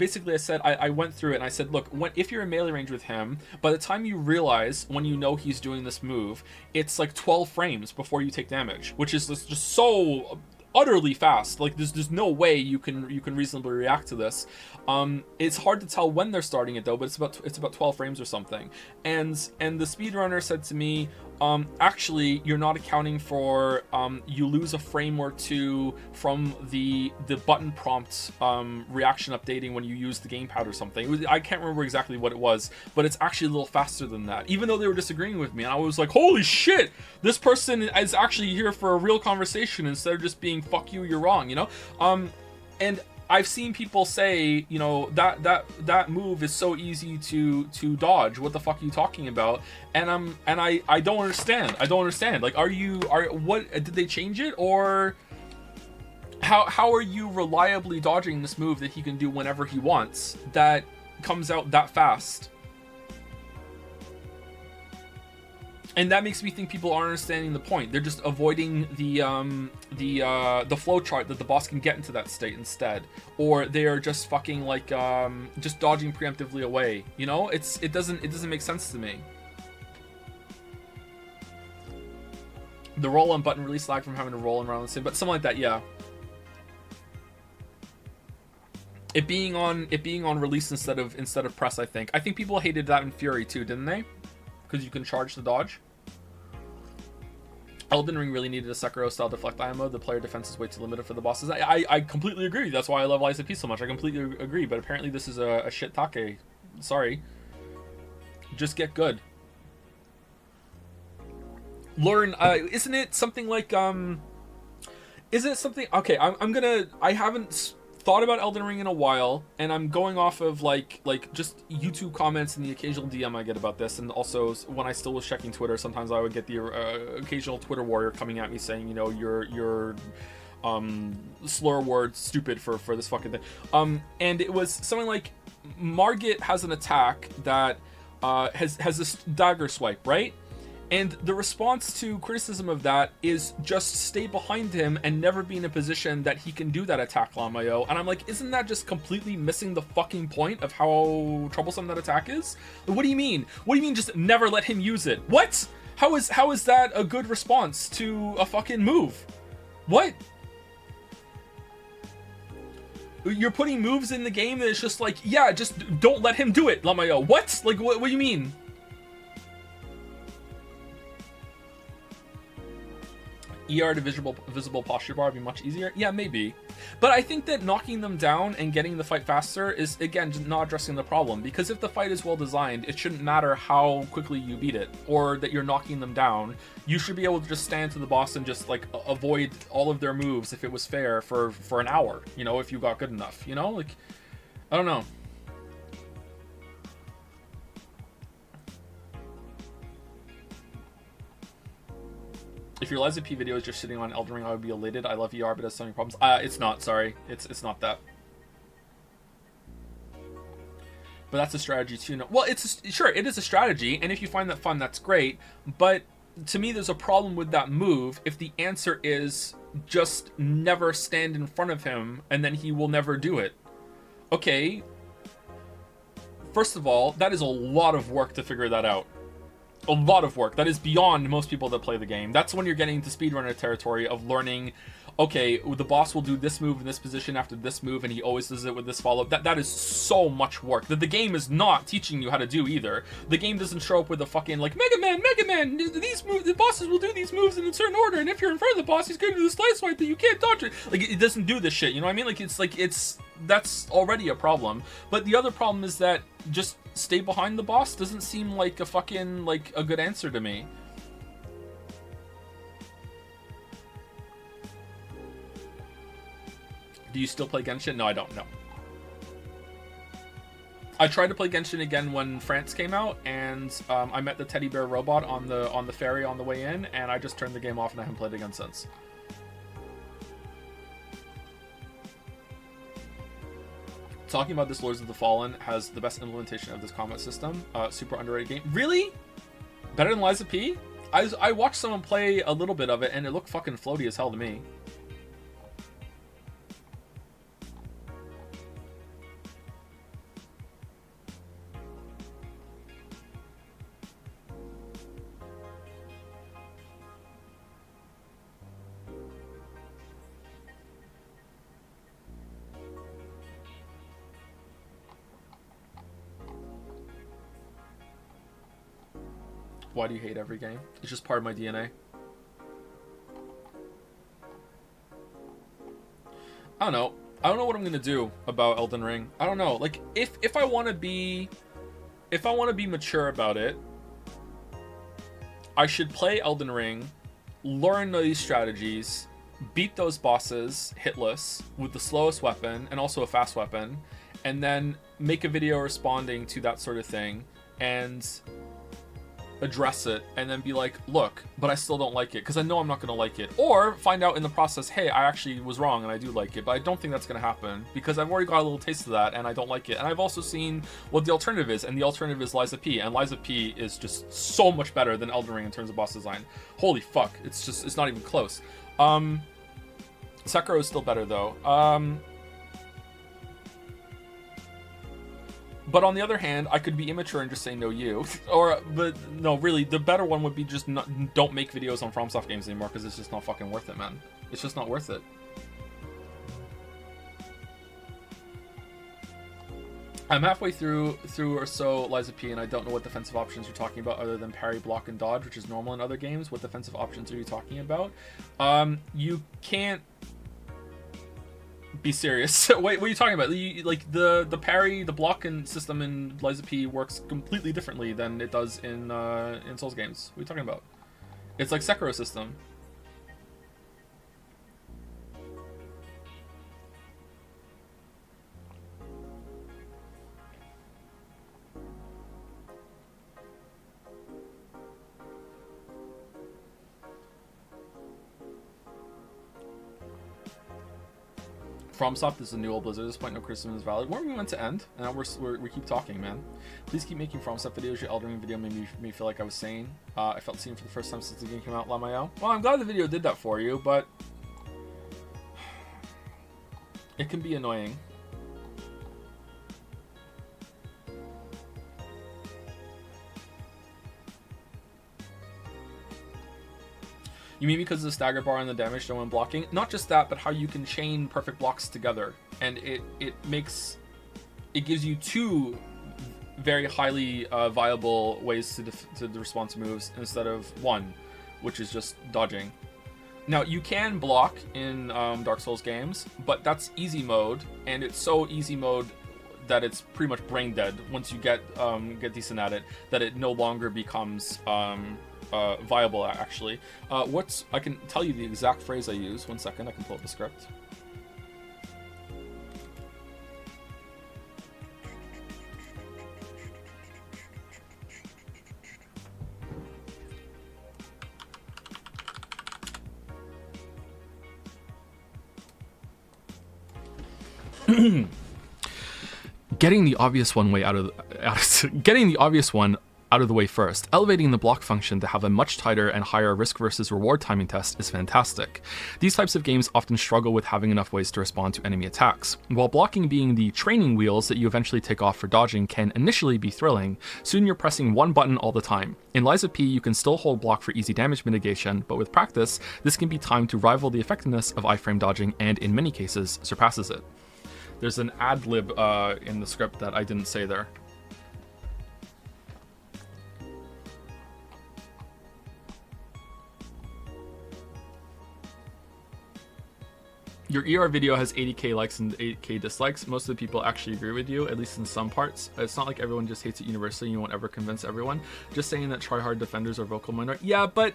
went through it and I said, look, if you're in melee range with him, by the time you realize when you know he's doing this move, it's like 12 frames before you take damage, which is just so utterly fast. Like there's no way you can reasonably react to this. It's hard to tell when they're starting it though, but it's about 12 frames or something. And the speedrunner said to me, actually you're not accounting for you lose a frame or two from the button prompt reaction updating when you use the gamepad or something. I can't remember exactly what it was, but it's actually a little faster than that, even though they were disagreeing with me. And I was like, holy shit, this person is actually here for a real conversation instead of just being fuck you, you're wrong, you know? And I've seen people say, you know, that move is so easy to dodge. What the fuck are you talking about? And I don't understand. I don't understand. Like, what did they change it, or how are you reliably dodging this move that he can do whenever he wants that comes out that fast? And that makes me think people aren't understanding the point. They're just avoiding the flow chart that the boss can get into that state instead, or they are just fucking like just dodging preemptively away. You know, it doesn't make sense to me. The roll on button release lag from having to roll around the same, but something like that, yeah. It being on release instead of press. I think people hated that in Fury too, didn't they? Because you can charge the dodge. Elden Ring really needed a Sekiro-style deflect ammo. The player defense is way too limited for the bosses. I completely agree. That's why I love Lies of P so much. I completely agree. But apparently this is a shit take. Sorry. Just get good. Learn. Isn't it something like Isn't it something? Okay, I haven't thought about Elden Ring in a while, and I'm going off of like just YouTube comments and the occasional DM I get about this, and also when I still was checking Twitter, sometimes I would get the occasional Twitter warrior coming at me saying, you know, you're slur word stupid for this fucking thing. And it was something like Margit has an attack that has this dagger swipe, right? And the response to criticism of that is just stay behind him and never be in a position that he can do that attack, Lamayo. And I'm like, isn't that just completely missing the fucking point of how troublesome that attack is? What do you mean? What do you mean just never let him use it? What? How is that a good response to a fucking move? What? You're putting moves in the game that it's just like, yeah, just don't let him do it, Lamayo. What? Like, what do you mean? ER to visible posture bar would be much easier. Yeah, maybe. But I think that knocking them down and getting the fight faster is, again, just not addressing the problem. Because if the fight is well designed, it shouldn't matter how quickly you beat it or that you're knocking them down. You should be able to just stand to the boss and just like avoid all of their moves if it was fair for an hour, you know, if you got good enough, you know? Like, I don't know. If your Lies of P video is just sitting on Elden Ring, I would be elated. I love ER, but it has so many problems. It's not, sorry. It's not that. But that's a strategy too. No, well, sure, it is a strategy, and if you find that fun, that's great. But to me, there's a problem with that move if the answer is just never stand in front of him, and then he will never do it. Okay. First of all, that is a lot of work to figure that out. A lot of work. That is beyond most people that play the game. That's when you're getting into speedrunner territory of learning, okay, the boss will do this move in this position after this move, and he always does it with this follow-up. That is so much work that the game is not teaching you how to do either. The game doesn't show up with a fucking, like, Mega Man, these moves, the bosses will do these moves in a certain order, and if you're in front of the boss, he's going to do the slide swipe that you can't dodge it. Like, it doesn't do this shit, you know what I mean? Like, that's already a problem. But the other problem is that just stay behind the boss doesn't seem like a fucking, like, a good answer to me. Do you still play Genshin? No, I don't. No. I tried to play Genshin again when France came out, and I met the teddy bear robot on the ferry on the way in, and I just turned the game off and I haven't played it again since. Talking about this, Lords of the Fallen has the best implementation of this combat system. Super underrated game. Really? Better than Lies of P? I watched someone play a little bit of it, and it looked fucking floaty as hell to me. Why do you hate every game? It's just part of my DNA. I don't know. I don't know what I'm gonna do about Elden Ring. I don't know. Like, if I want to be mature about it, I should play Elden Ring, learn these strategies, beat those bosses hitless with the slowest weapon and also a fast weapon, and then make a video responding to that sort of thing, and address it and then be like, look, but I still don't like it because I know I'm not going to like it. Or find out in the process, hey, I actually was wrong and I do like it, but I don't think that's going to happen because I've already got a little taste of that and I don't like it. And I've also seen what the alternative is, and the alternative is Lies of P, and Lies of P is just so much better than Elden Ring in terms of boss design. Holy fuck, it's not even close. Sekiro is still better though. But on the other hand, I could be immature and just say no you. But no, really, the better one would be just don't make videos on FromSoft games anymore because it's just not fucking worth it, man. It's just not worth it. I'm halfway through or so Lies of P, and I don't know what defensive options you're talking about other than parry, block, and dodge, which is normal in other games. What defensive options are you talking about? You can't be serious. Wait, what are you talking about? Like the parry, the block and system in Lies of P works completely differently than it does in Souls games. What are you talking about? It's like Sekiro system. FromSoft is a new old Blizzard. At this point, no criticism is valid. Where are we meant to end? And now we keep talking, man. Please keep making FromSoft videos. Your Elden Ring video made me feel like I was sane. I felt seen for the first time since the game came out, Lamayo. Well, I'm glad the video did that for you, but it can be annoying. You mean because of the stagger bar and the damage done when blocking? Not just that, but how you can chain perfect blocks together, and it gives you two very highly viable ways to respond to moves instead of one, which is just dodging. Now you can block in Dark Souls games, but that's easy mode, and it's so easy mode that it's pretty much brain dead once you get decent at it, that it no longer becomes viable actually. I can tell you the exact phrase I use. 1 second, I can pull up the script. Getting the obvious one out of the way first. Elevating the block function to have a much tighter and higher risk versus reward timing test is fantastic. These types of games often struggle with having enough ways to respond to enemy attacks. While blocking being the training wheels that you eventually take off for dodging can initially be thrilling, soon you're pressing one button all the time. In Lies of P, you can still hold block for easy damage mitigation, but with practice, this can be timed to rival the effectiveness of iframe dodging and in many cases surpasses it. There's an ad lib in the script that I didn't say there. Your ER video has 80k likes and 8k dislikes. Most of the people actually agree with you, at least in some parts. It's not like everyone just hates it universally and you won't ever convince everyone. Just saying that tryhard defenders are vocal minority. Yeah, but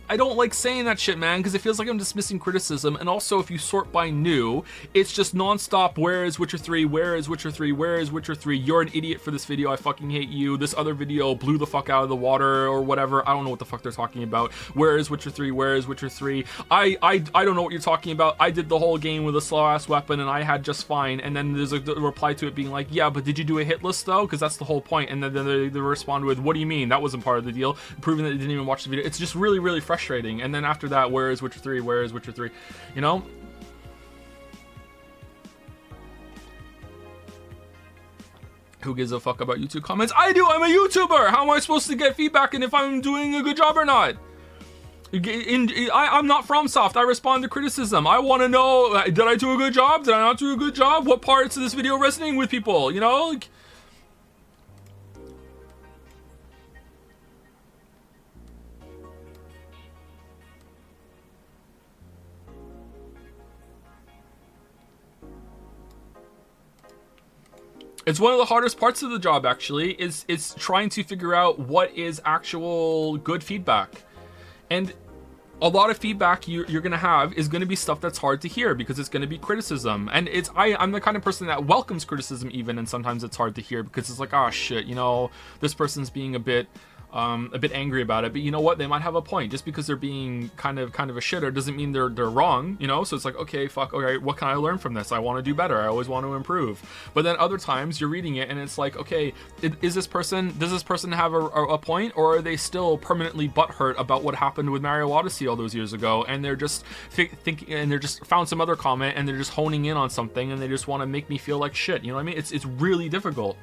I don't like saying that shit, man, because it feels like I'm dismissing criticism. And also, if you sort by new, it's just nonstop, where is Witcher 3, where is Witcher 3, where is Witcher 3, you're an idiot for this video, I fucking hate you, this other video blew the fuck out of the water, or whatever, I don't know what the fuck they're talking about, where is Witcher 3, where is Witcher 3, I don't know what you're talking about, I did the whole game with a slow ass weapon and I had just fine, and then there's a reply to it being like, yeah, but did you do a hit list though, because that's the whole point, and then they respond with, what do you mean, that wasn't part of the deal, proving that they didn't even watch the video. It's just really, really frustrating. And then after that, where is Witcher 3, where is Witcher 3, you know? Who gives a fuck about YouTube comments? I do, I'm a YouTuber! How am I supposed to get feedback and if I'm doing a good job or not? I'm not FromSoft. I respond to criticism. I want to know, did I do a good job? Did I not do a good job? What parts of this video are resonating with people? You know? Like, it's one of the hardest parts of the job, actually, is trying to figure out what is actual good feedback. And a lot of feedback you're going to have is going to be stuff that's hard to hear because it's going to be criticism. And I'm the kind of person that welcomes criticism even, and sometimes it's hard to hear because it's like, oh shit, you know, this person's being a bit a bit angry about it. But you know what? They might have a point. Just because they're being kind of a shitter doesn't mean they're wrong, you know? So it's like, okay, fuck, okay, what can I learn from this? I want to do better. I always want to improve. But then other times you're reading it and it's like, okay, does this person have a point, or are they still permanently butthurt about what happened with Mario Odyssey all those years ago, and they're just thinking, and they're just found some other comment and they're just honing in on something and they just want to make me feel like shit, you know what I mean? It's really difficult.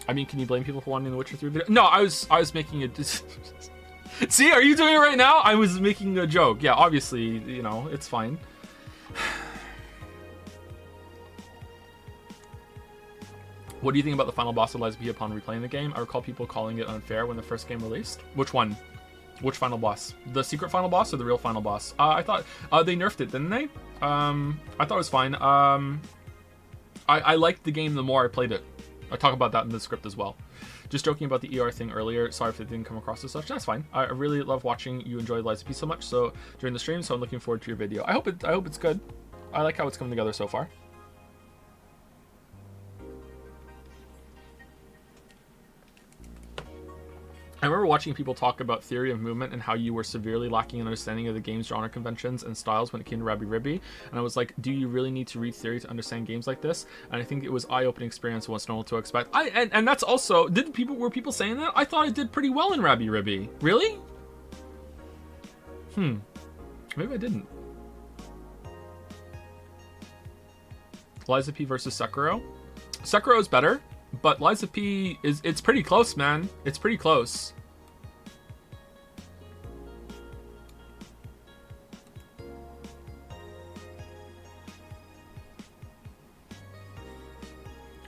I mean, can you blame people for wanting the Witcher 3 video? No, I was making a... See, are you doing it right now? I was making a joke. Yeah, obviously, you know, it's fine. What do you think about the final boss of Lies of P upon replaying the game? I recall people calling it unfair when the first game released. Which one? Which final boss? The secret final boss or the real final boss? I thought they nerfed it, didn't they? I thought it was fine. I liked the game the more I played it. I talk about that in the script as well. Just joking about the ER thing earlier. Sorry if it didn't come across as such. That's fine. I really love watching you enjoy Lies of P so much. So during the stream, so I'm looking forward to your video. I hope it's good. I like how it's coming together so far. I remember watching people talk about theory of movement and how you were severely lacking in understanding of the game's genre conventions and styles when it came to Rabbi Ribby. And I was like, do you really need to read theory to understand games like this? And I think it was eye-opening experience once known what to expect. And that's also, were people saying that? I thought I did pretty well in Rabbi Ribby. Really? Maybe I didn't. Lies of P versus Sekiro. Sekiro is better. But Lies of P it's pretty close, man. It's pretty close.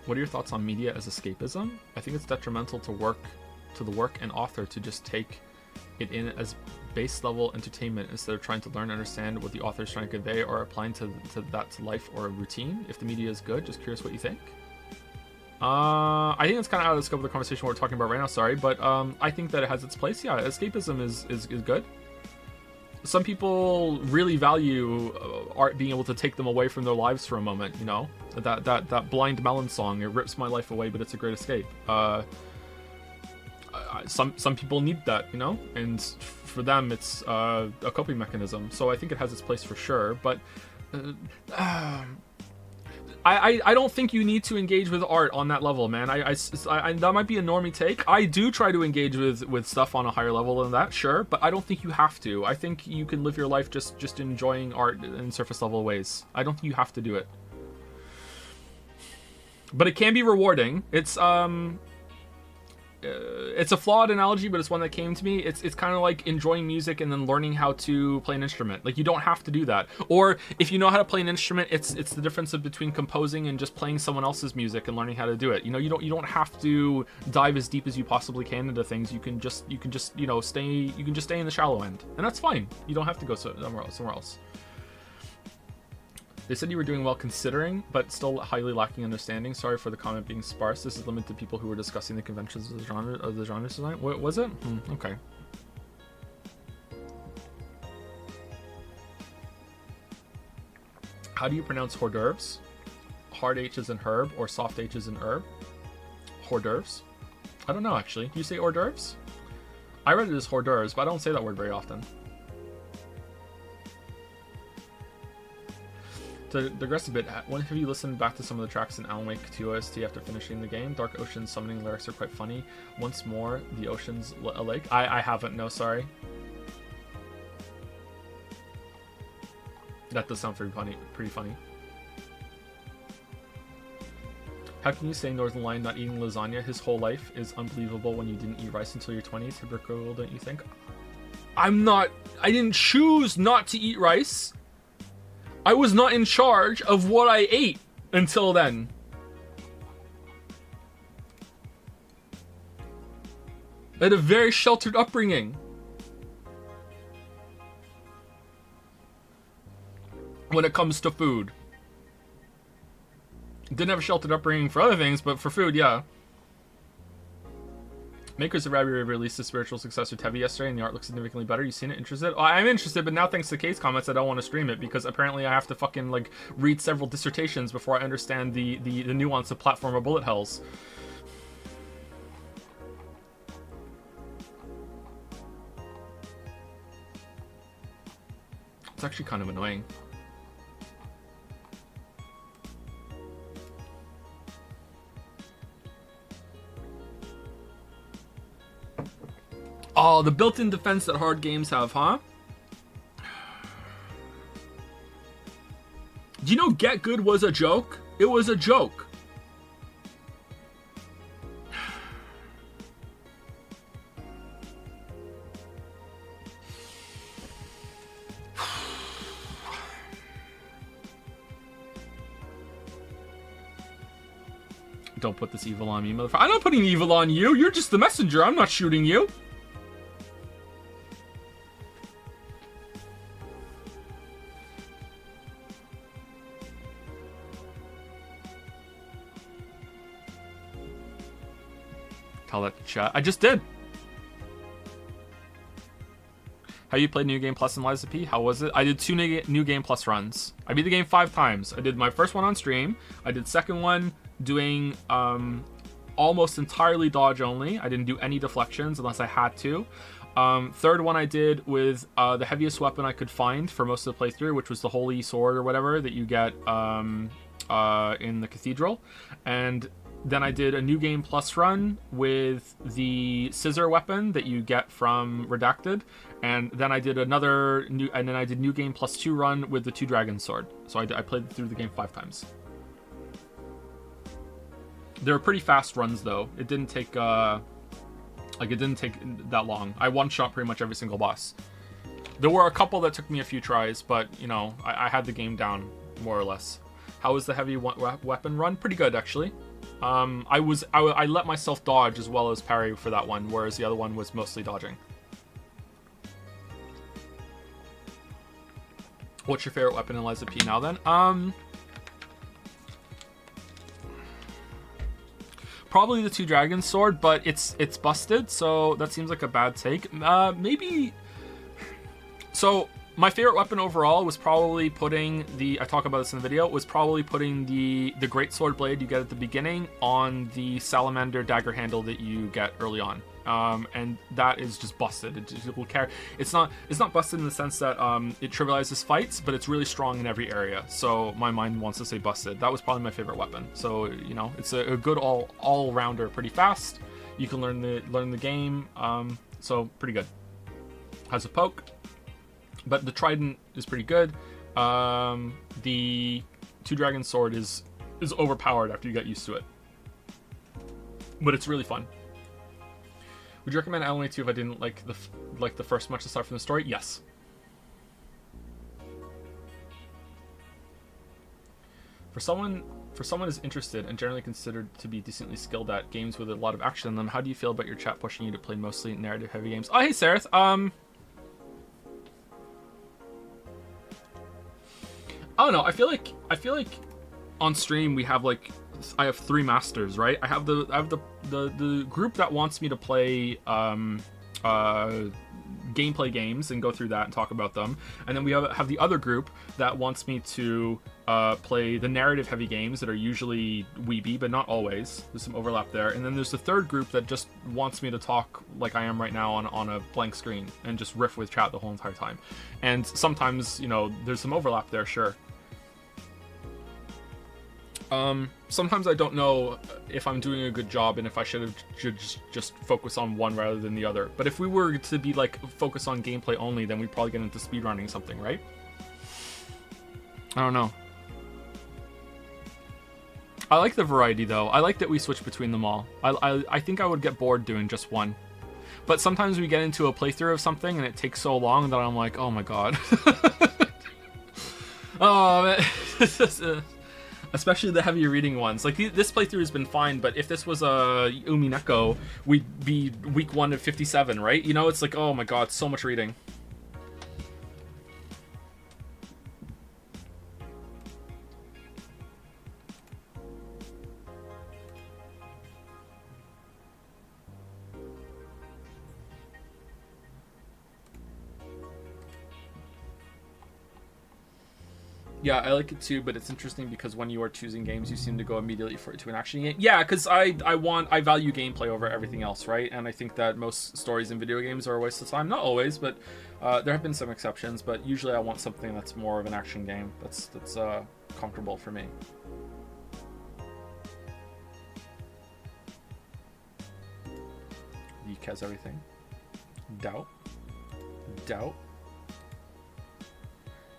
What are your thoughts on media as escapism? I think it's detrimental to the work and author to just take it in as base level entertainment instead of trying to learn and understand what the author is trying to convey or applying to that to life or a routine. If the media is good, just curious what you think. I think it's kind of out of the scope of the conversation we're talking about right now, sorry, but I think that it has its place. Yeah, escapism is good. Some people really value art being able to take them away from their lives for a moment, you know? That Blind Melon song, it rips my life away, but it's a great escape. Some people need that, you know? And for them, it's a coping mechanism. So I think it has its place for sure, but... I don't think you need to engage with art on that level, man. I that might be a normie take. I do try to engage with stuff on a higher level than that, sure, but I don't think you have to. I think you can live your life just enjoying art in surface level ways. I don't think you have to do it. But it can be rewarding. It's a flawed analogy, but it's one that came to me. It's kind of like enjoying music and then learning how to play an instrument. Like, you don't have to do that. Or if you know how to play an instrument, it's the difference between composing and just playing someone else's music and learning how to do it. You know, you don't have to dive as deep as you possibly can into things. You can just you know, stay in the shallow end, and that's fine. You don't have to go somewhere else. They said you were doing well considering, but still highly lacking understanding. Sorry for the comment being sparse. This is limited to people who were discussing the conventions of the genre design. What was it? Okay. How do you pronounce hors d'oeuvres? Hard H's in herb or soft H's in herb? Hors d'oeuvres? I don't know, actually. Do you say hors d'oeuvres? I read it as hors d'oeuvres, but I don't say that word very often. To digress a bit, when have you listened back to some of the tracks in Alan Wake 2 OST after finishing the game? Dark Ocean summoning lyrics are quite funny. Once more, the ocean's a lake. I haven't, no, sorry. That does sound pretty funny. How can you say Northern Lion not eating lasagna his whole life is unbelievable when you didn't eat rice until your 20s? Hypocritical, don't you think? I didn't choose not to eat rice. I was not in charge of what I ate until then. I had a very sheltered upbringing. When it comes to food. Didn't have a sheltered upbringing for other things, but for food, yeah. Makers of Rabbi Ribby released the spiritual successor Tevi yesterday, and the art looks significantly better. You seen it? Interested? Oh, I'm interested, but now thanks to Kate's comments, I don't want to stream it because apparently I have to fucking like read several dissertations before I understand the nuance of platformer bullet hells. It's actually kind of annoying. Oh, the built-in defense that hard games have, huh? Do you know Get Good was a joke? It was a joke. Don't put this evil on me, motherfucker. I'm not putting evil on you. You're just the messenger. I'm not shooting you. Tell that to chat. I just did. How you played New Game Plus and Liza P? How was it? I did 2 New Game Plus runs. I beat the game 5 times. I did my first one on stream. I did second one doing almost entirely dodge only. I didn't do any deflections unless I had to. Third one I did with the heaviest weapon I could find for most of the playthrough, which was the Holy Sword or whatever that you get in the Cathedral. And then I did a New Game Plus run with the scissor weapon that you get from Redacted, and then I did New Game Plus 2 run with the Two Dragon Sword. So I played through the game 5 times. They were pretty fast runs though. It didn't take that long. I one-shot pretty much every single boss. There were a couple that took me a few tries, but you know, I had the game down more or less. How was the heavy weapon run? Pretty good actually. I let myself dodge as well as parry for that one, whereas the other one was mostly dodging. What's your favorite weapon in Liza P now then? Probably the Two Dragon Sword, but it's busted, so that seems like a bad take. Maybe. So my favorite weapon overall was probably putting I talk about this in the video, was probably putting the Great Sword Blade you get at the beginning on the Salamander dagger handle that you get early on. And that is just busted. It will carry. It's not busted in the sense that it trivializes fights, but it's really strong in every area. So my mind wants to say busted. That was probably my favorite weapon. So you know, it's a good all rounder, pretty fast. You can learn the game. So pretty good. Has a poke. But the Trident is pretty good. The Two Dragon Sword is overpowered after you get used to it. But it's really fun. Would you recommend Alan Wake 2 if I didn't like the first much aside from the story? Yes. For someone who's interested and generally considered to be decently skilled at games with a lot of action in them, how do you feel about your chat pushing you to play mostly narrative heavy games? Oh hey Sareth. I don't know. I feel like on stream we have I have 3 masters, right? I have the group that wants me to play gameplay games and go through that and talk about them, and then we have the other group that wants me to play the narrative heavy games that are usually weeby but not always. There's some overlap there, and then there's the third group that just wants me to talk like I am right now on a blank screen and just riff with chat the whole entire time. And sometimes, you know, there's some overlap there, sure. Sometimes I don't know if I'm doing a good job and if I should just focus on one rather than the other. But if we were to be focus on gameplay only, then we'd probably get into speedrunning something, right? I don't know. I like the variety though. I like that we switch between them all. I think I would get bored doing just one. But sometimes we get into a playthrough of something and it takes so long that I'm like, oh my god. Oh man. Especially the heavy reading ones. Like this playthrough has been fine, but if this was a Umineko, we'd be week 1 of 57, right? You know, it's like, oh my god, so much reading. Yeah, I like it too, but it's interesting because when you are choosing games, you seem to go immediately to an action game. Yeah, because I value gameplay over everything else, right? And I think that most stories in video games are a waste of time. Not always, but there have been some exceptions. But usually, I want something that's more of an action game. That's comfortable for me. Yeek has everything. Doubt.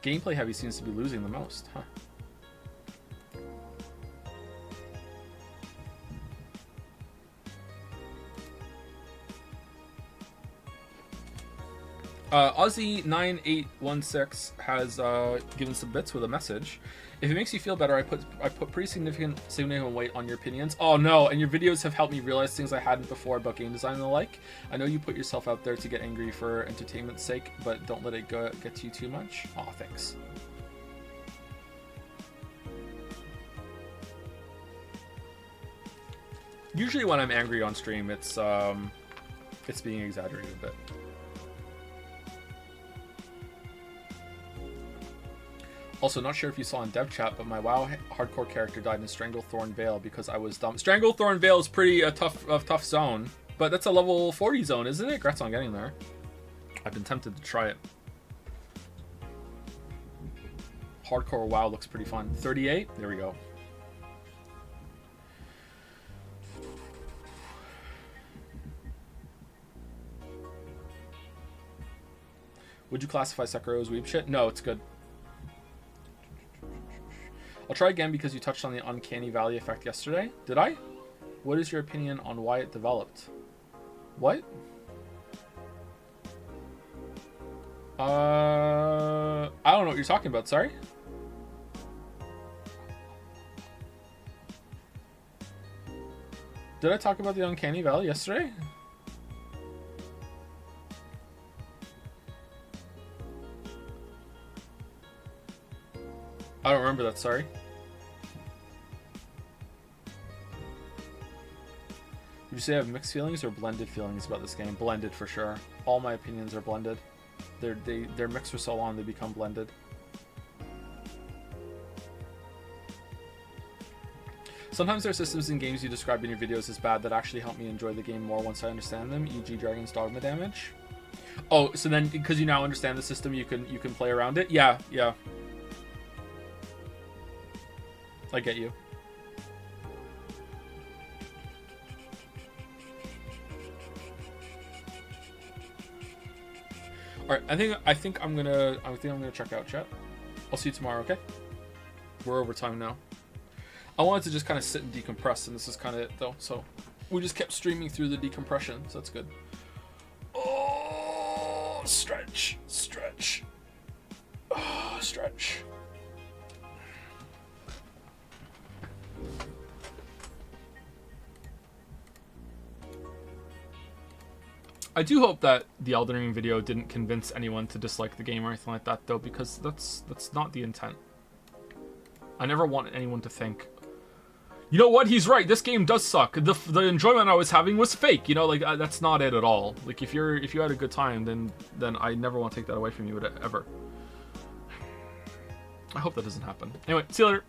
Gameplay heavy seems to be losing the most, huh? Aussie9816 has given some bits with a message. If it makes you feel better, I put pretty significant weight on your opinions. Oh no, and your videos have helped me realize things I hadn't before about game design and the like. I know you put yourself out there to get angry for entertainment's sake, but don't let it get to you too much. Aw, thanks. Usually when I'm angry on stream, it's being exaggerated a bit. Also, not sure if you saw in dev chat, but my WoW hardcore character died in Stranglethorn Vale because I was dumb. Stranglethorn Vale is pretty a tough zone, but that's a level 40 zone, isn't it? Congrats on getting there. I've been tempted to try it. Hardcore WoW looks pretty fun. 38? There we go. Would you classify Sekiro as weeb shit? No, it's good. I'll try again because you touched on the uncanny valley effect yesterday. Did I? What is your opinion on why it developed? What? I don't know what you're talking about, sorry. Did I talk about the uncanny valley yesterday? I don't remember that, sorry. Would you say I have mixed feelings or blended feelings about this game? Blended for sure. All my opinions are blended. They're mixed for so long they become blended. Sometimes there are systems in games you describe in your videos as bad that actually help me enjoy the game more once I understand them, e.g. Dragon's Dogma damage. Oh, so then because you now understand the system, you can play around it? Yeah. I get you. All right, I think I'm gonna check out, chat. I'll see you tomorrow, okay? We're over time now. I wanted to just kind of sit and decompress, and this is kind of it though. So we just kept streaming through the decompression, so that's good. Oh, stretch. Oh, stretch. I do hope that the Elden Ring video didn't convince anyone to dislike the game or anything like that, though, because that's not the intent. I never want anyone to think, you know what, he's right, this game does suck. The enjoyment I was having was fake, you know, like, that's not it at all. Like, if you had a good time, then I never want to take that away from you, ever. I hope that doesn't happen. Anyway, see you later.